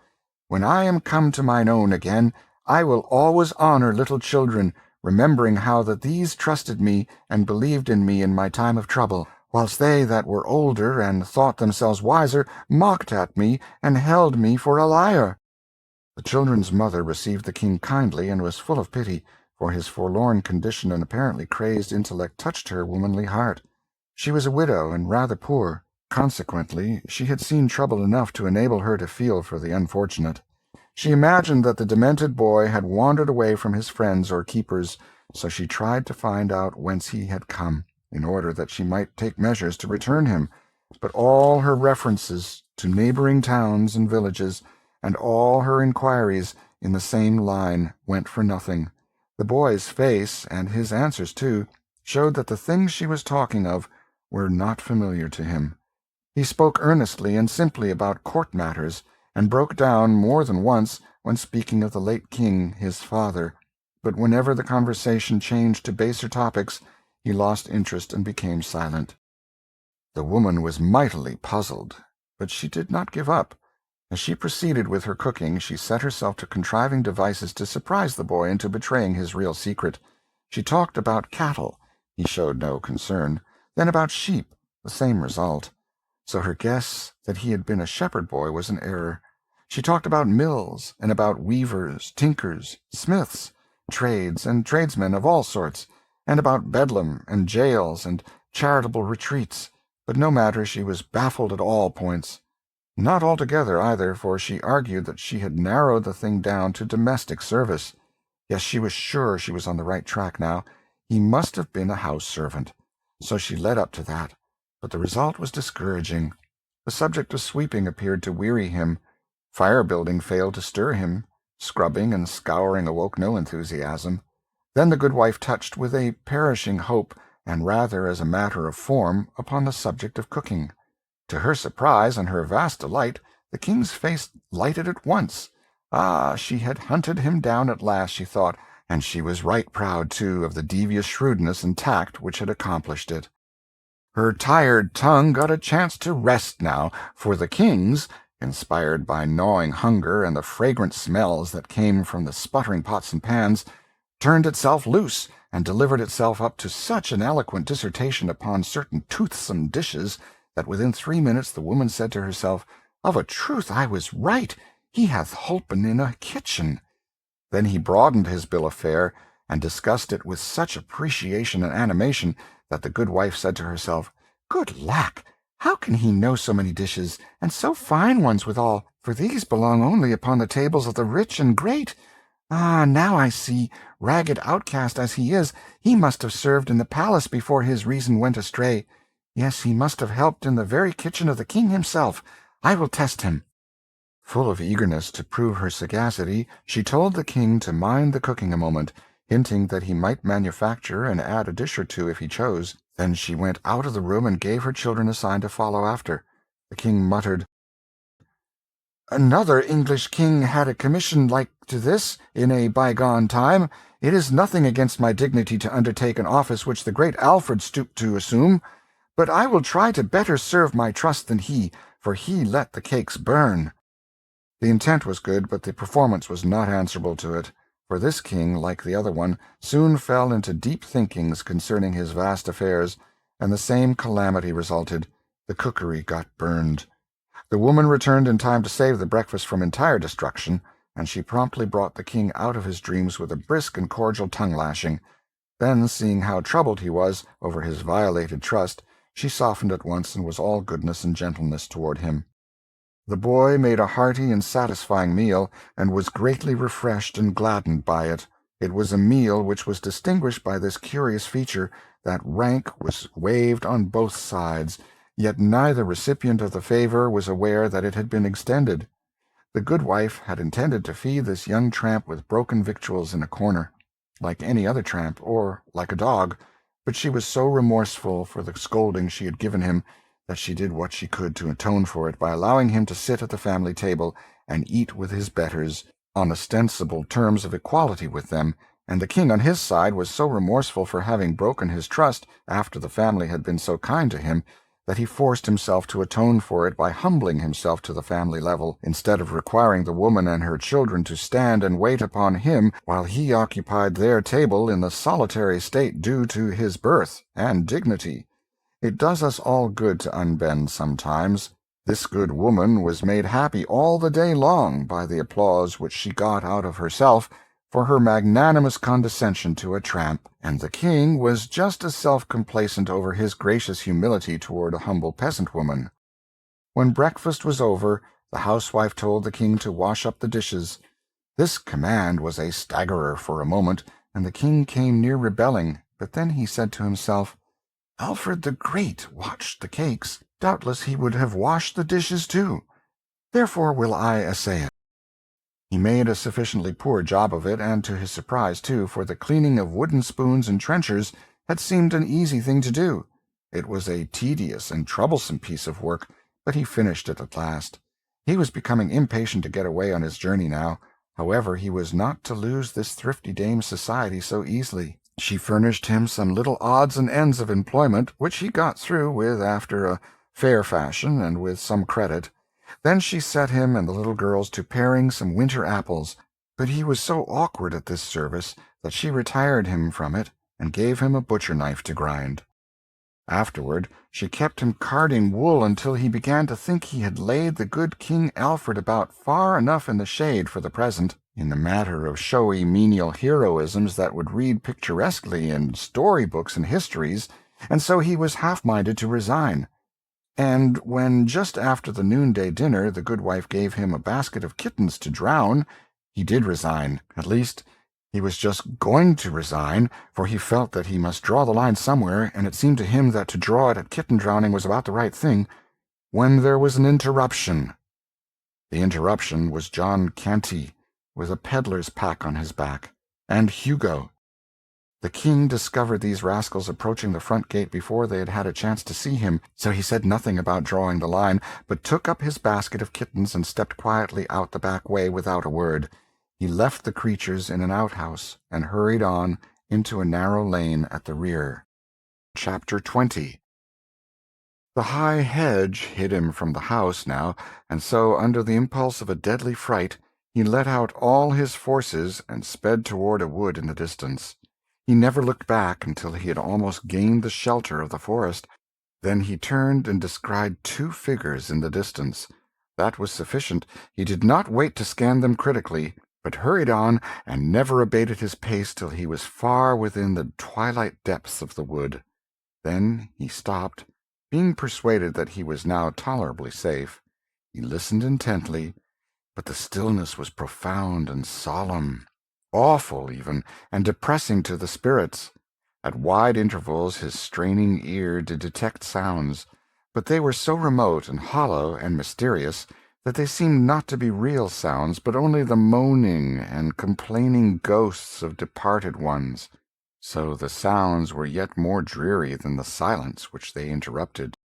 "When I am come to mine own again, I will always honor little children, remembering how that these trusted me and believed in me in my time of trouble, whilst they that were older and thought themselves wiser mocked at me and held me for a liar." The children's mother received the king kindly, and was full of pity, for his forlorn condition and apparently crazed intellect touched her womanly heart. She was a widow and rather poor. Consequently, she had seen trouble enough to enable her to feel for the unfortunate. She imagined that the demented boy had wandered away from his friends or keepers, so she tried to find out whence he had come, in order that she might take measures to return him. But all her references to neighboring towns and villages, and all her inquiries in the same line, went for nothing. The boy's face, and his answers too, showed that the things she was talking of were not familiar to him. He spoke earnestly and simply about court matters, and broke down more than once when speaking of the late king, his father, but whenever the conversation changed to baser topics, he lost interest and became silent. The woman was mightily puzzled, but she did not give up. As she proceeded with her cooking, she set herself to contriving devices to surprise the boy into betraying his real secret. She talked about cattle. He showed no concern. Then about sheep. The same result. So her guess that he had been a shepherd boy was an error. She talked about mills, and about weavers, tinkers, smiths, trades, and tradesmen of all sorts, and about bedlam, and jails, and charitable retreats. But no matter, she was baffled at all points. Not altogether, either, for she argued that she had narrowed the thing down to domestic service. Yes, she was sure she was on the right track now. He must have been a house servant. So she led up to that. But the result was discouraging. The subject of sweeping appeared to weary him. Fire-building failed to stir him. Scrubbing and scouring awoke no enthusiasm. Then the good wife touched with a perishing hope, and rather as a matter of form, upon the subject of cooking. To her surprise and her vast delight, the king's face lighted at once. Ah, she had hunted him down at last, she thought, and she was right proud, too, of the devious shrewdness and tact which had accomplished it. Her tired tongue got a chance to rest now, for the king's, inspired by gnawing hunger and the fragrant smells that came from the sputtering pots and pans, turned itself loose and delivered itself up to such an eloquent dissertation upon certain toothsome dishes that within 3 minutes the woman said to herself, "Of a truth I was right, he hath holpen in a kitchen." Then he broadened his bill of fare, and discussed it with such appreciation and animation that the good wife said to herself, "Good lack! How can he know so many dishes, and so fine ones withal? For these belong only upon the tables of the rich and great. Ah, now I see, ragged outcast as he is, he must have served in the palace before his reason went astray. Yes, he must have helped in the very kitchen of the king himself. I will test him." Full of eagerness to prove her sagacity, she told the king to mind the cooking a moment, hinting that he might manufacture and add a dish or two if he chose. Then she went out of the room and gave her children a sign to follow after. The king muttered, "Another English king had a commission like to this in a bygone time. It is nothing against my dignity to undertake an office which the great Alfred stooped to assume, but I will try to better serve my trust than he, for he let the cakes burn." The intent was good, but the performance was not answerable to it, for this king, like the other one, soon fell into deep thinkings concerning his vast affairs, and the same calamity resulted. The cookery got burned. The woman returned in time to save the breakfast from entire destruction, and she promptly brought the king out of his dreams with a brisk and cordial tongue-lashing. Then, seeing how troubled he was over his violated trust, she softened at once and was all goodness and gentleness toward him. The boy made a hearty and satisfying meal, and was greatly refreshed and gladdened by it. It was a meal which was distinguished by this curious feature, that rank was waived on both sides, yet neither recipient of the favor was aware that it had been extended. The goodwife had intended to feed this young tramp with broken victuals in a corner, like any other tramp, or like a dog, but she was so remorseful for the scolding she had given him that she did what she could to atone for it by allowing him to sit at the family table and eat with his betters, on ostensible terms of equality with them, and the king on his side was so remorseful for having broken his trust after the family had been so kind to him that he forced himself to atone for it by humbling himself to the family level, instead of requiring the woman and her children to stand and wait upon him while he occupied their table in the solitary state due to his birth and dignity. It does us all good to unbend sometimes. This good woman was made happy all the day long by the applause which she got out of herself for her magnanimous condescension to a tramp, and the king was just as self-complacent over his gracious humility toward a humble peasant woman. When breakfast was over, the housewife told the king to wash up the dishes. This command was a staggerer for a moment, and the king came near rebelling, but then he said to himself, "Alfred the Great watched the cakes. Doubtless he would have washed the dishes too. Therefore will I essay it." He made a sufficiently poor job of it, and to his surprise, too, for the cleaning of wooden spoons and trenchers had seemed an easy thing to do. It was a tedious and troublesome piece of work, but he finished it at last. He was becoming impatient to get away on his journey now. However, he was not to lose this thrifty dame's society so easily. She furnished him some little odds and ends of employment, which he got through with after a fair fashion and with some credit. Then she set him and the little girls to paring some winter apples, but he was so awkward at this service that she retired him from it and gave him a butcher-knife to grind. Afterward she kept him carding wool until he began to think he had laid the good King Alfred about far enough in the shade for the present, in the matter of showy menial heroisms that would read picturesquely in story-books and histories, and so he was half-minded to resign. And when, just after the noonday dinner, the goodwife gave him a basket of kittens to drown, he did resign. At least, he was just going to resign, for he felt that he must draw the line somewhere, and it seemed to him that to draw it at kitten-drowning was about the right thing, when there was an interruption. The interruption was John Canty, with a peddler's pack on his back, and Hugo. The king discovered these rascals approaching the front gate before they had had a chance to see him, so he said nothing about drawing the line, but took up his basket of kittens and stepped quietly out the back way without a word. He left the creatures in an outhouse and hurried on into a narrow lane at the rear. Chapter 20. The high hedge hid him from the house now, and so, under the impulse of a deadly fright, he let out all his forces and sped toward a wood in the distance. He never looked back until he had almost gained the shelter of the forest. Then he turned and descried two figures in the distance. That was sufficient. He did not wait to scan them critically, but hurried on and never abated his pace till he was far within the twilight depths of the wood. Then he stopped, being persuaded that he was now tolerably safe. He listened intently, but the stillness was profound and solemn, awful even, and depressing to the spirits. At wide intervals his straining ear did detect sounds, but they were so remote and hollow and mysterious that they seemed not to be real sounds, but only the moaning and complaining ghosts of departed ones. So the sounds were yet more dreary than the silence which they interrupted.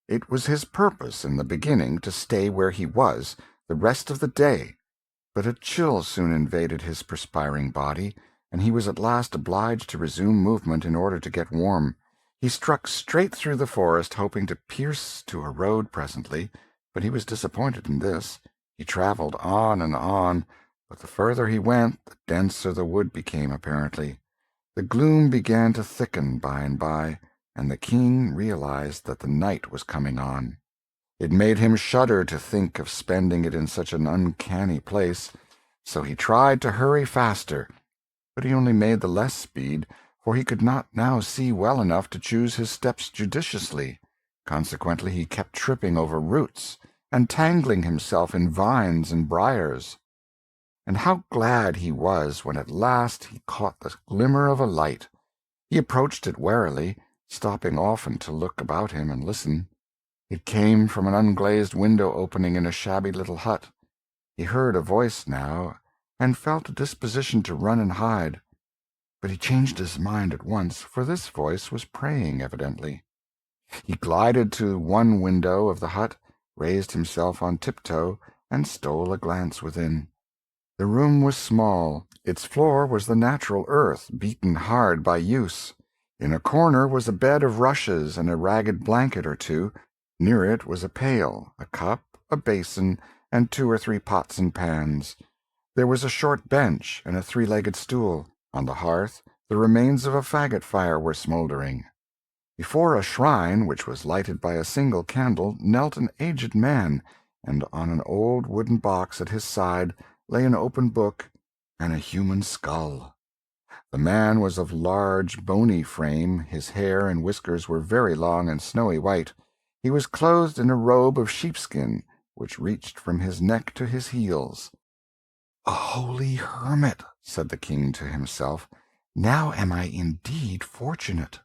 It was his purpose in the beginning to stay where he was the rest of the day, but a chill soon invaded his perspiring body, and he was at last obliged to resume movement in order to get warm. He struck straight through the forest, hoping to pierce to a road presently, but he was disappointed in this. He traveled on and on, but the further he went, the denser the wood became, apparently. The gloom began to thicken by and by, and the king realized that the night was coming on. It made him shudder to think of spending it in such an uncanny place, so he tried to hurry faster, but he only made the less speed, for he could not now see well enough to choose his steps judiciously. Consequently he kept tripping over roots, and tangling himself in vines and briars. And how glad he was when at last he caught the glimmer of a light. He approached it warily, stopping often to look about him and listen. It came from an unglazed window opening in a shabby little hut. He heard a voice now, and felt a disposition to run and hide. But he changed his mind at once, for this voice was praying, evidently. He glided to one window of the hut, raised himself on tiptoe, and stole a glance within. The room was small. Its floor was the natural earth, beaten hard by use. In a corner was a bed of rushes and a ragged blanket or two. Near it was a pail, a cup, a basin, and 2 or 3 pots and pans. There was a short bench and a 3-legged stool. On the hearth, the remains of a faggot fire were smouldering. Before a shrine, which was lighted by a single candle, knelt an aged man, and on an old wooden box at his side lay an open book and a human skull. The man was of large, bony frame. His hair and whiskers were very long and snowy white. He was clothed in a robe of sheepskin, which reached from his neck to his heels. "A holy hermit," said the king to himself. "Now am I indeed fortunate."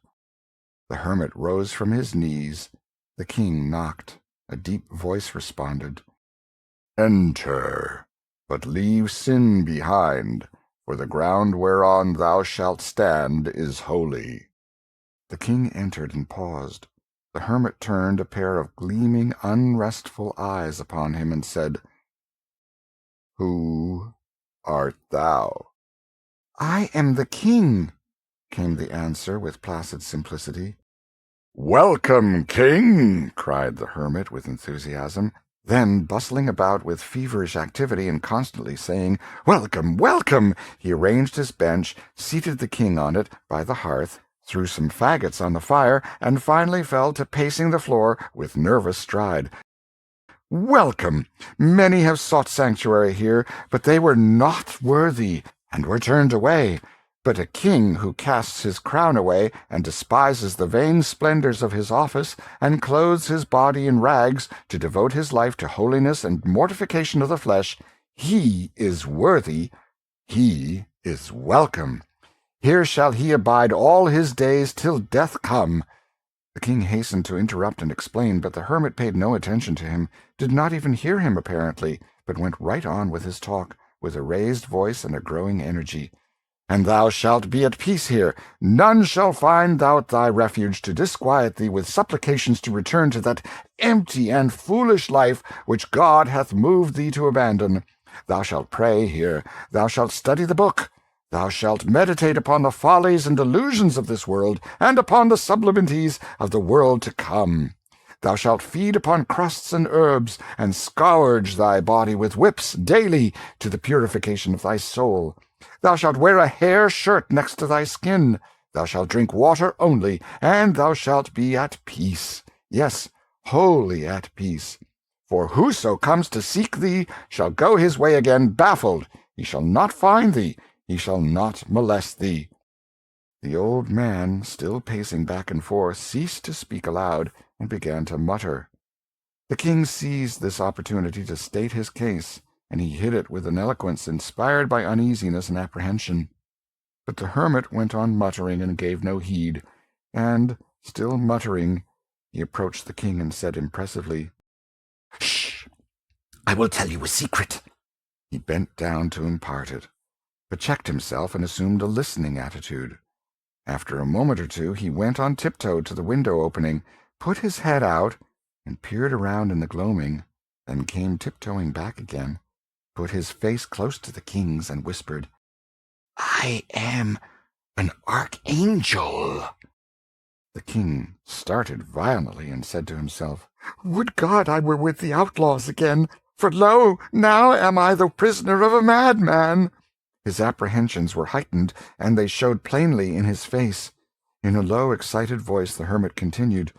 The hermit rose from his knees. The king knocked. A deep voice responded, "Enter, but leave sin behind, for the ground whereon thou shalt stand is holy." The king entered and paused. The hermit turned a pair of gleaming, unrestful eyes upon him and said, "Who art thou?" "I am the king," came the answer with placid simplicity. "Welcome, king!" cried the hermit with enthusiasm. Then, bustling about with feverish activity and constantly saying, "Welcome, welcome!" he arranged his bench, seated the king on it by the hearth, threw some faggots on the fire, and finally fell to pacing the floor with nervous stride. "Welcome! Many have sought sanctuary here, but they were not worthy, and were turned away. But a king who casts his crown away, and despises the vain splendors of his office, and clothes his body in rags to devote his life to holiness and mortification of the flesh, he is worthy, he is welcome. Here shall he abide all his days till death come." The king hastened to interrupt and explain, but the hermit paid no attention to him, did not even hear him apparently, but went right on with his talk, with a raised voice and a growing energy. "And thou shalt be at peace here. None shall find out thy refuge to disquiet thee with supplications to return to that empty and foolish life which God hath moved thee to abandon. Thou shalt pray here. Thou shalt study the book. Thou shalt meditate upon the follies and delusions of this world, and upon the sublimities of the world to come. Thou shalt feed upon crusts and herbs, and scourge thy body with whips daily to the purification of thy soul. Thou shalt wear a hair shirt next to thy skin. Thou shalt drink water only, and thou shalt be at peace. Yes, wholly at peace. For whoso comes to seek thee shall go his way again baffled. He shall not find thee. He shall not molest thee." The old man, still pacing back and forth, ceased to speak aloud, and began to mutter. The king seized this opportunity to state his case, and he hid it with an eloquence inspired by uneasiness and apprehension. But the hermit went on muttering and gave no heed, and, still muttering, he approached the king and said impressively, "Shh! I will tell you a secret." He bent down to impart it, but checked himself and assumed a listening attitude. After a moment or two he went on tiptoe to the window opening, put his head out, and peered around in the gloaming, then came tiptoeing back again, put his face close to the king's, and whispered, "I am an archangel." The king started violently and said to himself, "Would God I were with the outlaws again, for lo, now am I the prisoner of a madman." His apprehensions were heightened, and they showed plainly in his face. In a low, excited voice the hermit continued,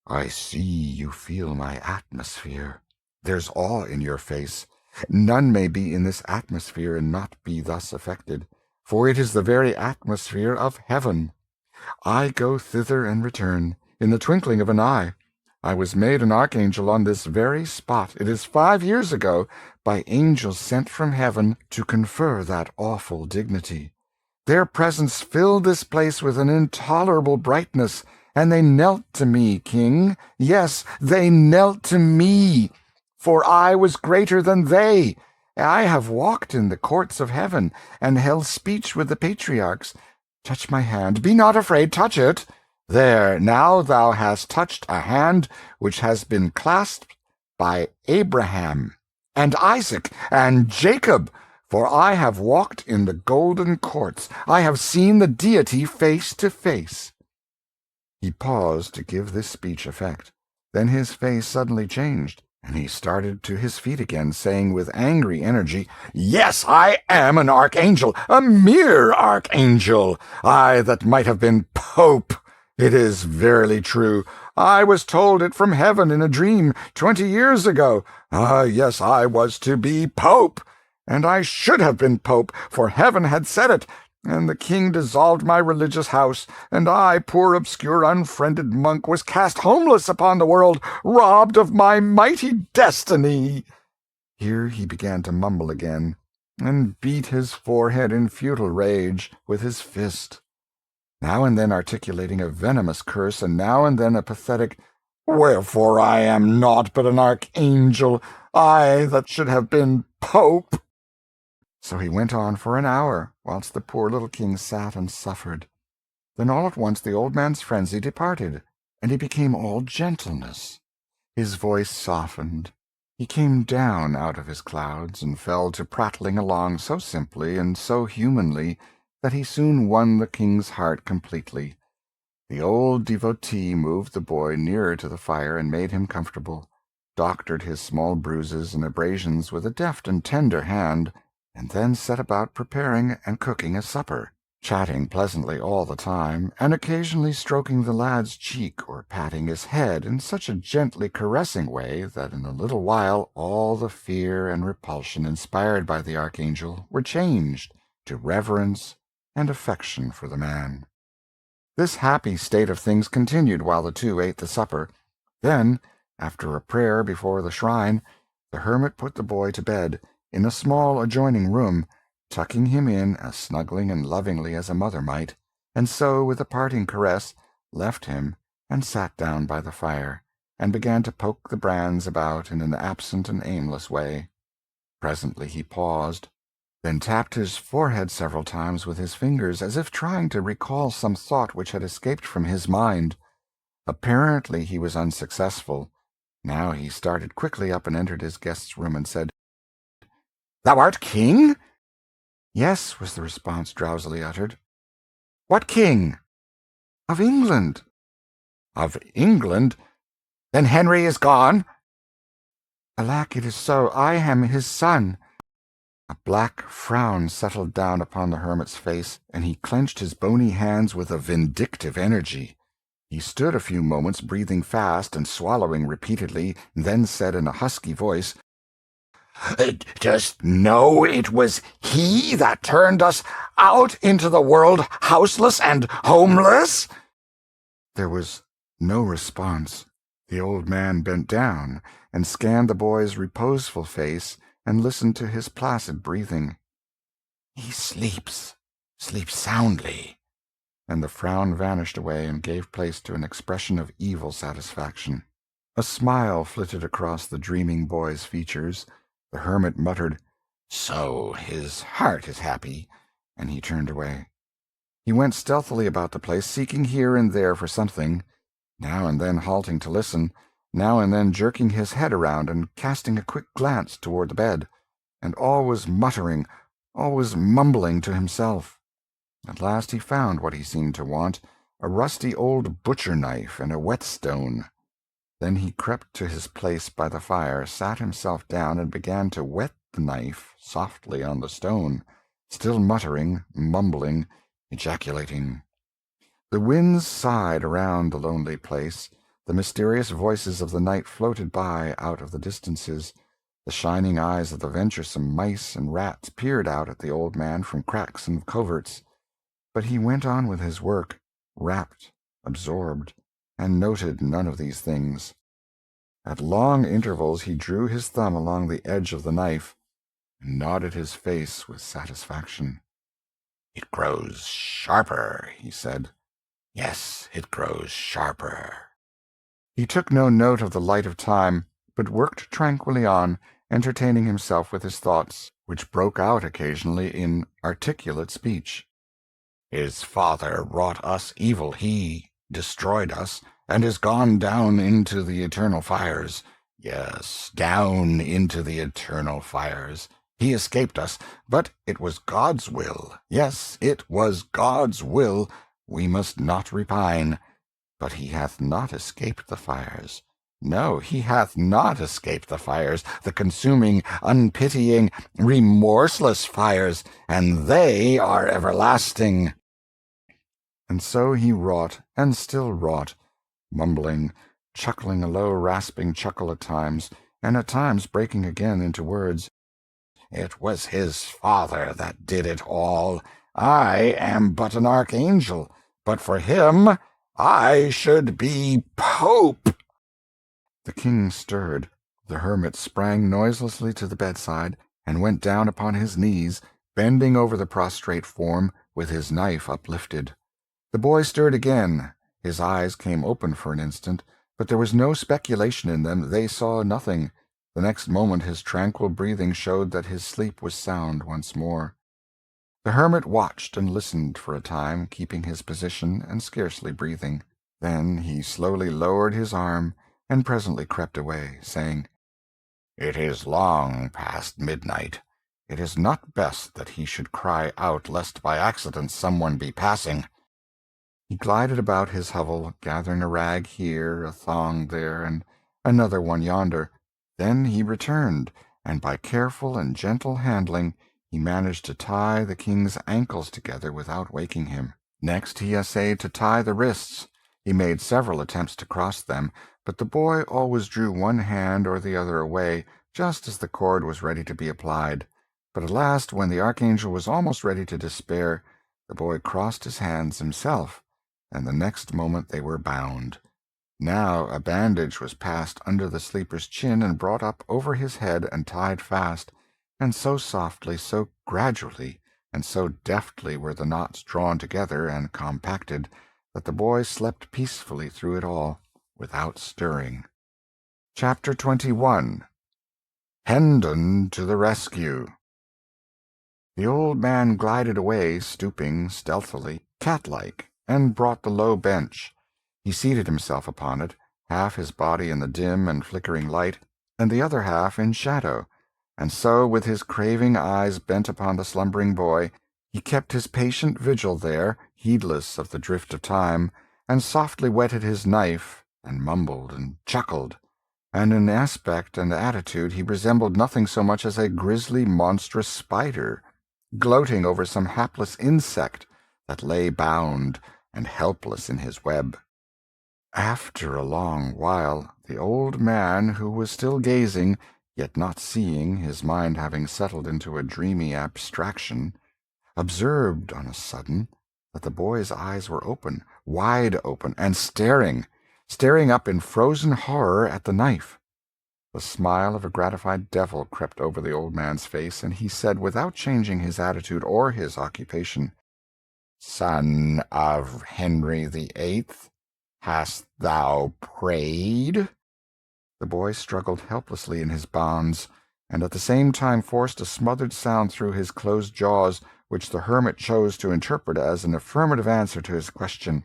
"I see you feel my atmosphere. There's awe in your face. None may be in this atmosphere and not be thus affected, for it is the very atmosphere of heaven. I go thither and return, in the twinkling of an eye. I was made an archangel on this very spot, it is 5 years ago, by angels sent from heaven to confer that awful dignity. Their presence filled this place with an intolerable brightness, and they knelt to me, king. Yes, they knelt to me, for I was greater than they. I have walked in the courts of heaven, and held speech with the patriarchs. Touch my hand. Be not afraid. Touch it. There, now thou hast touched a hand which has been clasped by Abraham, and Isaac, and Jacob, for I have walked in the golden courts. I have seen the deity face to face." He paused to give this speech effect. Then his face suddenly changed, and he started to his feet again, saying with angry energy, "Yes, I am an archangel, a mere archangel, I that might have been pope. It is verily true. I was told it from heaven in a dream 20 years ago. Ah, yes, I was to be pope, and I should have been pope, for heaven had said it, and the king dissolved my religious house, and I, poor obscure unfriended monk, was cast homeless upon the world, robbed of my mighty destiny." Here he began to mumble again, and beat his forehead in futile rage with his fist, now and then articulating a venomous curse, and now and then a pathetic, "Wherefore I am naught but an archangel, I that should have been pope." So he went on for an hour, whilst the poor little king sat and suffered. Then all at once the old man's frenzy departed, and he became all gentleness. His voice softened. He came down out of his clouds, and fell to prattling along so simply and so humanly that he soon won the king's heart completely. The old devotee moved the boy nearer to the fire and made him comfortable, doctored his small bruises and abrasions with a deft and tender hand, and then set about preparing and cooking a supper, chatting pleasantly all the time, and occasionally stroking the lad's cheek or patting his head in such a gently caressing way that in a little while all the fear and repulsion inspired by the archangel were changed to reverence and affection for the man. This happy state of things continued while the two ate the supper. Then, after a prayer before the shrine, the hermit put the boy to bed, in a small adjoining room, tucking him in as snugly and lovingly as a mother might, and so, with a parting caress, left him and sat down by the fire, and began to poke the brands about in an absent and aimless way. Presently he paused, then tapped his forehead several times with his fingers, as if trying to recall some thought which had escaped from his mind. Apparently he was unsuccessful. Now he started quickly up and entered his guest's room and said, "Thou art king?" "Yes," was the response drowsily uttered. "What king?" "Of England." "Of England? Then Henry is gone?" "Alack, it is so. I am his son." A black frown settled down upon the hermit's face, and he clenched his bony hands with a vindictive energy. He stood a few moments, breathing fast and swallowing repeatedly, then said in a husky voice, "Dost know it was he that turned us out into the world houseless and homeless?" There was no response. The old man bent down and scanned the boy's reposeful face and listened to his placid breathing. "He sleeps soundly," and the frown vanished away and gave place to an expression of evil satisfaction. A smile flitted across the dreaming boy's features. The hermit muttered, "So his heart is happy," and he turned away. He went stealthily about the place, seeking here and there for something, now and then halting to listen, now and then jerking his head around and casting a quick glance toward the bed, and always muttering, always mumbling to himself. At last he found what he seemed to want, a rusty old butcher-knife and a whetstone. Then he crept to his place by the fire, sat himself down, and began to whet the knife softly on the stone, still muttering, mumbling, ejaculating. The winds sighed around the lonely place. The mysterious voices of the night floated by out of the distances. The shining eyes of the venturesome mice and rats peered out at the old man from cracks and coverts. But he went on with his work, rapt, absorbed, and noted none of these things. At long intervals he drew his thumb along the edge of the knife, and nodded his face with satisfaction. "It grows sharper," he said. "Yes, it grows sharper." He took no note of the light of time, but worked tranquilly on, entertaining himself with his thoughts, which broke out occasionally in articulate speech. "His father wrought us evil. He destroyed us, and is gone down into the eternal fires. Yes, down into the eternal fires. He escaped us, but it was God's will. Yes, it was God's will. We must not repine. But he hath not escaped the fires. No, he hath not escaped the fires, the consuming, unpitying, remorseless fires, and they are everlasting." And so he wrought, and still wrought, mumbling, chuckling a low rasping chuckle at times, and at times breaking again into words. "It was his father that did it all. I am but an archangel. But for him I should be Pope." The king stirred. The hermit sprang noiselessly to the bedside, and went down upon his knees, bending over the prostrate form, with his knife uplifted. The boy stirred again. His eyes came open for an instant, but there was no speculation in them. They saw nothing. The next moment his tranquil breathing showed that his sleep was sound once more. The hermit watched and listened for a time, keeping his position and scarcely breathing. Then he slowly lowered his arm, and presently crept away, saying, "It is long past midnight. It is not best that he should cry out, lest by accident someone be passing." He glided about his hovel, gathering a rag here, a thong there, and another one yonder. Then he returned, and by careful and gentle handling he managed to tie the king's ankles together without waking him. Next he essayed to tie the wrists. He made several attempts to cross them, but the boy always drew one hand or the other away, just as the cord was ready to be applied. But at last, when the archangel was almost ready to despair, the boy crossed his hands himself, and the next moment they were bound. Now a bandage was passed under the sleeper's chin and brought up over his head and tied fast, and so softly, so gradually, and so deftly were the knots drawn together and compacted, that the boy slept peacefully through it all, without stirring. Chapter 21. Hendon to the Rescue. The old man glided away, stooping stealthily, cat-like, and brought the low bench. He seated himself upon it, half his body in the dim and flickering light, and the other half in shadow, and so, with his craving eyes bent upon the slumbering boy, he kept his patient vigil there, heedless of the drift of time, and softly whetted his knife, and mumbled and chuckled, and in aspect and attitude he resembled nothing so much as a grisly, monstrous spider, gloating over some hapless insect that lay bound and helpless in his web. After a long while, the old man, who was still gazing, yet not seeing, his mind having settled into a dreamy abstraction, observed on a sudden that the boy's eyes were open, wide open, and staring up in frozen horror at the knife. The smile of a gratified devil crept over the old man's face, and he said, without changing his attitude or his occupation, "Son of Henry the Eighth, hast thou prayed?" The boy struggled helplessly in his bonds, and at the same time forced a smothered sound through his closed jaws, which the hermit chose to interpret as an affirmative answer to his question.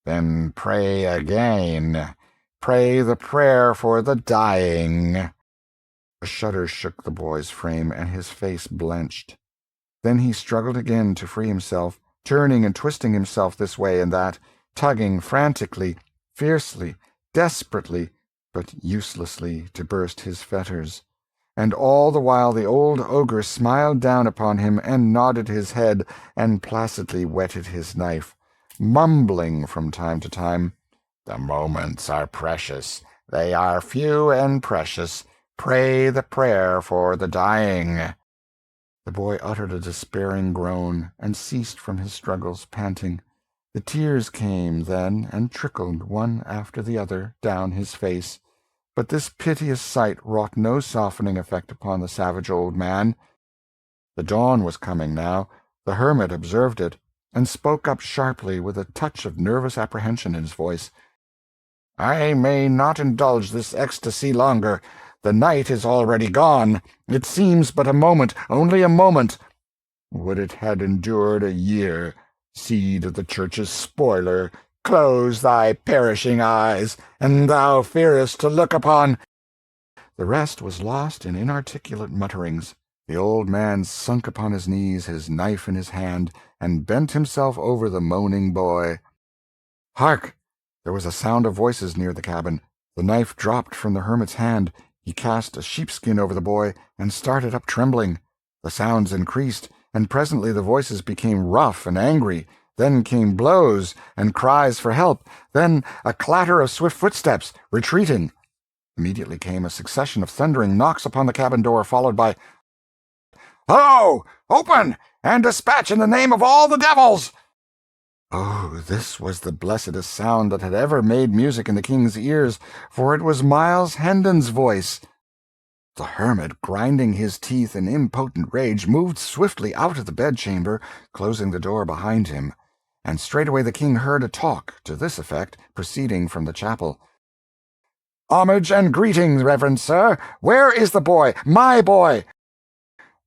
"Then pray again. Pray the prayer for the dying." A shudder shook the boy's frame, and his face blenched. Then he struggled again to free himself, turning and twisting himself this way and that, tugging frantically, fiercely, desperately, but uselessly, to burst his fetters. And all the while the old ogre smiled down upon him and nodded his head and placidly whetted his knife, mumbling from time to time, "The moments are precious. They are few and precious. Pray the prayer for the dying." The boy uttered a despairing groan, and ceased from his struggles, panting. The tears came then, and trickled, one after the other, down his face. But this piteous sight wrought no softening effect upon the savage old man. The dawn was coming now. The hermit observed it, and spoke up sharply, with a touch of nervous apprehension in his voice. "I may not indulge this ecstasy longer. The night is already gone. It seems but a moment, only a moment. Would it had endured a year! Seed of the Church's spoiler, close thy perishing eyes, and thou fearest to look upon—" The rest was lost in inarticulate mutterings. The old man sunk upon his knees, his knife in his hand, and bent himself over the moaning boy. Hark! There was a sound of voices near the cabin. The knife dropped from the hermit's hand. He cast a sheepskin over the boy, and started up trembling. The sounds increased, and presently the voices became rough and angry. Then came blows, and cries for help. Then a clatter of swift footsteps, retreating. Immediately came a succession of thundering knocks upon the cabin door, followed by, "Hello! Open, and dispatch in the name of all the devils!" Oh, this was the blessedest sound that had ever made music in the king's ears, for it was Miles Hendon's voice. The hermit, grinding his teeth in impotent rage, moved swiftly out of the bedchamber, closing the door behind him. And straightway the king heard a talk, to this effect, proceeding from the chapel. "Homage and greetings, reverend sir. Where is the boy, my boy?"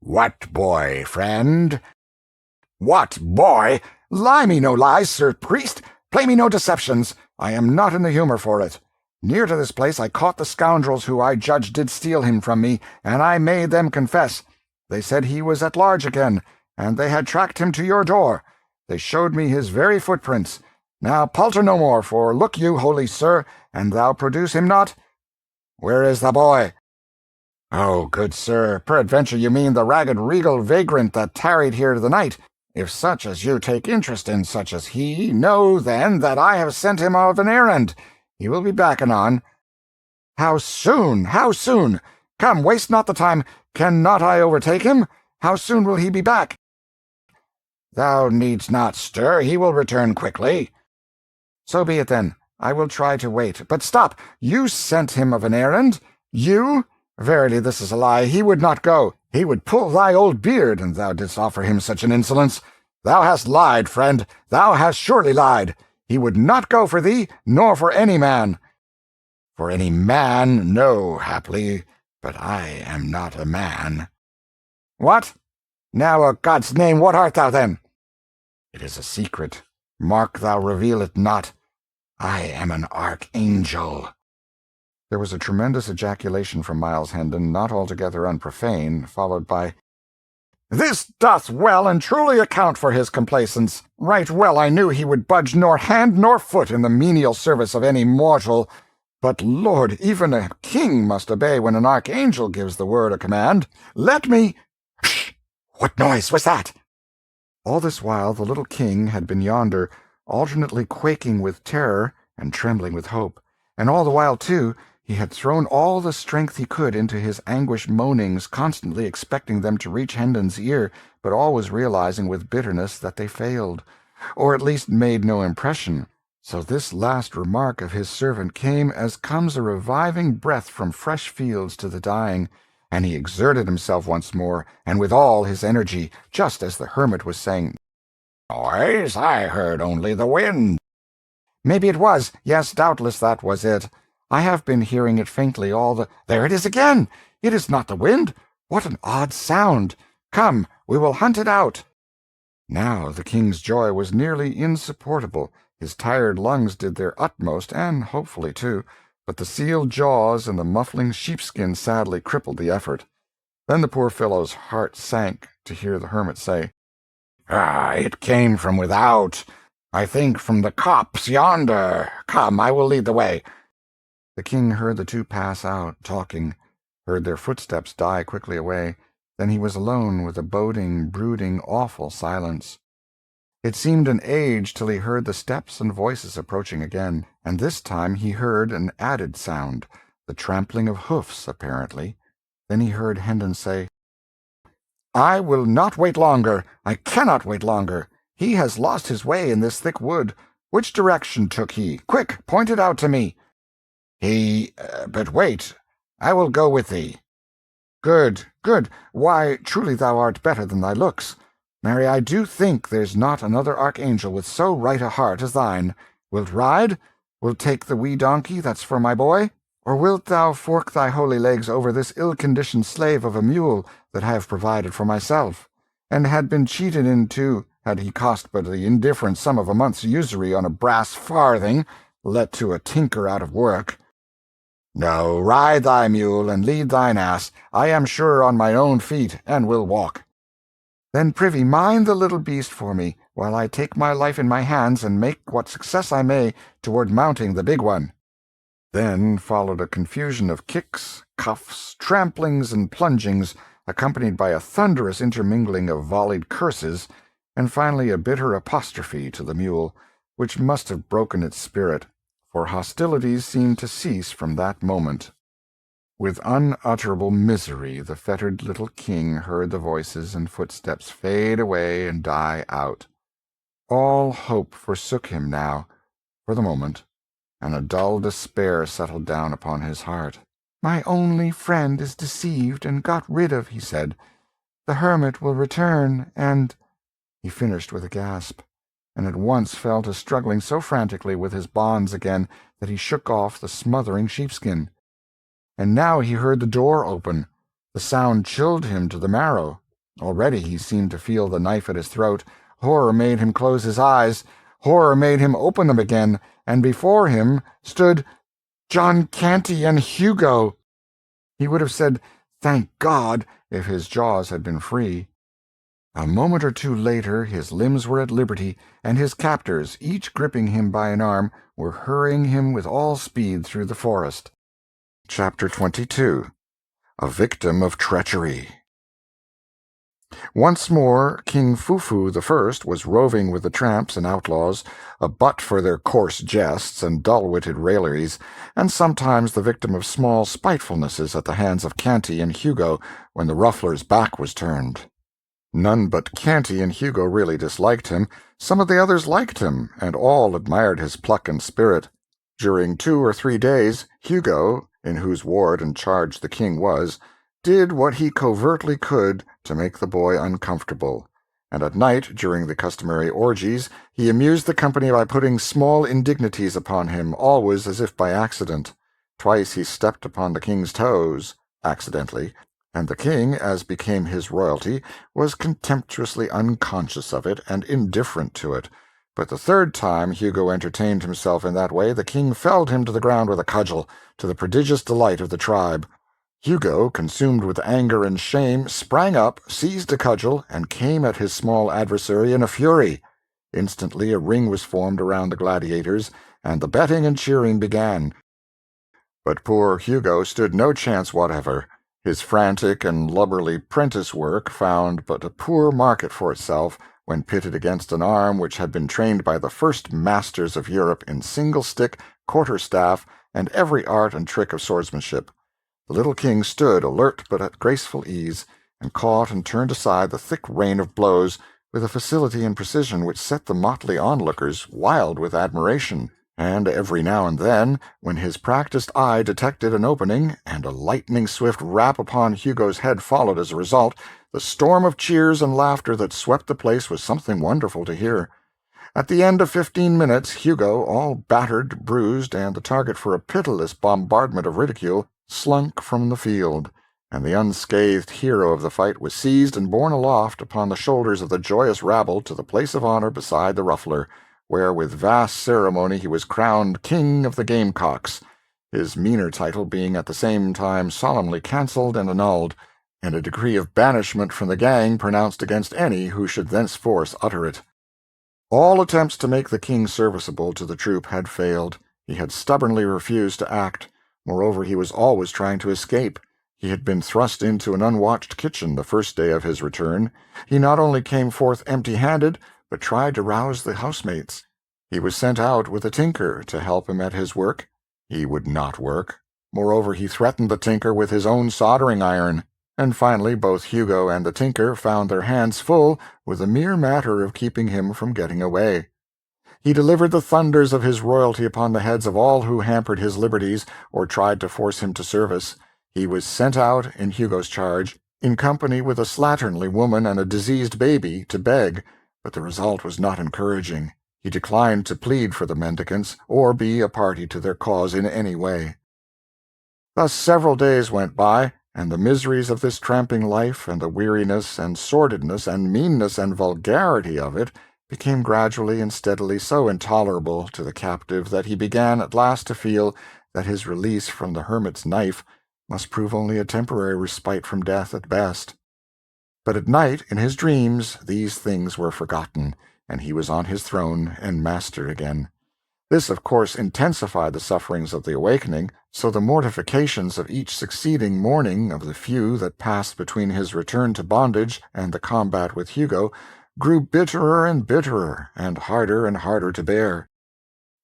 "What boy, friend?" "What boy? Lie me no lies, sir priest. Play me no deceptions. I am not in the humour for it. Near to this place I caught the scoundrels who I judged did steal him from me, and I made them confess. They said he was at large again, and they had tracked him to your door. They showed me his very footprints. Now palter no more, for look you, holy sir, and thou produce him not. Where is the boy?" "Oh, good sir, peradventure you mean the ragged regal vagrant that tarried here the night. If such as you take interest in such as he, know then that I have sent him of an errand. He will be back anon." "How soon? How soon? Come, waste not the time. Cannot I overtake him? How soon will he be back?" "Thou needst not stir. He will return quickly." "So be it then. I will try to wait. But stop! You sent him of an errand? You? Verily, this is a lie. He would not go. He would pull thy old beard, and thou didst offer him such an insolence. Thou hast lied, friend. Thou hast surely lied. He would not go for thee, nor for any man." "For any man, no, haply, but I am not a man." "What? Now, a God's name, what art thou then?" "It is a secret. Mark thou reveal it not. I am an archangel." There was a tremendous ejaculation from Miles Hendon, not altogether unprofane, followed by, "This doth well and truly account for his complaisance. Right well I knew he would budge nor hand nor foot in the menial service of any mortal. But, Lord, even a king must obey when an archangel gives the word or command. Let me— Shh! What noise was that?" All this while the little king had been yonder, alternately quaking with terror and trembling with hope, and all the while, too, he had thrown all the strength he could into his anguished moanings, constantly expecting them to reach Hendon's ear, but always realizing with bitterness that they failed, or at least made no impression. So this last remark of his servant came as comes a reviving breath from fresh fields to the dying, and he exerted himself once more, and with all his energy, just as the hermit was saying, "Noise? I heard only the wind." "Maybe it was. Yes, doubtless that was it. I have been hearing it faintly all the— There it is again! It is not the wind! What an odd sound! Come, we will hunt it out!" Now the king's joy was nearly insupportable. His tired lungs did their utmost, and hopefully too, but the sealed jaws and the muffling sheepskin sadly crippled the effort. Then the poor fellow's heart sank to hear the hermit say, "It came from without. I think from the copse yonder. Come, I will lead the way." The king heard the two pass out, talking, heard their footsteps die quickly away. Then he was alone with a boding, brooding, awful silence. It seemed an age till he heard the steps and voices approaching again, and this time he heard an added sound, the trampling of hoofs, apparently. Then he heard Hendon say, "I will not wait longer. I cannot wait longer. He has lost his way in this thick wood. Which direction took he? Quick, point it out to me." But wait, I will go with thee." "Good, good. Why, truly thou art better than thy looks. Marry, I do think there's not another archangel with so right a heart as thine. Wilt ride? Wilt take the wee donkey that's for my boy? Or wilt thou fork thy holy legs over this ill-conditioned slave of a mule that I have provided for myself, and had been cheated into, had he cost but the indifferent sum of a month's usury on a brass farthing, let to a tinker out of work? No, ride thy mule, and lead thine ass. I am sure on mine own feet, and will walk." "Then prithee mind the little beast for me, while I take my life in my hands and make what success I may toward mounting the big one." Then followed a confusion of kicks, cuffs, tramplings, and plungings, accompanied by a thunderous intermingling of volleyed curses, and finally a bitter apostrophe to the mule, which must have broken its spirit, for hostilities seemed to cease from that moment. With unutterable misery the fettered little king heard the voices and footsteps fade away and die out. All hope forsook him now, for the moment, and a dull despair settled down upon his heart. "My only friend is deceived and got rid of," he said. "The hermit will return, and—" He finished with a gasp, and at once fell to struggling so frantically with his bonds again that he shook off the smothering sheepskin. And now he heard the door open. The sound chilled him to the marrow. Already he seemed to feel the knife at his throat. Horror made him close his eyes. Horror made him open them again, and before him stood John Canty and Hugo. He would have said, "Thank God," if his jaws had been free. A moment or two later his limbs were at liberty, and his captors, each gripping him by an arm, were hurrying him with all speed through the forest. Chapter 22. A Victim of Treachery. Once more King Fufu I was roving with the tramps and outlaws, a butt for their coarse jests and dull-witted railleries, and sometimes the victim of small spitefulnesses at the hands of Canty and Hugo when the ruffler's back was turned. None but Canty and Hugo really disliked him. Some of the others liked him, and all admired his pluck and spirit. During 2 or 3 days, Hugo, in whose ward and charge the king was, did what he covertly could to make the boy uncomfortable, and at night, during the customary orgies, he amused the company by putting small indignities upon him, always as if by accident. Twice he stepped upon the king's toes, accidentally, and the king, as became his royalty, was contemptuously unconscious of it and indifferent to it. But the third time Hugo entertained himself in that way, the king felled him to the ground with a cudgel, to the prodigious delight of the tribe. Hugo, consumed with anger and shame, sprang up, seized a cudgel, and came at his small adversary in a fury. Instantly a ring was formed around the gladiators, and the betting and cheering began. But poor Hugo stood no chance whatever. His frantic and lubberly prentice work found but a poor market for itself when pitted against an arm which had been trained by the first masters of Europe in single-stick, quarter-staff, and every art and trick of swordsmanship. The little king stood alert but at graceful ease, and caught and turned aside the thick rain of blows with a facility and precision which set the motley onlookers wild with admiration. And every now and then, when his practised eye detected an opening, and a lightning-swift rap upon Hugo's head followed as a result, the storm of cheers and laughter that swept the place was something wonderful to hear. At the end of 15 minutes, Hugo, all battered, bruised, and the target for a pitiless bombardment of ridicule, slunk from the field, and the unscathed hero of the fight was seized and borne aloft upon the shoulders of the joyous rabble to the place of honor beside the ruffler, where with vast ceremony he was crowned King of the Gamecocks, his meaner title being at the same time solemnly cancelled and annulled, and a decree of banishment from the gang pronounced against any who should thenceforth utter it. All attempts to make the king serviceable to the troop had failed. He had stubbornly refused to act. Moreover, he was always trying to escape. He had been thrust into an unwatched kitchen the first day of his return. He not only came forth empty-handed, but tried to rouse the housemates. He was sent out with a tinker to help him at his work. He would not work. Moreover, he threatened the tinker with his own soldering iron. And finally both Hugo and the tinker found their hands full with the mere matter of keeping him from getting away. He delivered the thunders of his royalty upon the heads of all who hampered his liberties or tried to force him to service. He was sent out, in Hugo's charge, in company with a slatternly woman and a diseased baby, to beg, but the result was not encouraging. He declined to plead for the mendicants or be a party to their cause in any way. Thus several days went by, and the miseries of this tramping life, and the weariness and sordidness and meanness and vulgarity of it, became gradually and steadily so intolerable to the captive that he began at last to feel that his release from the hermit's knife must prove only a temporary respite from death at best. But at night, in his dreams, these things were forgotten, and he was on his throne and master again. This, of course, intensified the sufferings of the awakening, so the mortifications of each succeeding morning of the few that passed between his return to bondage and the combat with Hugo grew bitterer and bitterer, and harder to bear.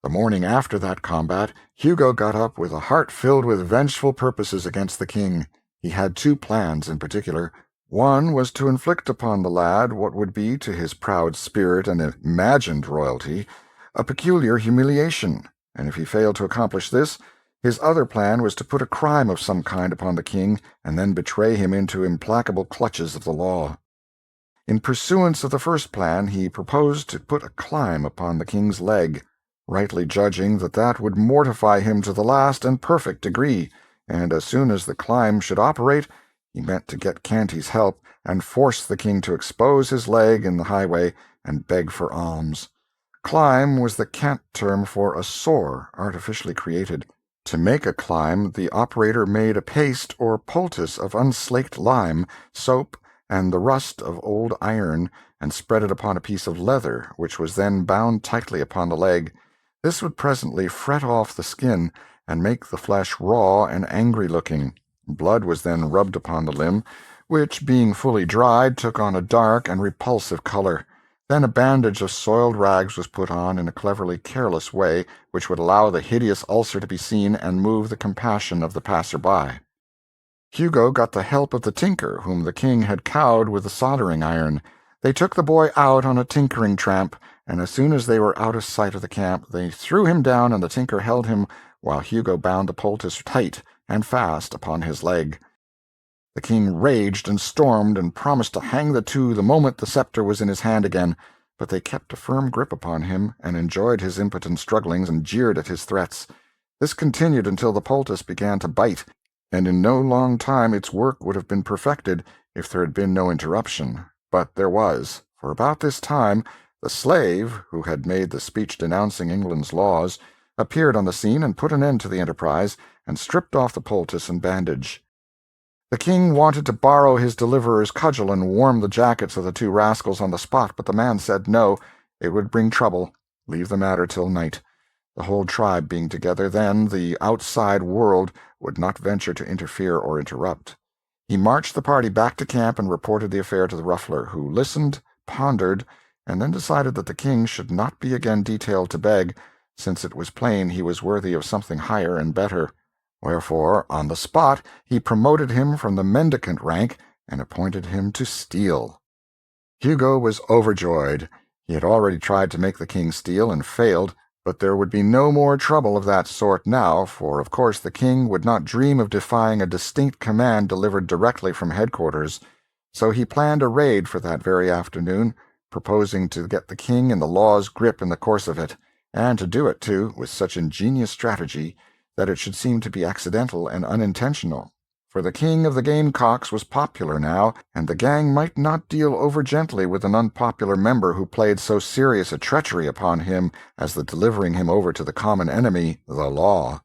The morning after that combat, Hugo got up with a heart filled with vengeful purposes against the king. He had two plans in particular. One was to inflict upon the lad what would be to his proud spirit and imagined royalty a peculiar humiliation, and if he failed to accomplish this, his other plan was to put a crime of some kind upon the king and then betray him into implacable clutches of the law. In pursuance of the first plan, he proposed to put a climb upon the king's leg, rightly judging that that would mortify him to the last and perfect degree, and as soon as the climb should operate, he meant to get Canty's help and force the king to expose his leg in the highway and beg for alms. Climb was the cant term for a sore artificially created. To make a climb, the operator made a paste or poultice of unslaked lime, soap, and the rust of old iron, and spread it upon a piece of leather, which was then bound tightly upon the leg. This would presently fret off the skin, and make the flesh raw and angry-looking. Blood was then rubbed upon the limb, which, being fully dried, took on a dark and repulsive color. Then a bandage of soiled rags was put on in a cleverly careless way, which would allow the hideous ulcer to be seen and move the compassion of the passer-by. Hugo got the help of the tinker, whom the king had cowed with the soldering iron. They took the boy out on a tinkering tramp, and as soon as they were out of sight of the camp, they threw him down, and the tinker held him while Hugo bound the poultice tight and fast upon his leg. The king raged and stormed and promised to hang the two the moment the scepter was in his hand again, but they kept a firm grip upon him and enjoyed his impotent strugglings and jeered at his threats. This continued until the poultice began to bite, and in no long time its work would have been perfected if there had been no interruption. But there was, for about this time the slave, who had made the speech denouncing England's laws, appeared on the scene and put an end to the enterprise, and stripped off the poultice and bandage. The king wanted to borrow his deliverer's cudgel and warm the jackets of the two rascals on the spot, but the man said no, it would bring trouble, leave the matter till night. The whole tribe being together, then the outside world would not venture to interfere or interrupt. He marched the party back to camp and reported the affair to the ruffler, who listened, pondered, and then decided that the king should not be again detailed to beg, since it was plain he was worthy of something higher and better. Wherefore, on the spot, he promoted him from the mendicant rank and appointed him to steal. Hugo was overjoyed. He had already tried to make the king steal and failed, but there would be no more trouble of that sort now, for of course the king would not dream of defying a distinct command delivered directly from headquarters. So he planned a raid for that very afternoon, proposing to get the king in the law's grip in the course of it, and to do it, too, with such ingenious strategy that it should seem to be accidental and unintentional. For the king of the gamecocks was popular now, and the gang might not deal over-gently with an unpopular member who played so serious a treachery upon him as the delivering him over to the common enemy, the law.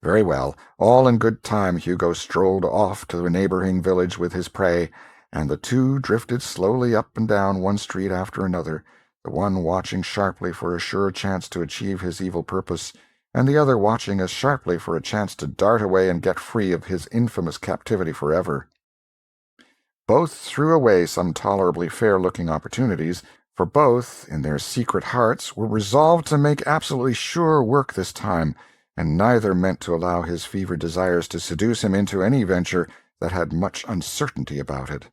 Very well, all in good time Hugo strolled off to a neighboring village with his prey, and the two drifted slowly up and down one street after another, the one watching sharply for a sure chance to achieve his evil purpose, and the other watching as sharply for a chance to dart away and get free of his infamous captivity forever. Both threw away some tolerably fair-looking opportunities, for both, in their secret hearts, were resolved to make absolutely sure work this time, and neither meant to allow his fevered desires to seduce him into any venture that had much uncertainty about it.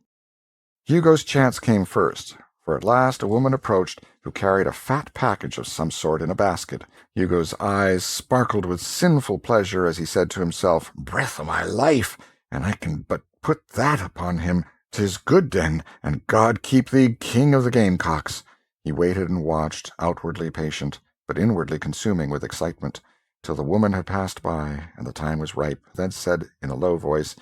Hugo's chance came first, for at last a woman approached who carried a fat package of some sort in a basket. Hugo's eyes sparkled with sinful pleasure as he said to himself, "Breath o' my life, and I can but put that upon him. 'Tis good, then, and God keep thee king of the gamecocks." He waited and watched, outwardly patient, but inwardly consuming with excitement, till the woman had passed by and the time was ripe, then said in a low voice,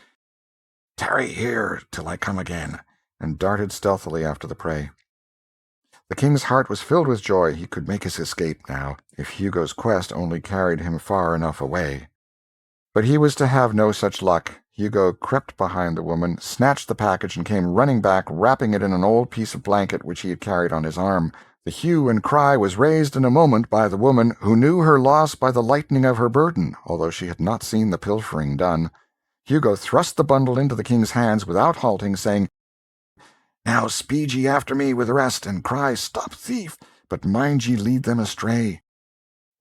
"Tarry here till I come again," and darted stealthily after the prey. The king's heart was filled with joy. He could make his escape now, if Hugo's quest only carried him far enough away. But he was to have no such luck. Hugo crept behind the woman, snatched the package, and came running back, wrapping it in an old piece of blanket which he had carried on his arm. The hue and cry was raised in a moment by the woman, who knew her loss by the lightening of her burden, although she had not seen the pilfering done. Hugo thrust the bundle into the king's hands without halting, saying, "Now speed ye after me with the rest, and cry, 'Stop thief!' but mind ye lead them astray."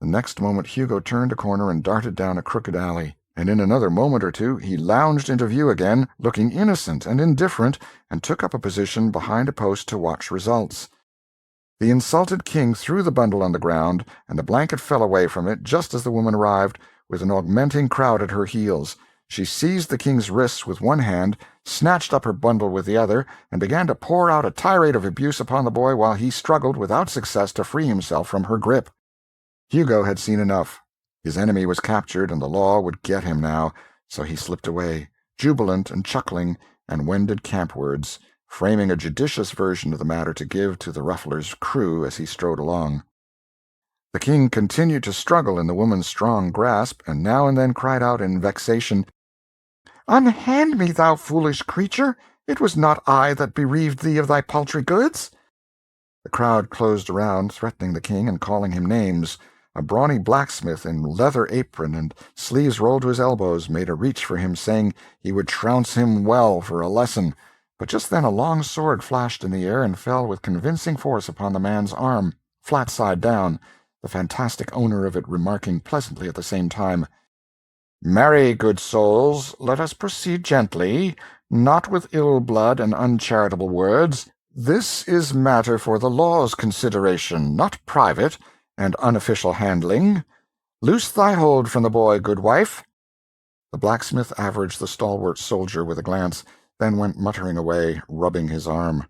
The next moment Hugo turned a corner and darted down a crooked alley, and in another moment or two he lounged into view again, looking innocent and indifferent, and took up a position behind a post to watch results. The insulted king threw the bundle on the ground, and the blanket fell away from it just as the woman arrived, with an augmenting crowd at her heels. She seized the king's wrists with one hand, snatched up her bundle with the other, and began to pour out a tirade of abuse upon the boy while he struggled without success to free himself from her grip. Hugo had seen enough. His enemy was captured, and the law would get him now, so he slipped away, jubilant and chuckling, and wended campwards, framing a judicious version of the matter to give to the ruffler's crew as he strode along. The king continued to struggle in the woman's strong grasp, and now and then cried out in vexation, "Unhand me, thou foolish creature! It was not I that bereaved thee of thy paltry goods." The crowd closed around, threatening the king and calling him names. A brawny blacksmith in leather apron and sleeves rolled to his elbows made a reach for him, saying he would trounce him well for a lesson. But just then a long sword flashed in the air and fell with convincing force upon the man's arm, flat side down, the fantastic owner of it remarking pleasantly at the same time, "Marry, good souls, let us proceed gently, not with ill blood and uncharitable words. This is matter for the law's consideration, not private and unofficial handling. Loose thy hold from the boy, good wife." The blacksmith averaged the stalwart soldier with a glance, then went muttering away, rubbing his arm.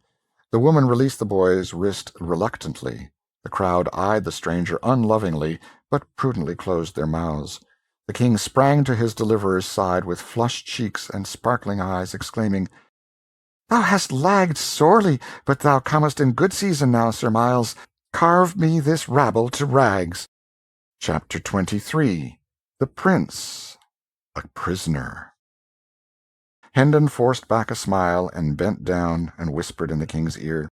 The woman released the boy's wrist reluctantly. The crowd eyed the stranger unlovingly, but prudently closed their mouths. The king sprang to his deliverer's side with flushed cheeks and sparkling eyes, exclaiming, "Thou hast lagged sorely, but thou comest in good season now, Sir Miles. Carve me this rabble to rags." Chapter 23. The Prince, a Prisoner. Hendon forced back a smile and bent down and whispered in the king's ear,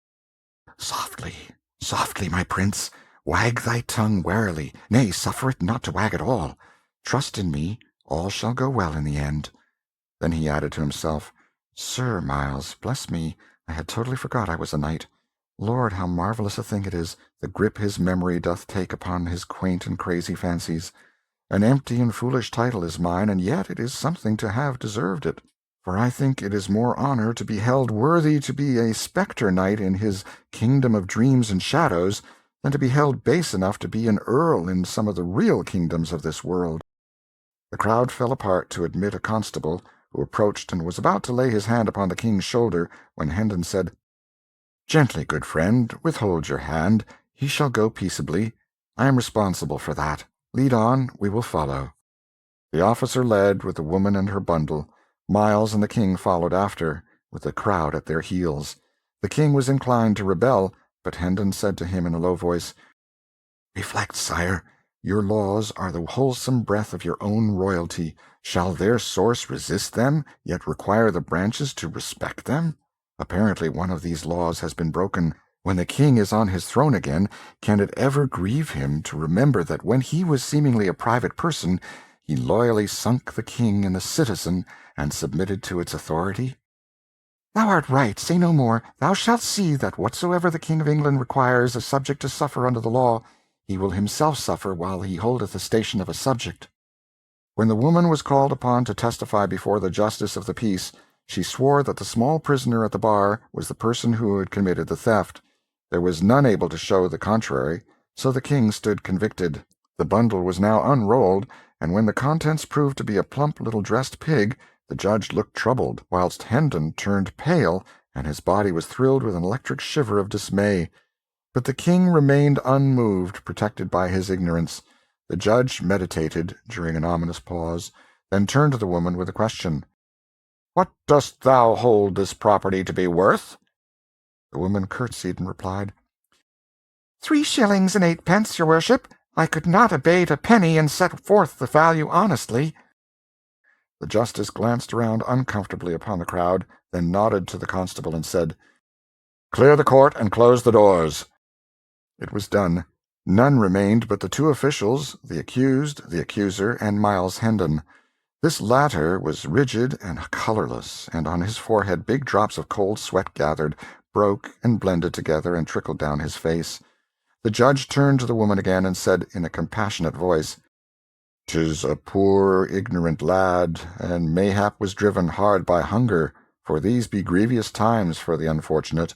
"Softly, softly, my prince. Wag thy tongue warily, nay, suffer it not to wag at all. Trust in me, all shall go well in the end." Then he added to himself, "Sir Miles, bless me, I had totally forgot I was a knight. Lord, how marvellous a thing it is, the grip his memory doth take upon his quaint and crazy fancies. An empty and foolish title is mine, and yet it is something to have deserved it. For I think it is more honour to be held worthy to be a spectre knight in his kingdom of dreams and shadows than to be held base enough to be an earl in some of the real kingdoms of this world." The crowd fell apart to admit a constable, who approached and was about to lay his hand upon the king's shoulder, when Hendon said, Gently, good friend, withhold your hand. He shall go peaceably. I am responsible for that. Lead on, we will follow." The officer led, with the woman and her bundle. Miles and the king followed after, with the crowd at their heels. The king was inclined to rebel, but Hendon said to him in a low voice, "Reflect, sire. Your laws are the wholesome breath of your own royalty. Shall their source resist them, yet require the branches to respect them? Apparently one of these laws has been broken. When the king is on his throne again, can it ever grieve him to remember that when he was seemingly a private person, he loyally sunk the king in the citizen and submitted to its authority? Thou art right, say no more. Thou shalt see that whatsoever the King of England requires a subject to suffer under the law, he will himself suffer while he holdeth the station of a subject." When the woman was called upon to testify before the justice of the peace, she swore that the small prisoner at the bar was the person who had committed the theft. There was none able to show the contrary, so the king stood convicted. The bundle was now unrolled, and when the contents proved to be a plump little dressed pig, the judge looked troubled, whilst Hendon turned pale, and his body was thrilled with an electric shiver of dismay. But the king remained unmoved, protected by his ignorance. The judge meditated during an ominous pause, then turned to the woman with a question. "What dost thou hold this property to be worth?" The woman curtsied and replied, 3 shillings and 8 pence, your worship. I could not abate a penny and set forth the value honestly." The justice glanced around uncomfortably upon the crowd, then nodded to the constable and said, "Clear the court and close the doors." It was done. None remained but the 2 officials, the accused, the accuser, and Miles Hendon. This latter was rigid and colorless, and on his forehead big drops of cold sweat gathered, broke, and blended together, and trickled down his face. The judge turned to the woman again and said in a compassionate voice, "'Tis a poor ignorant lad, and mayhap was driven hard by hunger, for these be grievous times for the unfortunate.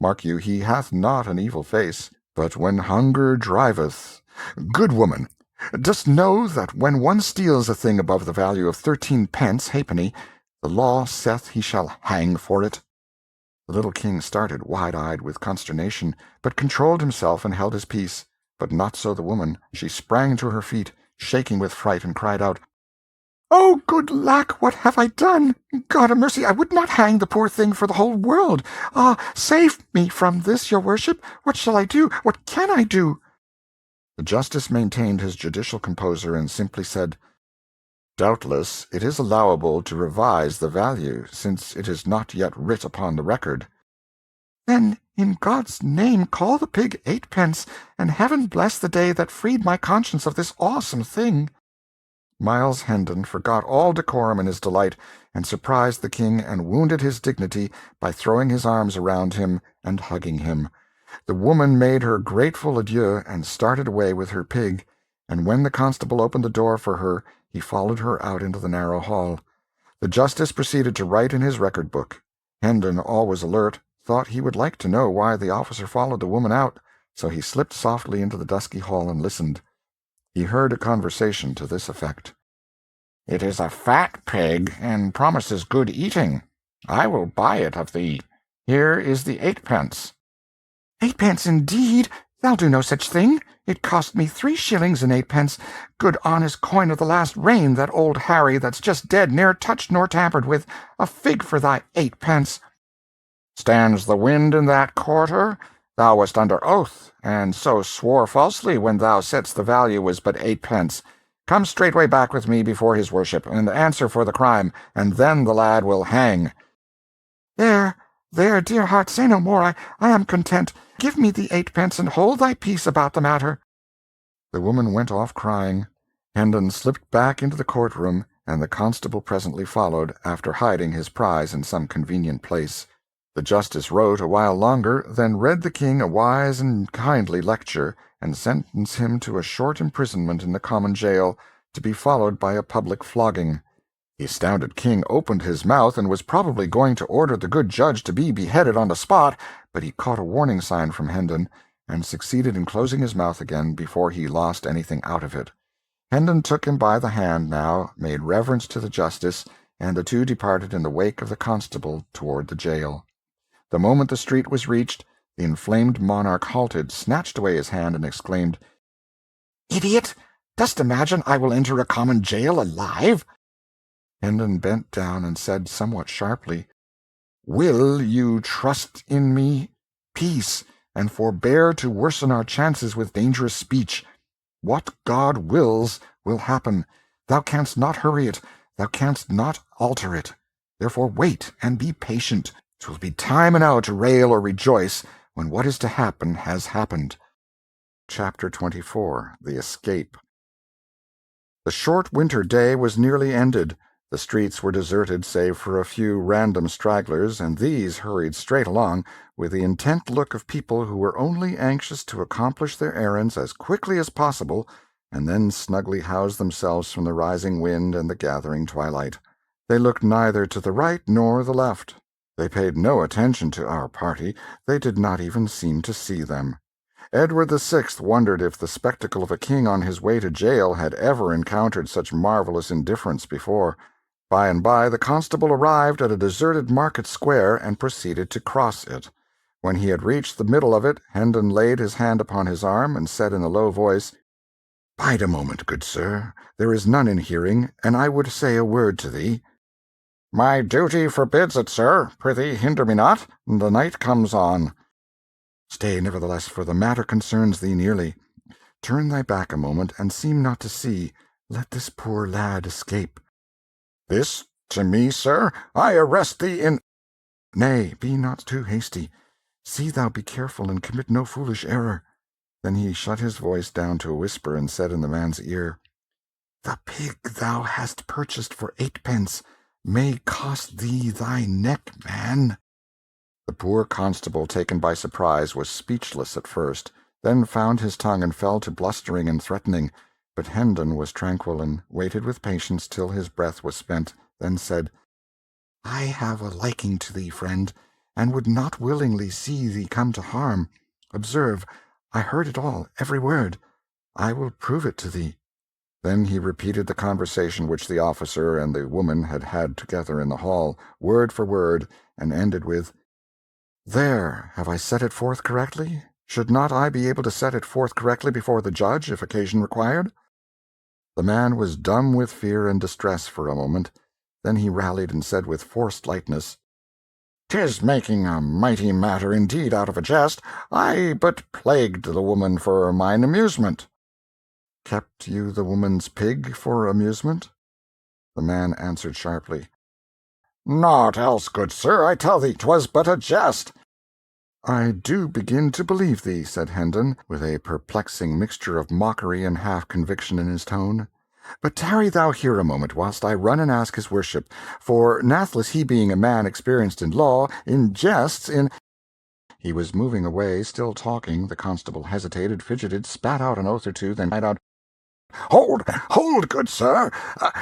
Mark you, he hath not an evil face, but when hunger driveth— Good woman, dost know that when one steals a thing above the value of 13 pence halfpenny, the law saith he shall hang for it?" The little king started, wide-eyed with consternation, but controlled himself and held his peace. But not so the woman. She sprang to her feet, shaking with fright, and cried out, "Oh, good lack, what have I done? God of mercy, I would not hang the poor thing for the whole world. Ah, save me from this, your worship. What shall I do? What can I do?" The justice maintained his judicial composure and simply said, "Doubtless it is allowable to revise the value, since it is not yet writ upon the record." "Then, in God's name, call the pig 8 pence, and heaven bless the day that freed my conscience of this awesome thing." Miles Hendon forgot all decorum in his delight, and surprised the king and wounded his dignity by throwing his arms around him and hugging him. The woman made her grateful adieu and started away with her pig, and when the constable opened the door for her, he followed her out into the narrow hall. The justice proceeded to write in his record-book. Hendon, always alert, thought he would like to know why the officer followed the woman out, so he slipped softly into the dusky hall and listened. He heard a conversation to this effect. "It is a fat pig, and promises good eating. I will buy it of thee. Here is the 8 pence. 8 pence, indeed! Thou do no such thing. It cost me 3 shillings and 8 pence, good honest coin of the last reign, that old Harry that's just dead ne'er touched nor tampered with. A fig for thy 8 pence. Stands the wind in that quarter? Thou wast under oath, and so swore falsely when thou saidst the value was but 8 pence. Come straightway back with me before his worship, and answer for the crime, and then the lad will hang." There, dear heart, say no more. I am content. Give me the 8 pence, and hold thy peace about the matter." The woman went off crying. Hendon slipped back into the court-room, and the constable presently followed, after hiding his prize in some convenient place. The justice wrote a while longer, then read the king a wise and kindly lecture, and sentenced him to a short imprisonment in the common jail, to be followed by a public flogging. The astounded king opened his mouth, and was probably going to order the good judge to be beheaded on the spot, but he caught a warning sign from Hendon, and succeeded in closing his mouth again before he lost anything out of it. Hendon took him by the hand now, made reverence to the justice, and the two departed in the wake of the constable toward the jail. The moment the street was reached, The inflamed monarch halted, snatched away his hand, and exclaimed, "Idiot! Dost imagine I will enter a common jail alive?" Hendon bent down and said somewhat sharply, "Will you trust in me? Peace, and forbear to worsen our chances with dangerous speech. What God wills will happen. Thou canst not hurry it, thou canst not alter it. Therefore wait, and be patient. 'Twill be time enow to rail or rejoice when what is to happen has happened." Chapter 24. The Escape. The short winter day was nearly ended. The streets were deserted save for a few random stragglers, and these hurried straight along, with the intent look of people who were only anxious to accomplish their errands as quickly as possible, and then snugly house themselves from the rising wind and the gathering twilight. They looked neither to the right nor the left. They paid no attention to our party. They did not even seem to see them. Edward VI wondered if the spectacle of a king on his way to jail had ever encountered such marvelous indifference before. By and by the constable arrived at a deserted market square and proceeded to cross it. When he had reached the middle of it, Hendon laid his hand upon his arm and said in a low voice, "Bide a moment, good sir. There is none in hearing, and I would say a word to thee." "My duty forbids it, sir. Prithee hinder me not. The night comes on." "Stay, nevertheless, for the matter concerns thee nearly. Turn thy back a moment, and seem not to see. Let this poor lad escape." "This to me, sir? I arrest thee in—" "Nay, be not too hasty. See thou be careful, and commit no foolish error." Then he shut his voice down to a whisper, and said in the man's ear, "The pig thou hast purchased for 8 pence may cost thee thy neck, man." The poor constable, taken by surprise, was speechless at first, then found his tongue and fell to blustering and threatening. But Hendon was tranquil, and waited with patience till his breath was spent, then said, "I have a liking to thee, friend, and would not willingly see thee come to harm. Observe, I heard it all, every word. I will prove it to thee." Then he repeated the conversation which the officer and the woman had had together in the hall, word for word, and ended with, "There, have I set it forth correctly? Should not I be able to set it forth correctly before the judge, if occasion required?" The man was dumb with fear and distress for a moment. Then he rallied and said with forced lightness, "'Tis making a mighty matter indeed out of a jest. I but plagued the woman for mine amusement." "Kept you the woman's pig for amusement?" The man answered sharply, "Naught else, good sir. I tell thee 'twas but a jest." "I do begin to believe thee," said Hendon, with a perplexing mixture of mockery and half-conviction in his tone. "But tarry thou here a moment, whilst I run and ask his worship, for nathless he being a man experienced in law, in jests, in—" He was moving away, still talking. The constable hesitated, fidgeted, spat out an oath or two, then cried out, Hold, good sir.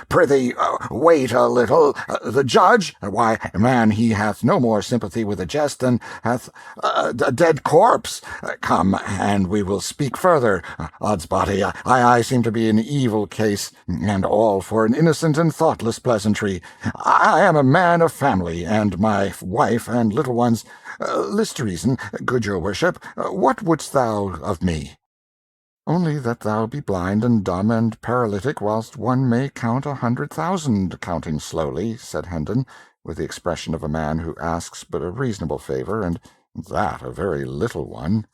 Prithee, wait a little. The judge? Why, man, he hath no more sympathy with a jest than hath a dead corpse. Come, and we will speak further. Odds body, I seem to be an evil case, and all for an innocent and thoughtless pleasantry. I am a man of family, and my wife and little ones. List to reason, good your worship. What wouldst thou of me?" "Only that thou be blind and dumb and paralytic, whilst one may count 100,000, counting slowly," said Hendon, with the expression of a man who asks but a reasonable favour, and that a very little one.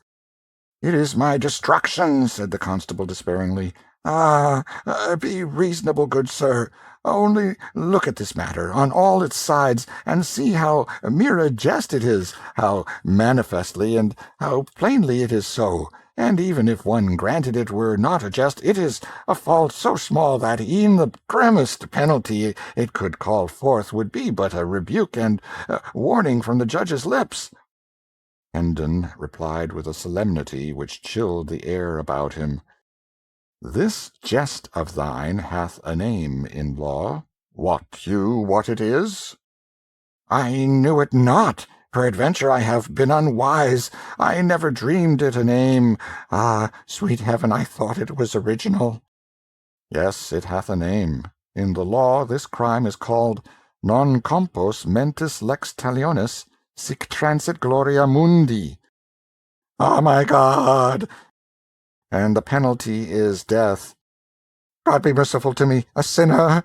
"It is my destruction," said the constable despairingly. Be reasonable, good sir. Only look at this matter, on all its sides, and see how mere a jest it is, how manifestly and how plainly it is so. And even if one granted it were not a jest, it is a fault so small that e'en the grimmest penalty it could call forth would be but a rebuke and warning from the judge's lips." Hendon replied with a solemnity which chilled the air about him, "This jest of thine hath a name in law. Wot you what it is?" "I knew it not. Peradventure I have been unwise. I never dreamed it a name. Ah, sweet heaven, I thought it was original." "Yes, it hath a name. In the law this crime is called non compos mentis lex talionis, sic transit gloria mundi." "Oh, my God!" "And the penalty is death." "God be merciful to me, a sinner!"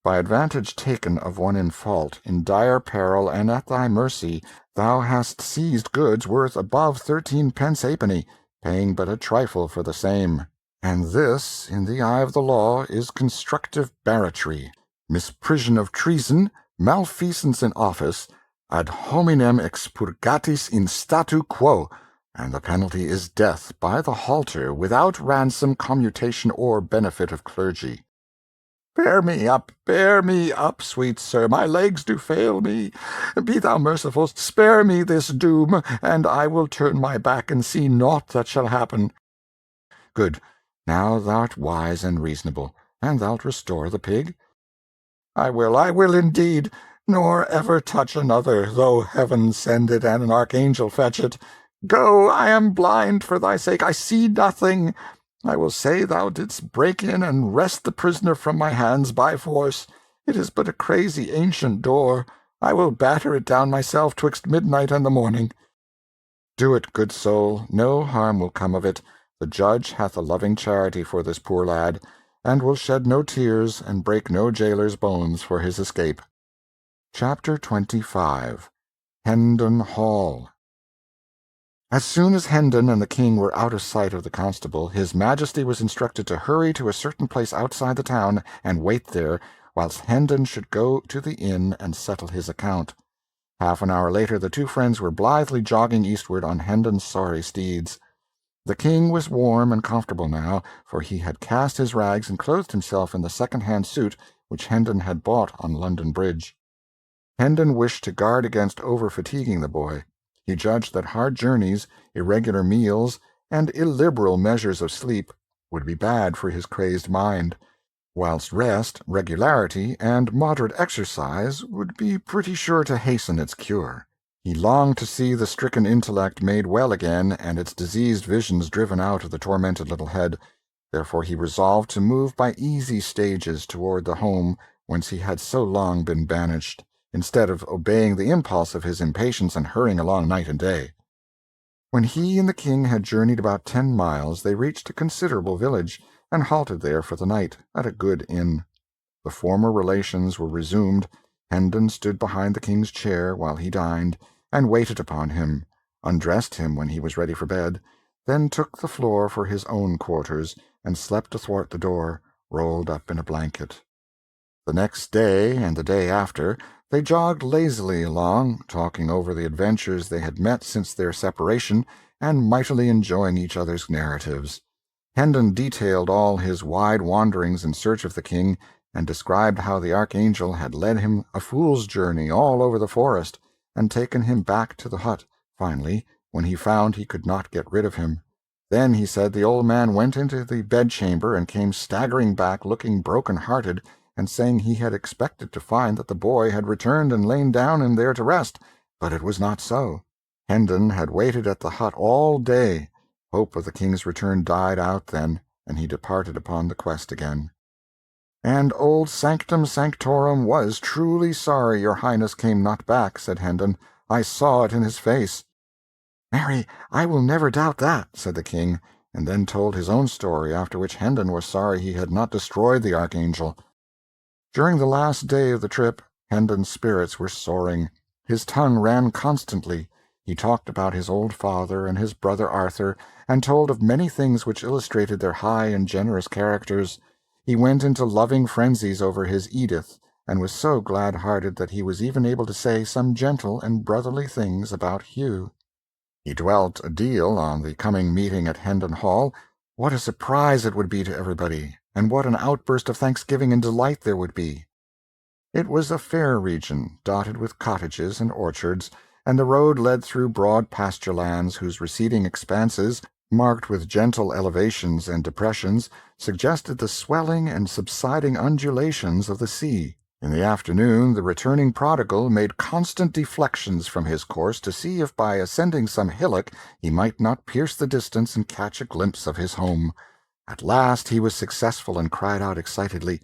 "By advantage taken of one in fault, in dire peril, and at thy mercy, thou hast seized goods worth above 13 pence halfpenny, paying but a trifle for the same. And this, in the eye of the law, is constructive barratry, misprision of treason, malfeasance in office, ad hominem expurgatis in statu quo, and the penalty is death by the halter, without ransom, commutation, or benefit of clergy." Bear me up, sweet sir, my legs do fail me. Be thou merciful, spare me this doom, and I will turn my back and see naught that shall happen. "Good. Now thou'rt wise and reasonable, and thou'lt restore the pig?" I will indeed, nor ever touch another, though heaven send it and an archangel fetch it. Go, I am blind for thy sake, I see nothing. I will say thou didst break in and wrest the prisoner from my hands by force. It is but a crazy ancient door. I will batter it down myself 'twixt midnight and the morning. "Do it, good soul. No harm will come of it. The judge hath a loving charity for this poor lad, and will shed no tears and break no jailer's bones for his escape." Chapter 25. Hendon Hall. As soon as Hendon and the king were out of sight of the constable, his majesty was instructed to hurry to a certain place outside the town and wait there, whilst Hendon should go to the inn and settle his account. Half an hour later the two friends were blithely jogging eastward on Hendon's sorry steeds. The king was warm and comfortable now, for he had cast his rags and clothed himself in the second-hand suit which Hendon had bought on London Bridge. Hendon wished to guard against over-fatiguing the boy. He judged that hard journeys, irregular meals, and illiberal measures of sleep would be bad for his crazed mind, whilst rest, regularity, and moderate exercise would be pretty sure to hasten its cure. He longed to see the stricken intellect made well again and its diseased visions driven out of the tormented little head. Therefore he resolved to move by easy stages toward the home whence he had so long been banished, instead of obeying the impulse of his impatience and hurrying along night and day. When he and the king had journeyed about 10 miles, they reached a considerable village, and halted there for the night at a good inn. The former relations were resumed. Hendon stood behind the king's chair while he dined, and waited upon him, undressed him when he was ready for bed, then took the floor for his own quarters, and slept athwart the door, rolled up in a blanket. The next day, and the day after, they jogged lazily along, talking over the adventures they had met since their separation, and mightily enjoying each other's narratives. Hendon detailed all his wide wanderings in search of the king, and described how the archangel had led him a fool's journey all over the forest, and taken him back to the hut, finally, when he found he could not get rid of him. Then, he said, the old man went into the bedchamber and came staggering back, looking broken-hearted, and saying he had expected to find that the boy had returned and lain down in there to rest, but it was not so. Hendon had waited at the hut all day. Hope of the king's return died out then, and he departed upon the quest again. "And old Sanctum Sanctorum was truly sorry your highness came not back," said Hendon. "I saw it in his face." "Marry, I will never doubt that," said the king, and then told his own story, after which Hendon was sorry he had not destroyed the archangel. During the last day of the trip, Hendon's spirits were soaring. His tongue ran constantly. He talked about his old father and his brother Arthur, and told of many things which illustrated their high and generous characters. He went into loving frenzies over his Edith, and was so glad-hearted that he was even able to say some gentle and brotherly things about Hugh. He dwelt a deal on the coming meeting at Hendon Hall. What a surprise it would be to everybody, and what an outburst of thanksgiving and delight there would be. It was a fair region, dotted with cottages and orchards, and the road led through broad pasture lands whose receding expanses, marked with gentle elevations and depressions, suggested the swelling and subsiding undulations of the sea. In the afternoon the returning prodigal made constant deflections from his course to see if by ascending some hillock he might not pierce the distance and catch a glimpse of his home. At last he was successful, and cried out excitedly,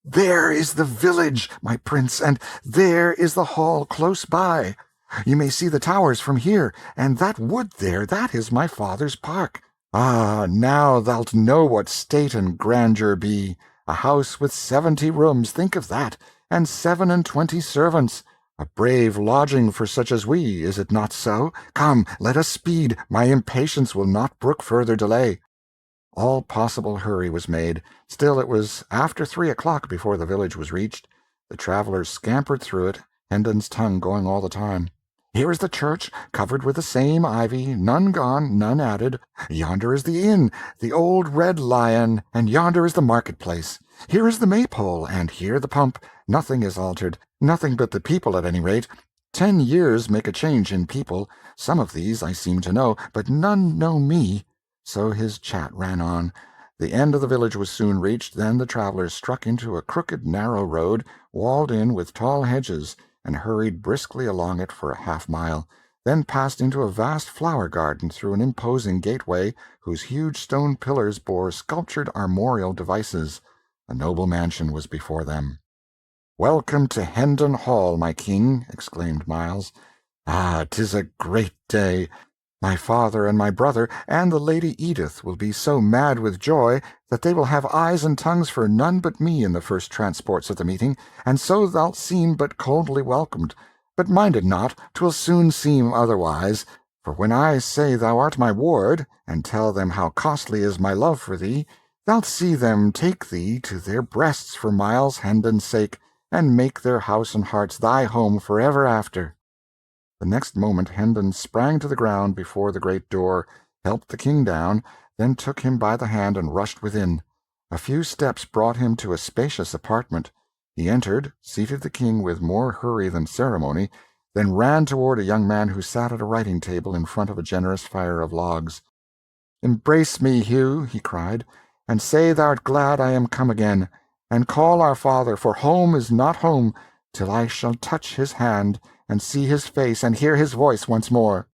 "There is the village, my prince, and there is the hall close by. You may see the towers from here, and that wood there, that is my father's park. Ah, now thou'lt know what state and grandeur be. A house with 70 rooms, think of that, and 27 servants. A brave lodging for such as we, is it not so? Come, let us speed. My impatience will not brook further delay. All possible hurry was made. Still it was after 3 o'clock before the village was reached. The travellers scampered through it, Hendon's tongue going all the time. Here is the church, covered with the same ivy, none gone, none added. Yonder is the inn, the old Red Lion, and yonder is the market-place. Here is the maypole, and here the pump. Nothing is altered, nothing but the people at any rate. 10 years make a change in people. Some of these I seem to know, but none know me. So his chat ran on. The end of the village was soon reached. Then the travellers struck into a crooked, narrow road, walled in with tall hedges, and hurried briskly along it for a half-mile, then passed into a vast flower-garden through an imposing gateway whose huge stone pillars bore sculptured armorial devices. A noble mansion was before them. "Welcome to Hendon Hall, my king," exclaimed Miles. "Ah, 'tis a great day! My father and my brother and the Lady Edith will be so mad with joy that they will have eyes and tongues for none but me in the first transports of the meeting, and so thou'lt seem but coldly welcomed. But mind it not, 'twill soon seem otherwise, for when I say thou art my ward, and tell them how costly is my love for thee, thou'lt see them take thee to their breasts for Miles Hendon's sake, and make their house and hearts thy home for ever after." The next moment Hendon sprang to the ground before the great door, helped the king down, then took him by the hand and rushed within. A few steps brought him to a spacious apartment. He entered, seated the king with more hurry than ceremony, then ran toward a young man who sat at a writing-table in front of a generous fire of logs. "Embrace me, Hugh," he cried, "and say thou'rt glad I am come again, and call our father, for home is not home till I shall touch his hand, and see his face, and hear his voice once more."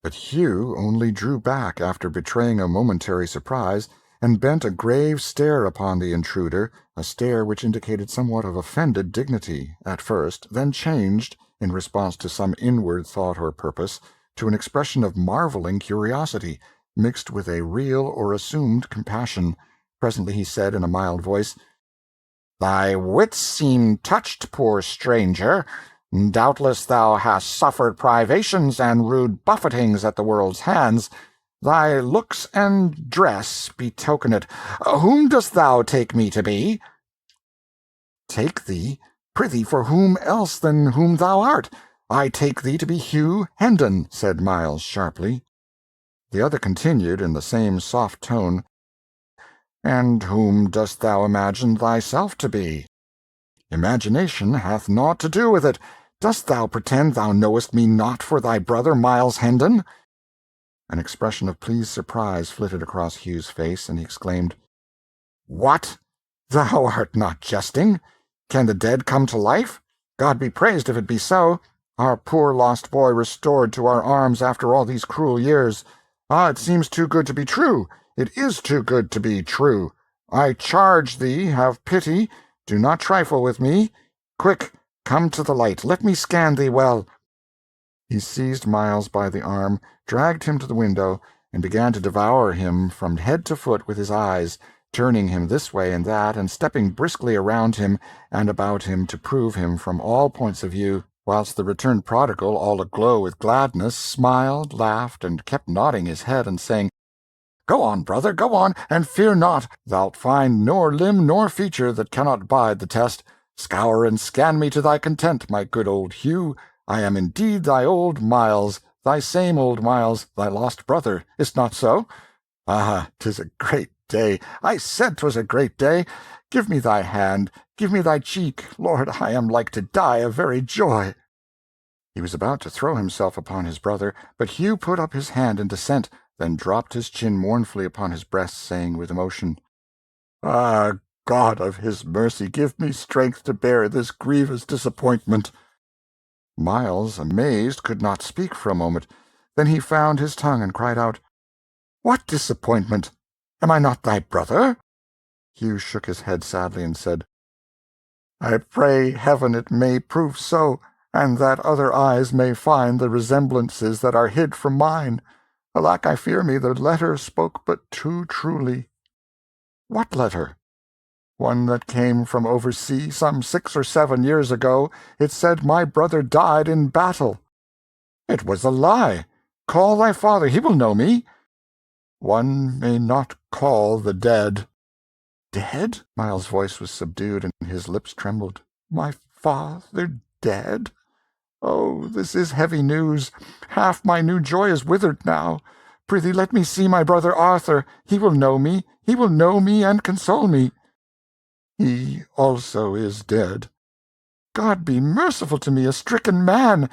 But Hugh only drew back after betraying a momentary surprise, and bent a grave stare upon the intruder, a stare which indicated somewhat of offended dignity, at first, then changed, in response to some inward thought or purpose, to an expression of marvelling curiosity, mixed with a real or assumed compassion. Presently he said in a mild voice, "Thy wits seem touched, poor stranger. Doubtless thou hast suffered privations and rude buffetings at the world's hands. Thy looks and dress betoken it. Whom dost thou take me to be?" "Take thee? Prithee, for whom else than whom thou art? I take thee to be Hugh Hendon," said Miles sharply. The other continued in the same soft tone, "And whom dost thou imagine thyself to be?" "Imagination hath naught to do with it. Dost thou pretend thou knowest me not for thy brother Miles Hendon?" An expression of pleased surprise flitted across Hugh's face, and he exclaimed, "What? Thou art not jesting? Can the dead come to life? God be praised if it be so. Our poor lost boy restored to our arms after all these cruel years. Ah, it seems too good to be true. It is too good to be true. I charge thee, have pity. Do not trifle with me. Quick, come to the light. Let me scan thee well." He seized Miles by the arm, dragged him to the window, and began to devour him from head to foot with his eyes, turning him this way and that, and stepping briskly around him and about him to prove him from all points of view, whilst the returned prodigal, all aglow with gladness, smiled, laughed, and kept nodding his head and saying, "Go on, brother, go on, and fear not. Thou'lt find nor limb nor feature that cannot bide the test. Scour and scan me to thy content, my good old Hugh. I am indeed thy old Miles, thy same old Miles, thy lost brother. Is't not so? Ah, 'tis a great day. I said 'twas a great day. Give me thy hand, give me thy cheek. Lord, I am like to die of very joy." He was about to throw himself upon his brother, but Hugh put up his hand in dissent, then dropped his chin mournfully upon his breast, saying with emotion, "Ah, God of his mercy, give me strength to bear this grievous disappointment." Miles, amazed, could not speak for a moment. Then he found his tongue and cried out, "What disappointment? Am I not thy brother?" Hugh shook his head sadly and said, "I pray heaven it may prove so. and that other eyes may find the resemblances that are hid from mine. Alack, I fear me the letter spoke but too truly." "What letter?" "One that came from oversea some 6 or 7 years ago. It said my brother died in battle." "It was a lie. Call thy father, he will know me." "One may not call the dead." "Dead?" Miles's voice was subdued and his lips trembled. "My father dead? Oh, this is heavy news. Half my new joy is withered now. Prithee, let me see my brother Arthur. He will know me. He will know me and console me." "He also is dead." "God be merciful to me, a stricken man!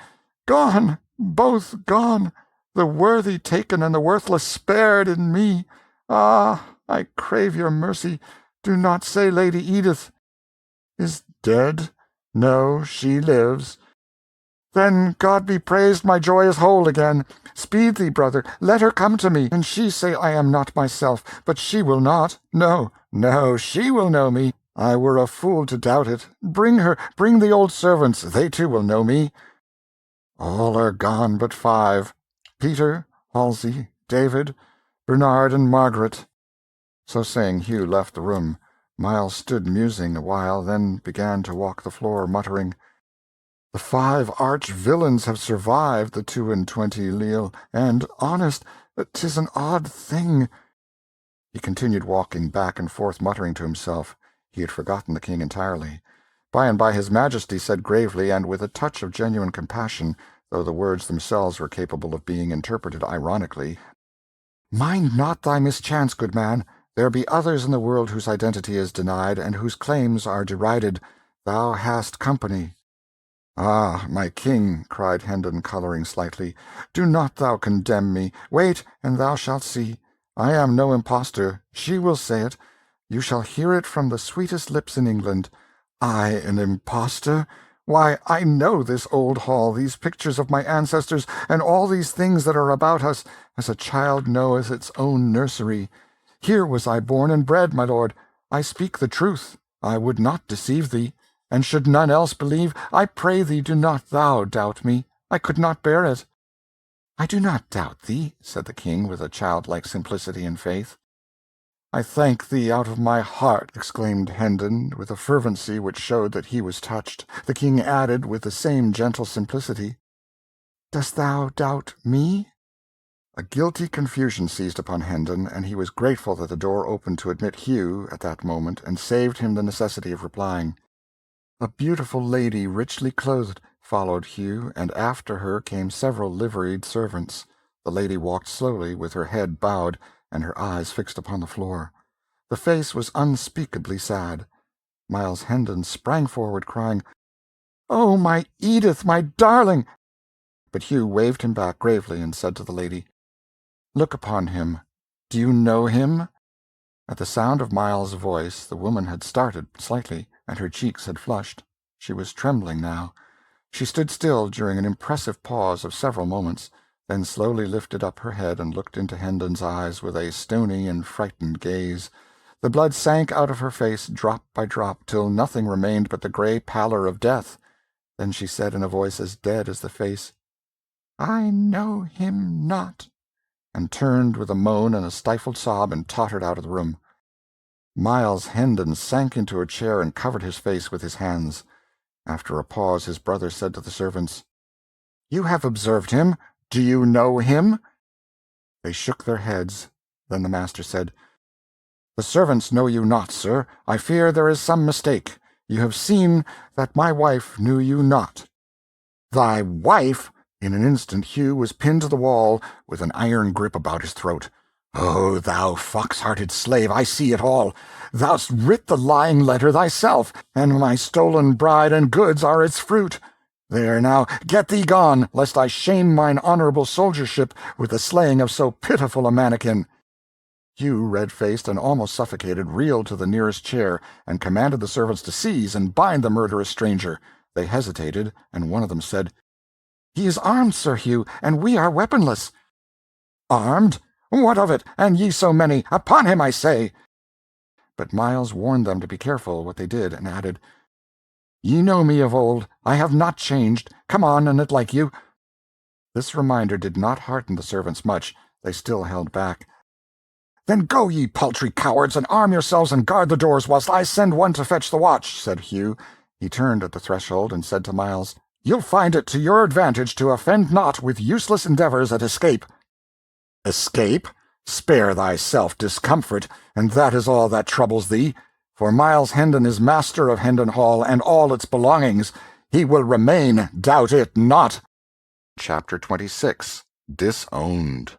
Gone, both gone, the worthy taken and the worthless spared in me. Ah, I crave your mercy. Do not say Lady Edith is dead. No, she lives. Then God be praised, my joy is whole again. Speed thee, brother, let her come to me, and she say I am not myself, but she will not. No, no, she will know me. I were a fool to doubt it. Bring her, bring the old servants, they too will know me. All are gone but 5, Peter, Halsey, David, Bernard, and Margaret." So saying, Hugh left the room. Miles stood musing a while, then began to walk the floor, muttering, "The 5 arch-villains have survived the 22 leal, and, honest, 'tis an odd thing." He continued walking back and forth, muttering to himself. He had forgotten the king entirely. By and by his Majesty said gravely, and with a touch of genuine compassion, though the words themselves were capable of being interpreted ironically, "Mind not thy mischance, good man. There be others in the world whose identity is denied, and whose claims are derided. Thou hast company." "Ah, my king," cried Hendon, colouring slightly, "do not thou condemn me. Wait, and thou shalt see. I am no impostor. She will say it. You shall hear it from the sweetest lips in England. I an impostor? Why, I know this old hall, these pictures of my ancestors, and all these things that are about us, as a child knoweth its own nursery. Here was I born and bred, my lord. I speak the truth. I would not deceive thee. And should none else believe, I pray thee do not thou doubt me. I could not bear it." "I do not doubt thee," said the king, with a childlike simplicity and faith. "I thank thee out of my heart," exclaimed Hendon, with a fervency which showed that he was touched. The king added, with the same gentle simplicity, "Dost thou doubt me?" A guilty confusion seized upon Hendon, and he was grateful that the door opened to admit Hugh at that moment, and saved him the necessity of replying. A beautiful lady, richly clothed, followed Hugh, and after her came several liveried servants. The lady walked slowly, with her head bowed, and her eyes fixed upon the floor. The face was unspeakably sad. Miles Hendon sprang forward, crying, "Oh, my Edith, my darling!" But Hugh waved him back gravely, and said to the lady, "Look upon him. Do you know him?" At the sound of Miles's voice the woman had started slightly, and her cheeks had flushed. She was trembling now. She stood still during an impressive pause of several moments, then slowly lifted up her head and looked into Hendon's eyes with a stony and frightened gaze. The blood sank out of her face drop by drop, till nothing remained but the grey pallor of death. Then she said in a voice as dead as the face, "I know him not," and turned with a moan and a stifled sob and tottered out of the room. Miles Hendon sank into a chair and covered his face with his hands. After a pause his brother said to the servants, "You have observed him. Do you know him?" They shook their heads. Then the master said, "The servants know you not, sir. I fear there is some mistake. You have seen that my wife knew you not." "Thy wife?" In an instant Hugh was pinned to the wall, with an iron grip about his throat. "Oh, thou fox-hearted slave, I see it all. Thou'st writ the lying letter thyself, and my stolen bride and goods are its fruit. There now, get thee gone, lest I shame mine honourable soldiership with the slaying of so pitiful a mannikin." Hugh, red-faced and almost suffocated, reeled to the nearest chair, and commanded the servants to seize and bind the murderous stranger. They hesitated, and one of them said, "He is armed, Sir Hugh, and we are weaponless." "Armed? What of it, and ye so many? Upon him, I say!" But Miles warned them to be careful what they did, and added, Ye know me of old. I have not changed. Come on, an it like you." This reminder did not hearten the servants much. They still held back. "Then go, ye paltry cowards, and arm yourselves and guard the doors, whilst I send one to fetch the watch," said Hugh. He turned at the threshold and said to Miles, "You'll find it to your advantage to offend not with useless endeavours at escape." "Escape? Spare thyself discomfort, and that is all that troubles thee. For Miles Hendon is master of Hendon Hall and all its belongings. He will remain, doubt it not." Chapter 26. Disowned.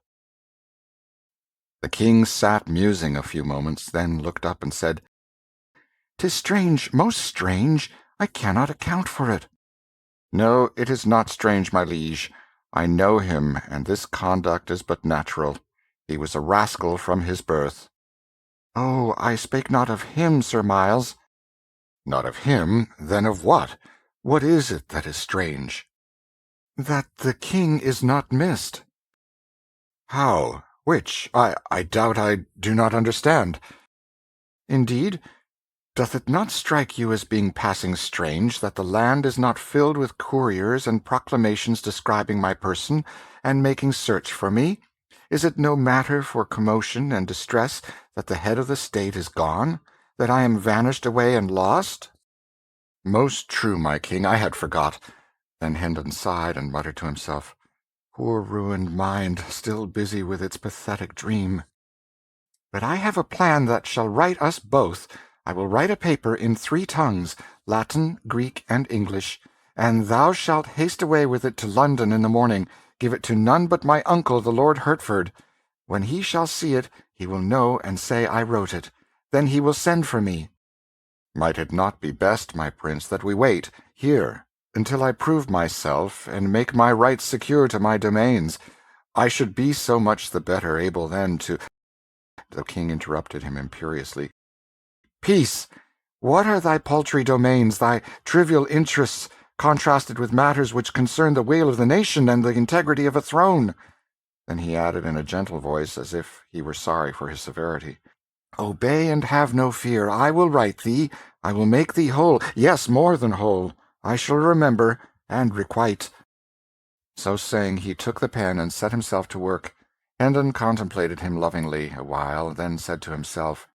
The king sat musing a few moments, then looked up and said, "'Tis strange, most strange. I cannot account for it." "No, it is not strange, my liege. I know him, and this conduct is but natural. He was a rascal from his birth." "Oh, I spake not of him, Sir Miles." "Not of him? Then of what? What is it that is strange?" "That the king is not missed." "How? Which? I doubt I do not understand." "Indeed? Doth it not strike you as being passing strange that the land is not filled with couriers and proclamations describing my person, and making search for me? Is it no matter for commotion and distress that the head of the state is gone, that I am vanished away and lost?" "Most true, my king, I had forgot." Then Hendon sighed and muttered to himself, "Poor ruined mind, still busy with its pathetic dream." "But I have a plan that shall right us both. I will write a paper in 3 tongues, Latin, Greek, and English, and thou shalt haste away with it to London in the morning. Give it to none but my uncle, the Lord Hertford. When he shall see it, he will know and say I wrote it. Then he will send for me." "Might it not be best, my prince, that we wait, here, until I prove myself, and make my rights secure to my domains? I should be so much the better able then to—" The king interrupted him imperiously. "Peace! What are thy paltry domains, thy trivial interests, contrasted with matters which concern the weal of the nation and the integrity of a throne?" Then he added in a gentle voice, as if he were sorry for his severity, "Obey and have no fear. I will right thee. I will make thee whole. Yes, more than whole. I shall remember and requite." So saying, he took the pen and set himself to work. Hendon contemplated him lovingly a while, then said to himself,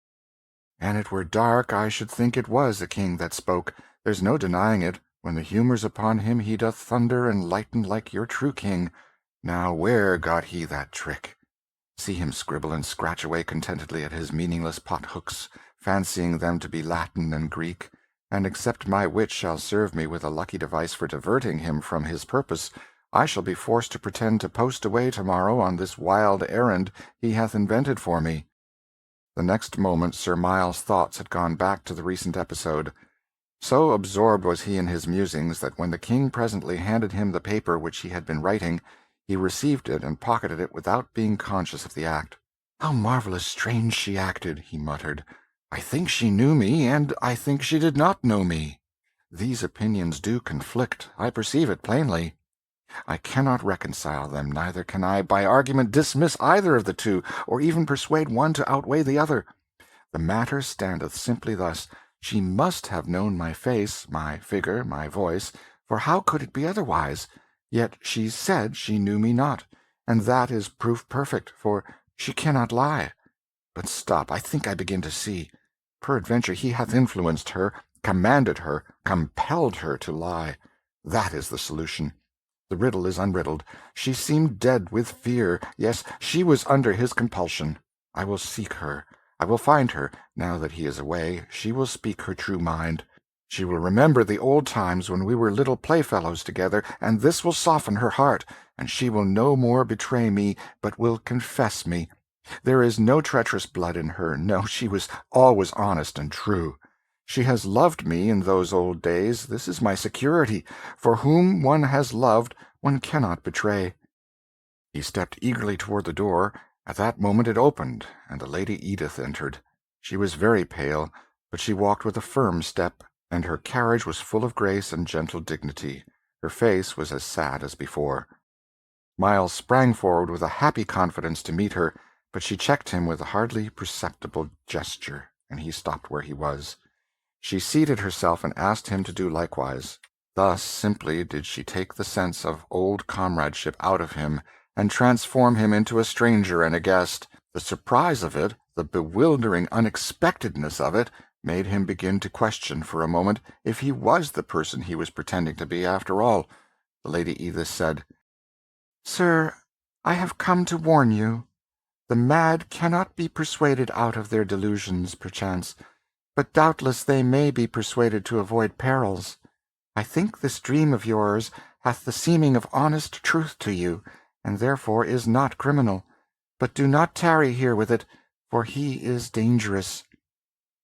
"An it were dark, I should think it was a king that spoke. There's no denying it. When the humour's upon him, he doth thunder and lighten like your true king. Now where got he that trick? See him scribble and scratch away contentedly at his meaningless pot-hooks, fancying them to be Latin and Greek, and except my wit shall serve me with a lucky device for diverting him from his purpose, I shall be forced to pretend to post away tomorrow on this wild errand he hath invented for me." The next moment Sir Miles' thoughts had gone back to the recent episode. So absorbed was he in his musings that when the king presently handed him the paper which he had been writing, he received it and pocketed it without being conscious of the act. "How marvellous strange she acted," he muttered. "I think she knew me, and I think she did not know me. These opinions do conflict. I perceive it plainly. I cannot reconcile them, neither can I by argument dismiss either of the two, or even persuade one to outweigh the other. The matter standeth simply thus. She must have known my face, my figure, my voice, for how could it be otherwise? Yet she said she knew me not, and that is proof perfect, for she cannot lie. But stop, I think I begin to see. Peradventure he hath influenced her, commanded her, compelled her to lie. That is the solution. The riddle is unriddled. She seemed dead with fear. Yes, she was under his compulsion. I will seek her. I will find her. Now that he is away, she will speak her true mind. She will remember the old times when we were little playfellows together, and this will soften her heart, and she will no more betray me, but will confess me. There is no treacherous blood in her. No, she was always honest and true. She has loved me in those old days. This is my security. For whom one has loved, one cannot betray." He stepped eagerly toward the door. At that moment it opened, and the Lady Edith entered. She was very pale, but she walked with a firm step, and her carriage was full of grace and gentle dignity. Her face was as sad as before. Miles sprang forward with a happy confidence to meet her, but she checked him with a hardly perceptible gesture, and he stopped where he was. She seated herself and asked him to do likewise. Thus simply did she take the sense of old comradeship out of him, and transform him into a stranger and a guest. The surprise of it, the bewildering unexpectedness of it, made him begin to question for a moment if he was the person he was pretending to be after all. The Lady Edith said, "Sir, I have come to warn you. The mad cannot be persuaded out of their delusions, perchance, but doubtless they may be persuaded to avoid perils. I think this dream of yours hath the seeming of honest truth to you, and therefore is not criminal. But do not tarry here with it, for he is dangerous."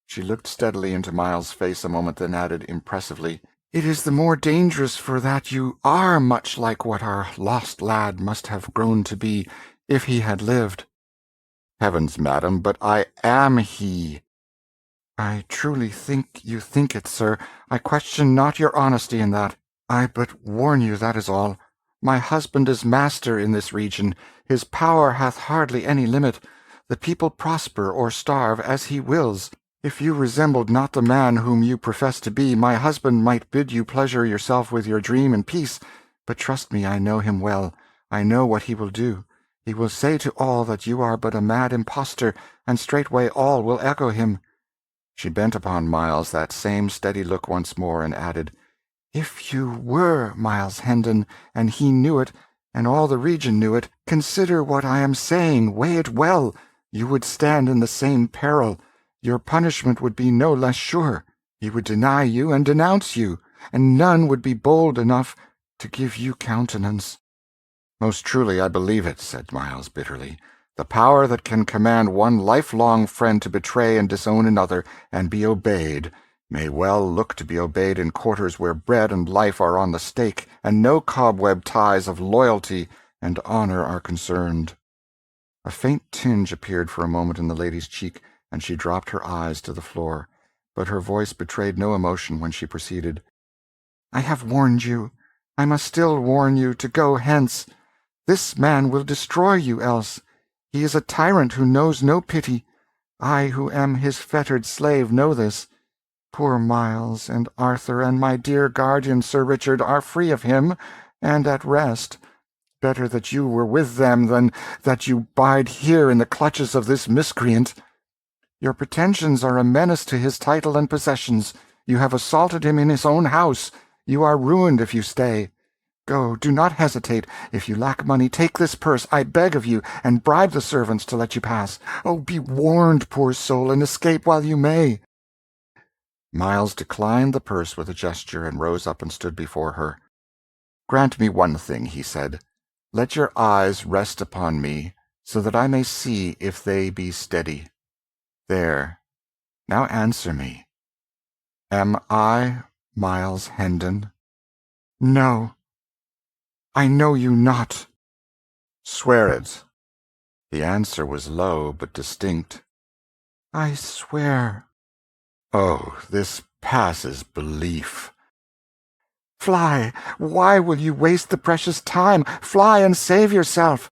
She looked steadily into Miles's face a moment, then added impressively, "It is the more dangerous for that you are much like what our lost lad must have grown to be, if he had lived." "Heavens, madam, but I am he." "I truly think you think it, sir. I question not your honesty in that. I but warn you, that is all. My husband is master in this region. His power hath hardly any limit. The people prosper or starve as he wills. If you resembled not the man whom you profess to be, my husband might bid you pleasure yourself with your dream in peace. But trust me, I know him well. I know what he will do. He will say to all that you are but a mad impostor, and straightway all will echo him." She bent upon Miles that same steady look once more, and added, "If you were Miles Hendon, and he knew it, and all the region knew it, consider what I am saying, weigh it well. You would stand in the same peril. Your punishment would be no less sure. He would deny you and denounce you, and none would be bold enough to give you countenance." "Most truly I believe it," said Miles bitterly. "The power that can command one lifelong friend to betray and disown another, and be obeyed, may well look to be obeyed in quarters where bread and life are on the stake, and no cobweb ties of loyalty and honor are concerned." A faint tinge appeared for a moment in the lady's cheek, and she dropped her eyes to the floor, but her voice betrayed no emotion when she proceeded. "I have warned you. I must still warn you to go hence. This man will destroy you else. He is a tyrant who knows no pity. I, who am his fettered slave, know this. Poor Miles and Arthur and my dear guardian Sir Richard are free of him, and at rest. Better that you were with them than that you bide here in the clutches of this miscreant. Your pretensions are a menace to his title and possessions. You have assaulted him in his own house. You are ruined if you stay. Go, do not hesitate. If you lack money, take this purse, I beg of you, and bribe the servants to let you pass. Oh, be warned, poor soul, and escape while you may." Miles declined the purse with a gesture, and rose up and stood before her. "Grant me one thing," he said. "Let your eyes rest upon me, so that I may see if they be steady. There. Now answer me. Am I Miles Hendon?" "No. I know you not." "Swear it." The answer was low but distinct. "I swear." "Oh, this passes belief." "Fly! Why will you waste the precious time? Fly and save yourself."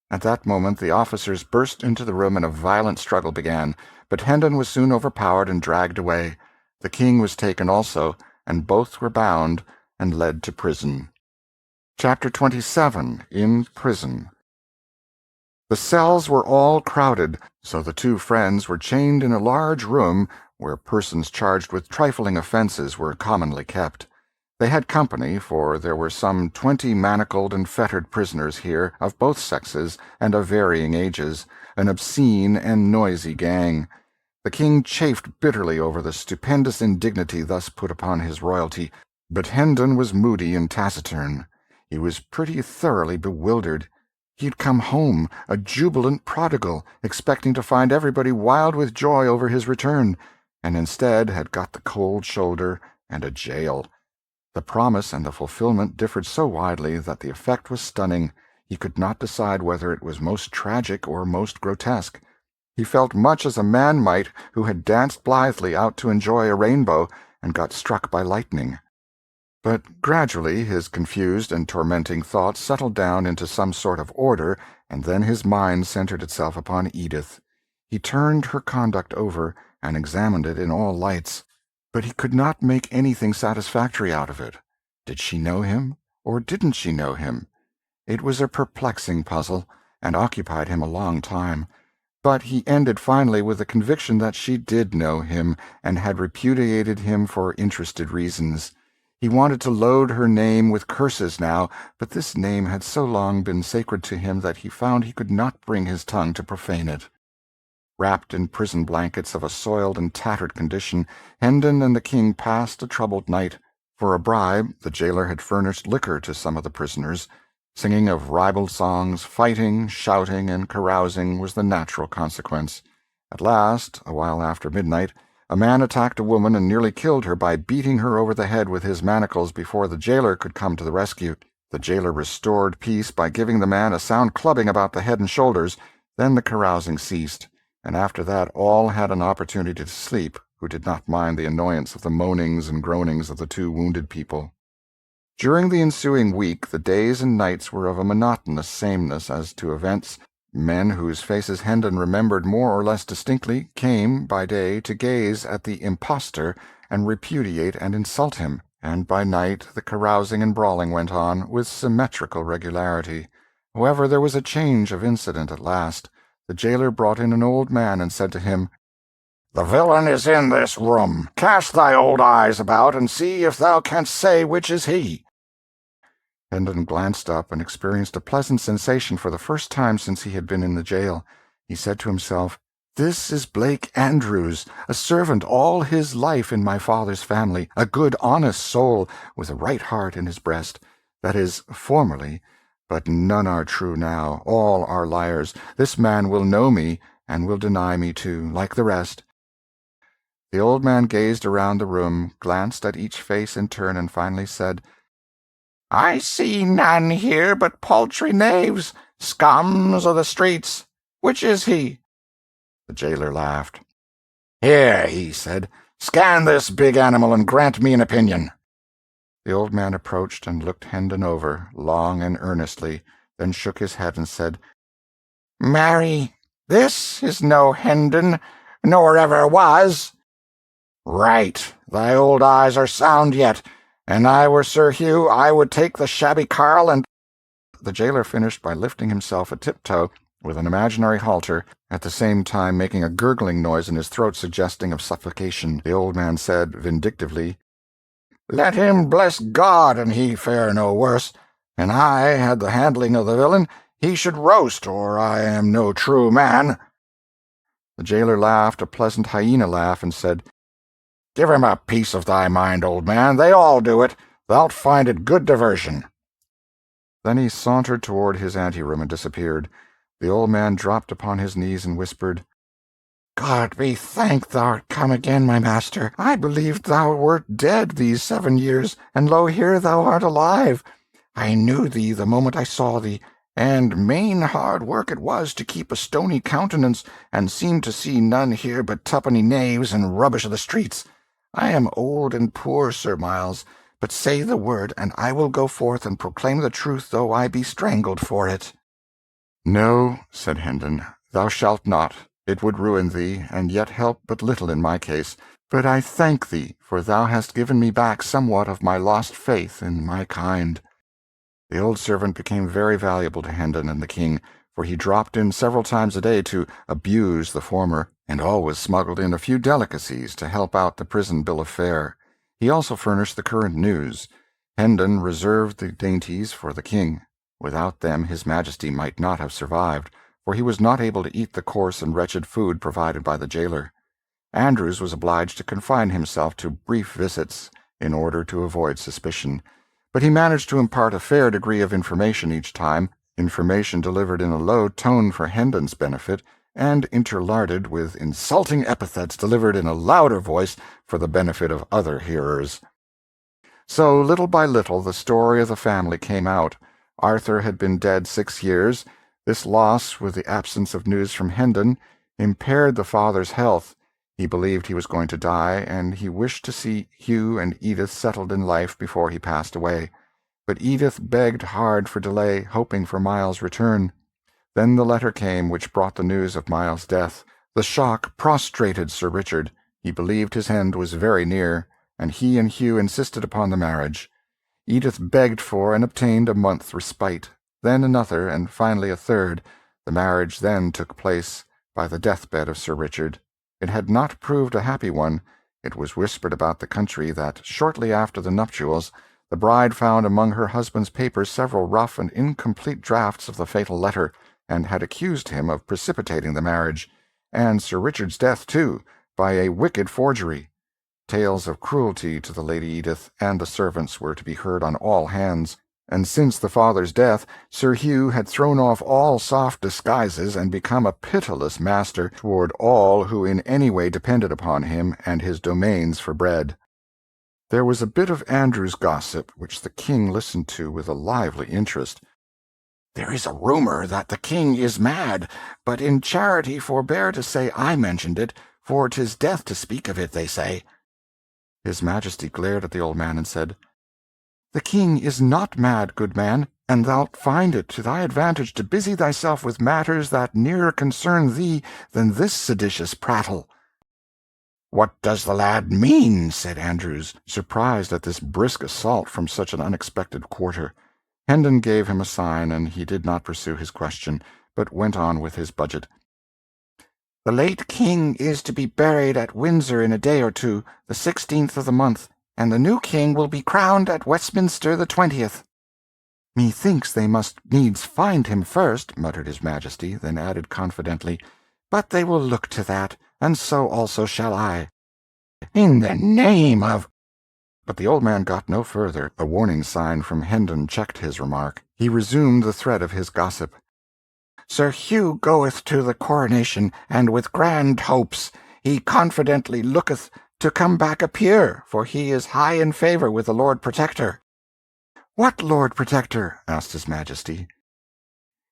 At that moment the officers burst into the room, and a violent struggle began, but Hendon was soon overpowered and dragged away. The king was taken also, and both were bound and led to prison. Chapter 27. In Prison. The cells were all crowded, so the two friends were chained in a large room where persons charged with trifling offences were commonly kept. They had company, for there were some 20 manacled and fettered prisoners here, of both sexes and of varying ages, an obscene and noisy gang. The king chafed bitterly over the stupendous indignity thus put upon his royalty, but Hendon was moody and taciturn. He was pretty thoroughly bewildered. He had come home, a jubilant prodigal, expecting to find everybody wild with joy over his return, and instead had got the cold shoulder and a jail. The promise and the fulfillment differed so widely that the effect was stunning. He could not decide whether it was most tragic or most grotesque. He felt much as a man might who had danced blithely out to enjoy a rainbow and got struck by lightning. But gradually his confused and tormenting thoughts settled down into some sort of order, and then his mind centered itself upon Edith. He turned her conduct over, and examined it in all lights. But he could not make anything satisfactory out of it. Did she know him, or didn't she know him? It was a perplexing puzzle, and occupied him a long time. But he ended finally with the conviction that she did know him, and had repudiated him for interested reasons. He wanted to load her name with curses now, but this name had so long been sacred to him that he found he could not bring his tongue to profane it. Wrapped in prison blankets of a soiled and tattered condition, Hendon and the king passed a troubled night. For a bribe, the jailer had furnished liquor to some of the prisoners. Singing of ribald songs, fighting, shouting, and carousing was the natural consequence. At last, a while after midnight, a man attacked a woman and nearly killed her by beating her over the head with his manacles before the jailer could come to the rescue. The jailer restored peace by giving the man a sound clubbing about the head and shoulders. Then the carousing ceased, and after that all had an opportunity to sleep who did not mind the annoyance of the moanings and groanings of the two wounded people. During the ensuing week the days and nights were of a monotonous sameness as to events. Men whose faces Hendon remembered more or less distinctly came by day to gaze at the impostor and repudiate and insult him, and by night the carousing and brawling went on with symmetrical regularity. However, there was a change of incident at last. The jailer brought in an old man and said to him, "The villain is in this room. Cast thy old eyes about, and see if thou canst say which is he." Hendon glanced up and experienced a pleasant sensation for the first time since he had been in the jail. He said to himself, "This is Blake Andrews, a servant all his life in my father's family, a good, honest soul, with a right heart in his breast. That is, formerly, but none are true now. All are liars. This man will know me, and will deny me too, like the rest." The old man gazed around the room, glanced at each face in turn, and finally said, "I see none here but paltry knaves, scums of the streets. Which is he?" The jailer laughed. "Here," he said, "scan this big animal and grant me an opinion." The old man approached and looked Hendon over, long and earnestly, then shook his head and said, "Marry, this is no Hendon, nor ever was." "Right, thy old eyes are sound yet. And I were Sir Hugh, I would take the shabby carl and—" The jailer finished by lifting himself a tiptoe with an imaginary halter, at the same time making a gurgling noise in his throat suggesting of suffocation. The old man said vindictively, "Let him bless God, and he fare no worse. And I had the handling of the villain, he should roast, or I am no true man." The jailer laughed a pleasant hyena laugh and said, "Give him a piece of thy mind, old man. They all do it. Thou'lt find it good diversion." Then he sauntered toward his anteroom and disappeared. The old man dropped upon his knees and whispered, "God be thanked thou art come again, my master. I believed thou wert dead these 7 years, and lo, here thou art alive. I knew thee the moment I saw thee, and main hard work it was to keep a stony countenance, and seem to see none here but tuppenny knaves and rubbish of the streets. I am old and poor, Sir Miles, but say the word, and I will go forth and proclaim the truth, though I be strangled for it." "No," said Hendon, "thou shalt not. It would ruin thee, and yet help but little in my case. But I thank thee, for thou hast given me back somewhat of my lost faith in my kind." The old servant became very valuable to Hendon and the king, for he dropped in several times a day to abuse the former, and always smuggled in a few delicacies to help out the prison bill of fare. He also furnished the current news. Hendon reserved the dainties for the king. Without them his majesty might not have survived, for he was not able to eat the coarse and wretched food provided by the jailer. Andrews was obliged to confine himself to brief visits in order to avoid suspicion, but he managed to impart a fair degree of information each time, information delivered in a low tone for Hendon's benefit, and interlarded with insulting epithets delivered in a louder voice for the benefit of other hearers. So, little by little, the story of the family came out. Arthur had been dead 6 years. This loss, with the absence of news from Hendon, impaired the father's health. He believed he was going to die, and he wished to see Hugh and Edith settled in life before he passed away. But Edith begged hard for delay, hoping for Miles's return. Then the letter came which brought the news of Miles's death. The shock prostrated Sir Richard. He believed his end was very near, and he and Hugh insisted upon the marriage. Edith begged for and obtained a month's respite, then another, and finally a third. The marriage then took place by the deathbed of Sir Richard. It had not proved a happy one. It was whispered about the country that, shortly after the nuptials, the bride found among her husband's papers several rough and incomplete drafts of the fatal letter, and had accused him of precipitating the marriage, and Sir Richard's death, too, by a wicked forgery. Tales of cruelty to the Lady Edith and the servants were to be heard on all hands, and since the father's death Sir Hugh had thrown off all soft disguises and become a pitiless master toward all who in any way depended upon him and his domains for bread. There was a bit of Andrew's gossip which the king listened to with a lively interest. "There is a rumor that the king is mad, but in charity forbear to say I mentioned it, for 'tis death to speak of it, they say." His Majesty glared at the old man and said, "The king is not mad, good man, and thou'lt find it to thy advantage to busy thyself with matters that nearer concern thee than this seditious prattle." "What does the lad mean?" said Andrews, surprised at this brisk assault from such an unexpected quarter. Hendon gave him a sign, and he did not pursue his question, but went on with his budget. "The late king is to be buried at Windsor in a day or two, the 16th of the month, and the new king will be crowned at Westminster the 20th. "Methinks they must needs find him first," muttered his Majesty, then added confidently, "But they will look to that, and so also shall I." "In the name of—" But the old man got no further. A warning sign from Hendon checked his remark. He resumed the thread of his gossip. "Sir Hugh goeth to the coronation, and with grand hopes. He confidently looketh to come back a peer, for he is high in favour with the Lord Protector." "What Lord Protector?" asked his Majesty.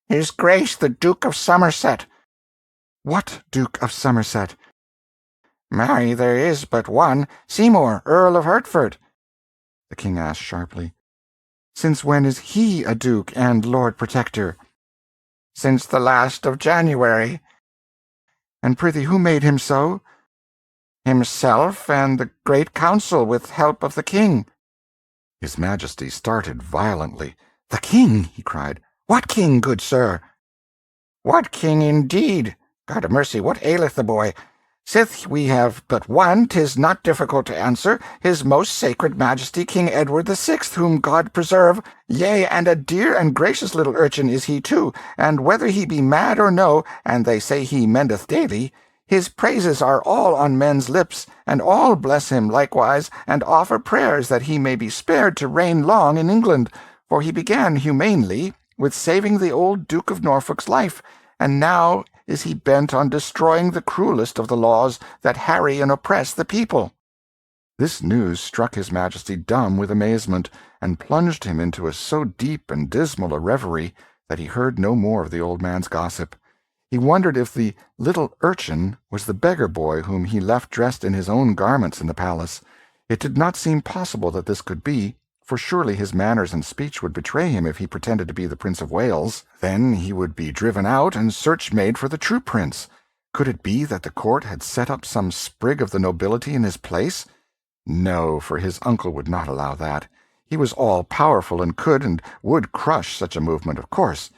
"His Grace the Duke of Somerset." "What Duke of Somerset?" "Marry, there is but one, Seymour, Earl of Hertford." The king asked sharply, "Since when is he a duke and Lord Protector?" "Since the last of January." "And prithee, who made him so?" "Himself and the Great Council, with help of the king." His Majesty started violently. "The king!" he cried. "What king, good sir?" "What king, indeed? God a mercy, what aileth the boy? Sith we have but one, 'tis not difficult to answer, his most sacred Majesty King Edward the Sixth, whom God preserve. Yea, and a dear and gracious little urchin is he too, and whether he be mad or no, and they say he mendeth daily, his praises are all on men's lips, and all bless him likewise, and offer prayers that he may be spared to reign long in England, for he began humanely with saving the old Duke of Norfolk's life, and now is he bent on destroying the cruelest of the laws that harry and oppress the people." This news struck his Majesty dumb with amazement, and plunged him into so deep and dismal a reverie that he heard no more of the old man's gossip. He wondered if the little urchin was the beggar boy whom he left dressed in his own garments in the palace. It did not seem possible that this could be, for surely his manners and speech would betray him if he pretended to be the Prince of Wales. Then he would be driven out and search made for the true prince. Could it be that the court had set up some sprig of the nobility in his place? No, for his uncle would not allow that. He was all-powerful and could and would crush such a movement, of course.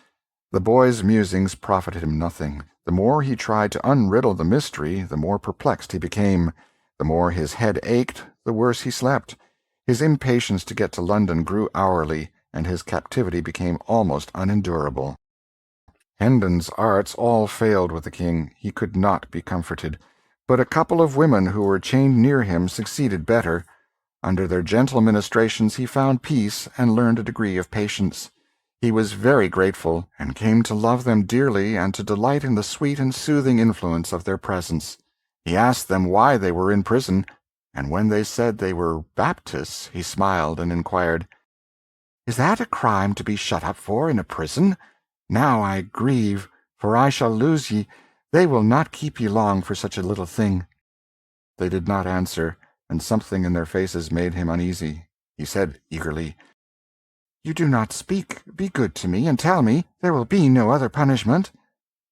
The boy's musings profited him nothing. The more he tried to unriddle the mystery, the more perplexed he became. The more his head ached, the worse he slept. His impatience to get to London grew hourly, and his captivity became almost unendurable. Hendon's arts all failed with the king. He could not be comforted. But a couple of women who were chained near him succeeded better. Under their gentle ministrations he found peace and learned a degree of patience. He was very grateful, and came to love them dearly and to delight in the sweet and soothing influence of their presence. He asked them why they were in prison, and when they said they were Baptists, he smiled and inquired, "Is that a crime to be shut up for in a prison? Now I grieve, for I shall lose ye. They will not keep ye long for such a little thing." They did not answer, and something in their faces made him uneasy. He said eagerly, "You do not speak. Be good to me, and tell me. There will be no other punishment.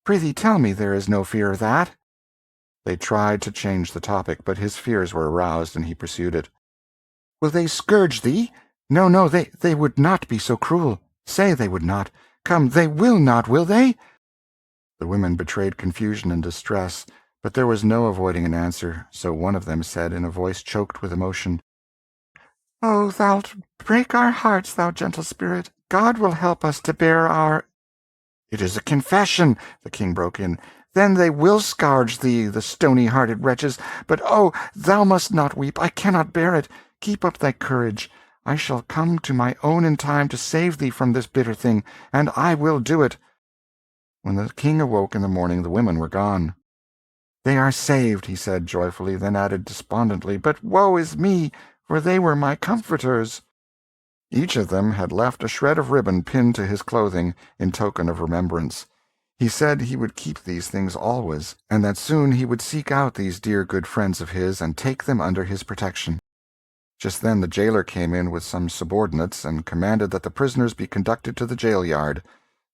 Prithee tell me there is no fear of that." They tried to change the topic, but his fears were aroused, and he pursued it. Will they scourge thee? No, no, they would not be so cruel. Say they would not. Come, they will not, will they? The women betrayed confusion and distress, but there was no avoiding an answer, so one of them said in a voice choked with emotion, "Oh, thou'lt break our hearts, thou gentle spirit. God will help us to bear our—" "It is a confession," the king broke in. "Then they will scourge thee, the stony-hearted wretches. But oh, thou must not weep. I cannot bear it. Keep up thy courage. I shall come to my own in time to save thee from this bitter thing, and I will do it." When the king awoke in the morning, the women were gone. "They are saved," he said joyfully, then added despondently, "but woe is me, for they were my comforters." Each of them had left a shred of ribbon pinned to his clothing in token of remembrance. He said he would keep these things always, and that soon he would seek out these dear good friends of his and take them under his protection. Just then the jailer came in with some subordinates and commanded that the prisoners be conducted to the jail yard.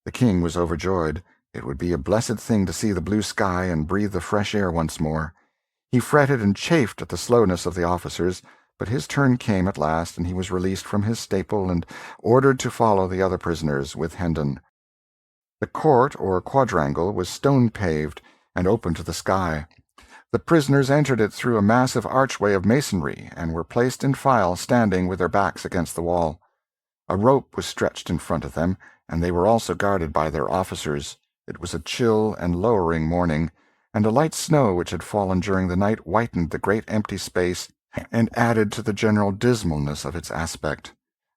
The king was overjoyed. It would be a blessed thing to see the blue sky and breathe the fresh air once more. He fretted and chafed at the slowness of the officers, but his turn came at last, and he was released from his staple and ordered to follow the other prisoners with Hendon. The court, or quadrangle, was stone-paved and open to the sky. The prisoners entered it through a massive archway of masonry, and were placed in file, standing with their backs against the wall. A rope was stretched in front of them, and they were also guarded by their officers. It was a chill and lowering morning, and a light snow which had fallen during the night whitened the great empty space and added to the general dismalness of its aspect.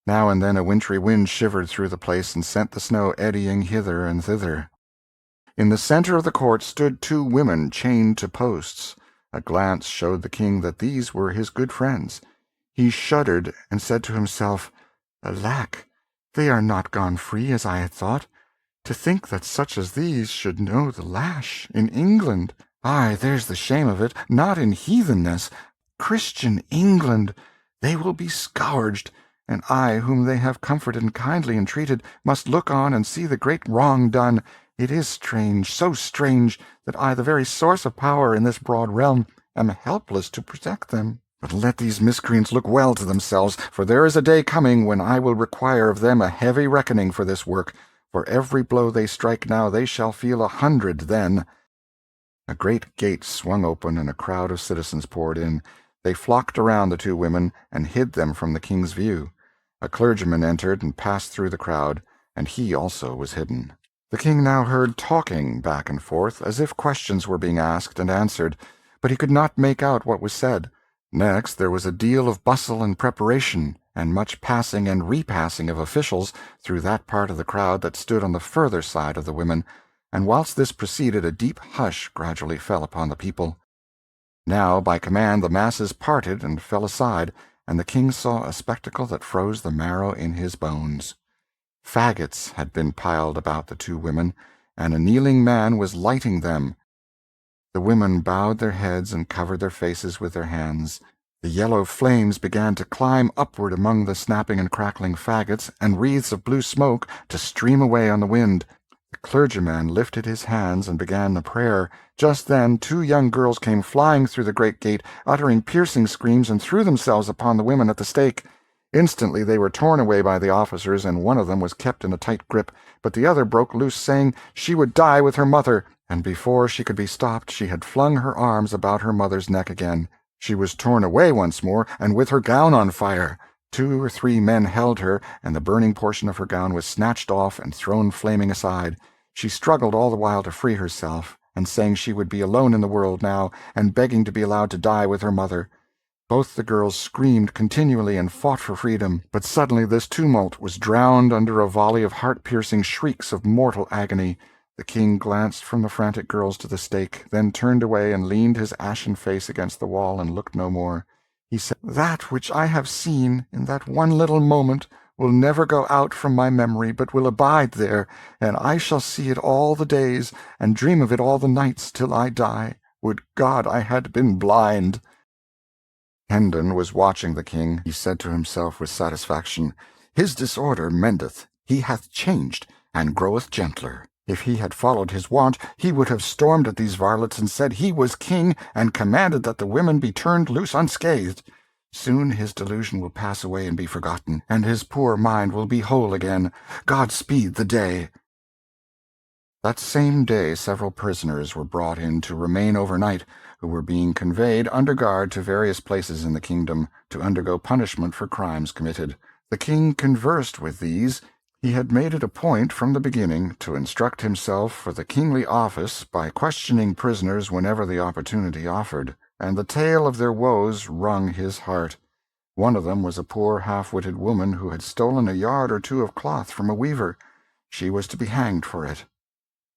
Now and then a wintry wind shivered through the place and sent the snow eddying hither and thither. In the center of the court stood two women chained to posts. A glance showed the king that these were his good friends. He shuddered and said to himself, "Alack, they are not gone free as I had thought. To think that such as these should know the lash in England! Aye, there's the shame of it, not in heathenness. Christian England! They will be scourged, and I, whom they have comforted and kindly entreated, must look on and see the great wrong done. It is strange, so strange, that I, the very source of power in this broad realm, am helpless to protect them. But let these miscreants look well to themselves, for there is a day coming when I will require of them a heavy reckoning for this work. For every blow they strike now, they shall feel 100 then." A great gate swung open, and a crowd of citizens poured in. They flocked around the two women and hid them from the king's view. A clergyman entered and passed through the crowd, and he also was hidden. The king now heard talking back and forth, as if questions were being asked and answered, but he could not make out what was said. Next there was a deal of bustle and preparation, and much passing and repassing of officials through that part of the crowd that stood on the further side of the women, and whilst this proceeded a deep hush gradually fell upon the people. Now, by command, the masses parted and fell aside, and the king saw a spectacle that froze the marrow in his bones. Faggots had been piled about the two women, and a kneeling man was lighting them. The women bowed their heads and covered their faces with their hands. The yellow flames began to climb upward among the snapping and crackling faggots, and wreaths of blue smoke to stream away on the wind. The clergyman lifted his hands and began a prayer. Just then 2 young girls came flying through the great gate, uttering piercing screams, and threw themselves upon the women at the stake. Instantly they were torn away by the officers, and one of them was kept in a tight grip, but the other broke loose, saying she would die with her mother, and before she could be stopped she had flung her arms about her mother's neck again. She was torn away once more, and with her gown on fire. 2 or 3 men held her, and the burning portion of her gown was snatched off and thrown flaming aside. She struggled all the while to free herself, and saying she would be alone in the world now, and begging to be allowed to die with her mother. Both the girls screamed continually and fought for freedom, but suddenly this tumult was drowned under a volley of heart-piercing shrieks of mortal agony. The king glanced from the frantic girls to the stake, then turned away and leaned his ashen face against the wall and looked no more. He said, "That which I have seen in that one little moment will never go out from my memory, but will abide there, and I shall see it all the days, and dream of it all the nights till I die. Would God I had been blind!" Hendon was watching the king. He said to himself with satisfaction, "His disorder mendeth, he hath changed, and groweth gentler." If he had followed his wont, he would have stormed at these varlets and said he was king, and commanded that the women be turned loose unscathed. Soon his delusion will pass away and be forgotten, and his poor mind will be whole again. God speed the day." That same day several prisoners were brought in to remain overnight, who were being conveyed under guard to various places in the kingdom, to undergo punishment for crimes committed. The king conversed with these. He had made it a point from the beginning to instruct himself for the kingly office by questioning prisoners whenever the opportunity offered, and the tale of their woes wrung his heart. One of them was a poor half-witted woman who had stolen a yard or two of cloth from a weaver. She was to be hanged for it.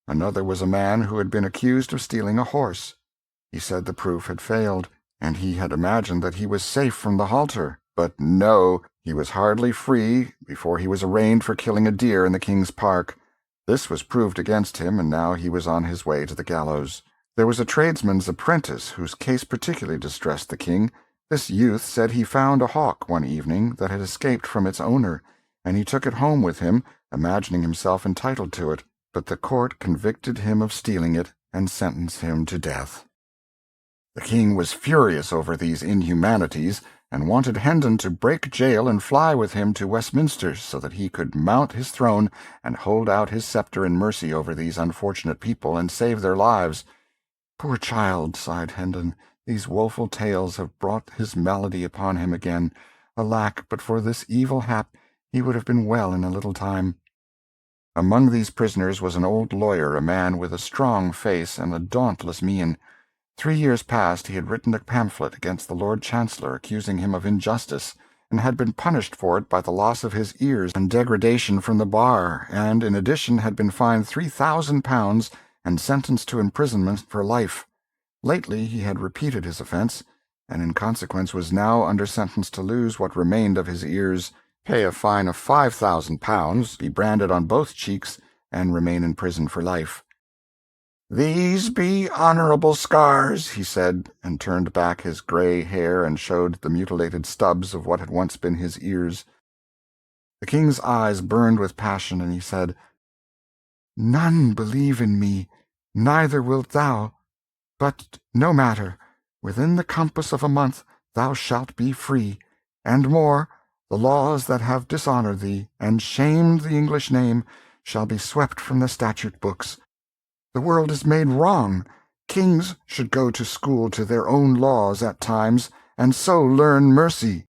Another was a man who had been accused of stealing a horse. He said the proof had failed, and he had imagined that he was safe from the halter. But no, he was hardly free before he was arraigned for killing a deer in the King's Park. This was proved against him, and now he was on his way to the gallows. There was a tradesman's apprentice whose case particularly distressed the king. This youth said he found a hawk one evening that had escaped from its owner, and he took it home with him, imagining himself entitled to it. But the court convicted him of stealing it and sentenced him to death. The king was furious over these inhumanities, and wanted Hendon to break jail and fly with him to Westminster, so that he could mount his throne and hold out his sceptre in mercy over these unfortunate people and save their lives. "Poor child," sighed Hendon, "these woeful tales have brought his malady upon him again. Alack, but for this evil hap, he would have been well in a little time." Among these prisoners was an old lawyer, a man with a strong face and a dauntless mien. 3 years past he had written a pamphlet against the Lord Chancellor, accusing him of injustice, and had been punished for it by the loss of his ears and degradation from the bar, and in addition had been fined £3,000 and sentenced to imprisonment for life. Lately he had repeated his offence, and in consequence was now under sentence to lose what remained of his ears, pay a fine of £5,000, be branded on both cheeks, and remain in prison for life. "These be honorable scars," he said, and turned back his grey hair and showed the mutilated stubs of what had once been his ears. The king's eyes burned with passion, and he said, "None believe in me, neither wilt thou. But no matter, within the compass of a month thou shalt be free, and more, the laws that have dishonoured thee, and shamed the English name, shall be swept from the statute books. The world is made wrong. Kings should go to school to their own laws at times, and so learn mercy."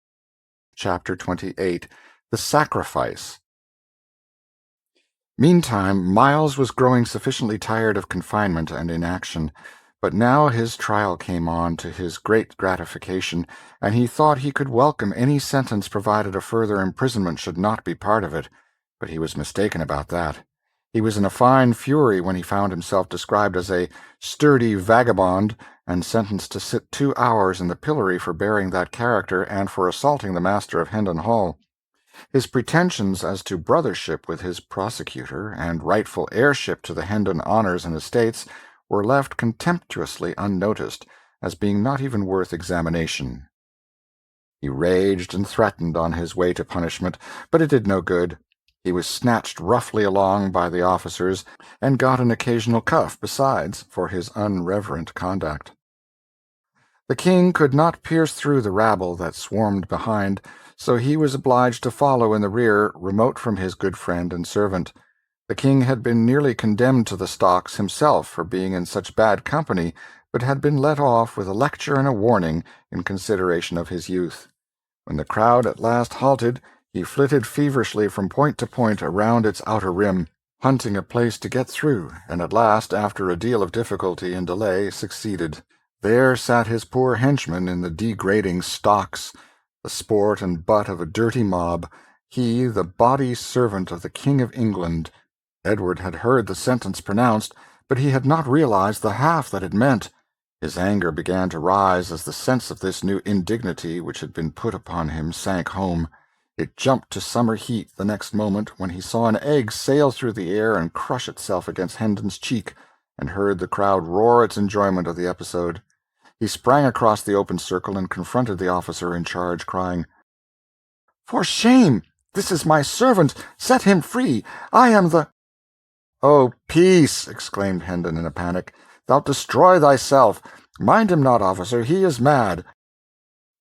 Chapter 28. The Sacrifice. Meantime, Miles was growing sufficiently tired of confinement and inaction, but now his trial came on, to his great gratification, and he thought he could welcome any sentence provided a further imprisonment should not be part of it. But he was mistaken about that. He was in a fine fury when he found himself described as a sturdy vagabond, and sentenced to sit 2 hours in the pillory for bearing that character and for assaulting the master of Hendon Hall. His pretensions as to brothership with his prosecutor, and rightful heirship to the Hendon honours and estates, were left contemptuously unnoticed, as being not even worth examination. He raged and threatened on his way to punishment, but it did no good. He was snatched roughly along by the officers, and got an occasional cuff besides for his unreverent conduct. The king could not pierce through the rabble that swarmed behind, so he was obliged to follow in the rear, remote from his good friend and servant. The king had been nearly condemned to the stocks himself for being in such bad company, but had been let off with a lecture and a warning in consideration of his youth. When the crowd at last halted, he flitted feverishly from point to point around its outer rim, hunting a place to get through, and at last, after a deal of difficulty and delay, succeeded. There sat his poor henchman in the degrading stocks, the sport and butt of a dirty mob, he the body servant of the King of England. Edward had heard the sentence pronounced, but he had not realized the half that it meant. His anger began to rise as the sense of this new indignity which had been put upon him sank home. It jumped to summer heat the next moment when he saw an egg sail through the air and crush itself against Hendon's cheek, and heard the crowd roar its enjoyment of the episode. He sprang across the open circle and confronted the officer in charge, crying, "For shame! This is my servant! Set him free! I am the—" "Oh, peace!" exclaimed Hendon in a panic. "Thou'lt destroy thyself. Mind him not, officer, he is mad."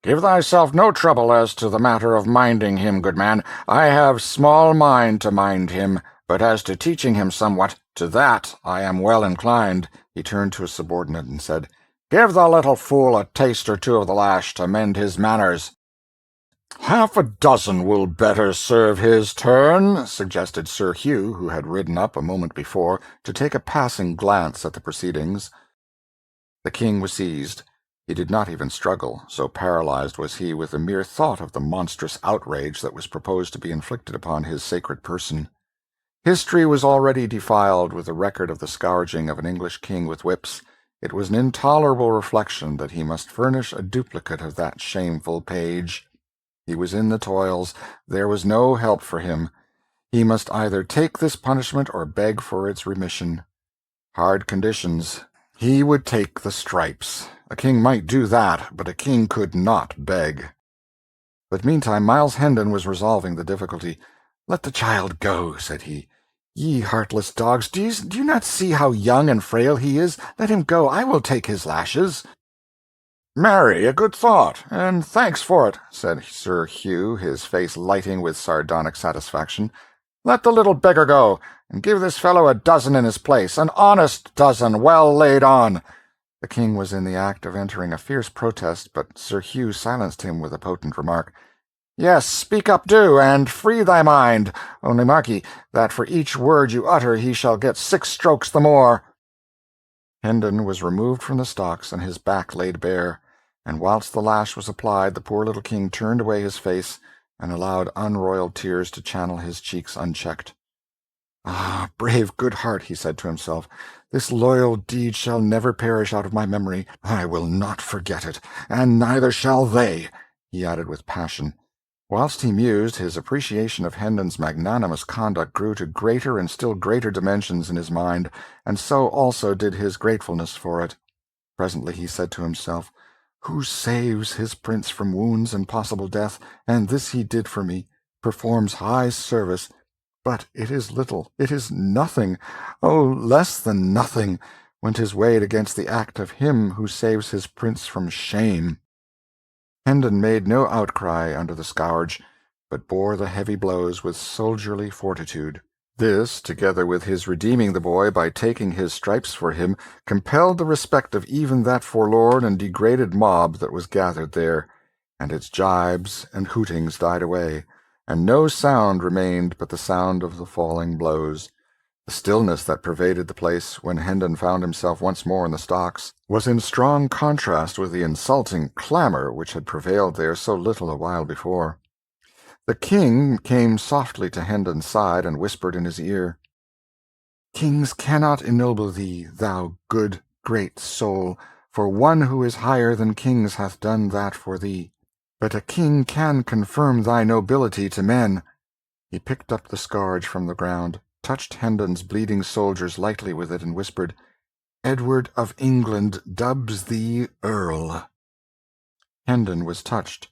"Give thyself no trouble as to the matter of minding him, good man. I have small mind to mind him, but as to teaching him somewhat, to that I am well inclined." He turned to his subordinate and said, "Give the little fool a taste or two of the lash to mend his manners." "Half a dozen will better serve his turn," suggested Sir Hugh, who had ridden up a moment before to take a passing glance at the proceedings. The king was seized. He did not even struggle, so paralyzed was he with the mere thought of the monstrous outrage that was proposed to be inflicted upon his sacred person. History was already defiled with the record of the scourging of an English king with whips. It was an intolerable reflection that he must furnish a duplicate of that shameful page. He was in the toils. There was no help for him. He must either take this punishment or beg for its remission. Hard conditions. He would take the stripes. A king might do that, but a king could not beg. But meantime Miles Hendon was resolving the difficulty. "Let the child go," said he. "Ye heartless dogs, do you not see how young and frail he is? Let him go. I will take his lashes." "Marry, a good thought, and thanks for it," said Sir Hugh, his face lighting with sardonic satisfaction. "Let the little beggar go, and give this fellow a dozen in his place, an honest dozen, well laid on." The king was in the act of entering a fierce protest, but Sir Hugh silenced him with a potent remark. "Yes, speak up, do, and free thy mind. Only mark ye, that for each word you utter he shall get 6 strokes the more." Hendon was removed from the stocks and his back laid bare, and whilst the lash was applied the poor little king turned away his face and allowed unroyal tears to channel his cheeks unchecked. "Ah, brave good heart," he said to himself, "this loyal deed shall never perish out of my memory. I will not forget it, and neither shall they," he added with passion. Whilst he mused, his appreciation of Hendon's magnanimous conduct grew to greater and still greater dimensions in his mind, and so also did his gratefulness for it. Presently he said to himself, "Who saves his prince from wounds and possible death, and this he did for me, performs high service. But it is little, it is nothing, oh, less than nothing, when 'tis weighed against the act of him who saves his prince from shame." Hendon made no outcry under the scourge, but bore the heavy blows with soldierly fortitude. This, together with his redeeming the boy by taking his stripes for him, compelled the respect of even that forlorn and degraded mob that was gathered there, and its gibes and hootings died away, and no sound remained but the sound of the falling blows. The stillness that pervaded the place when Hendon found himself once more in the stocks was in strong contrast with the insulting clamour which had prevailed there so little a while before. The king came softly to Hendon's side and whispered in his ear, "Kings cannot ennoble thee, thou good, great soul, for one who is higher than kings hath done that for thee. But a king can confirm thy nobility to men." He picked up the scourge from the ground, touched Hendon's bleeding soldiers lightly with it, and whispered, "Edward of England dubs thee Earl." Hendon was touched.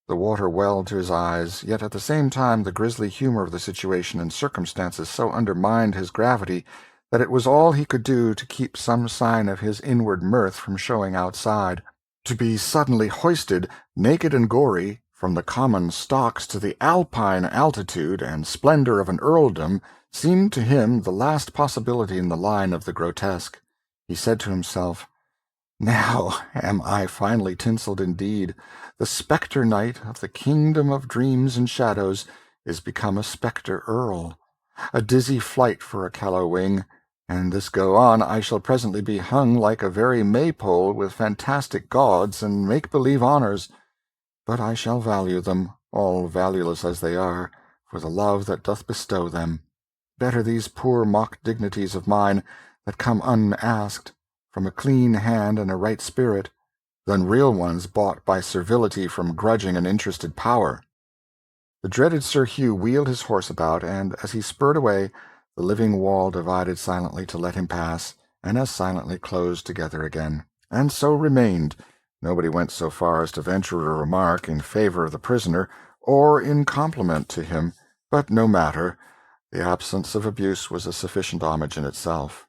The water welled to his eyes, yet at the same time the grisly humor of the situation and circumstances so undermined his gravity that it was all he could do to keep some sign of his inward mirth from showing outside. To be suddenly hoisted, naked and gory, from the common stocks to the alpine altitude and splendor of an earldom seemed to him the last possibility in the line of the grotesque. He said to himself, "Now am I finally tinselled indeed. The spectre knight of the kingdom of dreams and shadows is become a spectre earl. A dizzy flight for a callow wing, and this go on, I shall presently be hung like a very maypole with fantastic gauds and make-believe honours. But I shall value them, all valueless as they are, for the love that doth bestow them. Better these poor mock dignities of mine, that come unasked, from a clean hand and a right spirit, than real ones bought by servility from grudging and interested power." The dreaded Sir Hugh wheeled his horse about, and, as he spurred away, the living wall divided silently to let him pass, and as silently closed together again, and so remained. Nobody went so far as to venture a remark in favor of the prisoner, or in compliment to him, but no matter. The absence of abuse was a sufficient homage in itself.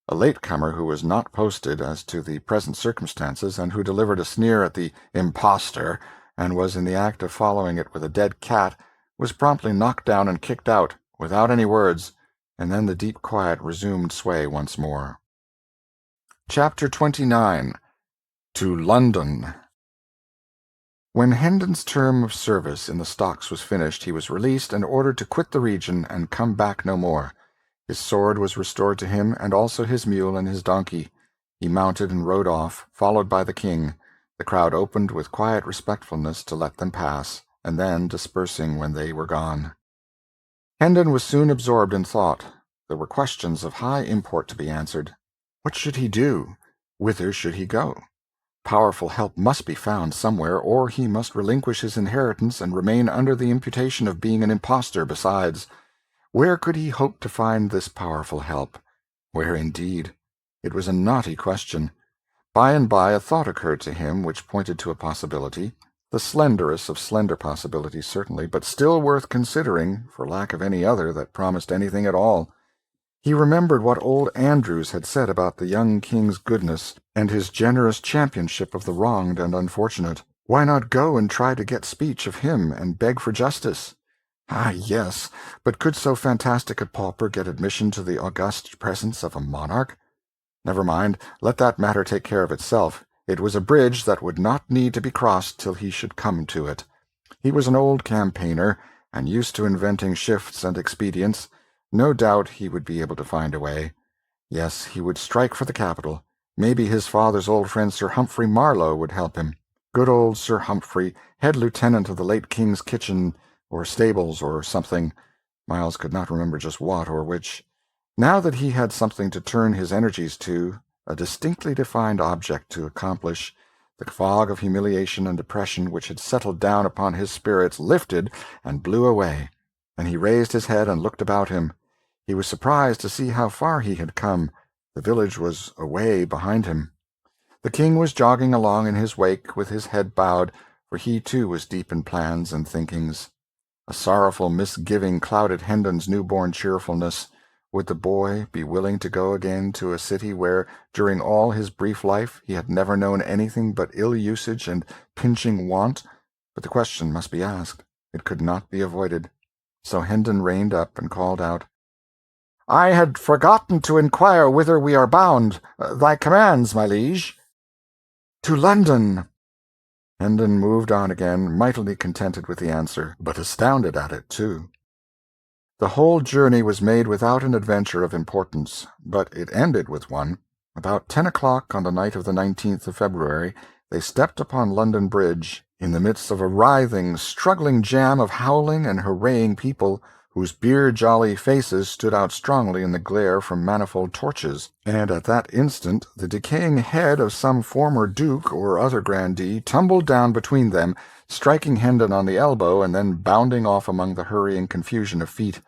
A late-comer who was not posted as to the present circumstances, and who delivered a sneer at the impostor, and was in the act of following it with a dead cat, was promptly knocked down and kicked out, without any words, and then the deep quiet resumed sway once more. Chapter 29. To London. When Hendon's term of service in the stocks was finished, he was released and ordered to quit the region and come back no more. His sword was restored to him, and also his mule and his donkey. He mounted and rode off, followed by the king. The crowd opened with quiet respectfulness to let them pass, and then dispersing when they were gone. Hendon was soon absorbed in thought. There were questions of high import to be answered. What should he do? Whither should he go? Powerful help must be found somewhere, or he must relinquish his inheritance and remain under the imputation of being an impostor besides. Where could he hope to find this powerful help? Where, indeed? It was a knotty question. By and by a thought occurred to him which pointed to a possibility, the slenderest of slender possibilities certainly, but still worth considering, for lack of any other that promised anything at all. He remembered what old Andrews had said about the young king's goodness, and his generous championship of the wronged and unfortunate. Why not go and try to get speech of him, and beg for justice? Ah, yes, but could so fantastic a pauper get admission to the august presence of a monarch? Never mind, let that matter take care of itself. It was a bridge that would not need to be crossed till he should come to it. He was an old campaigner, and used to inventing shifts and expedients. No doubt he would be able to find a way. Yes, he would strike for the capital. Maybe his father's old friend Sir Humphrey Marlowe would help him. Good old Sir Humphrey, head lieutenant of the late king's kitchen, or stables, or something. Miles could not remember just what or which. Now that he had something to turn his energies to, a distinctly defined object to accomplish, the fog of humiliation and depression which had settled down upon his spirits lifted and blew away, and he raised his head and looked about him. He was surprised to see how far he had come. The village was away behind him. The king was jogging along in his wake with his head bowed, for he too was deep in plans and thinkings. A sorrowful misgiving clouded Hendon's new-born cheerfulness. Would the boy be willing to go again to a city where, during all his brief life, he had never known anything but ill-usage and pinching want? But the question must be asked. It could not be avoided. So Hendon reined up and called out, "I had forgotten to inquire whither we are bound. Thy commands, my liege." "To London." Hendon moved on again, mightily contented with the answer, but astounded at it, too. The whole journey was made without an adventure of importance, but it ended with one. About 10 o'clock on the night of the 19th of February, they stepped upon London Bridge, in the midst of a writhing, struggling jam of howling and hurraying people, whose beer-jolly faces stood out strongly in the glare from manifold torches, and at that instant the decaying head of some former duke or other grandee tumbled down between them, striking Hendon on the elbow and then bounding off among the hurrying confusion of feet.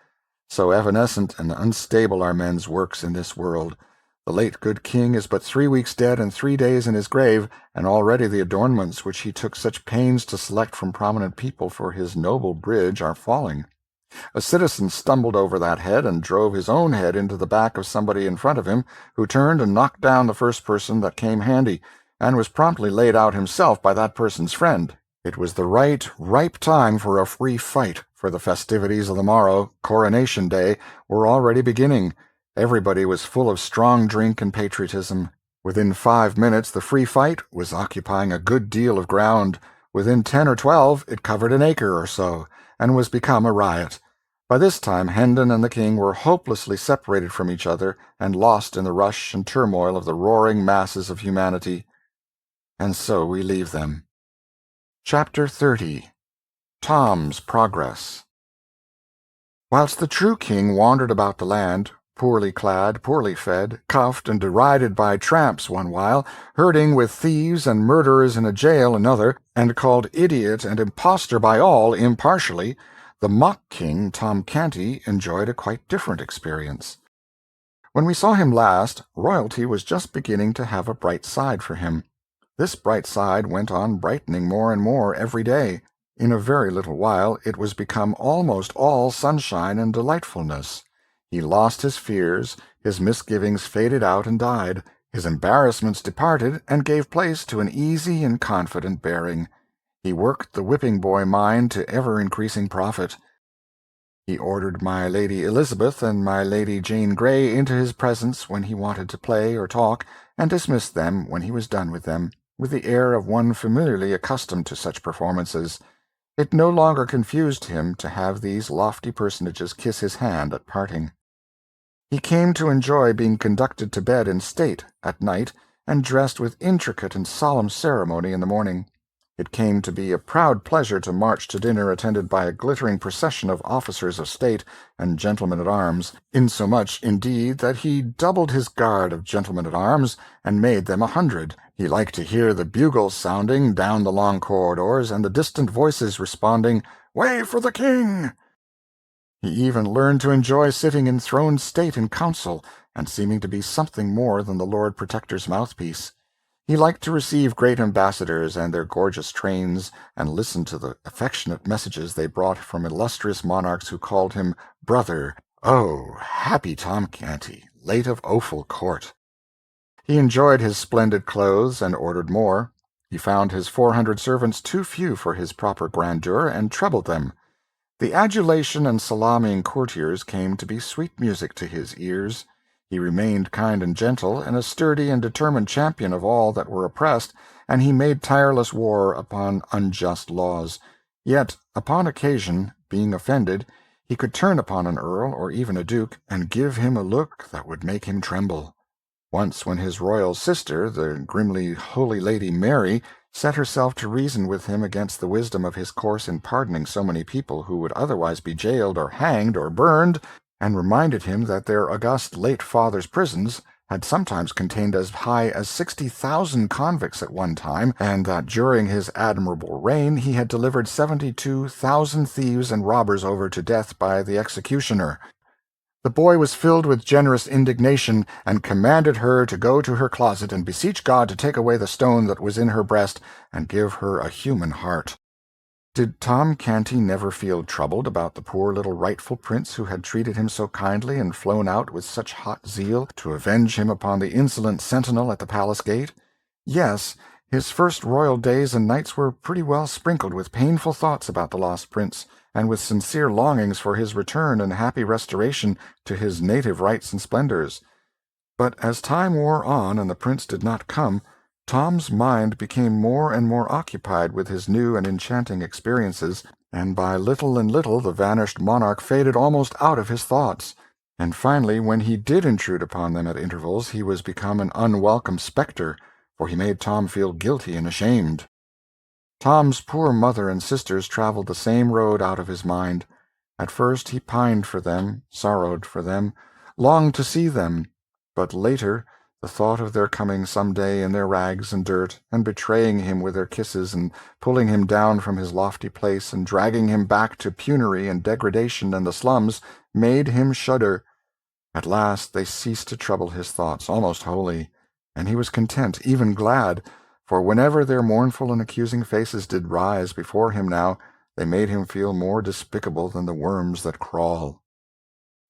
So evanescent and unstable are men's works in this world. The late good king is but 3 weeks dead and 3 days in his grave, and already the adornments which he took such pains to select from prominent people for his noble bridge are falling. A citizen stumbled over that head and drove his own head into the back of somebody in front of him, who turned and knocked down the first person that came handy, and was promptly laid out himself by that person's friend. It was the right, ripe time for a free fight, for the festivities of the morrow, Coronation Day, were already beginning. Everybody was full of strong drink and patriotism. Within 5 minutes the free fight was occupying a good deal of ground. Within 10 or 12 it covered an acre or so, and was become a riot. By this time Hendon and the king were hopelessly separated from each other and lost in the rush and turmoil of the roaring masses of humanity. And so we leave them. Chapter 30. Tom's Progress. Whilst the true king wandered about the land, poorly clad, poorly fed, cuffed and derided by tramps one while, herding with thieves and murderers in a jail another, and called idiot and impostor by all impartially, the mock-king, Tom Canty, enjoyed a quite different experience. When we saw him last, royalty was just beginning to have a bright side for him. This bright side went on brightening more and more every day. In a very little while it was become almost all sunshine and delightfulness. He lost his fears, his misgivings faded out and died, his embarrassments departed and gave place to an easy and confident bearing. He worked the whipping-boy mind to ever-increasing profit. He ordered my Lady Elizabeth and my Lady Jane Grey into his presence when he wanted to play or talk, and dismissed them when he was done with them, with the air of one familiarly accustomed to such performances. It no longer confused him to have these lofty personages kiss his hand at parting. He came to enjoy being conducted to bed in state at night, and dressed with intricate and solemn ceremony in the morning. It came to be a proud pleasure to march to dinner attended by a glittering procession of officers of state and gentlemen-at-arms, insomuch, indeed, that he doubled his guard of gentlemen-at-arms, and made them 100. He liked to hear the bugles sounding down the long corridors, and the distant voices responding, "Way for the King!" He even learned to enjoy sitting in throned state in council, and seeming to be something more than the Lord Protector's mouthpiece. He liked to receive great ambassadors and their gorgeous trains, and listen to the affectionate messages they brought from illustrious monarchs who called him brother. Oh, happy Tom Canty, late of Offal Court! He enjoyed his splendid clothes, and ordered more. He found his 400 servants too few for his proper grandeur, and trebled them. The adulation and salaming courtiers came to be sweet music to his ears. He remained kind and gentle, and a sturdy and determined champion of all that were oppressed, and he made tireless war upon unjust laws. Yet, upon occasion, being offended, he could turn upon an earl, or even a duke, and give him a look that would make him tremble. Once when his royal sister, the grimly holy Lady Mary, set herself to reason with him against the wisdom of his course in pardoning so many people who would otherwise be jailed or hanged or burned, and reminded him that their august late father's prisons had sometimes contained as high as 60,000 convicts at one time, and that during his admirable reign he had delivered 72,000 thieves and robbers over to death by the executioner. The boy was filled with generous indignation, and commanded her to go to her closet and beseech God to take away the stone that was in her breast, and give her a human heart. Did Tom Canty never feel troubled about the poor little rightful prince who had treated him so kindly and flown out with such hot zeal to avenge him upon the insolent sentinel at the palace gate? Yes, his first royal days and nights were pretty well sprinkled with painful thoughts about the lost prince, and with sincere longings for his return and happy restoration to his native rights and splendors. But as time wore on and the prince did not come, Tom's mind became more and more occupied with his new and enchanting experiences, and by little and little the vanished monarch faded almost out of his thoughts, and finally, when he did intrude upon them at intervals, he was become an unwelcome spectre, for he made Tom feel guilty and ashamed. Tom's poor mother and sisters traveled the same road out of his mind. At first he pined for them, sorrowed for them, longed to see them, but later the thought of their coming some day in their rags and dirt, and betraying him with their kisses, and pulling him down from his lofty place, and dragging him back to penury and degradation and the slums, made him shudder. At last they ceased to trouble his thoughts almost wholly, and he was content, even glad, for whenever their mournful and accusing faces did rise before him now, they made him feel more despicable than the worms that crawl.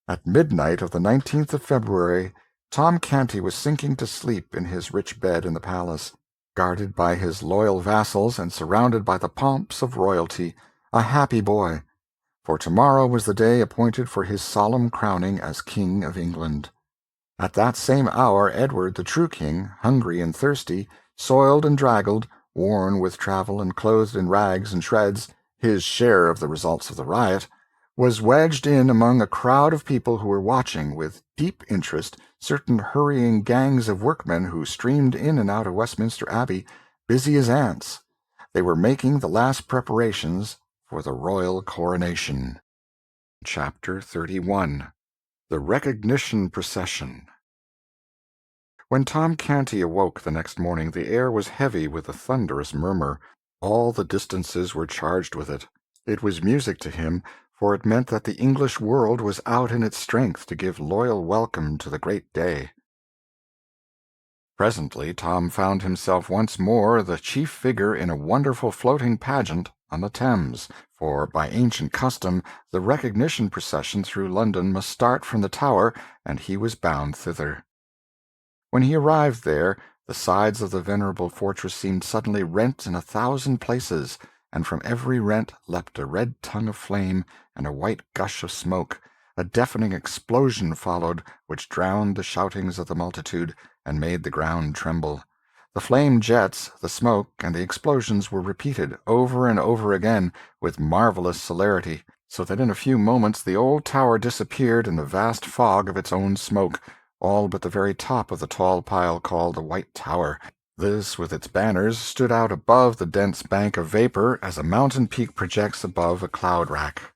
At midnight of the 19th of February, Tom Canty was sinking to sleep in his rich bed in the palace, guarded by his loyal vassals and surrounded by the pomps of royalty, a happy boy, for tomorrow was the day appointed for his solemn crowning as King of England. At that same hour Edward, the true king, hungry and thirsty, soiled and draggled, worn with travel and clothed in rags and shreds, his share of the results of the riot, was wedged in among a crowd of people who were watching, with deep interest, certain hurrying gangs of workmen who streamed in and out of Westminster Abbey, busy as ants. They were making the last preparations for the royal coronation. Chapter 31. The Recognition Procession. When Tom Canty awoke the next morning, the air was heavy with a thunderous murmur. All the distances were charged with it. It was music to him, for it meant that the English world was out in its strength to give loyal welcome to the great day. Presently Tom found himself once more the chief figure in a wonderful floating pageant on the Thames, for by ancient custom the recognition procession through London must start from the Tower, and he was bound thither. When he arrived there, the sides of the venerable fortress seemed suddenly rent in 1,000 places, and from every rent leapt a red tongue of flame and a white gush of smoke. A deafening explosion followed, which drowned the shoutings of the multitude and made the ground tremble. The flame jets, the smoke, and the explosions were repeated over and over again with marvelous celerity, so that in a few moments the old tower disappeared in the vast fog of its own smoke, all but the very top of the tall pile called the White Tower. This, with its banners, stood out above the dense bank of vapor as a mountain peak projects above a cloud-rack.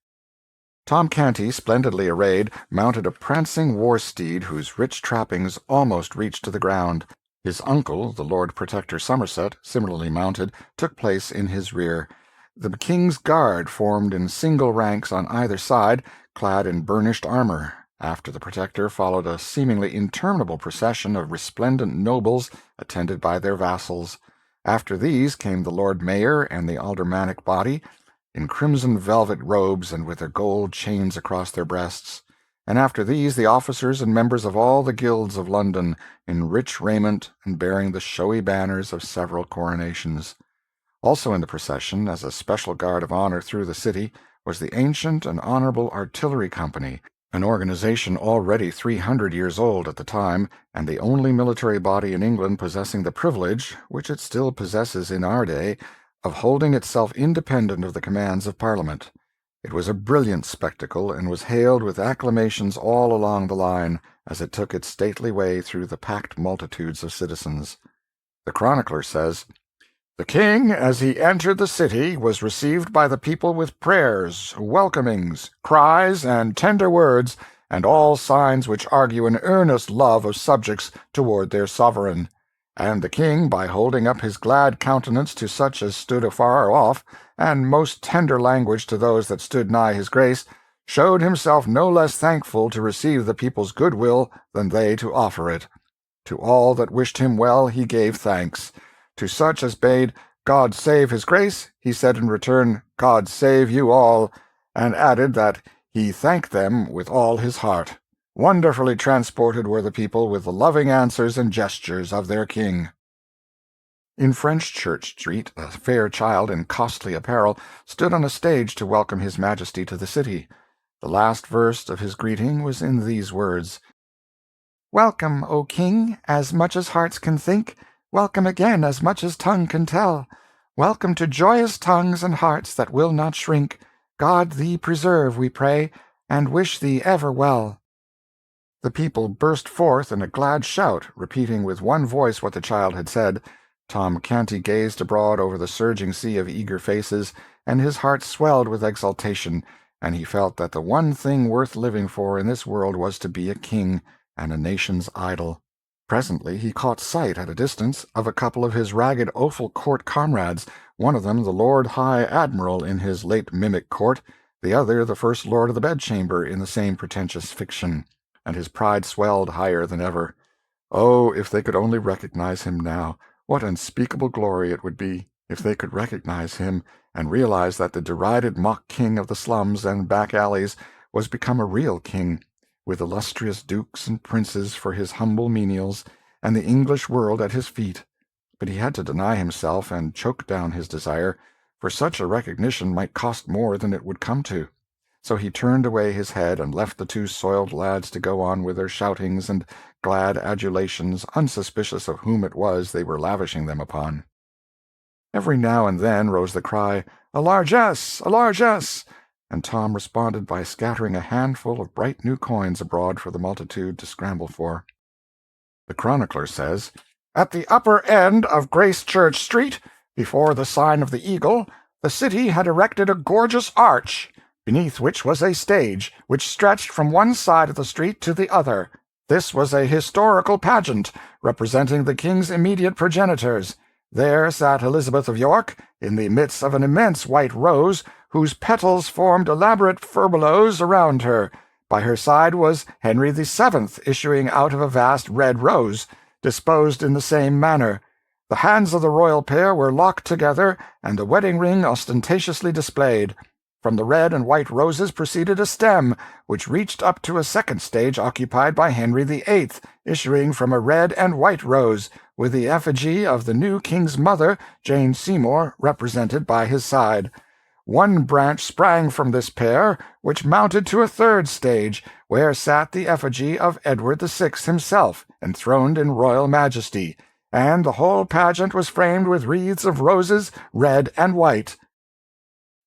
Tom Canty, splendidly arrayed, mounted a prancing war-steed whose rich trappings almost reached to the ground. His uncle, the Lord Protector Somerset, similarly mounted, took place in his rear. The King's Guard formed in single ranks on either side, clad in burnished armor. After the Protector followed a seemingly interminable procession of resplendent nobles attended by their vassals. After these came the Lord Mayor and the aldermanic body, in crimson velvet robes and with their gold chains across their breasts, and after these the officers and members of all the guilds of London, in rich raiment and bearing the showy banners of several coronations. Also in the procession, as a special guard of honor through the city, was the Ancient and Honorable Artillery Company, an organization already 300 years old at the time, and the only military body in England possessing the privilege, which it still possesses in our day, of holding itself independent of the commands of Parliament. It was a brilliant spectacle, and was hailed with acclamations all along the line, as it took its stately way through the packed multitudes of citizens. The chronicler says, "The king, as he entered the city, was received by the people with prayers, welcomings, cries, and tender words, and all signs which argue an earnest love of subjects toward their sovereign. And the king, by holding up his glad countenance to such as stood afar off, and most tender language to those that stood nigh his grace, showed himself no less thankful to receive the people's good will than they to offer it. To all that wished him well he gave thanks. To such as bade God save his grace, he said in return, God save you all, and added that he thanked them with all his heart. Wonderfully transported were the people with the loving answers and gestures of their king." In French Church Street, a fair child in costly apparel stood on a stage to welcome his Majesty to the city. The last verse of his greeting was in these words, "Welcome, O King, as much as hearts can think, welcome again as much as tongue can tell. Welcome to joyous tongues and hearts that will not shrink. God thee preserve, we pray, and wish thee ever well." The people burst forth in a glad shout, repeating with one voice what the child had said. Tom Canty gazed abroad over the surging sea of eager faces, and his heart swelled with exultation, and he felt that the one thing worth living for in this world was to be a king, and a nation's idol. Presently he caught sight, at a distance, of a couple of his ragged Offal Court comrades, one of them the Lord High Admiral in his late mimic court, the other the First Lord of the Bedchamber in the same pretentious fiction, and his pride swelled higher than ever. Oh, if they could only recognize him now, what unspeakable glory it would be if they could recognize him, and realize that the derided mock-king of the slums and back-alleys was become a real king, with illustrious dukes and princes for his humble menials, and the English world at his feet. But he had to deny himself and choke down his desire, for such a recognition might cost more than it would come to. So he turned away his head and left the two soiled lads to go on with their shoutings and glad adulations, unsuspicious of whom it was they were lavishing them upon. Every now and then rose the cry, "A largesse! A largesse!" and Tom responded by scattering a handful of bright new coins abroad for the multitude to scramble for. The chronicler says, "At the upper end of Grace Church Street, before the sign of the Eagle, the city had erected a gorgeous arch, beneath which was a stage, which stretched from one side of the street to the other. This was a historical pageant, representing the king's immediate progenitors. There sat Elizabeth of York, in the midst of an immense white rose, whose petals formed elaborate furbelows around her. By her side was Henry the Seventh, issuing out of a vast red rose, disposed in the same manner. The hands of the royal pair were locked together, and the wedding ring ostentatiously displayed. From the red and white roses proceeded a stem, which reached up to a second stage occupied by Henry VIII, issuing from a red and white rose, with the effigy of the new king's mother, Jane Seymour, represented by his side. One branch sprang from this pair, which mounted to a third stage, where sat the effigy of Edward VI himself, enthroned in royal majesty, and the whole pageant was framed with wreaths of roses, red and white.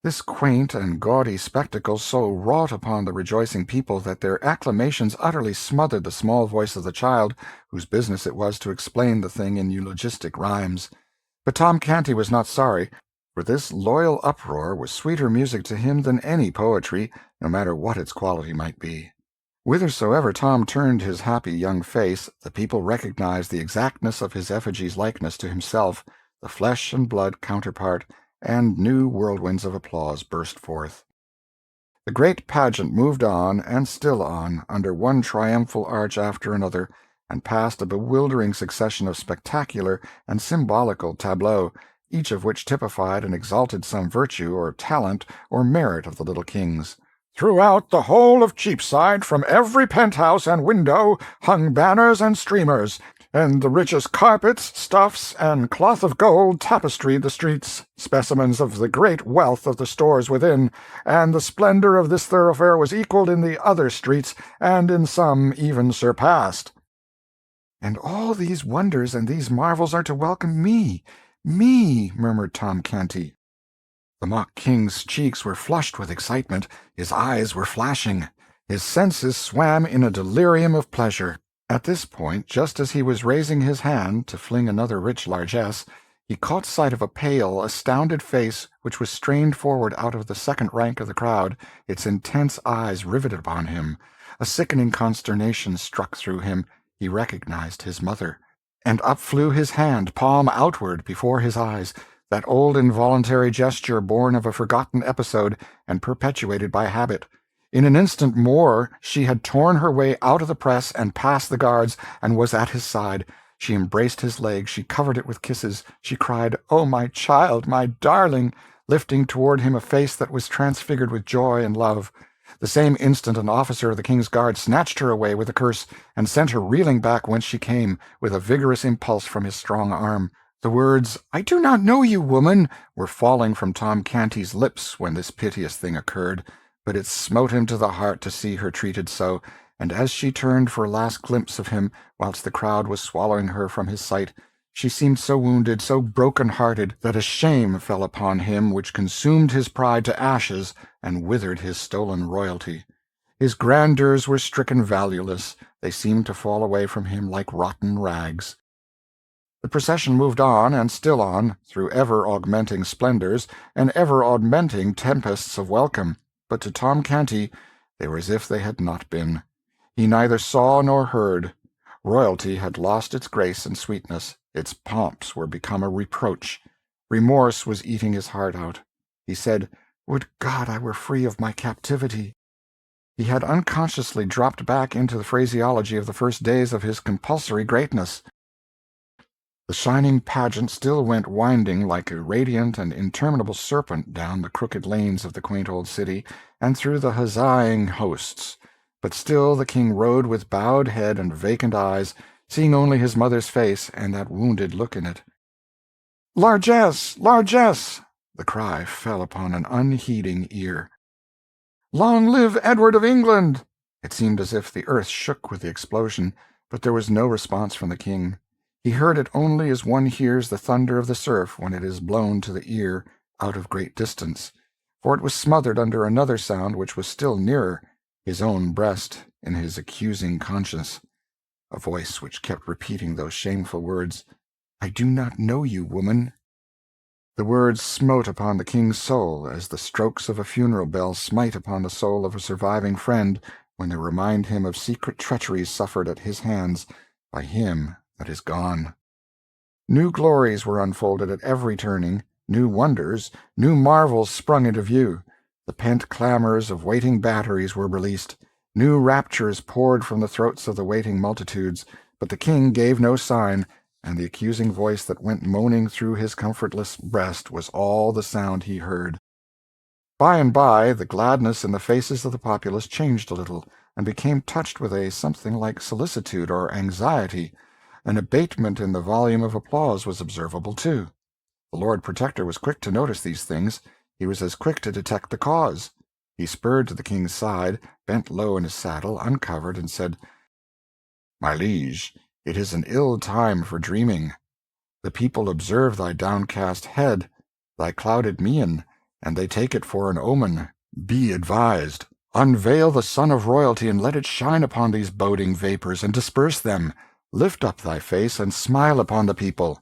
This quaint and gaudy spectacle so wrought upon the rejoicing people that their acclamations utterly smothered the small voice of the child, whose business it was to explain the thing in eulogistic rhymes. But Tom Canty was not sorry, for this loyal uproar was sweeter music to him than any poetry, no matter what its quality might be. Whithersoever Tom turned his happy young face, the people recognized the exactness of his effigy's likeness to himself, the flesh and blood counterpart, and new whirlwinds of applause burst forth. The great pageant moved on, and still on, under one triumphal arch after another, and past a bewildering succession of spectacular and symbolical tableaux, each of which typified and exalted some virtue or talent or merit of the little kings. Throughout the whole of Cheapside, from every penthouse and window, hung banners and streamers, and the richest carpets, stuffs, and cloth of gold tapestried the streets, specimens of the great wealth of the stores within, and the splendor of this thoroughfare was equaled in the other streets, and in some even surpassed. "And all these wonders and these marvels are to welcome me, murmured Tom Canty. The mock king's cheeks were flushed with excitement, his eyes were flashing, his senses swam in a delirium of pleasure. At this point, just as he was raising his hand to fling another rich largesse, he caught sight of a pale, astounded face which was strained forward out of the second rank of the crowd, its intense eyes riveted upon him. A sickening consternation struck through him. He recognized his mother, and up flew his hand, palm outward, before his eyes, that old involuntary gesture born of a forgotten episode and perpetuated by habit. In an instant more she had torn her way out of the press and past the guards, and was at his side. She embraced his leg, she covered it with kisses, she cried, "Oh, my child, my darling!" lifting toward him a face that was transfigured with joy and love. The same instant an officer of the king's guard snatched her away with a curse, and sent her reeling back whence she came, with a vigorous impulse from his strong arm. The words, "I do not know you, woman," were falling from Tom Canty's lips when this piteous thing occurred, but it smote him to the heart to see her treated so, and as she turned for a last glimpse of him, whilst the crowd was swallowing her from his sight, she seemed so wounded, so broken-hearted, that a shame fell upon him which consumed his pride to ashes and withered his stolen royalty. His grandeurs were stricken valueless, they seemed to fall away from him like rotten rags. The procession moved on, and still on, through ever-augmenting splendors and ever-augmenting tempests of welcome, but to Tom Canty they were as if they had not been. He neither saw nor heard. Royalty had lost its grace and sweetness, its pomps were become a reproach. Remorse was eating his heart out. He said, "Would God I were free of my captivity!" He had unconsciously dropped back into the phraseology of the first days of his compulsory greatness. The shining pageant still went winding like a radiant and interminable serpent down the crooked lanes of the quaint old city, and through the huzzaing hosts. But still the king rode with bowed head and vacant eyes, seeing only his mother's face and that wounded look in it. "Largesse! Largesse!" The cry fell upon an unheeding ear. "Long live Edward of England!" It seemed as if the earth shook with the explosion, but there was no response from the king. He heard it only as one hears the thunder of the surf when it is blown to the ear out of great distance, for it was smothered under another sound which was still nearer, his own breast, in his accusing conscience. A voice which kept repeating those shameful words, "I do not know you, woman." The words smote upon the king's soul as the strokes of a funeral bell smite upon the soul of a surviving friend when they remind him of secret treacheries suffered at his hands by him that is gone. New glories were unfolded at every turning, new wonders, new marvels sprung into view. The pent clamors of waiting batteries were released. New raptures poured from the throats of the waiting multitudes, but the king gave no sign, and the accusing voice that went moaning through his comfortless breast was all the sound he heard. By and by the gladness in the faces of the populace changed a little, and became touched with a something like solicitude or anxiety. An abatement in the volume of applause was observable, too. The Lord Protector was quick to notice these things. He was as quick to detect the cause. He spurred to the king's side, bent low in his saddle, uncovered, and said, "My liege, it is an ill time for dreaming. The people observe thy downcast head, thy clouded mien, and they take it for an omen. Be advised. Unveil the sun of royalty, and let it shine upon these boding vapors, and disperse them. Lift up thy face, and smile upon the people."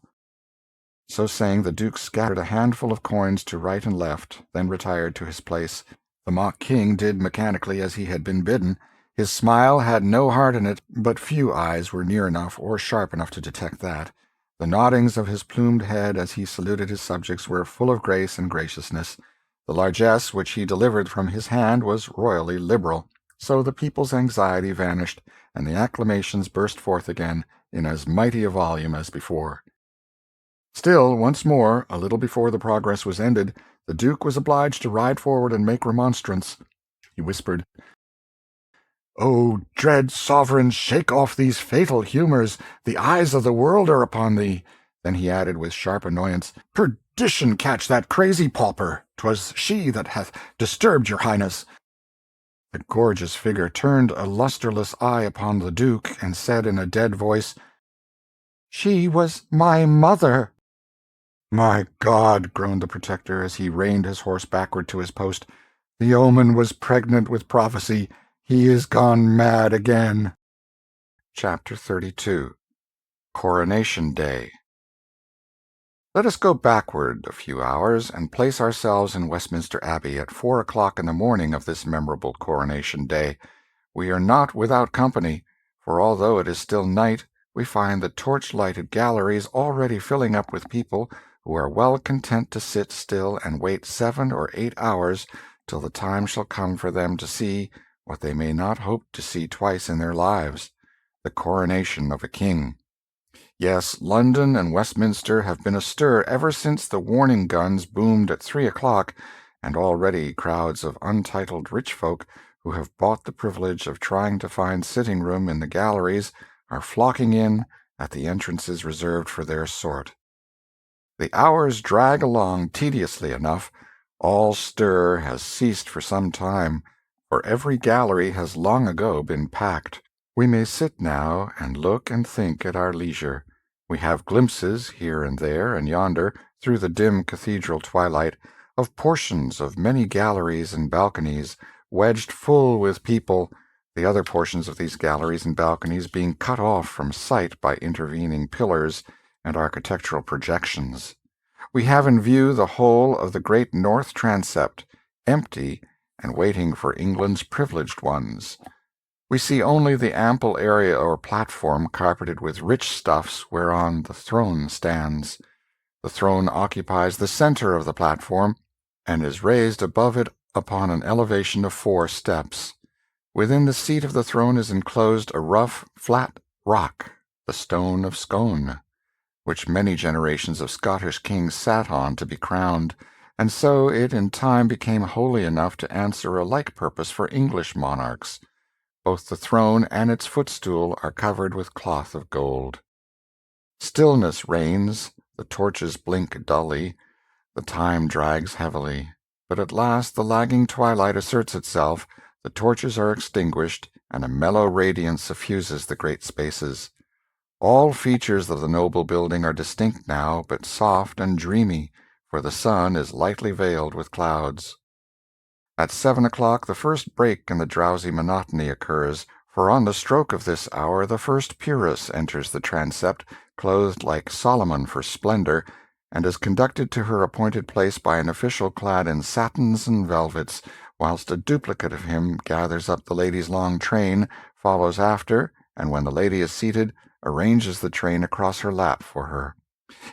So saying, the Duke scattered a handful of coins to right and left, then retired to his place. The mock king did mechanically as he had been bidden. His smile had no heart in it, but few eyes were near enough or sharp enough to detect that. The noddings of his plumed head as he saluted his subjects were full of grace and graciousness. The largesse which he delivered from his hand was royally liberal. So the people's anxiety vanished, and the acclamations burst forth again in as mighty a volume as before. Still, once more, a little before the progress was ended, the Duke was obliged to ride forward and make remonstrance. He whispered, "O dread sovereign, shake off these fatal humours. The eyes of the world are upon thee." Then he added with sharp annoyance, "Perdition catch that crazy Pauper! 'Twas she that hath disturbed your highness." The gorgeous figure turned a lustreless eye upon the Duke, and said in a dead voice, "She was my mother." "My God!" groaned the Protector as he reined his horse backward to his post. "The omen was pregnant with prophecy. He is gone mad again." Chapter 32. Coronation Day. Let us go backward a few hours and place ourselves in Westminster Abbey at 4 o'clock in the morning of this memorable Coronation Day. We are not without company, for although it is still night, we find the torch-lighted galleries already filling up with people who are well content to sit still and wait 7 or 8 hours till the time shall come for them to see what they may not hope to see twice in their lives, the coronation of a king. Yes, London and Westminster have been astir ever since the warning guns boomed at 3 o'clock, and already crowds of untitled rich folk who have bought the privilege of trying to find sitting-room in the galleries are flocking in at the entrances reserved for their sort. The hours drag along tediously enough. All stir has ceased for some time, for every gallery has long ago been packed. We may sit now and look and think at our leisure. We have glimpses, here and there and yonder, through the dim cathedral twilight, of portions of many galleries and balconies, wedged full with people, the other portions of these galleries and balconies being cut off from sight by intervening pillars and architectural projections. We have in view the whole of the great north transept, empty and waiting for England's privileged ones. We see only the ample area or platform carpeted with rich stuffs whereon the throne stands. The throne occupies the center of the platform, and is raised above it upon an elevation of 4 steps. Within the seat of the throne is enclosed a rough, flat rock, the stone of Scone, which many generations of Scottish kings sat on to be crowned, and so it in time became holy enough to answer a like purpose for English monarchs. Both the throne and its footstool are covered with cloth of gold. Stillness reigns, the torches blink dully, the time drags heavily, but at last the lagging twilight asserts itself, the torches are extinguished, and a mellow radiance suffuses the great spaces. All features of the noble building are distinct now, but soft and dreamy, for the sun is lightly veiled with clouds. At 7 o'clock the first break in the drowsy monotony occurs, for on the stroke of this hour the first peeress enters the transept, clothed like Solomon for splendor, and is conducted to her appointed place by an official clad in satins and velvets, whilst a duplicate of him gathers up the lady's long train, follows after, and when the lady is seated, arranges the train across her lap for her.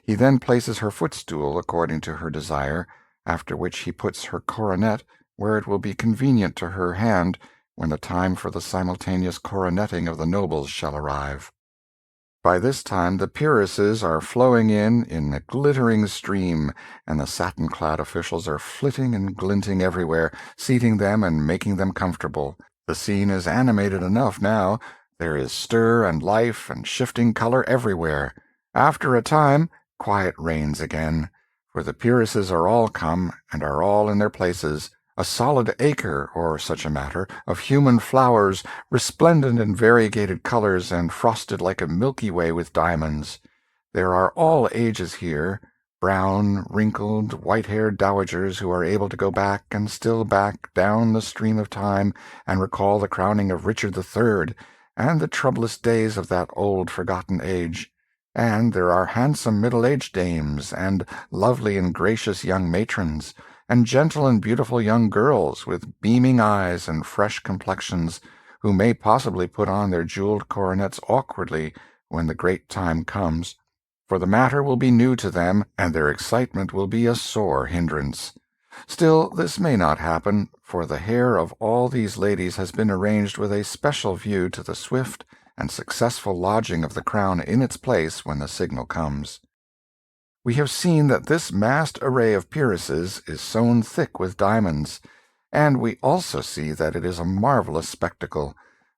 He then places her footstool according to her desire, after which he puts her coronet where it will be convenient to her hand when the time for the simultaneous coroneting of the nobles shall arrive. By this time the peeresses are flowing in a glittering stream, and the satin-clad officials are flitting and glinting everywhere, seating them and making them comfortable. The scene is animated enough now. There is stir and life and shifting color everywhere. After a time, quiet reigns again, for the peeresses are all come, and are all in their places, a solid acre, or such a matter, of human flowers, resplendent in variegated colors and frosted like a Milky Way with diamonds. There are all ages here, brown, wrinkled, white-haired dowagers who are able to go back and still back down the stream of time and recall the crowning of Richard III and the troublous days of that old forgotten age. And there are handsome middle-aged dames, and lovely and gracious young matrons, and gentle and beautiful young girls with beaming eyes and fresh complexions, who may possibly put on their jeweled coronets awkwardly when the great time comes, for the matter will be new to them, and their excitement will be a sore hindrance. Still, this may not happen, for the hair of all these ladies has been arranged with a special view to the swift and successful lodging of the crown in its place when the signal comes. We have seen that this massed array of peeresses is sewn thick with diamonds, and we also see that it is a marvelous spectacle.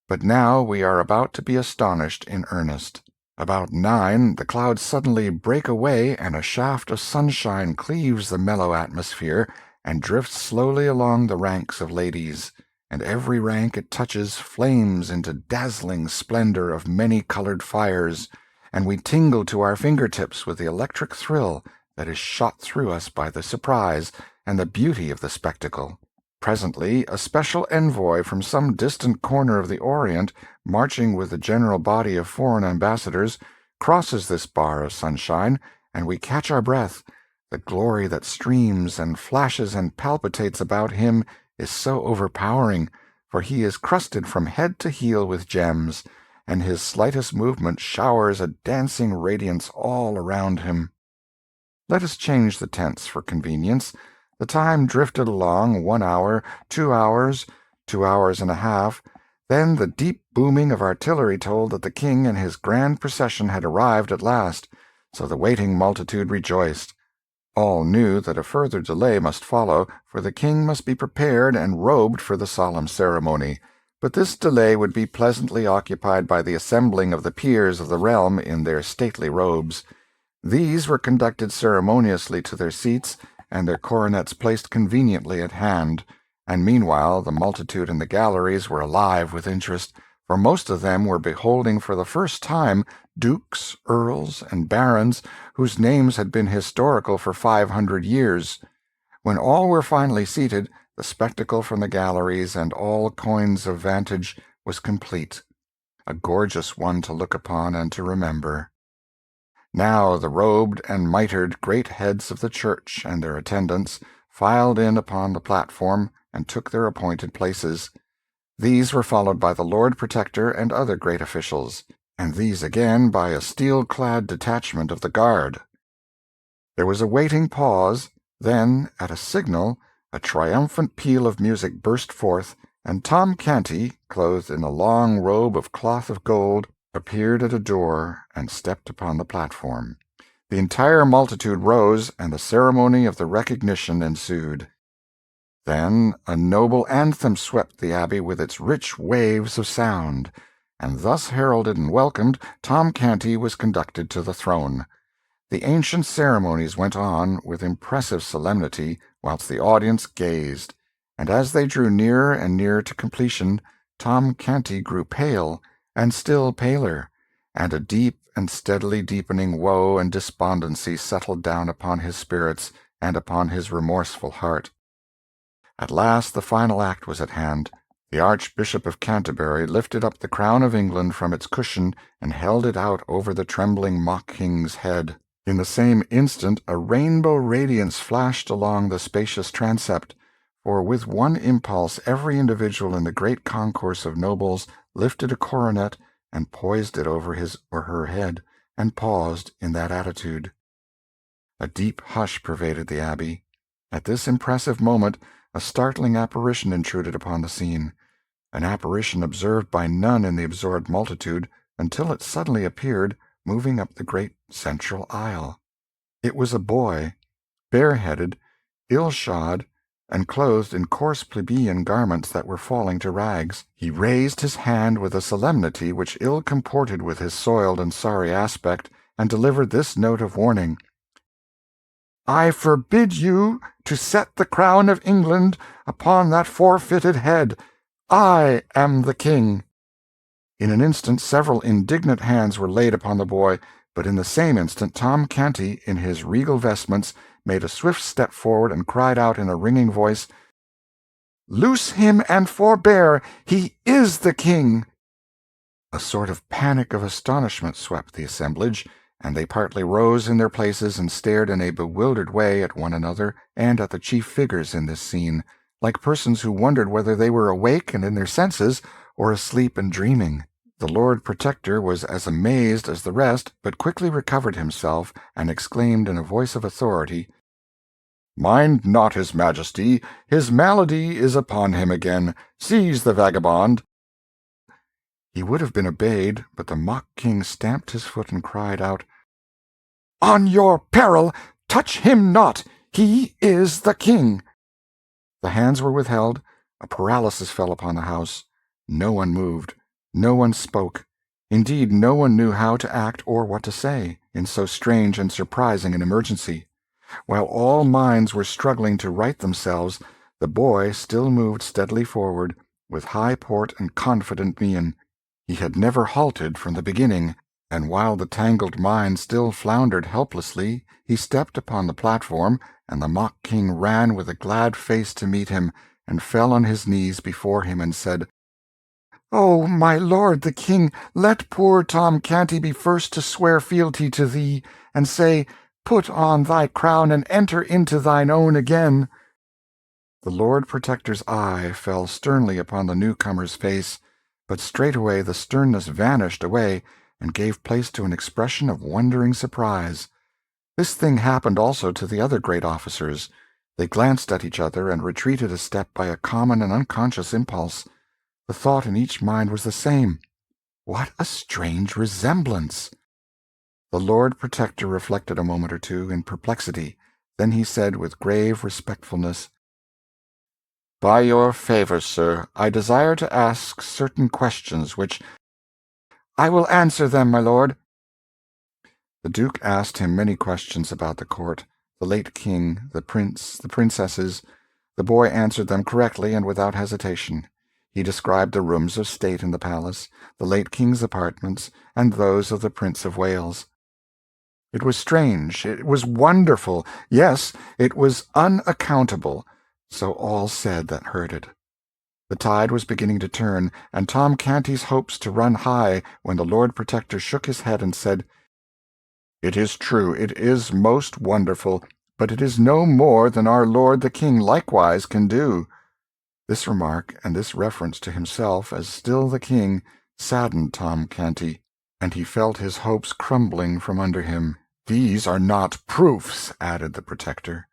But now we are about to be astonished in earnest. About 9, the clouds suddenly break away, and a shaft of sunshine cleaves the mellow atmosphere and drifts slowly along the ranks of ladies, and every rank it touches flames into dazzling splendor of many-colored fires, and we tingle to our fingertips with the electric thrill that is shot through us by the surprise and the beauty of the spectacle. Presently a special envoy from some distant corner of the Orient, marching with the general body of foreign ambassadors, crosses this bar of sunshine, and we catch our breath. The glory that streams and flashes and palpitates about him is so overpowering, for he is crusted from head to heel with gems, and his slightest movement showers a dancing radiance all around him. Let us change the tense for convenience. The time drifted along 1 hour, 2 hours, 2 hours and a half. Then the deep booming of artillery told that the king and his grand procession had arrived at last, so the waiting multitude rejoiced. All knew that a further delay must follow, for the king must be prepared and robed for the solemn ceremony. But this delay would be pleasantly occupied by the assembling of the peers of the realm in their stately robes. These were conducted ceremoniously to their seats, and their coronets placed conveniently at hand, and meanwhile the multitude in the galleries were alive with interest, for most of them were beholding for the first time dukes, earls, and barons whose names had been historical for 500 years. When all were finally seated, the spectacle from the galleries and all coigns of vantage was complete, a gorgeous one to look upon and to remember. Now the robed and mitred great heads of the church and their attendants filed in upon the platform and took their appointed places. These were followed by the Lord Protector and other great officials, and these again by a steel-clad detachment of the guard. There was a waiting pause, then, at a signal, a triumphant peal of music burst forth, and Tom Canty, clothed in a long robe of cloth of gold, appeared at a door and stepped upon the platform. The entire multitude rose, and the ceremony of the recognition ensued. Then a noble anthem swept the abbey with its rich waves of sound, and thus heralded and welcomed, Tom Canty was conducted to the throne. The ancient ceremonies went on with impressive solemnity whilst the audience gazed, and as they drew nearer and nearer to completion, Tom Canty grew pale, and still paler, and a deep and steadily deepening woe and despondency settled down upon his spirits and upon his remorseful heart. At last the final act was at hand. The Archbishop of Canterbury lifted up the crown of England from its cushion and held it out over the trembling mock-king's head. In the same instant a rainbow radiance flashed along the spacious transept, for with one impulse every individual in the great concourse of nobles lifted a coronet and poised it over his or her head, and paused in that attitude. A deep hush pervaded the abbey. At this impressive moment a startling apparition intruded upon the scene, an apparition observed by none in the absorbed multitude, until it suddenly appeared, moving up the great central aisle. It was a boy, bareheaded, ill-shod, and clothed in coarse plebeian garments that were falling to rags. He raised his hand with a solemnity which ill comported with his soiled and sorry aspect, and delivered this note of warning: "I forbid you to set the crown of England upon that forfeited head. I am the king." In an instant several indignant hands were laid upon the boy, but in the same instant Tom Canty, in his regal vestments, made a swift step forward and cried out in a ringing voice, "Loose him and forbear! He is the king!" A sort of panic of astonishment swept the assemblage, and they partly rose in their places and stared in a bewildered way at one another and at the chief figures in this scene, like persons who wondered whether they were awake and in their senses, or asleep and dreaming. The Lord Protector was as amazed as the rest, but quickly recovered himself, and exclaimed in a voice of authority, "Mind not his majesty, his malady is upon him again. Seize the vagabond." He would have been obeyed, but the mock king stamped his foot and cried out, "On your peril, touch him not! He is the king!" The hands were withheld. A paralysis fell upon the house. No one moved. No one spoke. Indeed, no one knew how to act or what to say in so strange and surprising an emergency. While all minds were struggling to right themselves, the boy still moved steadily forward, with high port and confident mien. He had never halted from the beginning, and while the tangled mind still floundered helplessly, he stepped upon the platform, and the mock king ran with a glad face to meet him, and fell on his knees before him and said, "Oh, my lord the king, let poor Tom Canty be first to swear fealty to thee, and say, Put on thy crown and enter into thine own again." The Lord Protector's eye fell sternly upon the newcomer's face, but straightway the sternness vanished away, and gave place to an expression of wondering surprise. This thing happened also to the other great officers. They glanced at each other and retreated a step by a common and unconscious impulse. The thought in each mind was the same. What a strange resemblance! The Lord Protector reflected a moment or two in perplexity. Then he said with grave respectfulness, "By your favor, sir, I desire to ask certain questions which—" "I will answer them, my lord." The Duke asked him many questions about the court, the late king, the prince, the princesses. The boy answered them correctly and without hesitation. He described the rooms of state in the palace, the late king's apartments, and those of the Prince of Wales. It was strange, it was wonderful, yes, it was unaccountable, so all said that heard it. The tide was beginning to turn, and Tom Canty's hopes to run high, when the Lord Protector shook his head and said, "It is true, it is most wonderful, but it is no more than our lord the king likewise can do." This remark, and this reference to himself as still the king, saddened Tom Canty, and he felt his hopes crumbling from under him. "These are not proofs," added the Protector.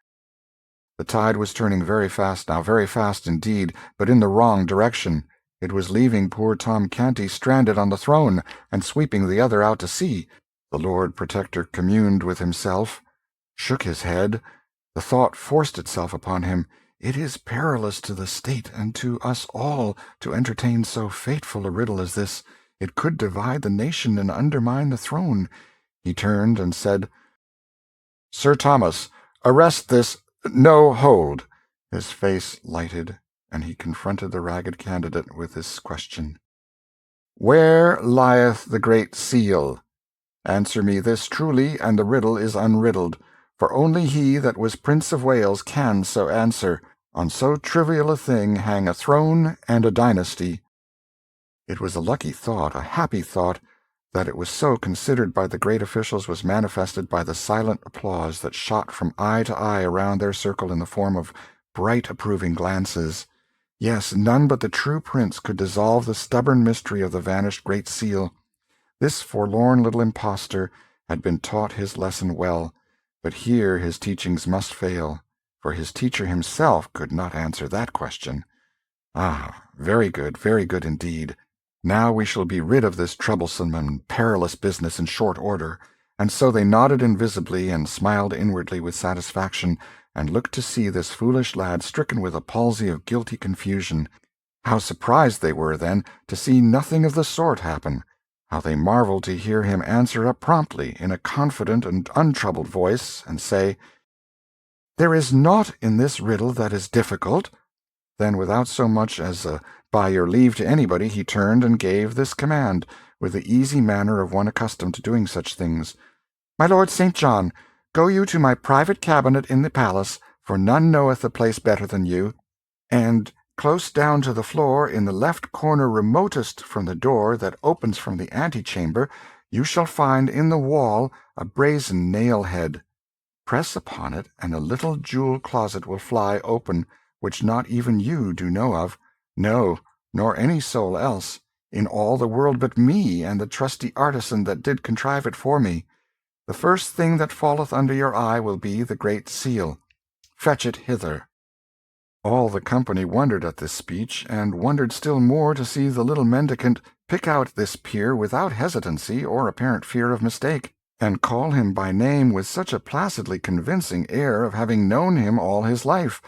The tide was turning very fast now, very fast indeed, but in the wrong direction. It was leaving poor Tom Canty stranded on the throne, and sweeping the other out to sea. The Lord Protector communed with himself, shook his head. The thought forced itself upon him, "It is perilous to the state and to us all to entertain so fateful a riddle as this. It could divide the nation and undermine the throne." He turned and said, "Sir Thomas, arrest this— No, hold." His face lighted, and he confronted the ragged candidate with this question, "Where lieth the Great Seal? Answer me this truly, and the riddle is unriddled, for only he that was Prince of Wales can so answer. On so trivial a thing hang a throne and a dynasty." It was a lucky thought, a happy thought. That it was so considered by the great officials was manifested by the silent applause that shot from eye to eye around their circle in the form of bright approving glances. Yes, none but the true prince could dissolve the stubborn mystery of the vanished Great Seal. This forlorn little impostor had been taught his lesson well, but here his teachings must fail, for his teacher himself could not answer that question. Ah, very good indeed. Now we shall be rid of this troublesome and perilous business in short order." And so they nodded invisibly and smiled inwardly with satisfaction, and looked to see this foolish lad stricken with a palsy of guilty confusion. How surprised they were, then, to see nothing of the sort happen! How they marveled to hear him answer up promptly, in a confident and untroubled voice, and say, "There is naught in this riddle that is difficult." Then, without so much as by your leave to anybody, he turned and gave this command, with the easy manner of one accustomed to doing such things: "My lord St. John, go you to my private cabinet in the palace, for none knoweth the place better than you, and close down to the floor, in the left corner remotest from the door that opens from the antechamber, you shall find in the wall a brazen nail-head. Press upon it, and a little jewel closet will fly open, which not even you do know of, no, nor any soul else, in all the world but me and the trusty artisan that did contrive it for me. The first thing that falleth under your eye will be the great seal. Fetch it hither." All the company wondered at this speech, and wondered still more to see the little mendicant pick out this peer without hesitancy or apparent fear of mistake, and call him by name with such a placidly convincing air of having known him all his life.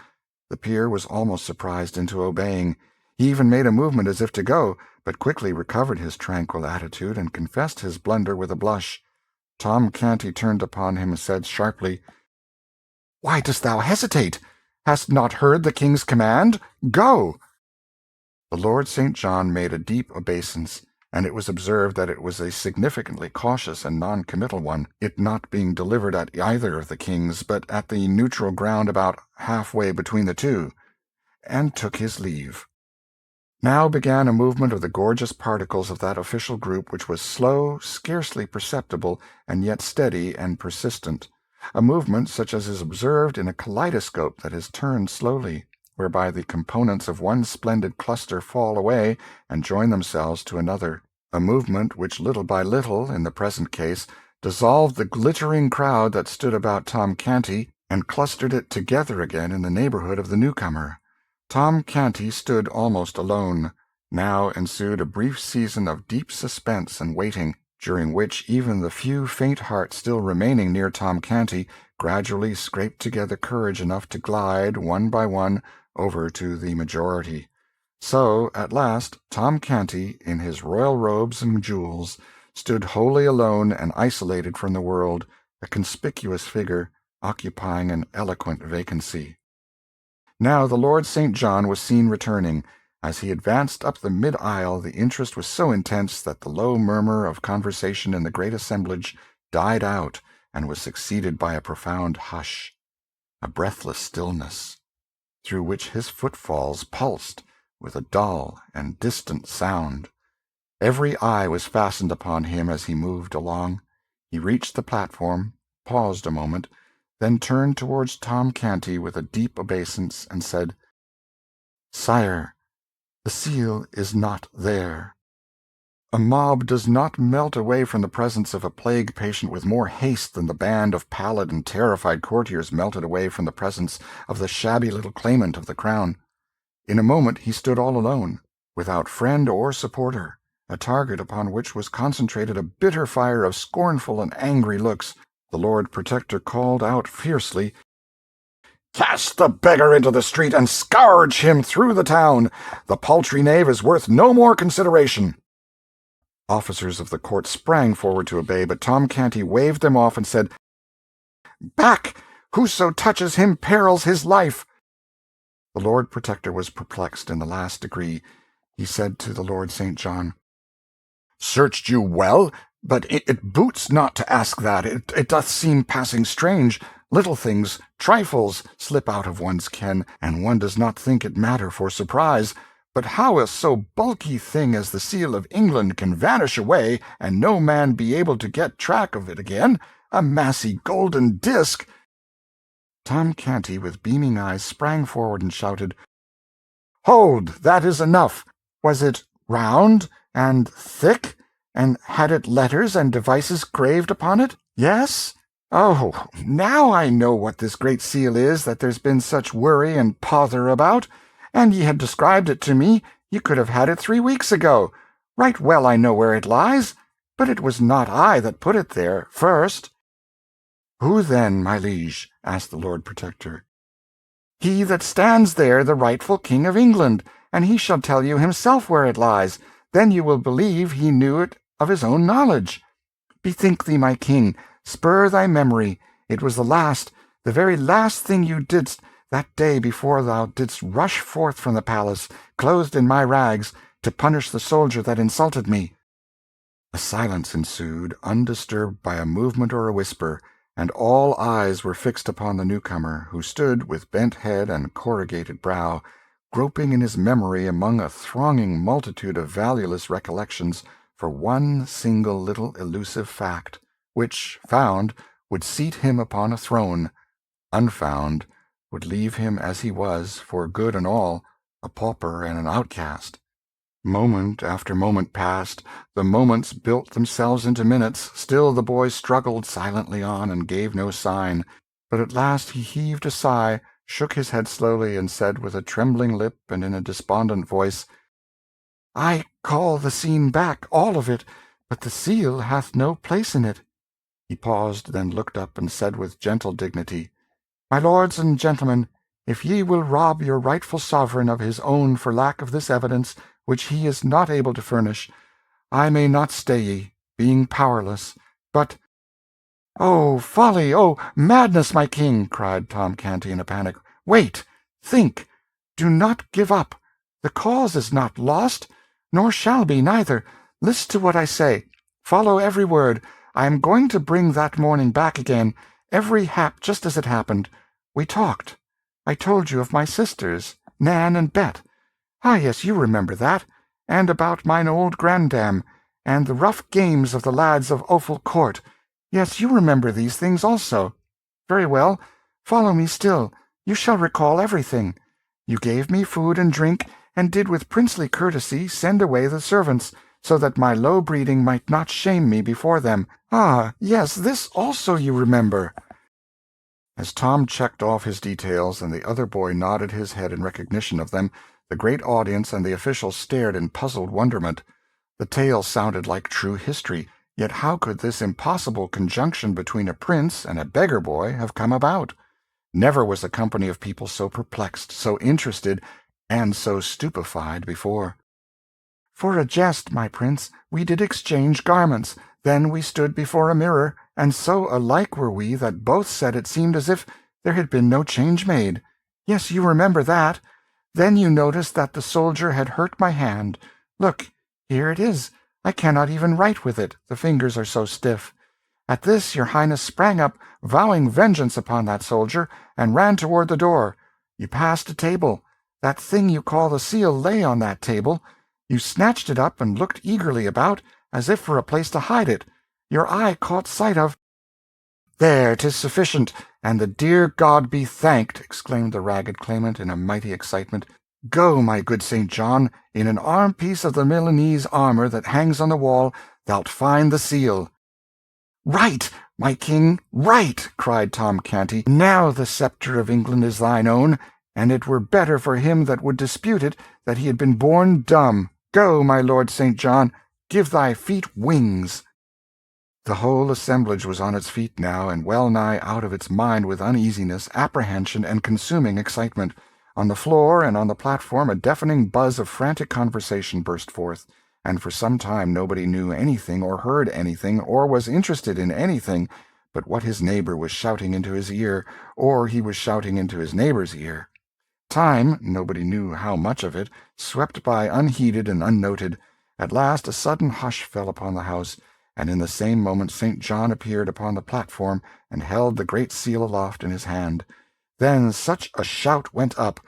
The peer was almost surprised into obeying. He even made a movement as if to go, but quickly recovered his tranquil attitude, and confessed his blunder with a blush. Tom Canty turned upon him and said sharply, "Why dost thou hesitate? Hast not heard the king's command? Go!" The Lord St. John made a deep obeisance, and it was observed that it was a significantly cautious and non-committal one, it not being delivered at either of the kings, but at the neutral ground about half-way between the two, and took his leave. Now began a movement of the gorgeous particles of that official group which was slow, scarcely perceptible, and yet steady and persistent, a movement such as is observed in a kaleidoscope that is turned slowly, whereby the components of one splendid cluster fall away and join themselves to another, a movement which little by little, in the present case, dissolved the glittering crowd that stood about Tom Canty, and clustered it together again in the neighborhood of the newcomer. Tom Canty stood almost alone. Now ensued a brief season of deep suspense and waiting, during which even the few faint hearts still remaining near Tom Canty gradually scraped together courage enough to glide, one by one, over to the majority. So, at last, Tom Canty, in his royal robes and jewels, stood wholly alone and isolated from the world, a conspicuous figure, occupying an eloquent vacancy. Now the Lord St. John was seen returning. As he advanced up the mid-aisle, the interest was so intense that the low murmur of conversation in the great assemblage died out, and was succeeded by a profound hush, a breathless stillness, through which his footfalls pulsed with a dull and distant sound. Every eye was fastened upon him as he moved along. He reached the platform, paused a moment, then turned towards Tom Canty with a deep obeisance, and said, "Sire, the seal is not there." A mob does not melt away from the presence of a plague patient with more haste than the band of pallid and terrified courtiers melted away from the presence of the shabby little claimant of the crown. In a moment he stood all alone, without friend or supporter, a target upon which was concentrated a bitter fire of scornful and angry looks. The Lord Protector called out fiercely, "Cast the beggar into the street, and scourge him through the town. The paltry knave is worth no more consideration." Officers of the court sprang forward to obey, but Tom Canty waved them off and said, "Back! Whoso touches him perils his life." The Lord Protector was perplexed in the last degree. He said to the Lord St. John, "Searched you well? But it boots not to ask that. It doth seem passing strange. Little things, trifles, slip out of one's ken, and one does not think it matter for surprise. But how a so bulky thing as the seal of England can vanish away, and no man be able to get track of it again, a massy golden disk—" Tom Canty, with beaming eyes, sprang forward and shouted, "Hold, that is enough. Was it round and thick, and had it letters and devices graved upon it? Yes? Oh, now I know what this great seal is that there's been such worry and pother about. And ye had described it to me, ye could have had it 3 weeks ago. Right well I know where it lies, but it was not I that put it there first." "Who then, my liege?" asked the Lord Protector. "He that stands there, the rightful King of England, and he shall tell you himself where it lies. Then you will believe he knew it of his own knowledge. Bethink thee, my king, spur thy memory. It was the very last thing you didst that day before thou didst rush forth from the palace, clothed in my rags, to punish the soldier that insulted me." A silence ensued, undisturbed by a movement or a whisper, and all eyes were fixed upon the newcomer, who stood with bent head and corrugated brow, groping in his memory among a thronging multitude of valueless recollections for one single little elusive fact, which, found, would seat him upon a throne, unfound, would leave him as he was, for good and all, a pauper and an outcast. Moment after moment passed. The moments built themselves into minutes. Still the boy struggled silently on, and gave no sign. But at last he heaved a sigh, shook his head slowly, and said with a trembling lip and in a despondent voice, "I call the scene back, all of it, but the seal hath no place in it." He paused, then looked up, and said with gentle dignity, "My lords and gentlemen, if ye will rob your rightful sovereign of his own for lack of this evidence, which he is not able to furnish, I may not stay ye, being powerless, but—" "Oh, folly! Oh, madness, my king!" cried Tom Canty in a panic. "Wait! Think! Do not give up! The cause is not lost, nor shall be, neither. List to what I say. Follow every word. I am going to bring that morning back again, every hap just as it happened. We talked. I told you of my sisters, Nan and Bet. Ah, yes, you remember that. And about mine old grandam, and the rough games of the lads of Offal Court. Yes, you remember these things also. Very well. Follow me still. You shall recall everything. You gave me food and drink, and did with princely courtesy send away the servants, so that my low breeding might not shame me before them. Ah, yes, this also you remember." As Tom checked off his details, and the other boy nodded his head in recognition of them, the great audience and the officials stared in puzzled wonderment. The tale sounded like true history, yet how could this impossible conjunction between a prince and a beggar boy have come about? Never was a company of people so perplexed, so interested, and so stupefied before. "For a jest, my prince, we did exchange garments. Then we stood before a mirror, and so alike were we that both said it seemed as if there had been no change made. Yes, you remember that. Then you noticed that the soldier had hurt my hand. Look, here it is. I cannot even write with it, the fingers are so stiff. At this your highness sprang up, vowing vengeance upon that soldier, and ran toward the door. You passed a table. That thing you call the seal lay on that table. You snatched it up and looked eagerly about, as if for a place to hide it. Your eye caught sight of— "There, 'tis sufficient, and the dear God be thanked!" exclaimed the ragged claimant in a mighty excitement. "Go, my good St. John, in an arm-piece of the Milanese armour that hangs on the wall, thou'lt find the seal." "Right, my king, right!" cried Tom Canty. "Now the sceptre of England is thine own, and it were better for him that would dispute it that he had been born dumb. Go, my Lord St. John, give thy feet wings." The whole assemblage was on its feet now, and well-nigh out of its mind with uneasiness, apprehension, and consuming excitement. On the floor and on the platform a deafening buzz of frantic conversation burst forth, and for some time nobody knew anything, or heard anything, or was interested in anything but what his neighbor was shouting into his ear, or he was shouting into his neighbor's ear. Time, nobody knew how much of it, swept by unheeded and unnoted. At last a sudden hush fell upon the house, and in the same moment St. John appeared upon the platform and held the great seal aloft in his hand. Then such a shout went up,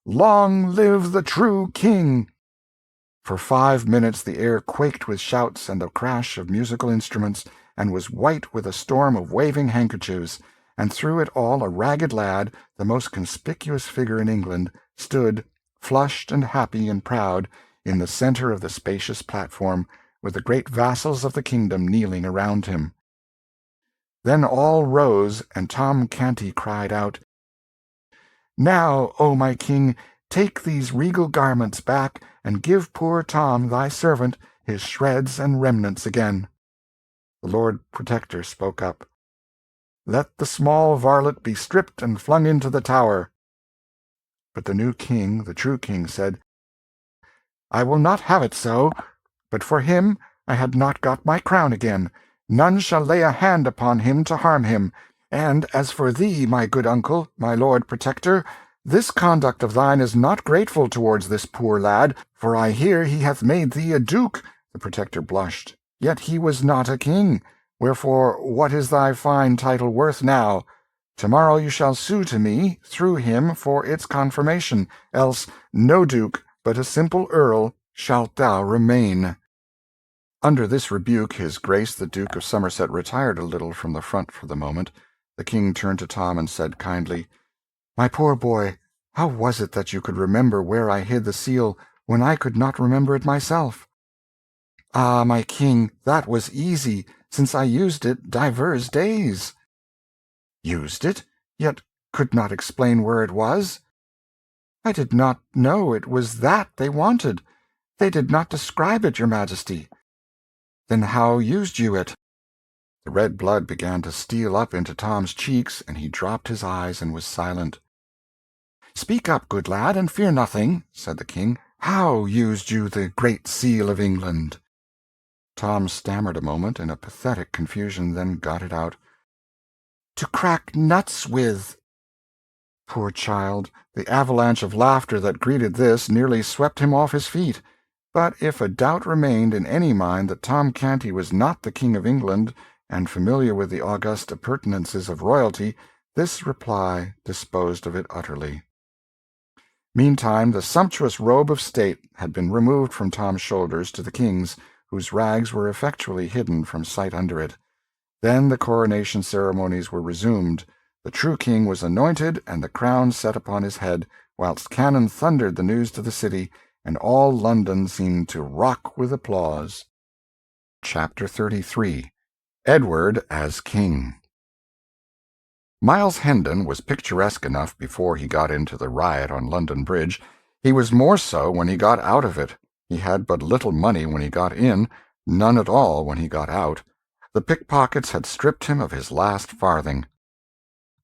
"Long live the true king!" For 5 minutes the air quaked with shouts and the crash of musical instruments, and was white with a storm of waving handkerchiefs, and through it all a ragged lad, the most conspicuous figure in England, stood, flushed and happy and proud, in the centre of the spacious platform, with the great vassals of the kingdom kneeling around him. Then all rose, and Tom Canty cried out, "Now, O my king, Take these regal garments back, and give poor Tom, thy servant, his shreds and remnants again." The Lord Protector spoke up. "Let the small varlet be stripped and flung into the Tower." But the new king, the true king, said, "I will not have it so. But for him I had not got my crown again. None shall lay a hand upon him to harm him. And as for thee, my good uncle, my Lord Protector, this conduct of thine is not grateful towards this poor lad, for I hear he hath made thee a duke." The Protector blushed. "Yet he was not a king. Wherefore, what is thy fine title worth now? Tomorrow you shall sue to me, through him, for its confirmation, else no duke, but a simple earl, shalt thou remain." Under this rebuke his Grace the Duke of Somerset retired a little from the front for the moment. The king turned to Tom and said kindly, "My poor boy, how was it that you could remember where I hid the seal when I could not remember it myself?" "Ah, my king, that was easy, since I used it divers days." "Used it, yet could not explain where it was?" "I did not know it was that they wanted. They did not describe it, your majesty." "Then how used you it?" The red blood began to steal up into Tom's cheeks, and he dropped his eyes and was silent. "Speak up, good lad, and fear nothing," said the king. "How used you the Great Seal of England?" Tom stammered a moment in a pathetic confusion, then got it out. "To crack nuts with." Poor child, the avalanche of laughter that greeted this nearly swept him off his feet. But if a doubt remained in any mind that Tom Canty was not the King of England, and familiar with the august appurtenances of royalty, this reply disposed of it utterly. Meantime the sumptuous robe of state had been removed from Tom's shoulders to the king's, whose rags were effectually hidden from sight under it. Then the coronation ceremonies were resumed. The true king was anointed, and the crown set upon his head, whilst cannon thundered the news to the city, and all London seemed to rock with applause. Chapter 33. Edward as King. Miles Hendon was picturesque enough before he got into the riot on London Bridge. He was more so when he got out of it. He had but little money when he got in, none at all when he got out. The pickpockets had stripped him of his last farthing.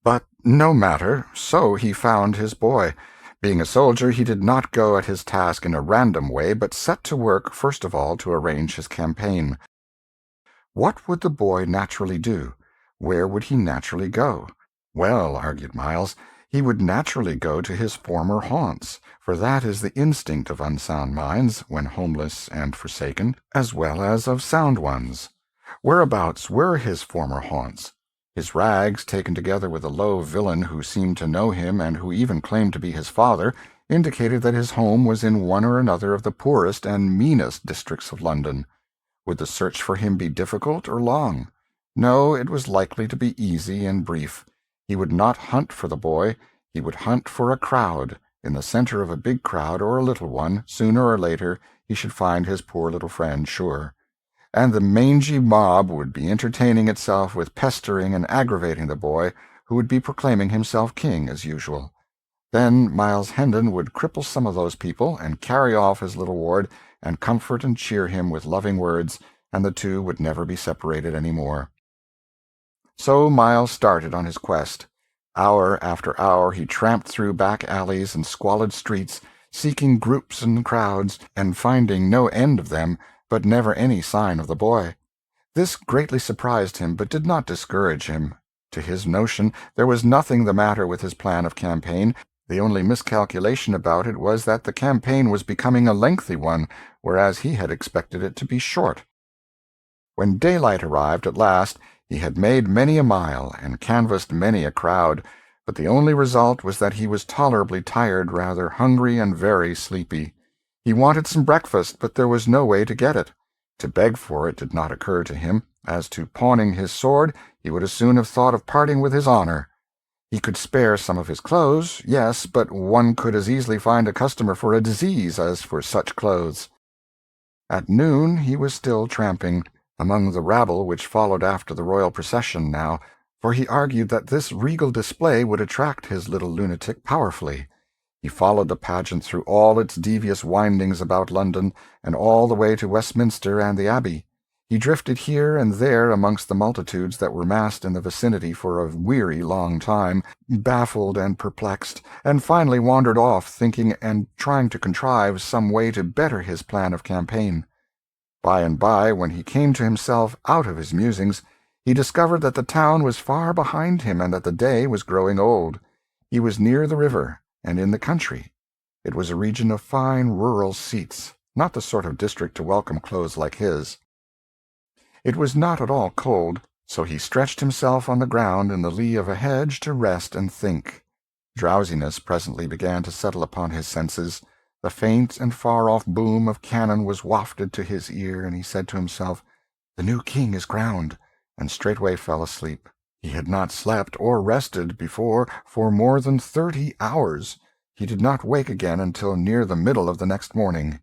But no matter, so he found his boy. Being a soldier, he did not go at his task in a random way, but set to work first of all to arrange his campaign. What would the boy naturally do? Where would he naturally go? Well, argued Miles, he would naturally go to his former haunts, for that is the instinct of unsound minds, when homeless and forsaken, as well as of sound ones. Whereabouts were his former haunts? His rags, taken together with a low villain who seemed to know him and who even claimed to be his father, indicated that his home was in one or another of the poorest and meanest districts of London. Would the search for him be difficult or long? No, it was likely to be easy and brief. He would not hunt for the boy. He would hunt for a crowd. In the center of a big crowd or a little one, sooner or later, he should find his poor little friend, sure. And the mangy mob would be entertaining itself with pestering and aggravating the boy, who would be proclaiming himself king as usual. Then Miles Hendon would cripple some of those people and carry off his little ward, and comfort and cheer him with loving words, and the two would never be separated any more. So Miles started on his quest. Hour after hour he tramped through back alleys and squalid streets, seeking groups and crowds, and finding no end of them, but never any sign of the boy. This greatly surprised him, but did not discourage him. To his notion, there was nothing the matter with his plan of campaign. The only miscalculation about it was that the campaign was becoming a lengthy one, whereas he had expected it to be short. When daylight arrived at last, he had made many a mile, and canvassed many a crowd, but the only result was that he was tolerably tired, rather hungry, and very sleepy. He wanted some breakfast, but there was no way to get it. To beg for it did not occur to him. As to pawning his sword, he would as soon have thought of parting with his honor. He could spare some of his clothes, yes, but one could as easily find a customer for a disease as for such clothes. At noon he was still tramping, among the rabble which followed after the royal procession now, for he argued that this regal display would attract his little lunatic powerfully. He followed the pageant through all its devious windings about London, and all the way to Westminster and the Abbey. He drifted here and there amongst the multitudes that were massed in the vicinity for a weary long time, baffled and perplexed, and finally wandered off, thinking and trying to contrive some way to better his plan of campaign. By and by, when he came to himself out of his musings, he discovered that the town was far behind him and that the day was growing old. He was near the river, and in the country. It was a region of fine rural seats, not the sort of district to welcome clothes like his. It was not at all cold, so he stretched himself on the ground in the lee of a hedge to rest and think. Drowsiness presently began to settle upon his senses. The faint and far-off boom of cannon was wafted to his ear, and he said to himself, "The new king is crowned," and straightway fell asleep. He had not slept or rested before for more than 30 hours. He did not wake again until near the middle of the next morning.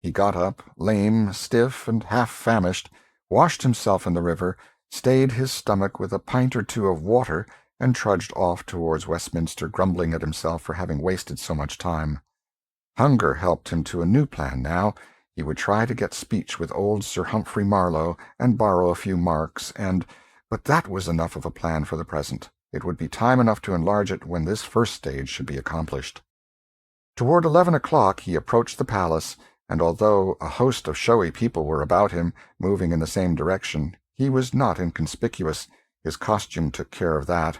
He got up, lame, stiff, and half-famished, washed himself in the river, stayed his stomach with a pint or two of water, and trudged off towards Westminster, grumbling at himself for having wasted so much time. Hunger helped him to a new plan now. He would try to get speech with old Sir Humphrey Marlowe and borrow a few marks, but that was enough of a plan for the present. It would be time enough to enlarge it when this first stage should be accomplished. Toward 11 o'clock he approached the palace, and although a host of showy people were about him, moving in the same direction, he was not inconspicuous. His costume took care of that.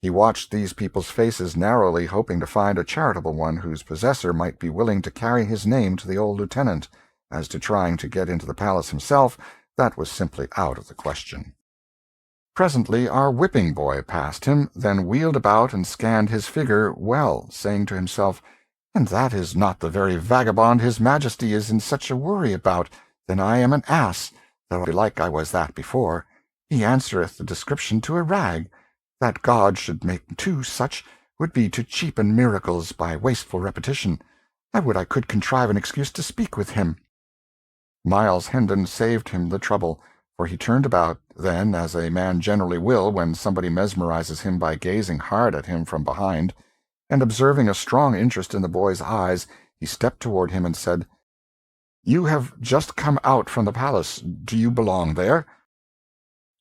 He watched these people's faces narrowly, hoping to find a charitable one whose possessor might be willing to carry his name to the old lieutenant. As to trying to get into the palace himself, that was simply out of the question. Presently our whipping boy passed him, then wheeled about and scanned his figure well, saying to himself, "And that is not the very vagabond his majesty is in such a worry about. Then I am an ass, though belike I was that before. He answereth the description to a rag. That God should make two such would be to cheapen miracles by wasteful repetition. I would I could contrive an excuse to speak with him." Miles Hendon saved him the trouble, for he turned about, then, as a man generally will when somebody mesmerizes him by gazing hard at him from behind, and observing a strong interest in the boy's eyes, he stepped toward him and said, "You have just come out from the palace. Do you belong there?"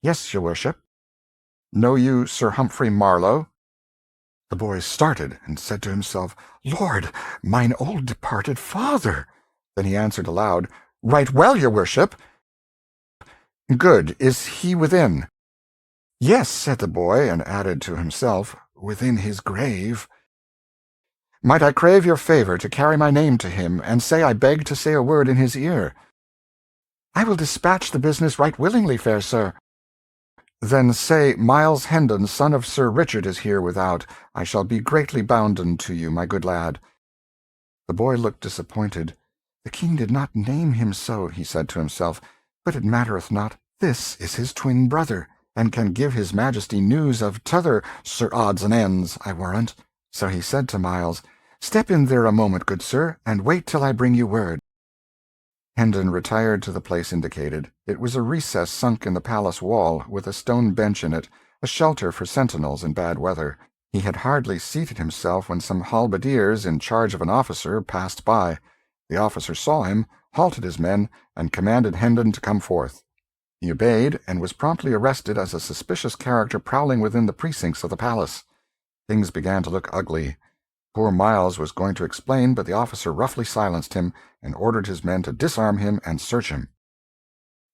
"Yes, your worship." "Know you Sir Humphrey Marlowe?" The boy started, and said to himself, "Lord, mine old departed father!" Then he answered aloud, "Right well, your worship." "Good. Is he within?" "Yes," said the boy, and added to himself, "within his grave." "Might I crave your favor to carry my name to him, and say I beg to say a word in his ear?" "I will dispatch the business right willingly, fair sir." "Then say, Miles Hendon, son of Sir Richard, is here without. I shall be greatly bounden to you, my good lad." The boy looked disappointed. "The king did not name him so," he said to himself, "but it mattereth not. This is his twin brother, and can give his majesty news of t'other Sir Odds and Ends, I warrant." So he said to Miles, "Step in there a moment, good sir, and wait till I bring you word." Hendon retired to the place indicated. It was a recess sunk in the palace wall, with a stone bench in it, a shelter for sentinels in bad weather. He had hardly seated himself when some halberdiers in charge of an officer passed by. The officer saw him, halted his men, and commanded Hendon to come forth. He obeyed, and was promptly arrested as a suspicious character prowling within the precincts of the palace. Things began to look ugly. Poor Miles was going to explain, but the officer roughly silenced him, and ordered his men to disarm him and search him.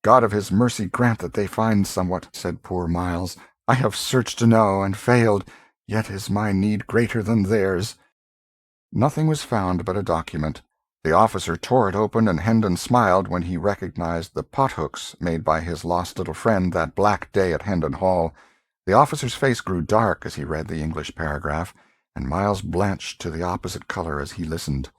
"God of his mercy grant that they find somewhat," said poor Miles. "I have searched to know, and failed, yet is my need greater than theirs." Nothing was found but a document. The officer tore it open, and Hendon smiled when he recognized the pothooks made by his lost little friend that black day at Hendon Hall. The officer's face grew dark as he read the English paragraph, and Miles blanched to the opposite color as he listened.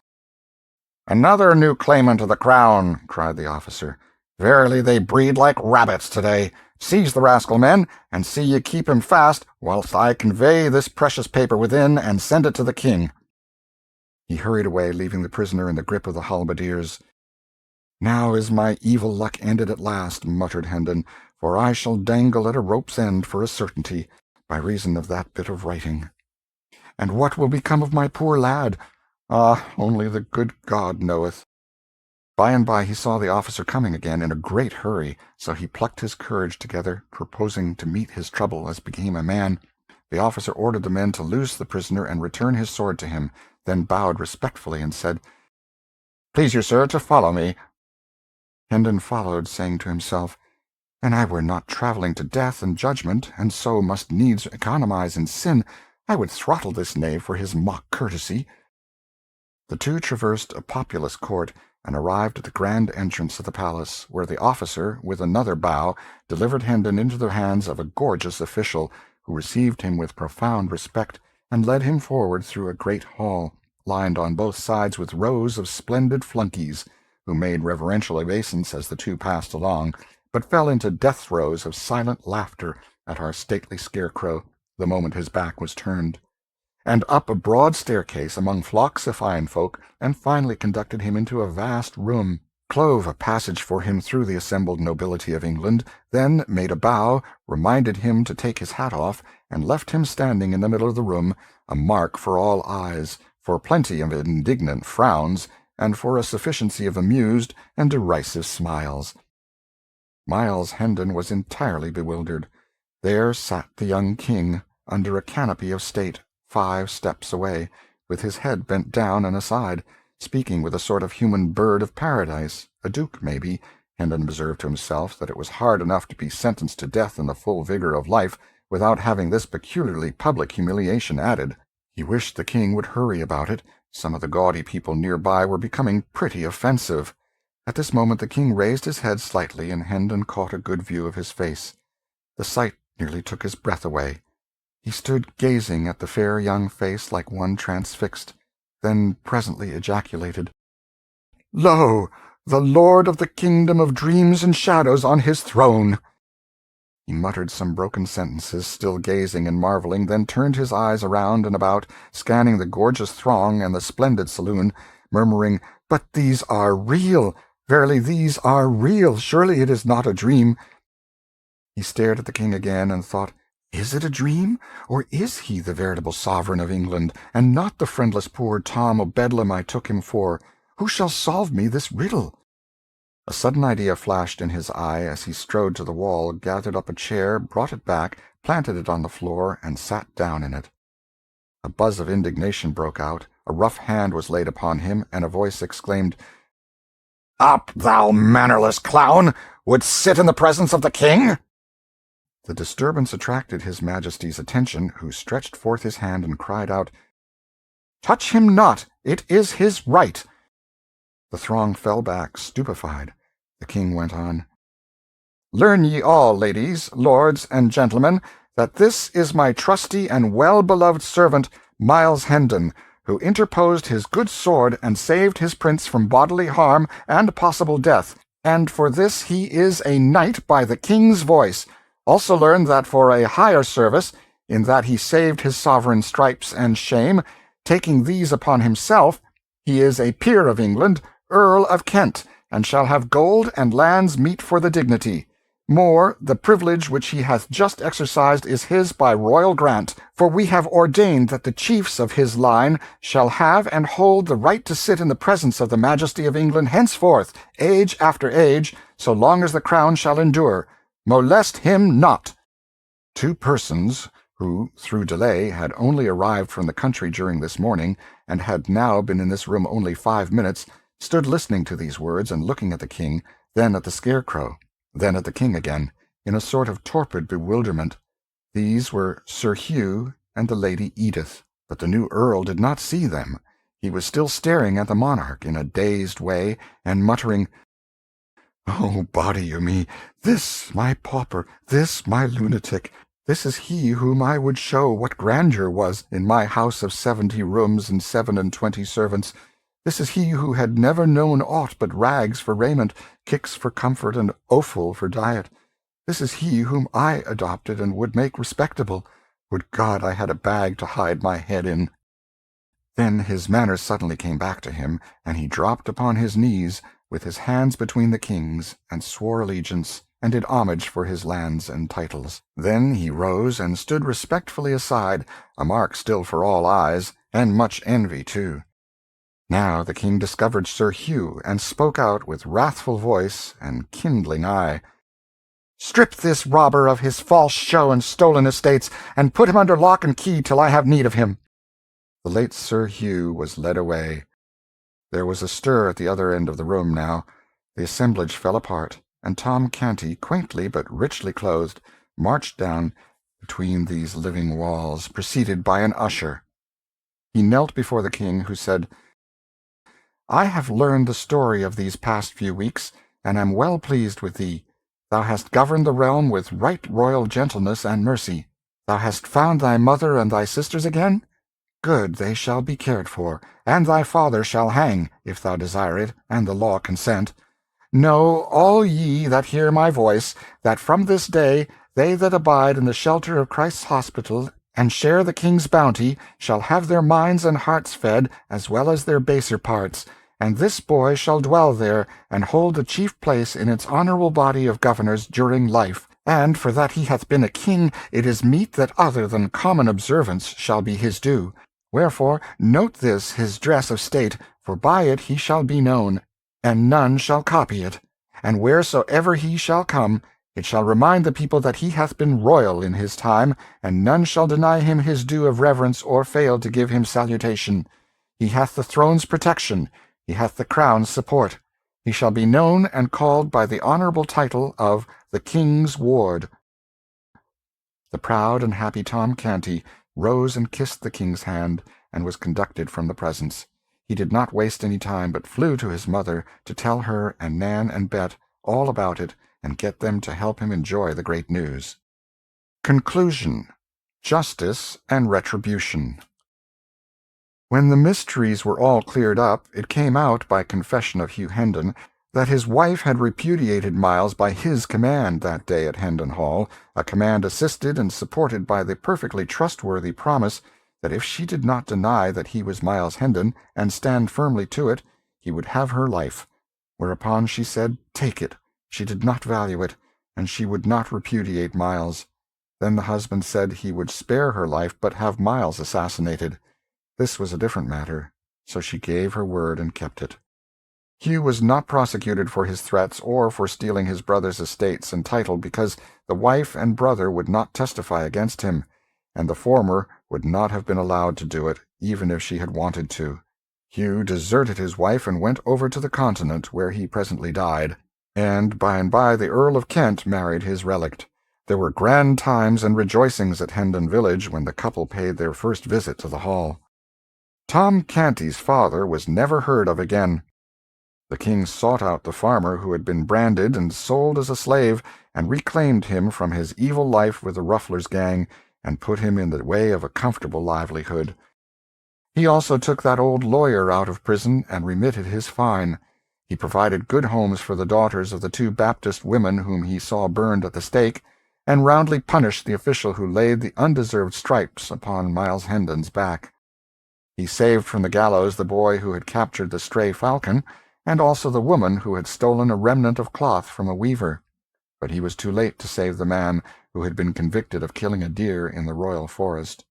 "Another new claimant to the crown!" cried the officer. "Verily they breed like rabbits today. Seize the rascal, men, and see ye keep him fast, whilst I convey this precious paper within and send it to the king." He hurried away, leaving the prisoner in the grip of the halberdiers. "Now is my evil luck ended at last," muttered Hendon, "for I shall dangle at a rope's end for a certainty, by reason of that bit of writing." and what will become of my poor lad? Ah, only the good God knoweth." By and by he saw the officer coming again in a great hurry, so he plucked his courage together, proposing to meet his trouble as became a man. The officer ordered the men to loose the prisoner and return his sword to him, then bowed respectfully and said, "Please you, sir, to follow me." Hendon followed, saying to himself, "An I were not travelling to death and judgment, and so must needs economize in sin, I would throttle this knave for his mock courtesy." The two traversed a populous court, and arrived at the grand entrance of the palace, where the officer, with another bow, delivered Hendon into the hands of a gorgeous official, who received him with profound respect, and led him forward through a great hall, lined on both sides with rows of splendid flunkeys, who made reverential obeisance as the two passed along, but fell into death throes of silent laughter at our stately scarecrow the moment his back was turned, and up a broad staircase among flocks of fine folk, and finally conducted him into a vast room, clove a passage for him through the assembled nobility of England, then made a bow, reminded him to take his hat off, and left him standing in the middle of the room, a mark for all eyes, for plenty of indignant frowns, and for a sufficiency of amused and derisive smiles. Miles Hendon was entirely bewildered. There sat the young king, under a canopy of state, 5 steps away, with his head bent down and aside, speaking with a sort of human bird of paradise, a duke, maybe. Hendon observed to himself that it was hard enough to be sentenced to death in the full vigor of life, without having this peculiarly public humiliation added. He wished the king would hurry about it. Some of the gaudy people near by were becoming pretty offensive. At this moment the king raised his head slightly, and Hendon caught a good view of his face. The sight nearly took his breath away. He stood gazing at the fair young face like one transfixed, then presently ejaculated, "Lo, the lord of the kingdom of dreams and shadows on his throne!" He muttered some broken sentences, still gazing and marveling, then turned his eyes around and about, scanning the gorgeous throng and the splendid saloon, murmuring, "But these are real! Verily these are real! Surely it is not a dream!" He stared at the king again, and thought, "Is it a dream, or is he the veritable sovereign of England, and not the friendless poor Tom o' Bedlam I took him for? Who shall solve me this riddle?" A sudden idea flashed in his eye as he strode to the wall, gathered up a chair, brought it back, planted it on the floor, and sat down in it. A buzz of indignation broke out, a rough hand was laid upon him, and a voice exclaimed, "Up, thou mannerless clown! Wouldst sit in the presence of the king?" The disturbance attracted his Majesty's attention, who stretched forth his hand and cried out, "Touch him not! It is his right!" The throng fell back, stupefied. The king went on, "Learn ye all, ladies, lords, and gentlemen, that this is my trusty and well-beloved servant, Miles Hendon, who interposed his good sword and saved his prince from bodily harm and possible death, and for this he is a knight by the king's voice. Also learn that for a higher service, in that he saved his sovereign stripes and shame, taking these upon himself, he is a peer of England, Earl of Kent, and shall have gold and lands meet for the dignity. More, the privilege which he hath just exercised is his by royal grant, for we have ordained that the chiefs of his line shall have and hold the right to sit in the presence of the Majesty of England henceforth, age after age, so long as the crown shall endure. Molest him not." 2 persons, who, through delay, had only arrived from the country during this morning, and had now been in this room only 5 minutes, stood listening to these words and looking at the king, then at the scarecrow, then at the king again, in a sort of torpid bewilderment. These were Sir Hugh and the Lady Edith, but the new earl did not see them. He was still staring at the monarch in a dazed way, and muttering, "Oh, body o' me, this my pauper, this my lunatic, this is he whom I would show what grandeur was in my house of 70 rooms and 27 servants. This is he who had never known aught but rags for raiment, kicks for comfort, and offal for diet. This is he whom I adopted and would make respectable. Would God I had a bag to hide my head in." Then his manners suddenly came back to him, and he dropped upon his knees, with his hands between the king's, and swore allegiance, and did homage for his lands and titles. Then he rose and stood respectfully aside, a mark still for all eyes, and much envy too. Now the king discovered Sir Hugh, and spoke out with wrathful voice and kindling eye. "Strip this robber of his false show and stolen estates, and put him under lock and key till I have need of him." The late Sir Hugh was led away. There was a stir at the other end of the room now. The assemblage fell apart, and Tom Canty, quaintly but richly clothed, marched down between these living walls, preceded by an usher. He knelt before the king, who said, "I have learned the story of these past few weeks, and am well pleased with thee. Thou hast governed the realm with right royal gentleness and mercy. Thou hast found thy mother and thy sisters again? Good, they shall be cared for, and thy father shall hang, if thou desire it, and the law consent. Know, all ye that hear my voice, that from this day they that abide in the shelter of Christ's hospital, and share the king's bounty, shall have their minds and hearts fed, as well as their baser parts, and this boy shall dwell there, and hold the chief place in its honourable body of governors during life. And for that he hath been a king, it is meet that other than common observance shall be his due. Wherefore note this his dress of state, for by it he shall be known, and none shall copy it. And wheresoever he shall come, it shall remind the people that he hath been royal in his time, and none shall deny him his due of reverence or fail to give him salutation. He hath the throne's protection, he hath the crown's support. He shall be known and called by the honourable title of the King's Ward." The proud and happy Tom Canty rose and kissed the king's hand, and was conducted from the presence. He did not waste any time, but flew to his mother to tell her and Nan and Bet all about it, and get them to help him enjoy the great news. Conclusion. Justice and Retribution. When the mysteries were all cleared up, it came out by confession of Hugh Hendon that his wife had repudiated Miles by his command that day at Hendon Hall, a command assisted and supported by the perfectly trustworthy promise that if she did not deny that he was Miles Hendon, and stand firmly to it, he would have her life. Whereupon she said, take it. She did not value it, and she would not repudiate Miles. Then the husband said he would spare her life, but have Miles assassinated. This was a different matter, so she gave her word and kept it. Hugh was not prosecuted for his threats or for stealing his brother's estates and title, because the wife and brother would not testify against him, and the former would not have been allowed to do it, even if she had wanted to. Hugh deserted his wife and went over to the Continent, where he presently died, and by the Earl of Kent married his relict. There were grand times and rejoicings at Hendon village when the couple paid their first visit to the hall. Tom Canty's father was never heard of again. The king sought out the farmer who had been branded and sold as a slave, and reclaimed him from his evil life with the Ruffler's gang, and put him in the way of a comfortable livelihood. He also took that old lawyer out of prison and remitted his fine. He provided good homes for the daughters of the 2 Baptist women whom he saw burned at the stake, and roundly punished the official who laid the undeserved stripes upon Miles Hendon's back. He saved from the gallows the boy who had captured the stray falcon, and also the woman who had stolen a remnant of cloth from a weaver. But he was too late to save the man who had been convicted of killing a deer in the royal forest.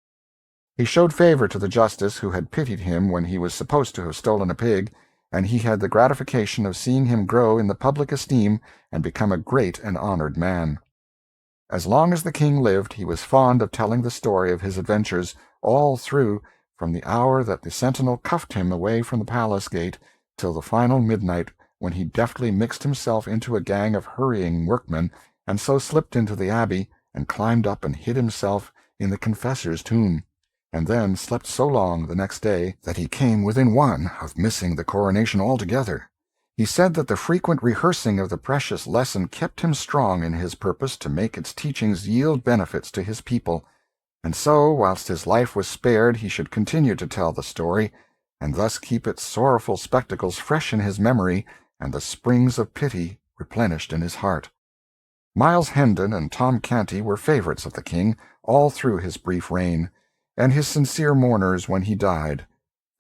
He showed favor to the justice who had pitied him when he was supposed to have stolen a pig, and he had the gratification of seeing him grow in the public esteem and become a great and honored man. As long as the king lived, he was fond of telling the story of his adventures all through, from the hour that the sentinel cuffed him away from the palace gate till the final midnight, when he deftly mixed himself into a gang of hurrying workmen, and so slipped into the abbey, and climbed up and hid himself in the confessor's tomb, and then slept so long the next day that he came within one of missing the coronation altogether. He said that the frequent rehearsing of the precious lesson kept him strong in his purpose to make its teachings yield benefits to his people, and so, whilst his life was spared, he should continue to tell the story, and thus keep its sorrowful spectacles fresh in his memory, and the springs of pity replenished in his heart. Miles Hendon and Tom Canty were favourites of the king all through his brief reign, and his sincere mourners when he died.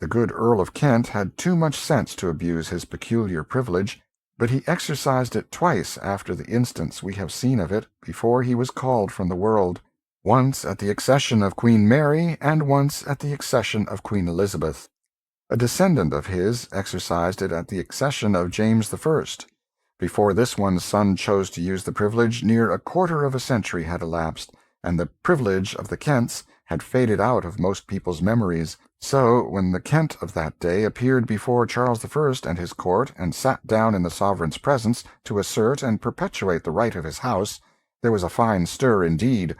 The good Earl of Kent had too much sense to abuse his peculiar privilege, but he exercised it twice after the instance we have seen of it before he was called from the world, once at the accession of Queen Mary and once at the accession of Queen Elizabeth. A descendant of his exercised it at the accession of James I. Before this one's son chose to use the privilege, near a quarter of a century had elapsed, and the privilege of the Kents had faded out of most people's memories. So, when the Kent of that day appeared before Charles I and his court, and sat down in the sovereign's presence to assert and perpetuate the right of his house, there was a fine stir indeed,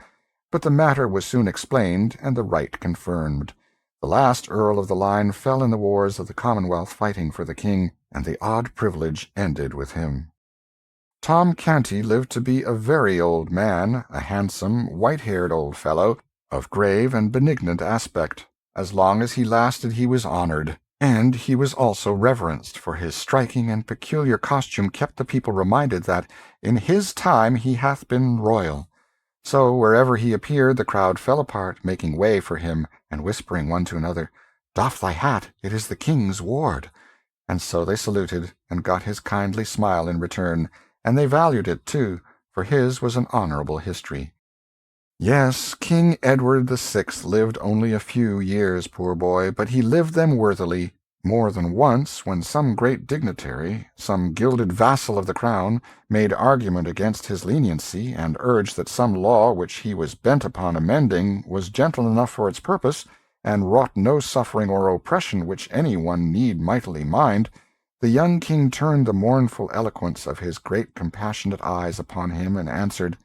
but the matter was soon explained and the right confirmed. The last earl of the line fell in the wars of the Commonwealth fighting for the king, and the odd privilege ended with him. Tom Canty lived to be a very old man, a handsome, white-haired old fellow, of grave and benignant aspect. As long as he lasted he was honored, and he was also reverenced, for his striking and peculiar costume kept the people reminded that in his time he hath been royal. So wherever he appeared the crowd fell apart, making way for him, and whispering one to another, "Doff thy hat, it is the king's ward." And so they saluted, and got his kindly smile in return, and they valued it too, for his was an honorable history. Yes, King Edward VI lived only a few years, poor boy, but he lived them worthily. More than once, when some great dignitary, some gilded vassal of the crown, made argument against his leniency, and urged that some law which he was bent upon amending was gentle enough for its purpose, and wrought no suffering or oppression which any one need mightily mind, the young king turned the mournful eloquence of his great compassionate eyes upon him, and answered,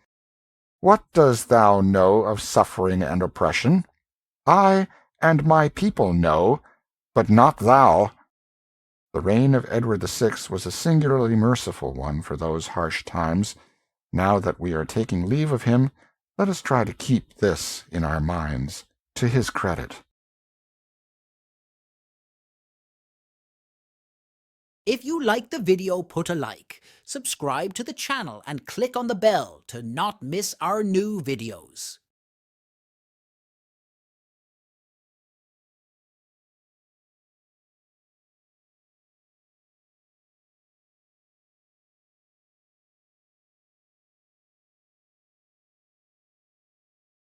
"What dost thou know of suffering and oppression? I and my people know, but not thou." The reign of Edward VI was a singularly merciful one for those harsh times. Now that we are taking leave of him, let us try to keep this in our minds, to his credit. If you like the video, put a like, subscribe to the channel, and click on the bell to not miss our new videos.